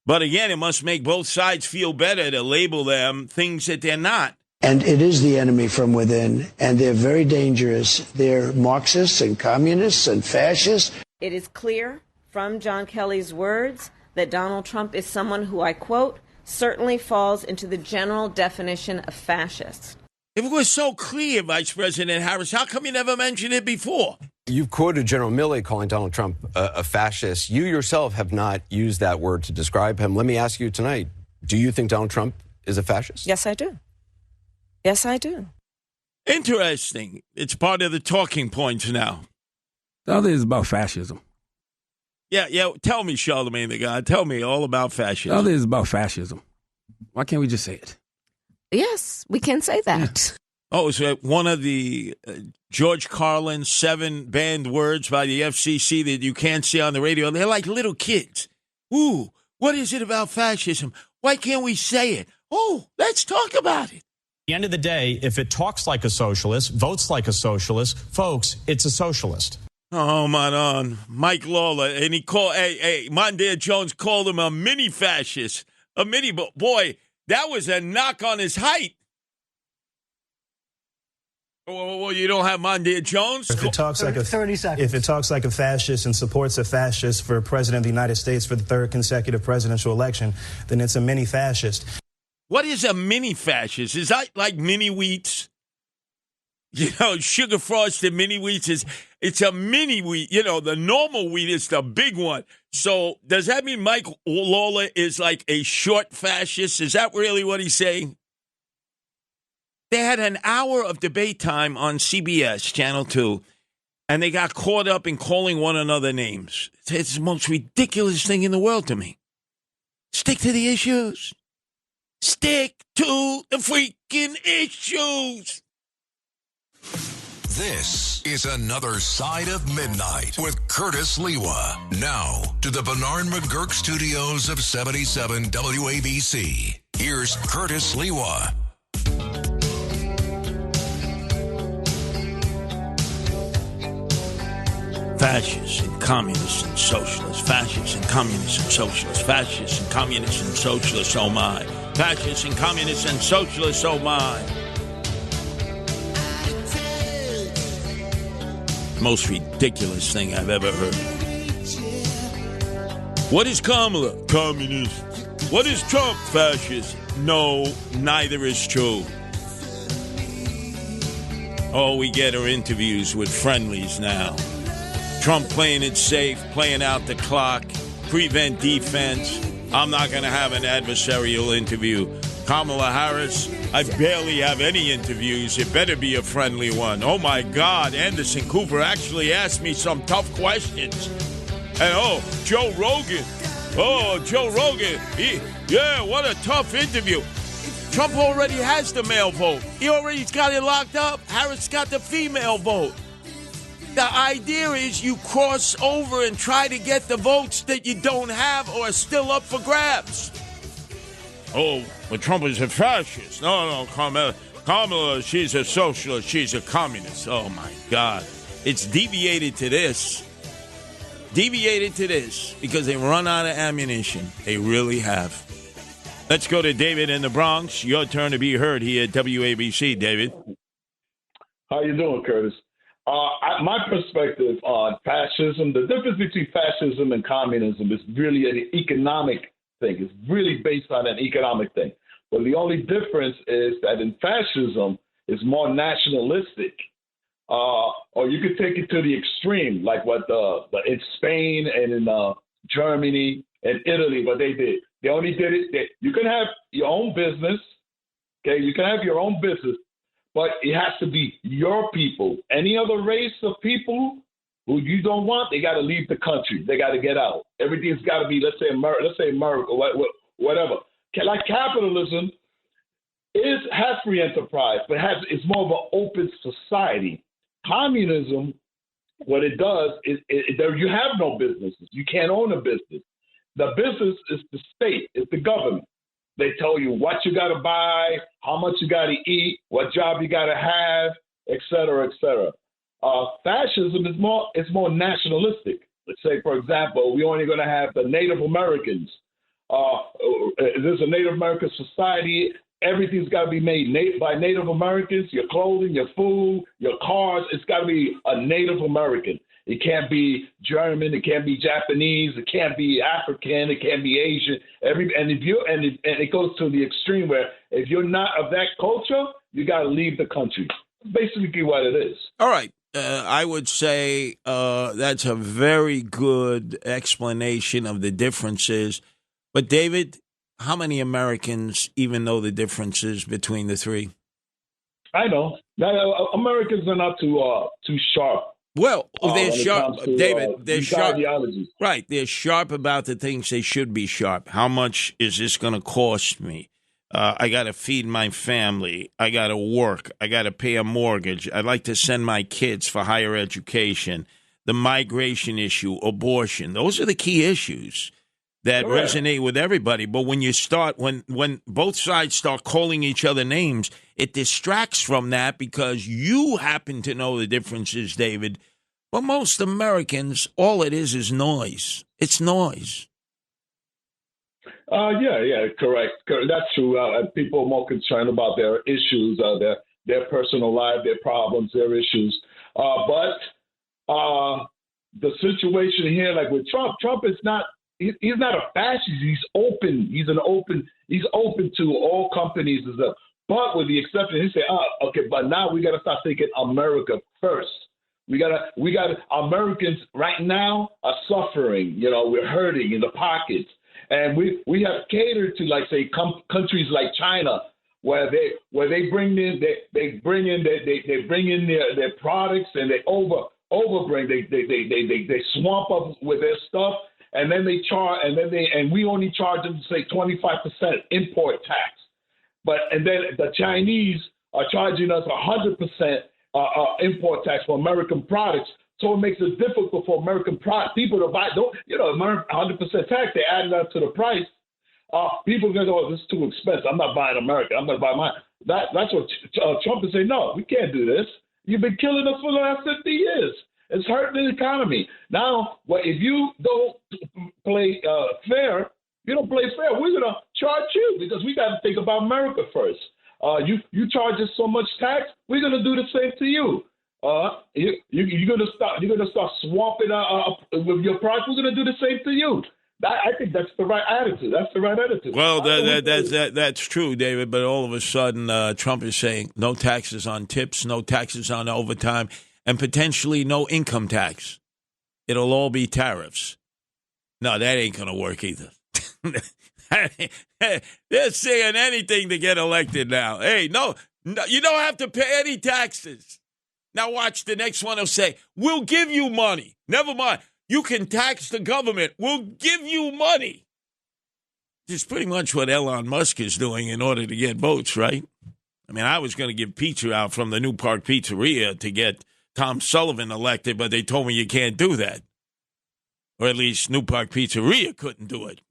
But again, it must make both sides feel better to label them things that they're not. And it is the enemy from within, and they're very dangerous. They're Marxists and communists and fascists. It is clear from John Kelly's words that Donald Trump is someone who, I quote, certainly falls into the general definition of fascist. If it was so clear, Vice President Harris, how come you never mentioned it before? You've quoted General Milley calling Donald Trump a fascist. You yourself have not used that word to describe him. Let me ask you tonight, do you think Donald Trump is a fascist? Yes, I do. Yes, I do. Interesting. It's part of the talking points now. The other is about fascism. Yeah. Tell me, Charlemagne the God. Tell me all about fascism. The other is about fascism. Why can't we just say it? Yes, we can say that. Oh, so one of the George Carlin's 7 banned words by the FCC that you can't see on the radio. They're like little kids. Ooh, what is it about fascism? Why can't we say it? Oh, let's talk about it. At the end of the day, if it talks like a socialist, votes like a socialist, folks, it's a socialist. Oh, man, Mike Lawler, and he called, Mondaire Jones called him a mini fascist. A mini, boy, that was a knock on his height. Well, you don't have Mondaire Jones? If it talks like 30 seconds. If it talks like a fascist and supports a fascist for president of the United States for the 3rd consecutive presidential election, then it's a mini fascist. What is a mini fascist? Is that like mini wheats? You know, sugar frosted mini wheats it's a mini wheat. You know, the normal wheat is the big one. So does that mean Mike Lawler is like a short fascist? Is that really what he's saying? They had an hour of debate time on CBS, Channel 2, and they got caught up in calling one another names. It's the most ridiculous thing in the world to me. Stick to the issues. Stick to the freaking issues. This is Another Side of Midnight with Curtis Lewa. Now to the Bernard McGurk studios of 77 WABC. Here's Curtis Lewa. Fascists and communists and socialists. Fascists and communists and socialists. Fascists and communists and socialists, oh my. Fascists and communists and socialists, oh my. Most ridiculous thing I've ever heard. What is Kamala? Communist. What is Trump? Fascist. No, neither is true. All we get are interviews with friendlies now. Trump playing it safe, playing out the clock, prevent defense. I'm not going to have an adversarial interview. Kamala Harris, I barely have any interviews. It better be a friendly one. Oh, my God. Anderson Cooper actually asked me some tough questions. And, Joe Rogan. What a tough interview. Trump already has the male vote. He already got it locked up. Harris got the female vote. The idea is you cross over and try to get the votes that you don't have or are still up for grabs. Oh, but Trump is a fascist. No, Kamala, she's a socialist. She's a communist. Oh, my God. It's deviated to this. Because they run out of ammunition. They really have. Let's go to David in the Bronx. Your turn to be heard here at WABC, David. How you doing, Curtis? My perspective on fascism, the difference between fascism and communism is really an economic thing. It's really based on an economic thing. But the only difference is that in fascism, it's more nationalistic. Or you could take it to the extreme, like what in Spain and in Germany and Italy, what they did. They only did it. You can have your own business. Okay, you can have your own business. But it has to be your people. Any other race of people who you don't want, they got to leave the country. They got to get out. Everything's got to be, let's say America, whatever. Like capitalism has free enterprise, but it's more of an open society. Communism, what it does is you have no businesses. You can't own a business. The business is the state. It's the government. They tell you what you got to buy, how much you got to eat, what job you got to have. et cetera, et cetera. Fascism is more nationalistic. Let's say, for example, we're only going to have the Native Americans. There's a Native American society. Everything's got to be made by Native Americans. Your clothing, your food, your cars. It's got to be a Native American. It can't be German. It can't be Japanese. It can't be African. It can't be Asian. And it goes to the extreme where if you're not of that culture, you got to leave the country. Basically, what it is. All right. I would say that's a very good explanation of the differences. But, David, how many Americans even know the differences between the three? I know. Americans are not too sharp. Well, they're sharp, David. They're sharp. Ideologies. Right. They're sharp about the things they should be sharp. How much is this going to cost me? I got to feed my family. I got to work. I got to pay a mortgage. I'd like to send my kids for higher education. The migration issue, abortion. Those are the key issues that resonate with everybody. But when you start, when both sides start calling each other names, it distracts from that because you happen to know the differences, David. But most Americans, all it is noise. It's noise. Yeah, correct. That's true. People are more concerned about their issues, their personal life, their problems, their issues. But the situation here, like with Trump is not. He's not a fascist. He's open. He's open to all companies. But with the exception, he said, okay, but now we got to start thinking America first. We got Americans right now are suffering. We're hurting in the pockets. And we have catered to, like, say, countries like China, where they bring in their products and they overbring. They swamp up with their stuff, and then they charge, and we only charge them, say, 25% import tax. And then the Chinese are charging us 100% import tax for American products. So it makes it difficult for American people to buy. 100% tax, they add it up to the price. People are going to go, this is too expensive. I'm not buying America. I'm going to buy mine. That's what Trump is saying. No, we can't do this. You've been killing us for the last 50 years. It's hurting the economy. Now, if you don't play fair, we're going to charge you because we got to think about America first. You charge us so much tax, we're going to do the same to you. You're going to start swamping with your products. We're going to do the same to you. I think that's the right attitude. That's the right attitude. Well, that's true, David. But all of a sudden, Trump is saying no taxes on tips, no taxes on overtime, and potentially no income tax. It'll all be tariffs. No, that ain't going to work either. They're saying anything to get elected now. Hey, no, you don't have to pay any taxes. Now watch, the next one will say, we'll give you money. Never mind. You can tax the government. We'll give you money. It's pretty much what Elon Musk is doing in order to get votes, right? I mean, I was going to give pizza out from the New Park Pizzeria to get Tom Sullivan elected, but they told me you can't do that. Or at least New Park Pizzeria couldn't do it.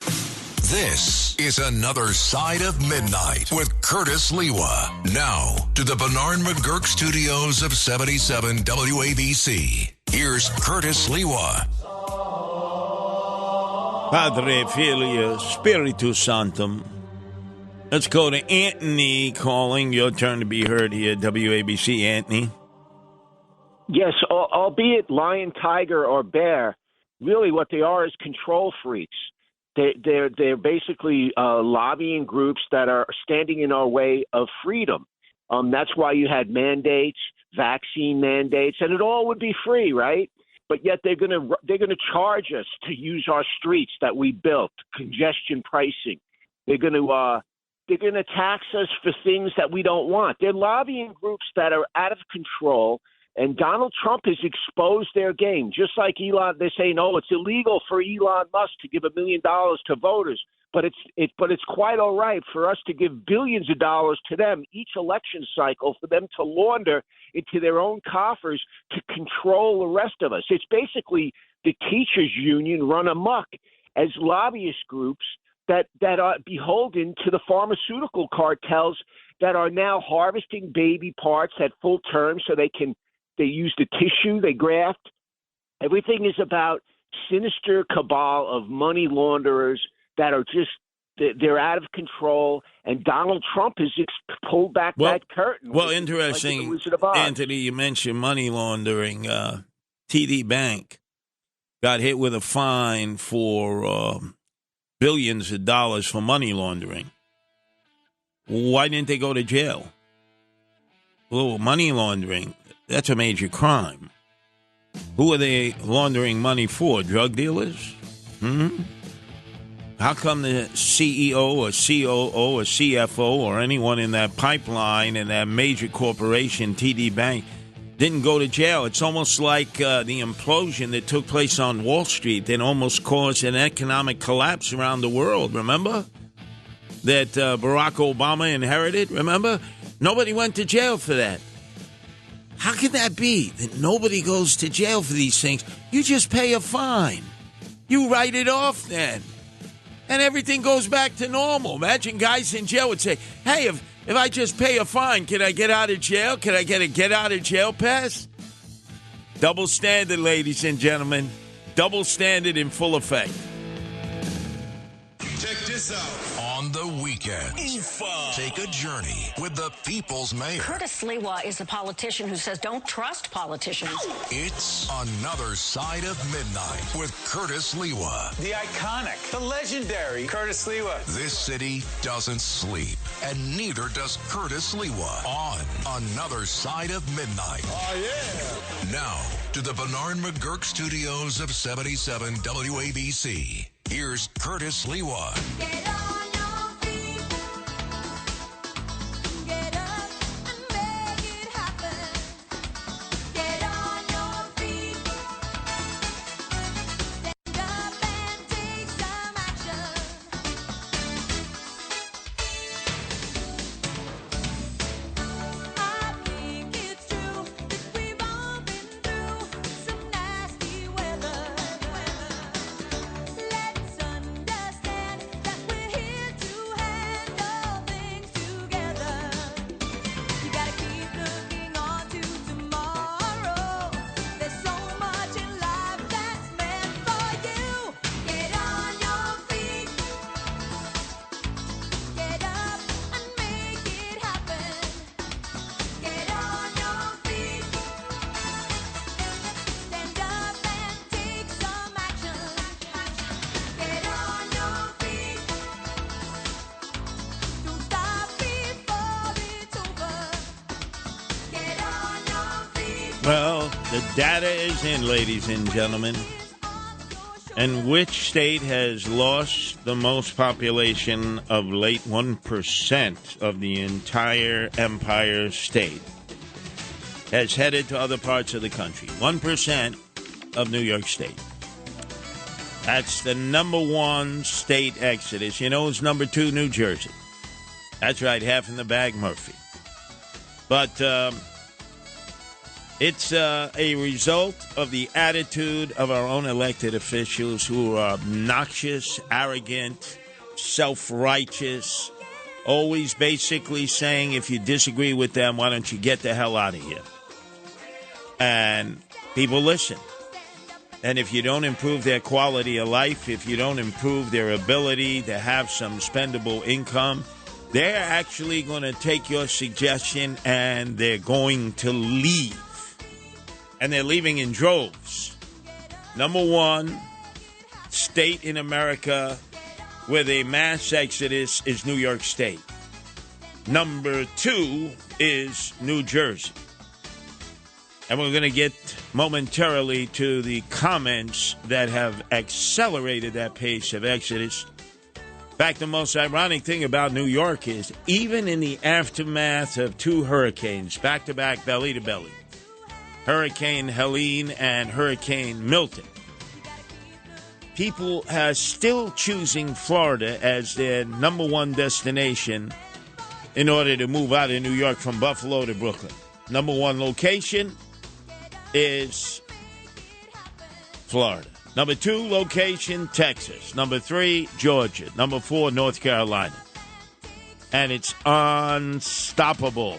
This is Another Side of Midnight with Curtis Lewa. Now to the Bernard McGurk studios of 77 WABC. Here's Curtis Lewa. Padre, Filio, Spiritus Sanctum. Let's go to Anthony calling. Your turn to be heard here, WABC. Anthony. Yes, albeit lion, tiger, or bear, really what they are is control freaks. They're basically lobbying groups that are standing in our way of freedom. That's why you had mandates, vaccine mandates, and it all would be free, right? But yet they're gonna charge us to use our streets that we built, congestion pricing. They're gonna tax us for things that we don't want. They're lobbying groups that are out of control. And Donald Trump has exposed their game, just like Elon. They say, no, it's illegal for Elon Musk to give $1 million to voters, but it's quite all right for us to give billions of dollars to them each election cycle for them to launder into their own coffers to control the rest of us. It's basically the teachers union run amok as lobbyist groups that are beholden to the pharmaceutical cartels that are now harvesting baby parts at full term so they use the tissue, they graft. Everything is about sinister cabal of money launderers that are just, they're out of control, and Donald Trump has pulled back that curtain. Well, interesting, like the Wizard of Oz. Anthony, you mentioned money laundering. TD Bank got hit with a fine for billions of dollars for money laundering. Why didn't they go to jail? Well, money laundering, that's a major crime. Who are they laundering money for? Drug dealers? How come the CEO or COO or CFO or anyone in that pipeline in that major corporation, TD Bank, didn't go to jail? It's almost like the implosion that took place on Wall Street that almost caused an economic collapse around the world, remember? That Barack Obama inherited, remember? Nobody went to jail for that. How can that be that nobody goes to jail for these things? You just pay a fine. You write it off then. And everything goes back to normal. Imagine guys in jail would say, hey, if I just pay a fine, can I get out of jail? Can I get a get-out-of-jail pass? Double standard, ladies and gentlemen. Double standard in full effect. Check this out. On the weekend, take a journey with the People's Mayor. Curtis Sliwa is a politician who says don't trust politicians. It's Another Side of Midnight with Curtis Sliwa. The iconic, the legendary Curtis Sliwa. This city doesn't sleep, and neither does Curtis Sliwa on Another Side of Midnight. Oh, yeah. Now, to the Bernard McGurk studios of 77 WABC. Here's Curtis Sliwa. Well, the data is in, ladies and gentlemen. And which state has lost the most population of late? 1% of the entire Empire State has headed to other parts of the country. 1% of New York State. That's the number one state exodus. You know who's number two? New Jersey. That's right, half in the bag, Murphy. But it's a result of the attitude of our own elected officials who are obnoxious, arrogant, self-righteous, always basically saying if you disagree with them, why don't you get the hell out of here? And people listen. And if you don't improve their quality of life, if you don't improve their ability to have some spendable income, they're actually going to take your suggestion and they're going to leave. And they're leaving in droves. Number one state in America with a mass exodus is New York State. Number two is New Jersey. And we're going to get momentarily to the comments that have accelerated that pace of exodus. In fact, the most ironic thing about New York is even in the aftermath of two hurricanes, back-to-back, belly-to-belly, Hurricane Helene and Hurricane Milton, people are still choosing Florida as their number one destination in order to move out of New York from Buffalo to Brooklyn. Number one location is Florida. Number two location, Texas. Number three, Georgia. Number four, North Carolina. and it's unstoppable.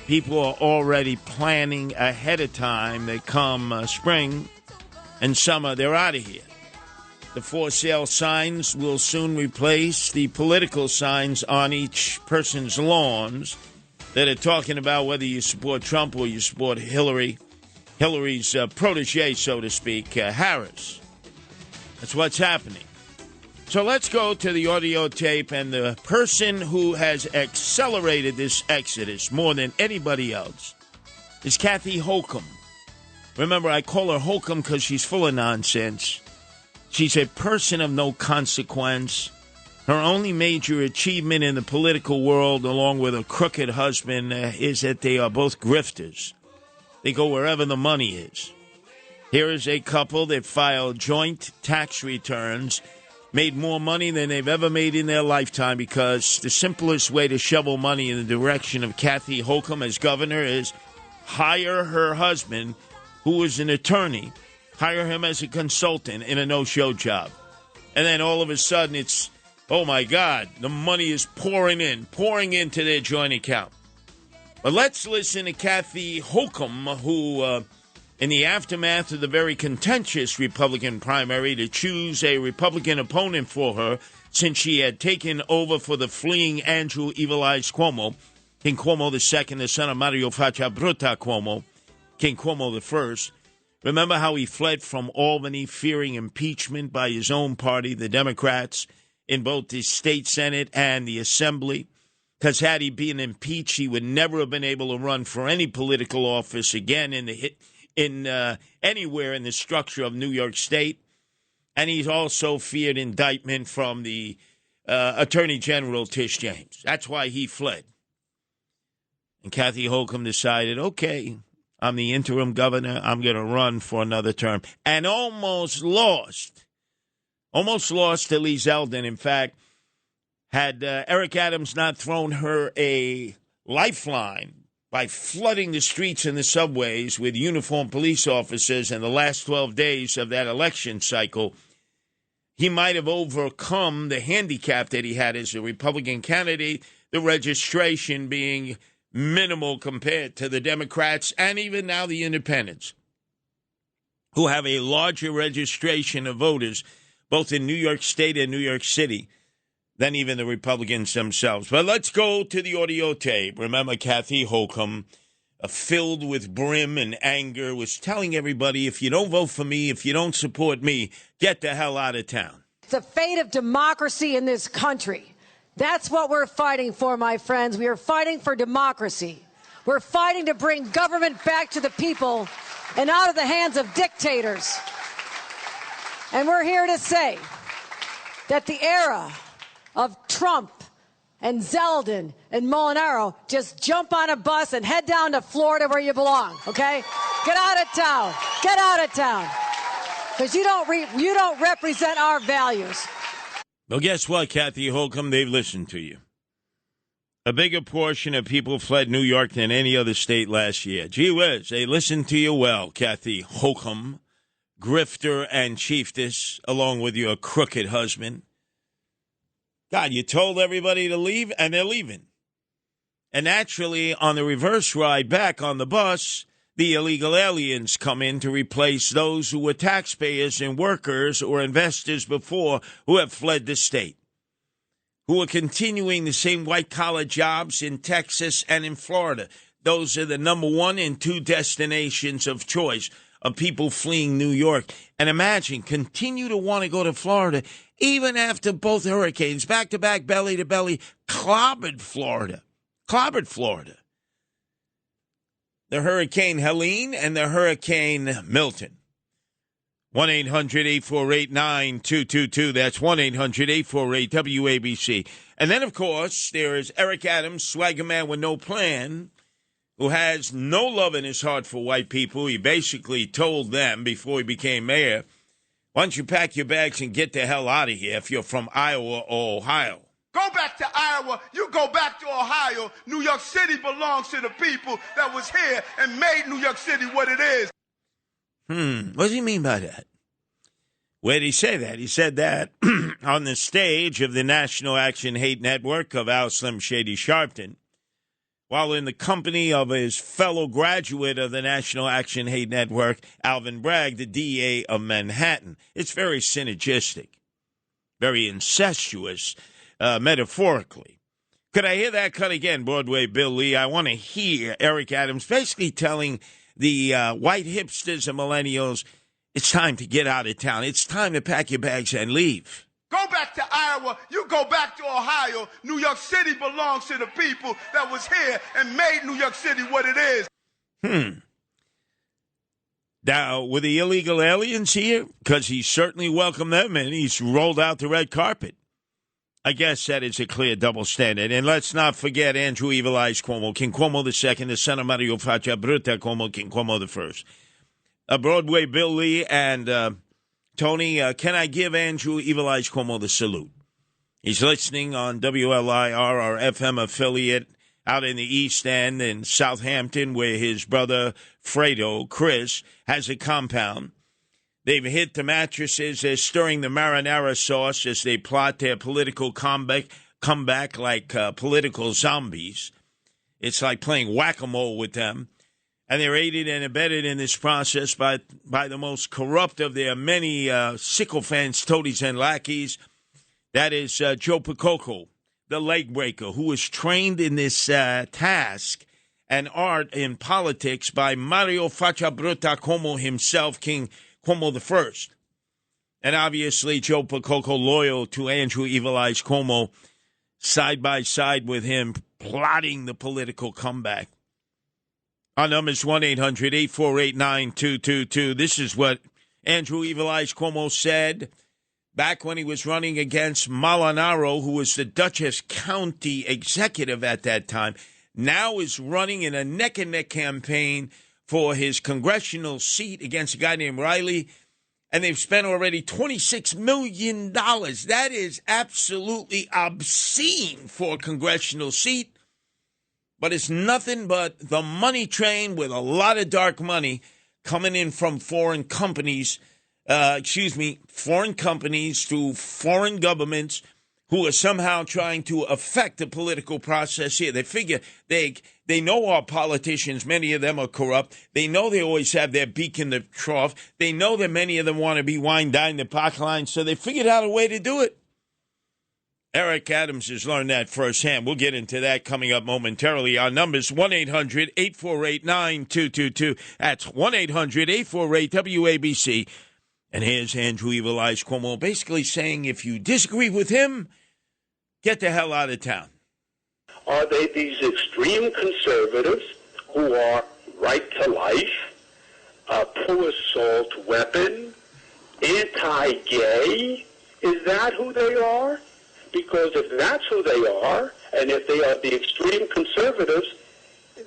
People are already planning ahead of time that come spring and summer, they're out of here. The for sale signs will soon replace the political signs on each person's lawns that are talking about whether you support Trump or you support Hillary's protege, so to speak, Harris. That's what's happening. So let's go to the audio tape, and the person who has accelerated this exodus more than anybody else is Kathy Hochul. Remember, I call her Holcomb because she's full of nonsense. She's a person of no consequence. Her only major achievement in the political world, along with her crooked husband, is that they are both grifters. They go wherever the money is. Here is a couple that filed joint tax returns, made more money than they've ever made in their lifetime, because the simplest way to shovel money in the direction of Kathy Hochul as governor is hire her husband, who is an attorney, hire him as a consultant in a no-show job. And then all of a sudden it's, oh my God, the money is pouring into their joint account. But let's listen to Kathy Hochul, who, in the aftermath of the very contentious Republican primary to choose a Republican opponent for her, since she had taken over for the fleeing Andrew Evil Eyes Cuomo, King Cuomo II, the son of Mario Faccia Brutta Cuomo, King Cuomo I. Remember how he fled from Albany fearing impeachment by his own party, the Democrats, in both the state Senate and the Assembly? Because had he been impeached, he would never have been able to run for any political office again anywhere in the structure of New York State. And he's also feared indictment from the Attorney General Tish James. That's why he fled. And Kathy Hochul decided, okay, I'm the interim governor. I'm going to run for another term. And almost lost to Lee Zeldin. In fact, had Eric Adams not thrown her a lifeline by flooding the streets and the subways with uniformed police officers in the last 12 days of that election cycle, he might have overcome the handicap that he had as a Republican candidate, the registration being minimal compared to the Democrats and even now the independents, who have a larger registration of voters, both in New York State and New York City, than even the Republicans themselves. But let's go to the audio tape. Remember, Kathy Hochul, filled with brim and anger, was telling everybody, if you don't vote for me, if you don't support me, get the hell out of town. The fate of democracy in this country. That's what we're fighting for, my friends. We are fighting for democracy. We're fighting to bring government back to the people and out of the hands of dictators. And we're here to say that the era of Trump and Zeldin and Molinaro, just jump on a bus and head down to Florida where you belong, okay? Get out of town. Get out of town. Because you don't represent our values. Well, guess what, Kathy Hochul? They've listened to you. A bigger portion of people fled New York than any other state last year. Gee whiz, they listened to you well, Kathy Hochul, grifter and chiefess, along with your crooked husband. God, you told everybody to leave, and they're leaving. And naturally, on the reverse ride back on the bus, the illegal aliens come in to replace those who were taxpayers and workers or investors before who have fled the state, who are continuing the same white-collar jobs in Texas and in Florida. Those are the number 1 and 2 destinations of choice of people fleeing New York. And imagine, continue to want to go to Florida even after both hurricanes, back-to-back, belly-to-belly, clobbered Florida. The Hurricane Helene and the Hurricane Milton. 1-800-848-9222. That's 1-800-848-WABC. And then, of course, there is Eric Adams, swagger man with no plan, who has no love in his heart for white people. He basically told them before he became mayor, why don't you pack your bags and get the hell out of here if you're from Iowa or Ohio. Go back to Iowa. You go back to Ohio. New York City belongs to the people that was here and made New York City what it is. What does he mean by that? Where did he say that? He said that on the stage of the National Action Hate Network of Al Slim Shady Sharpton, while in the company of his fellow graduate of the National Action Hate Network, Alvin Bragg, the DA of Manhattan. It's very synergistic, very incestuous, metaphorically. Could I hear that cut again, Broadway Bill Lee? I want to hear Eric Adams basically telling the white hipsters and millennials, it's time to get out of town. It's time to pack your bags and leave. Go back to Iowa. You go back to Ohio. New York City belongs to the people that was here and made New York City what it is. Now, were the illegal aliens here? Because he certainly welcomed them and he's rolled out the red carpet. I guess that is a clear double standard. And let's not forget Andrew Evil Eyes Cuomo, King Cuomo II, the son of Mario Faccia Bruta Cuomo, King Cuomo I. Broadway Bill Lee and Tony, can I give Andrew Evil Eyes Cuomo the salute? He's listening on WLIR, our FM affiliate, out in the East End in Southampton, where his brother Fredo, Chris, has a compound. They've hit the mattresses. They're stirring the marinara sauce as they plot their political comeback like political zombies. It's like playing whack-a-mole with them. And they're aided and abetted in this process by the most corrupt of their many sycophants, toadies, and lackeys. That is Joe Percoco, the leg breaker, who was trained in this task and art in politics by Mario Faccia Bruta Cuomo himself, King Cuomo I. And obviously Joe Percoco loyal to Andrew Evil Eyes Cuomo, side by side with him, plotting the political comeback. Our number is 1-800-848-9222. This is what Andrew Evil Eyes Cuomo said back when he was running against Molinaro, who was the Dutchess County executive at that time, now is running in a neck-and-neck campaign for his congressional seat against a guy named Riley, and they've spent already $26 million. That is absolutely obscene for a congressional seat. But it's nothing but the money train with a lot of dark money coming in from foreign companies through foreign governments who are somehow trying to affect the political process here. They figure they know our politicians, many of them are corrupt. They know they always have their beak in the trough. They know that many of them want to be wine dined the park line, so they figured out a way to do it. Eric Adams has learned that firsthand. We'll get into that coming up momentarily. Our number is 1-800-848-9222. That's 1-800-848-WABC. And here's Andrew Evil Eyes Cuomo basically saying if you disagree with him, get the hell out of town. Are they these extreme conservatives who are right to life, pro-assault weapon, anti-gay? Is that who they are? Because if that's who they are, and if they are the extreme conservatives,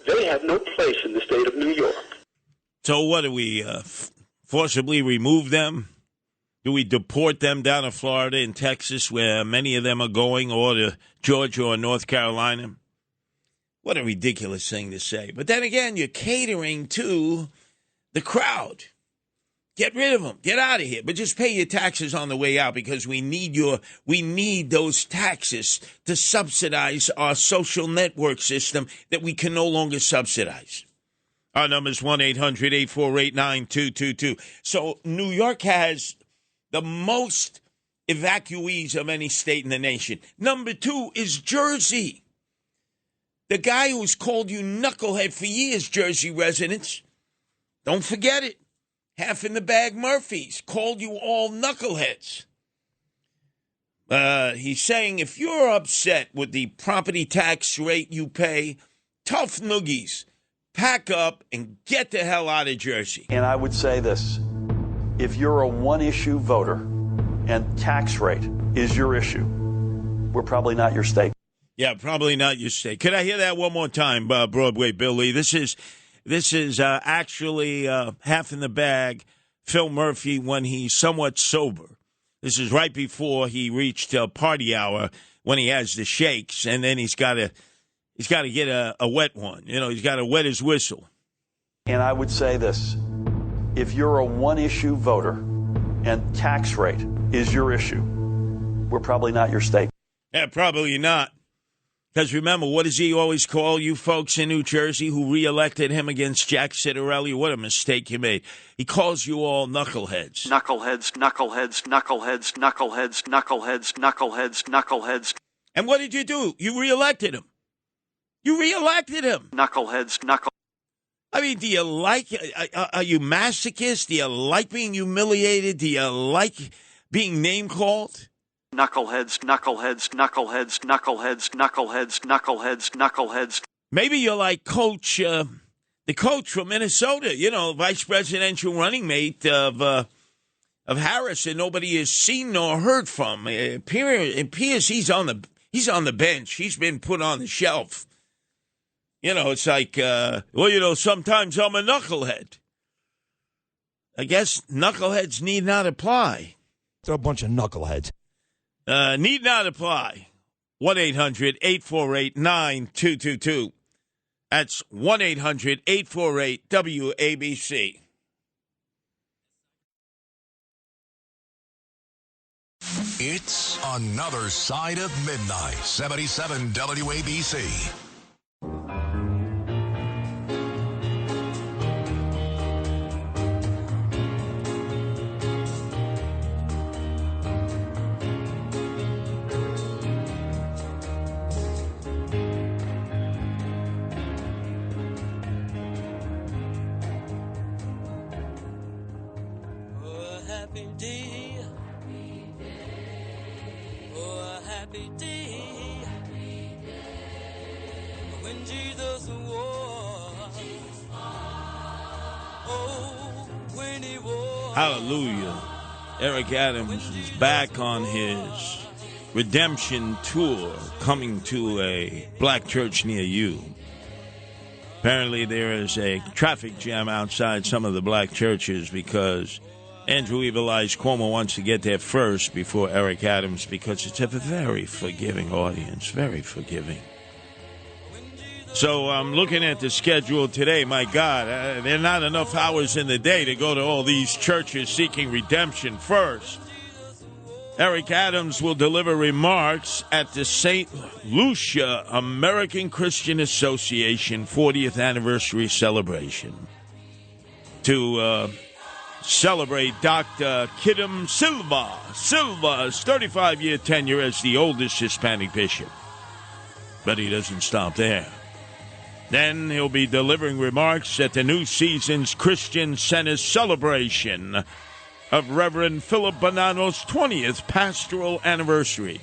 they have no place in the state of New York. So what, do we forcibly remove them? Do we deport them down to Florida and Texas, where many of them are going, or to Georgia or North Carolina? What a ridiculous thing to say. But then again, you're catering to the crowd. Get rid of them. Get out of here. But just pay your taxes on the way out, because we need those taxes to subsidize our social network system that we can no longer subsidize. Our number is 1-800-848-9222. So New York has the most evacuees of any state in the nation. Number 2 is Jersey. The guy who's called you knucklehead for years, Jersey residents. Don't forget it. Half in the bag Murphys called you all knuckleheads. He's saying if you're upset with the property tax rate you pay, tough noogies, pack up and get the hell out of Jersey. And I would say this, if you're a one-issue voter and tax rate is your issue, we're probably not your state. Yeah, probably not your state. Could I hear that one more time, Broadway Bill Lee? This is actually half in the bag Phil Murphy when he's somewhat sober. This is right before he reached party hour when he has the shakes, and then he's got to get a wet one. You know, he's got to wet his whistle. And I would say this, if you're a one-issue voter and tax rate is your issue, we're probably not your state. Yeah, probably not. Because remember, what does he always call you folks in New Jersey who reelected him against Jack Citarelli? What a mistake you made. He calls you all knuckleheads. Knuckleheads, knuckleheads, knuckleheads, knuckleheads, knuckleheads, knuckleheads, knuckleheads. And what did you do? You reelected him. You reelected him. Knuckleheads, knuckle. I mean, do you like, are you masochist? Do you like being humiliated? Do you like being name-called? Knuckleheads, knuckleheads, knuckleheads, knuckleheads, knuckleheads, knuckleheads, knuckleheads. Maybe you're like Coach, the coach from Minnesota, you know, vice presidential running mate of Harris, that nobody has seen nor heard from. It appears he's on the bench. He's been put on the shelf. You know, it's like, well, you know, sometimes I'm a knucklehead. I guess knuckleheads need not apply. They're a bunch of knuckleheads. Need not apply. 1-800-848-9222. That's 1-800-848-WABC. It's Another Side of Midnight. 77 WABC. Hallelujah. Eric Adams is back on his redemption tour, coming to a black church near you. Apparently there is a traffic jam outside some of the black churches because Andrew Evil Eyes Cuomo wants to get there first before Eric Adams because it's a very forgiving audience, very forgiving. So I'm looking at the schedule today. My God, there are not enough hours in the day to go to all these churches seeking redemption first. Eric Adams will deliver remarks at the St. Lucia American Christian Association 40th anniversary celebration to celebrate Dr. Kidum Silva. Silva's 35-year tenure as the oldest Hispanic bishop. But he doesn't stop there. Then he'll be delivering remarks at the new season's Christian Center celebration of Reverend Philip Bonanno's 20th pastoral anniversary.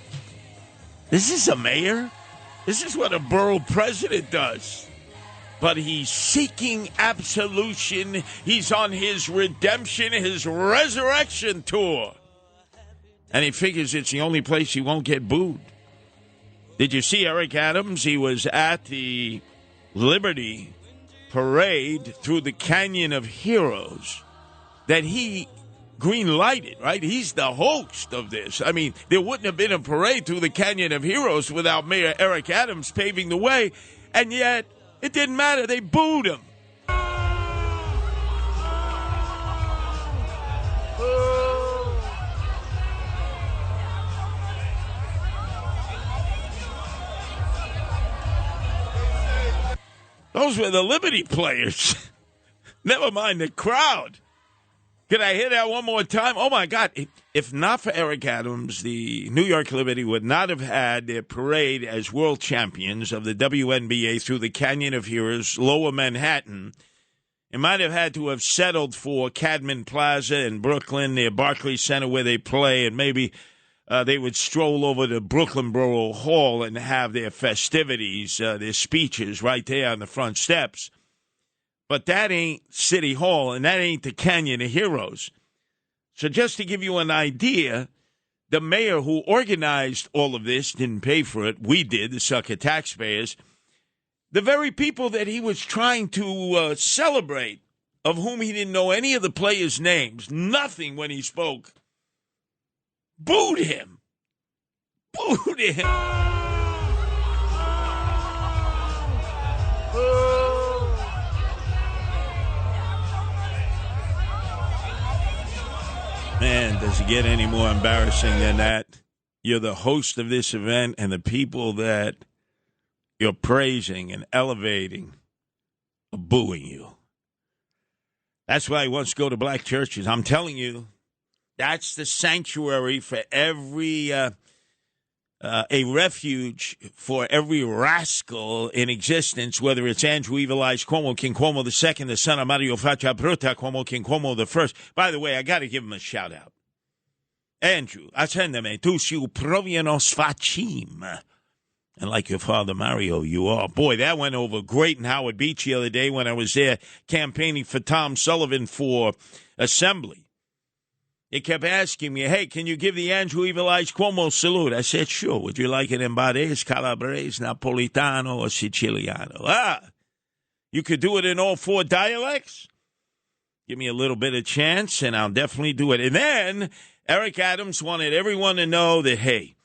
This is a mayor? This is what a borough president does. But he's seeking absolution. He's on his redemption, his resurrection tour. And he figures it's the only place he won't get booed. Did you see Eric Adams? He was at the Liberty Parade through the Canyon of Heroes that he green-lighted, right? He's the host of this. I mean, there wouldn't have been a parade through the Canyon of Heroes without Mayor Eric Adams paving the way, and yet it didn't matter. They booed him. Those were the Liberty players. Never mind the crowd. Can I hear that one more time? Oh, my God. If not for Eric Adams, the New York Liberty would not have had their parade as world champions of the WNBA through the Canyon of Heroes, Lower Manhattan. It might have had to have settled for Cadman Plaza in Brooklyn, near Barclays Center where they play, and maybe they would stroll over to Brooklyn Borough Hall and have their festivities, their speeches right there on the front steps. But that ain't City Hall, and that ain't the Canyon of Heroes. So just to give you an idea, the mayor who organized all of this didn't pay for it. We did, the sucker taxpayers. The very people that he was trying to celebrate, of whom he didn't know any of the players' names, nothing when he spoke, booed him. Booed him. Man, Does it get any more embarrassing than that? You're the host of this event, and the people that you're praising and elevating are booing you. That's why he wants to go to black churches. I'm telling you, that's the sanctuary for every a refuge for every rascal in existence, whether it's Andrew Evil Eyes Cuomo, King Cuomo II, the son of Mario Faccia Bruta Cuomo, King Cuomo I. By the way, I got to give him a shout-out. Andrew, accendeme, tu si provienos facim. And like your father Mario, you are. Boy, that went over great in Howard Beach the other day when I was there campaigning for Tom Sullivan for Assembly. He kept asking me, hey, can you give the Andrew Evil Eyes Cuomo salute? I said, sure. Would you like it in Barese, Calabrese, Napolitano, or Siciliano? You could do it in all 4 dialects? Give me a little bit of chance, and I'll definitely do it. And then Eric Adams wanted everyone to know that, hey,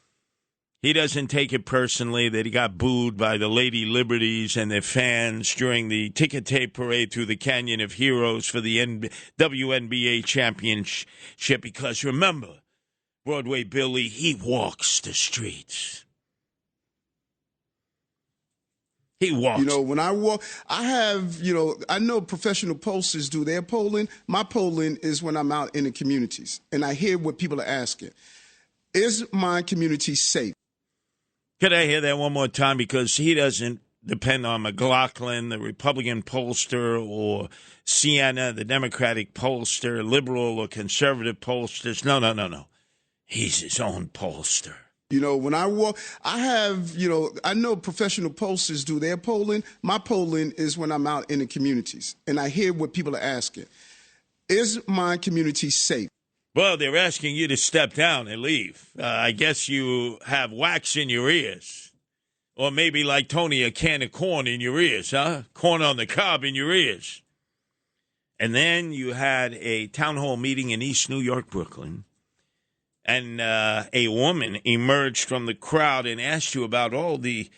he doesn't take it personally that he got booed by the Lady Liberties and their fans during the ticker tape parade through the Canyon of Heroes for the WNBA championship. Because remember, Broadway Billy, he walks the streets. He walks. You know, when I walk, I have, I know professional pollsters do their polling. My polling is when I'm out in the communities, and I hear what people are asking. Is my community safe? Could I hear that one more time? Because he doesn't depend on McLaughlin, the Republican pollster, or Sienna, the Democratic pollster, liberal or conservative pollsters. No. He's his own pollster. You know, when I walk, I have, I know professional pollsters do their polling. My polling is when I'm out in the communities, and I hear what people are asking. Is my community safe? Well, they're asking you to step down and leave. I guess you have wax in your ears. Or maybe like Tony, a can of corn in your ears, huh? Corn on the cob in your ears. And then you had a town hall meeting in East New York, Brooklyn. And a woman emerged from the crowd and asked you about all the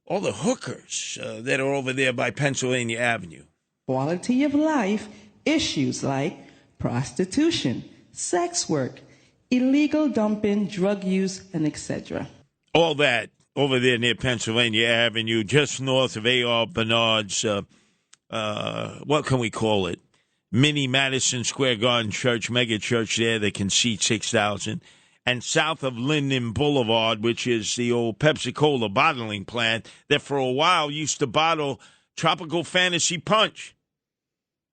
hookers that are over there by Pennsylvania Avenue. Quality of life issues like prostitution, sex work, illegal dumping, drug use, and etc. All that over there near Pennsylvania Avenue, just north of A.R. Bernard's, what can we call it? Mini Madison Square Garden Church, mega church there that can seat 6,000. And south of Linden Boulevard, which is the old Pepsi-Cola bottling plant that for a while used to bottle Tropical Fantasy Punch.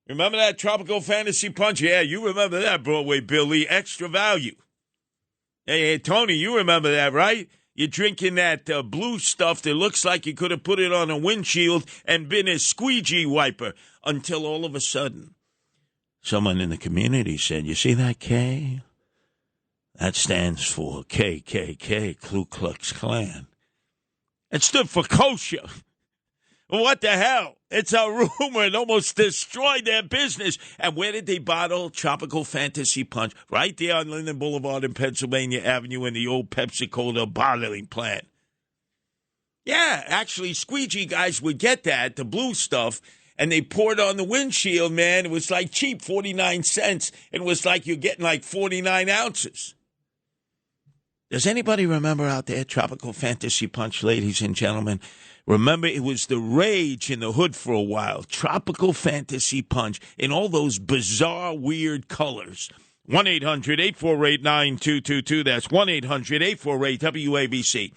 Remember that Tropical Fantasy Punch? Yeah, you remember that, Broadway Billy. Extra value. Hey, Tony, you remember that, right? You're drinking that blue stuff that looks like you could have put it on a windshield and been a squeegee wiper until all of a sudden someone in the community said, you see that K? That stands for KKK, Ku Klux Klan. It stood for kosher. What the hell? It's a rumor. It almost destroyed their business. And where did they bottle Tropical Fantasy Punch? Right there on Linden Boulevard and Pennsylvania Avenue in the old Pepsi-Cola bottling plant. Yeah, actually, squeegee guys would get that, the blue stuff, and they poured on the windshield, man. It was like cheap, 49 cents. It was like you're getting like 49 ounces. Does anybody remember out there Tropical Fantasy Punch, ladies and gentlemen? Remember, it was the rage in the hood for a while. Tropical Fantasy Punch in all those bizarre, weird colors. 1-800-848-9222. That's 1-800-848-WABC.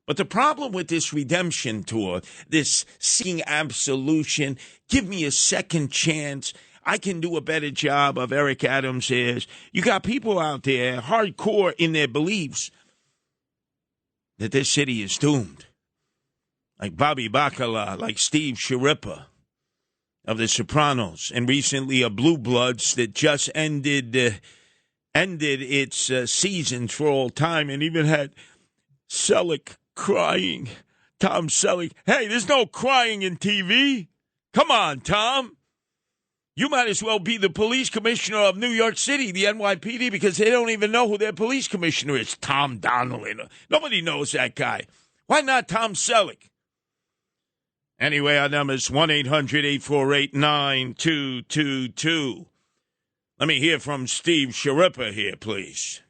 But the problem with this redemption tour, this seeking absolution, give me a second chance, I can do a better job of Eric Adams is, you got people out there hardcore in their beliefs that this city is doomed. Like Bobby Bacala, like Steve Sciarippa of The Sopranos, and recently a Blue Bloods that just ended its seasons for all time, and even had Selleck crying. Tom Selleck. Hey, there's no crying in TV. Come on, Tom. You might as well be the police commissioner of New York City, the NYPD, because they don't even know who their police commissioner is. Tom Donnelly. Nobody knows that guy. Why not Tom Selleck? Anyway, our number is 1-800-848-9222. Let me hear from Steve Sciarippa here, please.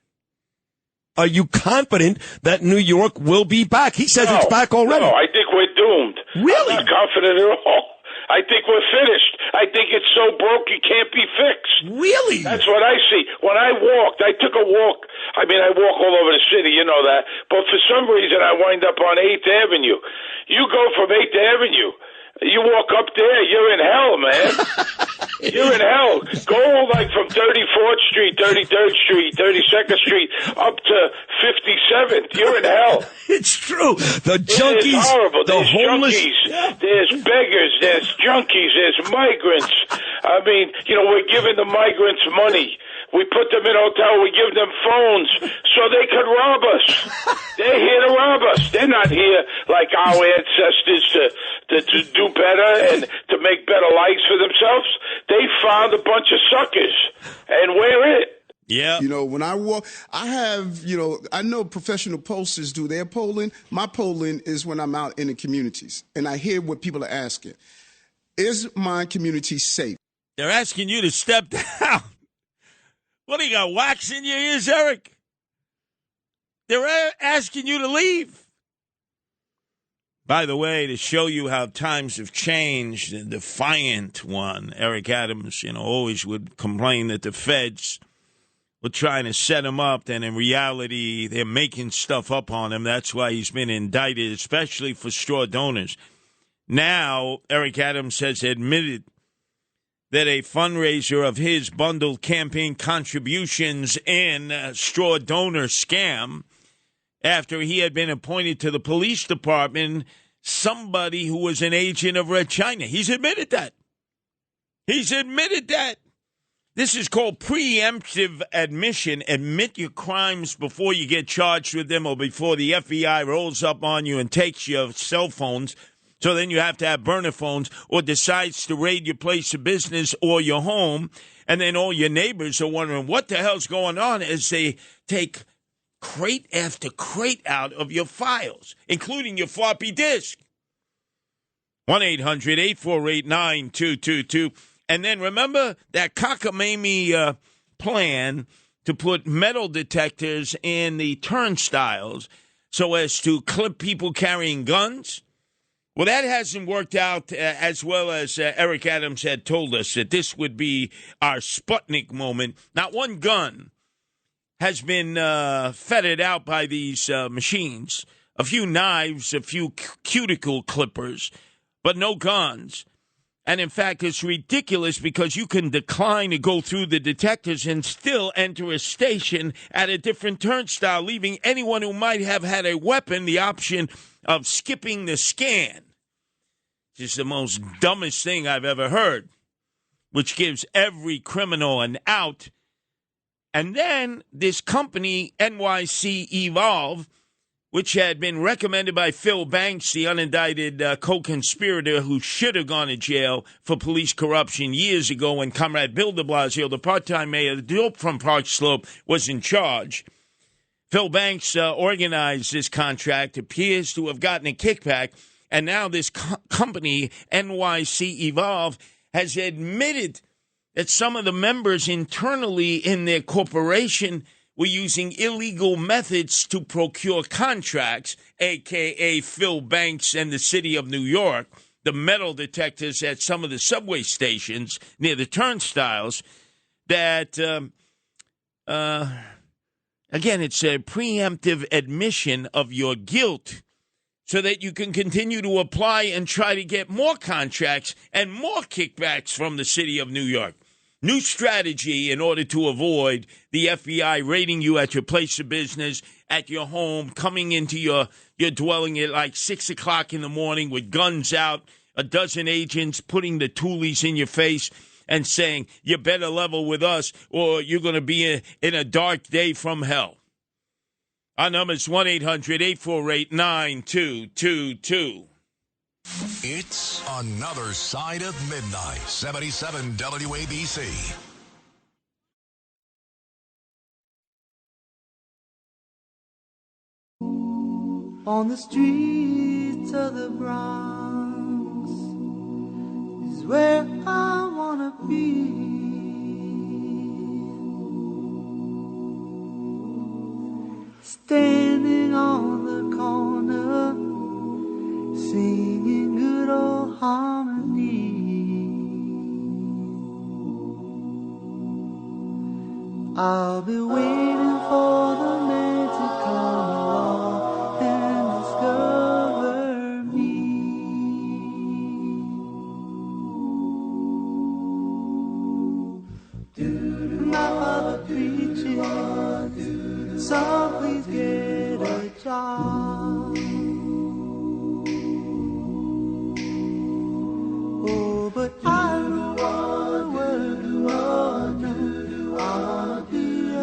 Are you confident that New York will be back? He says it's back already. No, I think we're doomed. Really? I'm not confident at all. I think we're finished. I think it's so broke it can't be fixed. Really? That's what I see. When I took a walk. I mean, I walk all over the city, you know that. But for some reason, I wind up on 8th Avenue. You go from 8th Avenue, you walk up there, you're in hell, man. You're in hell. Go like from 34th Street, 33rd Street, 32nd Street, up to 57th. You're in hell. It's true. The junkies, it's horrible. the There's homeless. junkies. There's beggars. There's junkies. There's migrants. I mean, we're giving the migrants money. We put them in a hotel. We give them phones so they could rob us. They're here to rob us. They're not here like our ancestors to do better and to make better lives for themselves. They found a bunch of suckers, and we're it. Yeah. When I walk, I have, I know professional pollsters do their polling. My polling is when I'm out in the communities and I hear what people are asking. Is my community safe? They're asking you to step down. What, do you got wax in your ears, Eric? They're asking you to leave. By the way, to show you how times have changed, the defiant one, Eric Adams, always would complain that the feds were trying to set him up, and in reality, they're making stuff up on him. That's why he's been indicted, especially for straw donors. Now, Eric Adams has admitted that a fundraiser of his bundled campaign contributions in a straw donor scam after he had been appointed to the police department, somebody who was an agent of Red China. He's admitted that. He's admitted that. This is called preemptive admission. Admit your crimes before you get charged with them or before the FBI rolls up on you and takes your cell phones. So then you have to have burner phones, or decides to raid your place of business or your home. And then all your neighbors are wondering what the hell's going on as they take crate after crate out of your files, including your floppy disk. 1-800-848-9222. And then remember that cockamamie plan to put metal detectors in the turnstiles so as to clip people carrying guns? Well, that hasn't worked out as well as Eric Adams had told us that this would be our Sputnik moment. Not one gun has been fetted out by these machines. A few knives, a few cuticle clippers, but no guns. And in fact, it's ridiculous because you can decline to go through the detectors and still enter a station at a different turnstile, leaving anyone who might have had a weapon the option of skipping the scan. It's the most dumbest thing I've ever heard, which gives every criminal an out. And then this company, NYC Evolve, which had been recommended by Phil Banks, the unindicted co-conspirator who should have gone to jail for police corruption years ago when Comrade Bill de Blasio, the part-time mayor from Park Slope, was in charge. Phil Banks organized this contract, appears to have gotten a kickback, and now this company, NYC Evolve, has admitted that some of the members internally in their corporation were using illegal methods to procure contracts, a.k.a. Phil Banks and the city of New York, the metal detectors at some of the subway stations near the turnstiles, that, again, it's a preemptive admission of your guilt so that you can continue to apply and try to get more contracts and more kickbacks from the city of New York. New strategy in order to avoid the FBI raiding you at your place of business, at your home, coming into your dwelling at like 6 o'clock in the morning with guns out, a dozen agents putting the toolies in your face and saying, you better level with us or you're going to be in a dark day from hell. Our number is 1-800-848-9222. It's Another Side of Midnight, 77 WABC. On the streets of the Bronx is where I wanna be. harmony. I'll be waiting for the man to come along and discover me. My father preaches, so please get a job. Oh, but I don't wanna work, no, I wanna be a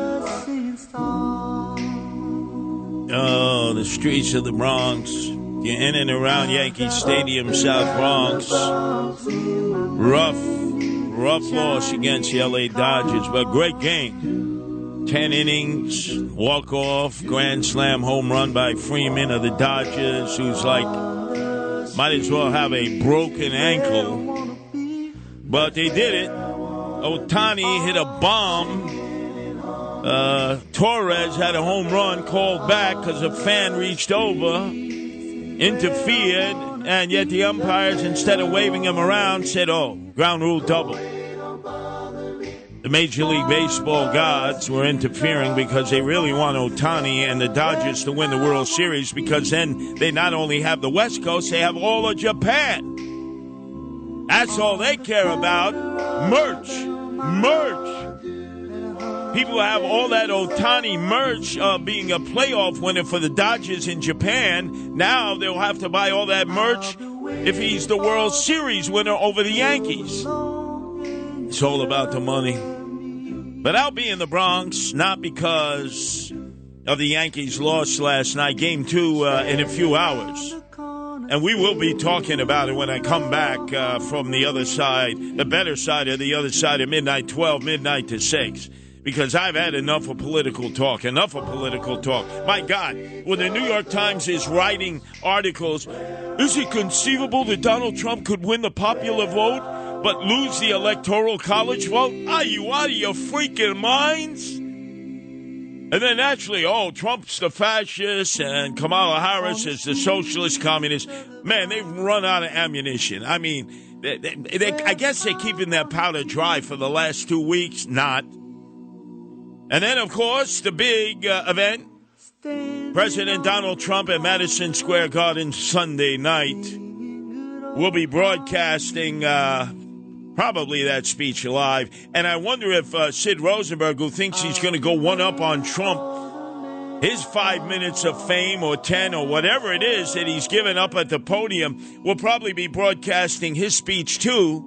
singing star. Oh, the streets of the Bronx. You're in and around Yankee Stadium, South Bronx. Rough loss against the LA Dodgers, but great game. 10 innings, walk-off, grand slam home run by Freeman of the Dodgers, who's like, might as well have a broken ankle. But they did it. Ohtani hit a bomb. Torres had a home run called back because a fan reached over, interfered, and yet the umpires, instead of waving him around, said, oh, ground rule double. The Major League Baseball gods were interfering because they really want Ohtani and the Dodgers to win the World Series, because then they not only have the West Coast, they have all of Japan. That's all they care about. Merch. People have all that Ohtani merch being a playoff winner for the Dodgers in Japan. Now they'll have to buy all that merch if he's the World Series winner over the Yankees. It's all about the money. But I'll be in the Bronx, not because of the Yankees' loss last night, Game 2 in a few hours. And we will be talking about it when I come back from the other side, the better side of the other side of midnight 12, midnight to 6. Because I've had enough of political talk. My God, when the New York Times is writing articles, is it conceivable that Donald Trump could win the popular vote but lose the Electoral College vote? Are you out of your freaking minds? And then naturally, Trump's the fascist and Kamala Harris is the socialist communist. Man, they've run out of ammunition. I mean, I guess they're keeping their powder dry for the last 2 weeks. Not. And then, of course, the big event, President Donald Trump at Madison Square Garden Sunday night. We'll be broadcasting probably that speech live. And I wonder if Sid Rosenberg, who thinks he's going to go one up on Trump, his 5 minutes of fame or 10 or whatever it is that he's given up at the podium, will probably be broadcasting his speech too.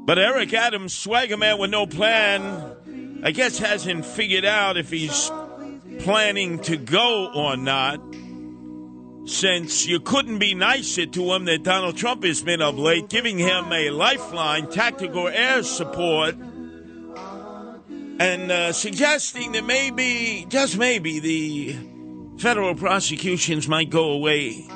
But Eric Adams, swagger man with no plan, I guess hasn't figured out if he's planning to go or not, since you couldn't be nicer to him than Donald Trump has been of late, giving him a lifeline, tactical air support, and suggesting that maybe, just maybe, the federal prosecutions might go away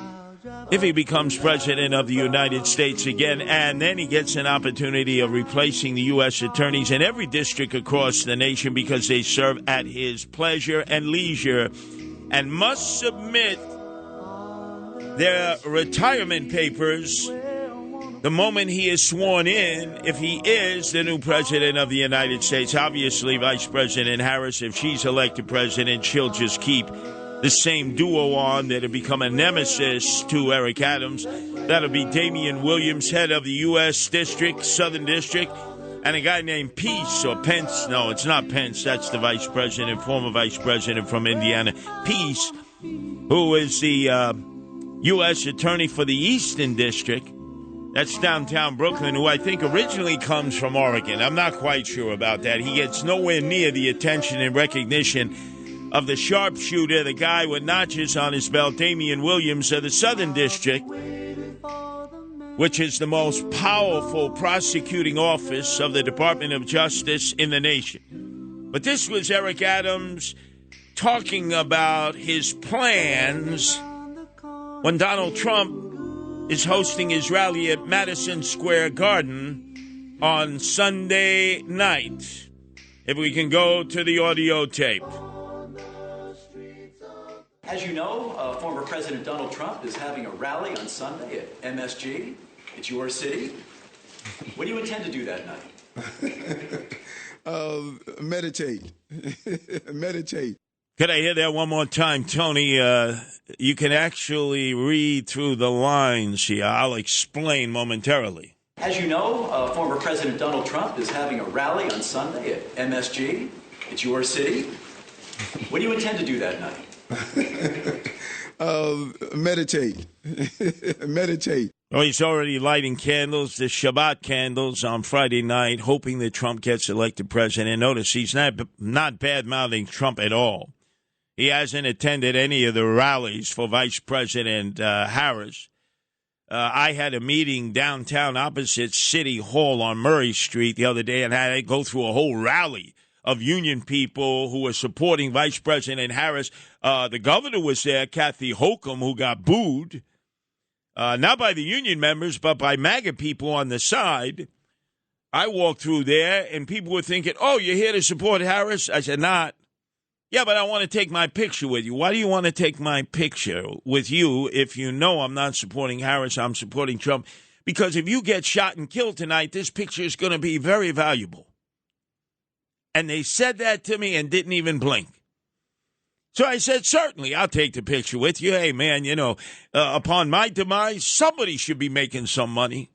if he becomes president of the United States again, and then he gets an opportunity of replacing the U.S. attorneys in every district across the nation because they serve at his pleasure and leisure and must submit their retirement papers the moment he is sworn in, if he is the new president of the United States. Obviously, Vice President Harris, if she's elected president, she'll just keep the same duo on that have become a nemesis to Eric Adams. That'll be Damian Williams, head of the U.S. District, Southern District, and a guy named Peace or Pence. No, it's not Pence. That's the vice president, former vice president from Indiana. Peace, who is the U.S. attorney for the Eastern District. That's downtown Brooklyn, who I think originally comes from Oregon. I'm not quite sure about that. He gets nowhere near the attention and recognition of the sharpshooter, the guy with notches on his belt, Damian Williams of the Southern District, which is the most powerful prosecuting office of the Department of Justice in the nation. But this was Eric Adams talking about his plans when Donald Trump is hosting his rally at Madison Square Garden on Sunday night. If we can go to the audio tape. As you know, former President Donald Trump is having a rally on Sunday at MSG. It's your city. What do you intend to do that night? Meditate. Meditate. Could I hear that one more time, Tony? You can actually read through the lines here. I'll explain momentarily. As you know, former President Donald Trump is having a rally on Sunday at MSG. It's your city. What do you intend to do that night? Meditate. Meditate. Oh, he's already lighting candles, the Shabbat candles on Friday night, hoping that Trump gets elected president. Notice he's not bad-mouthing Trump at all. He hasn't attended any of the rallies for Vice President Harris. I had a meeting downtown opposite City Hall on Murray Street the other day and had to go through a whole rally of union people who were supporting Vice President Harris. The governor was there, Kathy Hochul, who got booed. Not by the union members, but by MAGA people on the side. I walked through there, and people were thinking, oh, you're here to support Harris? I said, not. Yeah, but I want to take my picture with you. Why do you want to take my picture with you if you know I'm not supporting Harris, I'm supporting Trump? Because if you get shot and killed tonight, this picture is going to be very valuable. And they said that to me and didn't even blink. So I said, certainly, I'll take the picture with you. Hey, man, you know, upon my demise, somebody should be making some money.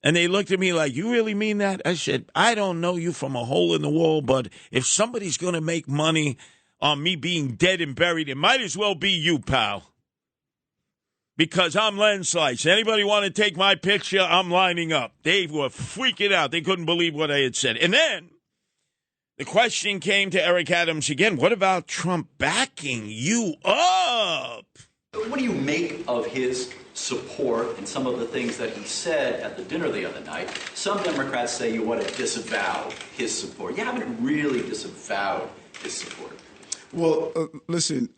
And they looked at me like, you really mean that? I said, I don't know you from a hole in the wall, but if somebody's going to make money on me being dead and buried, it might as well be you, pal. Because I'm Len Slice. Anybody want to take my picture? I'm lining up. They were freaking out. They couldn't believe what I had said. And then the question came to Eric Adams again. What about Trump backing you up? What do you make of his support and some of the things that he said at the dinner the other night? Some Democrats say you want to disavow his support. You haven't really disavowed his support. Well, listen,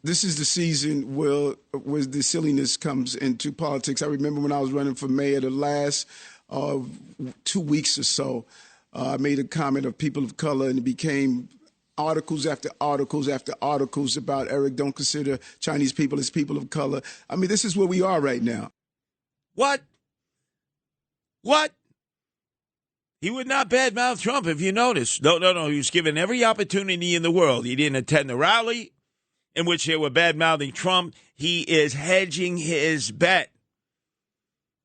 this is the season where the silliness comes into politics. I remember when I was running for mayor the last 2 weeks or so, I made a comment of people of color, and it became articles after articles after articles about Eric, don't consider Chinese people as people of color. I mean, this is where we are right now. What? He would not badmouth Trump, if you notice. No. He was given every opportunity in the world. He didn't attend the rally in which they were badmouthing Trump. He is hedging his bet,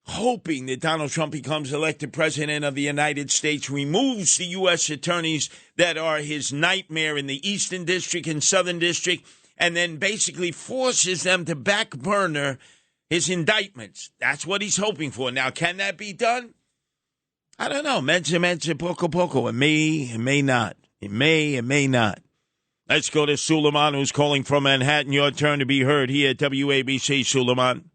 hoping that Donald Trump becomes elected president of the United States, removes the U.S. attorneys that are his nightmare in the Eastern District and Southern District, and then basically forces them to back burner his indictments. That's what he's hoping for. Now, can that be done? I don't know. Mezza, poco. It may not. It may not. Let's go to Suleiman, who's calling from Manhattan. Your turn to be heard here at WABC, Suleiman.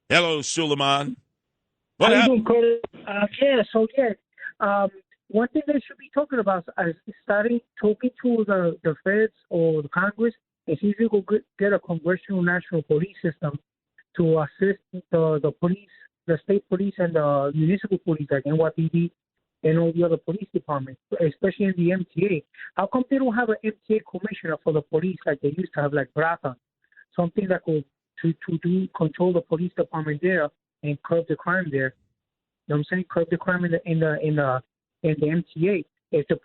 Hello, Suleiman. How you doing, Curtis? One thing they should be talking about is talking to the feds or the Congress and see if you could get a congressional national police system to assist the police, the state police and the municipal police like NYPD and all the other police departments, especially in the MTA. How come they don't have an MTA commissioner for the police like they used to have, like Braca? Something that could to control the police department there and curb the crime there. You know what I'm saying? Curb the crime in the MTA. If the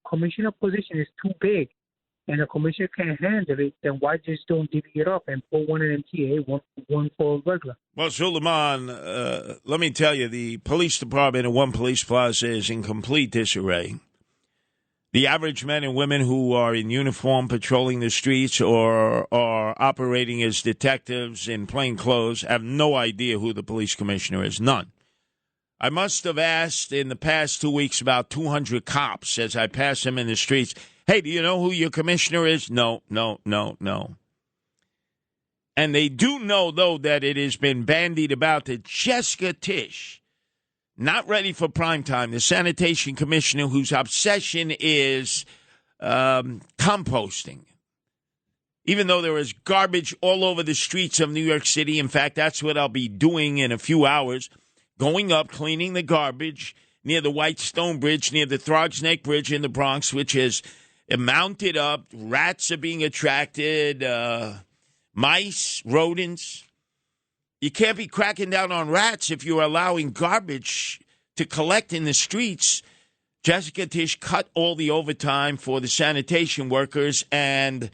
commissioner position is too big and the commissioner can't handle it, then why just don't divvy it up and put one in MTA, one for regular? Well, Suleiman, let me tell you, the police department at One Police Plaza is in complete disarray. The average men and women who are in uniform patrolling the streets or are operating as detectives in plain clothes have no idea who the police commissioner is. None. I must have asked in the past 2 weeks about 200 cops as I pass them in the streets, hey, do you know who your commissioner is? No. And they do know, though, that it has been bandied about that Jessica Tisch, not ready for prime time, the sanitation commissioner whose obsession is composting. Even though there is garbage all over the streets of New York City. In fact, that's what I'll be doing in a few hours, going up, cleaning the garbage near the White Stone Bridge, near the Throgs Neck Bridge in the Bronx, which has mounted up. Rats are being attracted. Mice, rodents. You can't be cracking down on rats if you're allowing garbage to collect in the streets. Jessica Tisch cut all the overtime for the sanitation workers, and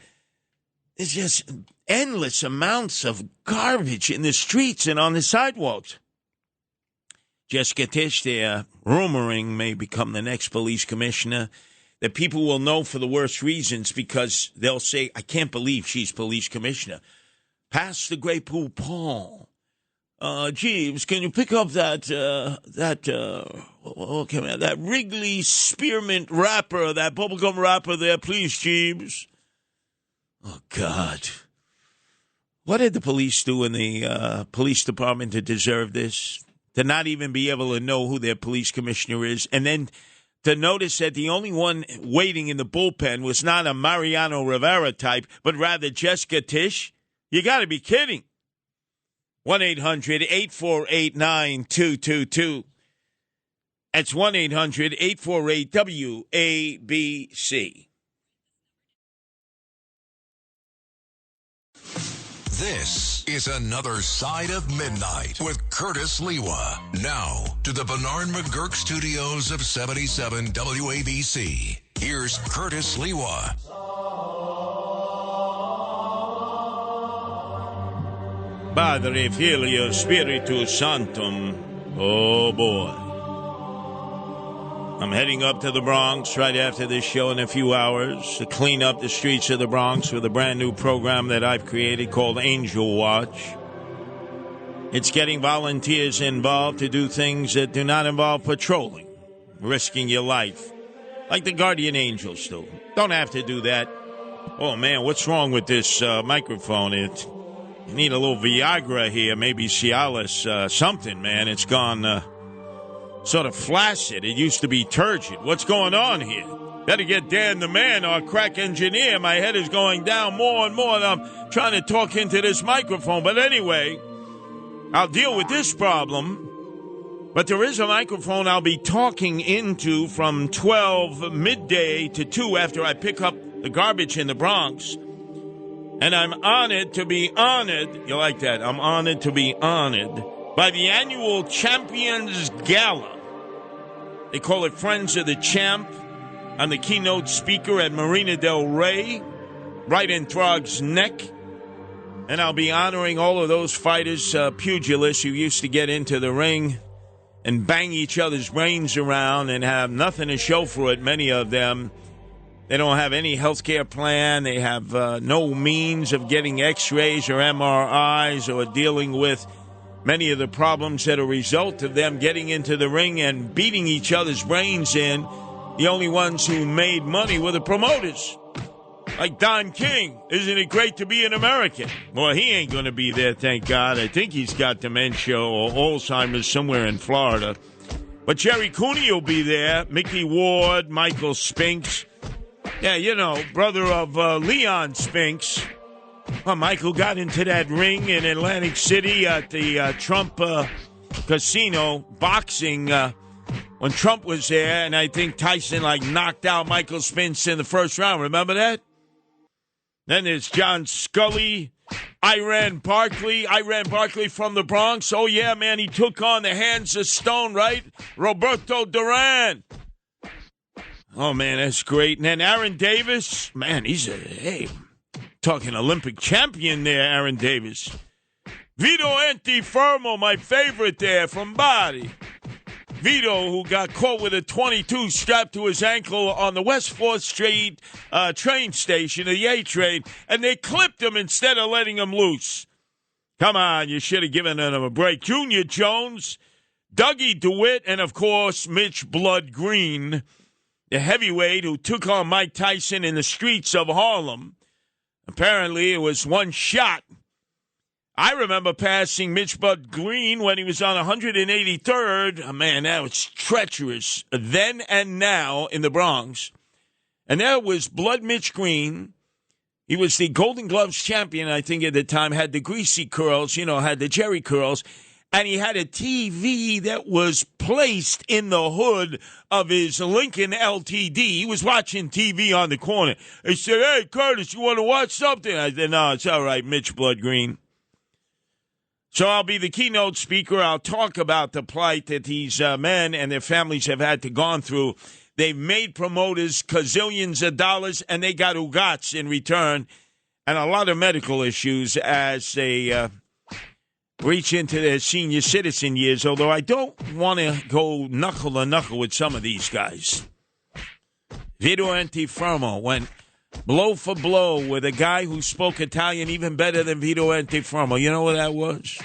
there's just endless amounts of garbage in the streets and on the sidewalks. Jessica Tisch, they're rumoring, may become the next police commissioner, that people will know for the worst reasons because they'll say, I can't believe she's police commissioner. Pass the Grey Poupon. Jeeves, can you pick up that Wrigley Spearmint wrapper, that bubblegum wrapper there, please, Jeeves? Oh, God. What did the police do in the police department to deserve this? To not even be able to know who their police commissioner is, and then to notice that the only one waiting in the bullpen was not a Mariano Rivera type, but rather Jessica Tisch? You got to be kidding. 1-800-848-9222. That's 1-800-848-WABC. This is Another Side of Midnight with Curtis Lewa. Now to the Bernard McGurk studios of 77 WABC. Here's Curtis Lewa. Padre, Filio, Spiritus Sanctum. Oh, boy. I'm heading up to the Bronx right after this show in a few hours to clean up the streets of the Bronx with a brand new program that I've created called Angel Watch. It's getting volunteers involved to do things that do not involve patrolling, risking your life, like the Guardian Angels do. Don't have to do that. Oh, man, what's wrong with this microphone? You need a little Viagra here, maybe Cialis, something, man. It's gone sort of flaccid. It used to be turgid. What's going on here? Better get Dan the Man, our crack engineer. My head is going down more and more, and I'm trying to talk into this microphone. But anyway, I'll deal with this problem. But there is a microphone I'll be talking into from 12 midday to 2 after I pick up the garbage in the Bronx. And I'm honored to be honored. You like that? I'm honored to be honored by the annual Champions Gala. They call it Friends of the Champ. I'm the keynote speaker at Marina del Rey, right in Throg's Neck. And I'll be honoring all of those fighters, pugilists who used to get into the ring and bang each other's brains around and have nothing to show for it, many of them. They don't have any health care plan. They have no means of getting x-rays or MRIs or dealing with many of the problems that are a result of them getting into the ring and beating each other's brains in. The only ones who made money were the promoters, like Don King. Isn't it great to be an American? Well, he ain't going to be there, thank God. I think he's got dementia or Alzheimer's somewhere in Florida. But Jerry Cooney will be there, Mickey Ward, Michael Spinks. Yeah, you know, brother of Leon Spinks. Well, Michael got into that ring in Atlantic City at the Trump Casino boxing when Trump was there, and I think Tyson knocked out Michael Spinks in the first round. Remember that? Then there's John Scully, Iran Barkley from the Bronx. Oh yeah, man, he took on the Hands of Stone, right? Roberto Duran. Oh, man, that's great. And then Aaron Davis. Man, he's talking Olympic champion there, Aaron Davis. Vito Antifermo, my favorite there from Bari. Vito, who got caught with a .22 strapped to his ankle on the West 4th Street train station, the A train, and they clipped him instead of letting him loose. Come on, you should have given him a break. Junior Jones, Dougie DeWitt, and, of course, Mitch Blood Green, the heavyweight who took on Mike Tyson in the streets of Harlem. Apparently, it was one shot. I remember passing Mitch Blood Green when he was on 183rd. Oh, man, that was treacherous then and now in the Bronx. And there was Blood Mitch Green. He was the Golden Gloves champion, I think, at the time, had the greasy curls, had the Jerry curls. and he had a TV that was placed in the hood of his Lincoln LTD. He was watching TV on the corner. He said, "Hey, Curtis, you want to watch something?" I said, "No, it's all right, Mitch Bloodgreen." So I'll be the keynote speaker. I'll talk about the plight that these men and their families have had to gone through. They've made promoters gazillions of dollars, and they got ugats in return, and a lot of medical issues as they reach into their senior citizen years, although I don't want to go knuckle to knuckle with some of these guys. Vito Antifermo went blow for blow with a guy who spoke Italian even better than Vito Antifermo. You know what that was?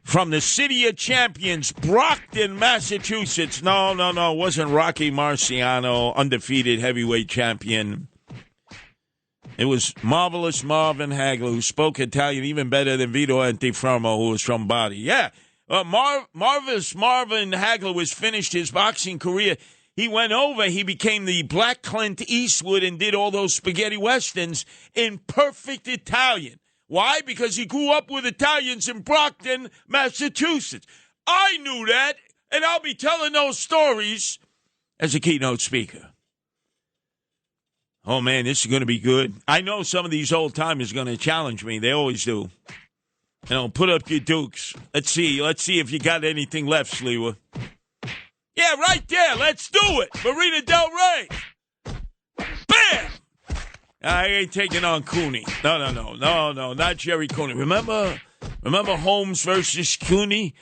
From the City of Champions, Brockton, Massachusetts. No, it wasn't Rocky Marciano, undefeated heavyweight champion. It was Marvelous Marvin Hagler, who spoke Italian even better than Vito Antifermo, who was from Bari. Yeah, Marvelous Marvin Hagler was finished his boxing career. He went over, he became the Black Clint Eastwood and did all those spaghetti westerns in perfect Italian. Why? Because he grew up with Italians in Brockton, Massachusetts. I knew that, and I'll be telling those stories as a keynote speaker. Oh, man, this is going to be good. I know some of these old-timers are going to challenge me. They always do. You know, put up your dukes. Let's see if you got anything left, Sliwa. Yeah, right there. Let's do it. Marina Del Rey. Bam! I ain't taking on Cooney. No, not Jerry Cooney. Remember Holmes versus Cooney?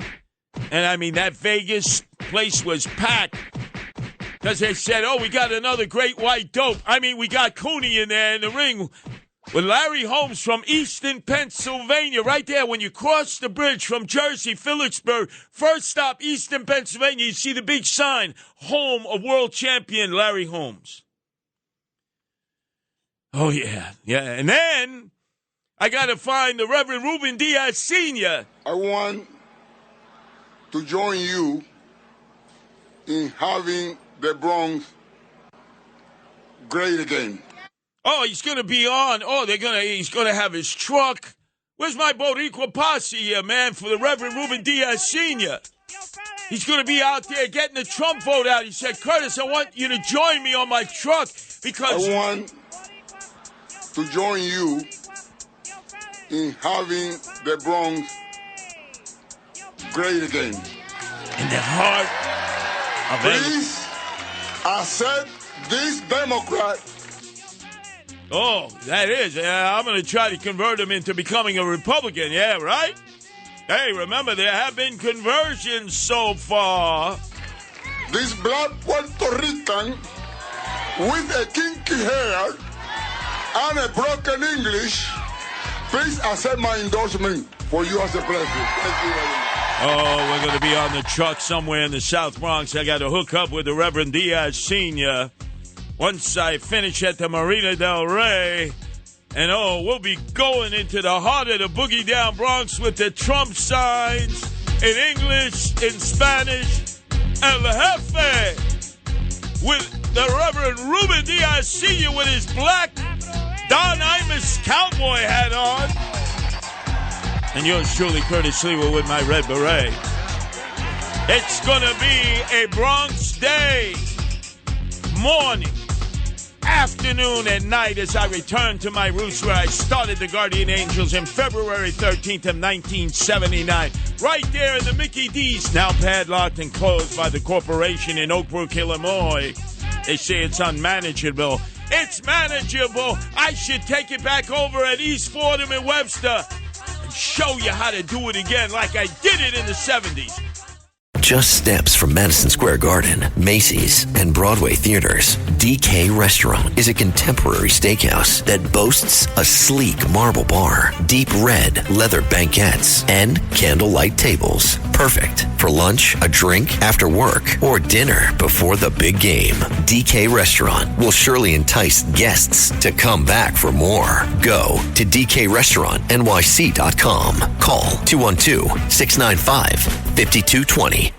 And, I mean, that Vegas place was packed. Because they said, we got another great white dope. I mean, we got Cooney in there in the ring with Larry Holmes from Easton, Pennsylvania. Right there, when you cross the bridge from Jersey, Phillipsburg, first stop, Easton, Pennsylvania, you see the big sign, home of world champion Larry Holmes. Oh, yeah. And then I got to find the Reverend Ruben Diaz Sr. I want to join you in having the Bronx great again. Oh, he's going to be on. He's going to have his truck. Where's my Boricua posse here, man, for the Reverend Ruben Diaz Sr.? He's going to be out there getting the Trump vote out. He said, Curtis, I want you to join me on my truck because... I want to join you in having the Bronx great again. In the heart of Please accept this Democrat. Oh, that is. I'm going to try to convert him into becoming a Republican. Yeah, right? Hey, remember, there have been conversions so far. This black Puerto Rican with a kinky hair and a broken English, please accept my endorsement for you as a president. Thank you very much. Oh, we're going to be on the truck somewhere in the South Bronx. I got to hook up with the Reverend Diaz Sr. once I finish at the Marina Del Rey. And, we'll be going into the heart of the boogie down Bronx with the Trump signs in English, in Spanish, El Jefe with the Reverend Ruben Diaz Sr. with his black Don Imus cowboy hat on. And yours truly, Curtis Sliwa, with my red beret. It's going to be a Bronx day, morning, afternoon, and night as I return to my roots where I started the Guardian Angels in February 13th of 1979. Right there in the Mickey D's, now padlocked and closed by the corporation in Oak Brook, Illinois. They say it's unmanageable. It's manageable. I should take it back over at East Fordham and Webster and show you how to do it again like I did it in the 70s. Just steps from Madison Square Garden, Macy's, and Broadway theaters, DK Restaurant is a contemporary steakhouse that boasts a sleek marble bar, deep red leather banquettes, and candlelight tables. Perfect for lunch, a drink, after work, or dinner before the big game. DK Restaurant will surely entice guests to come back for more. Go to DKRestaurantNYC.com. Call 212-695-5220.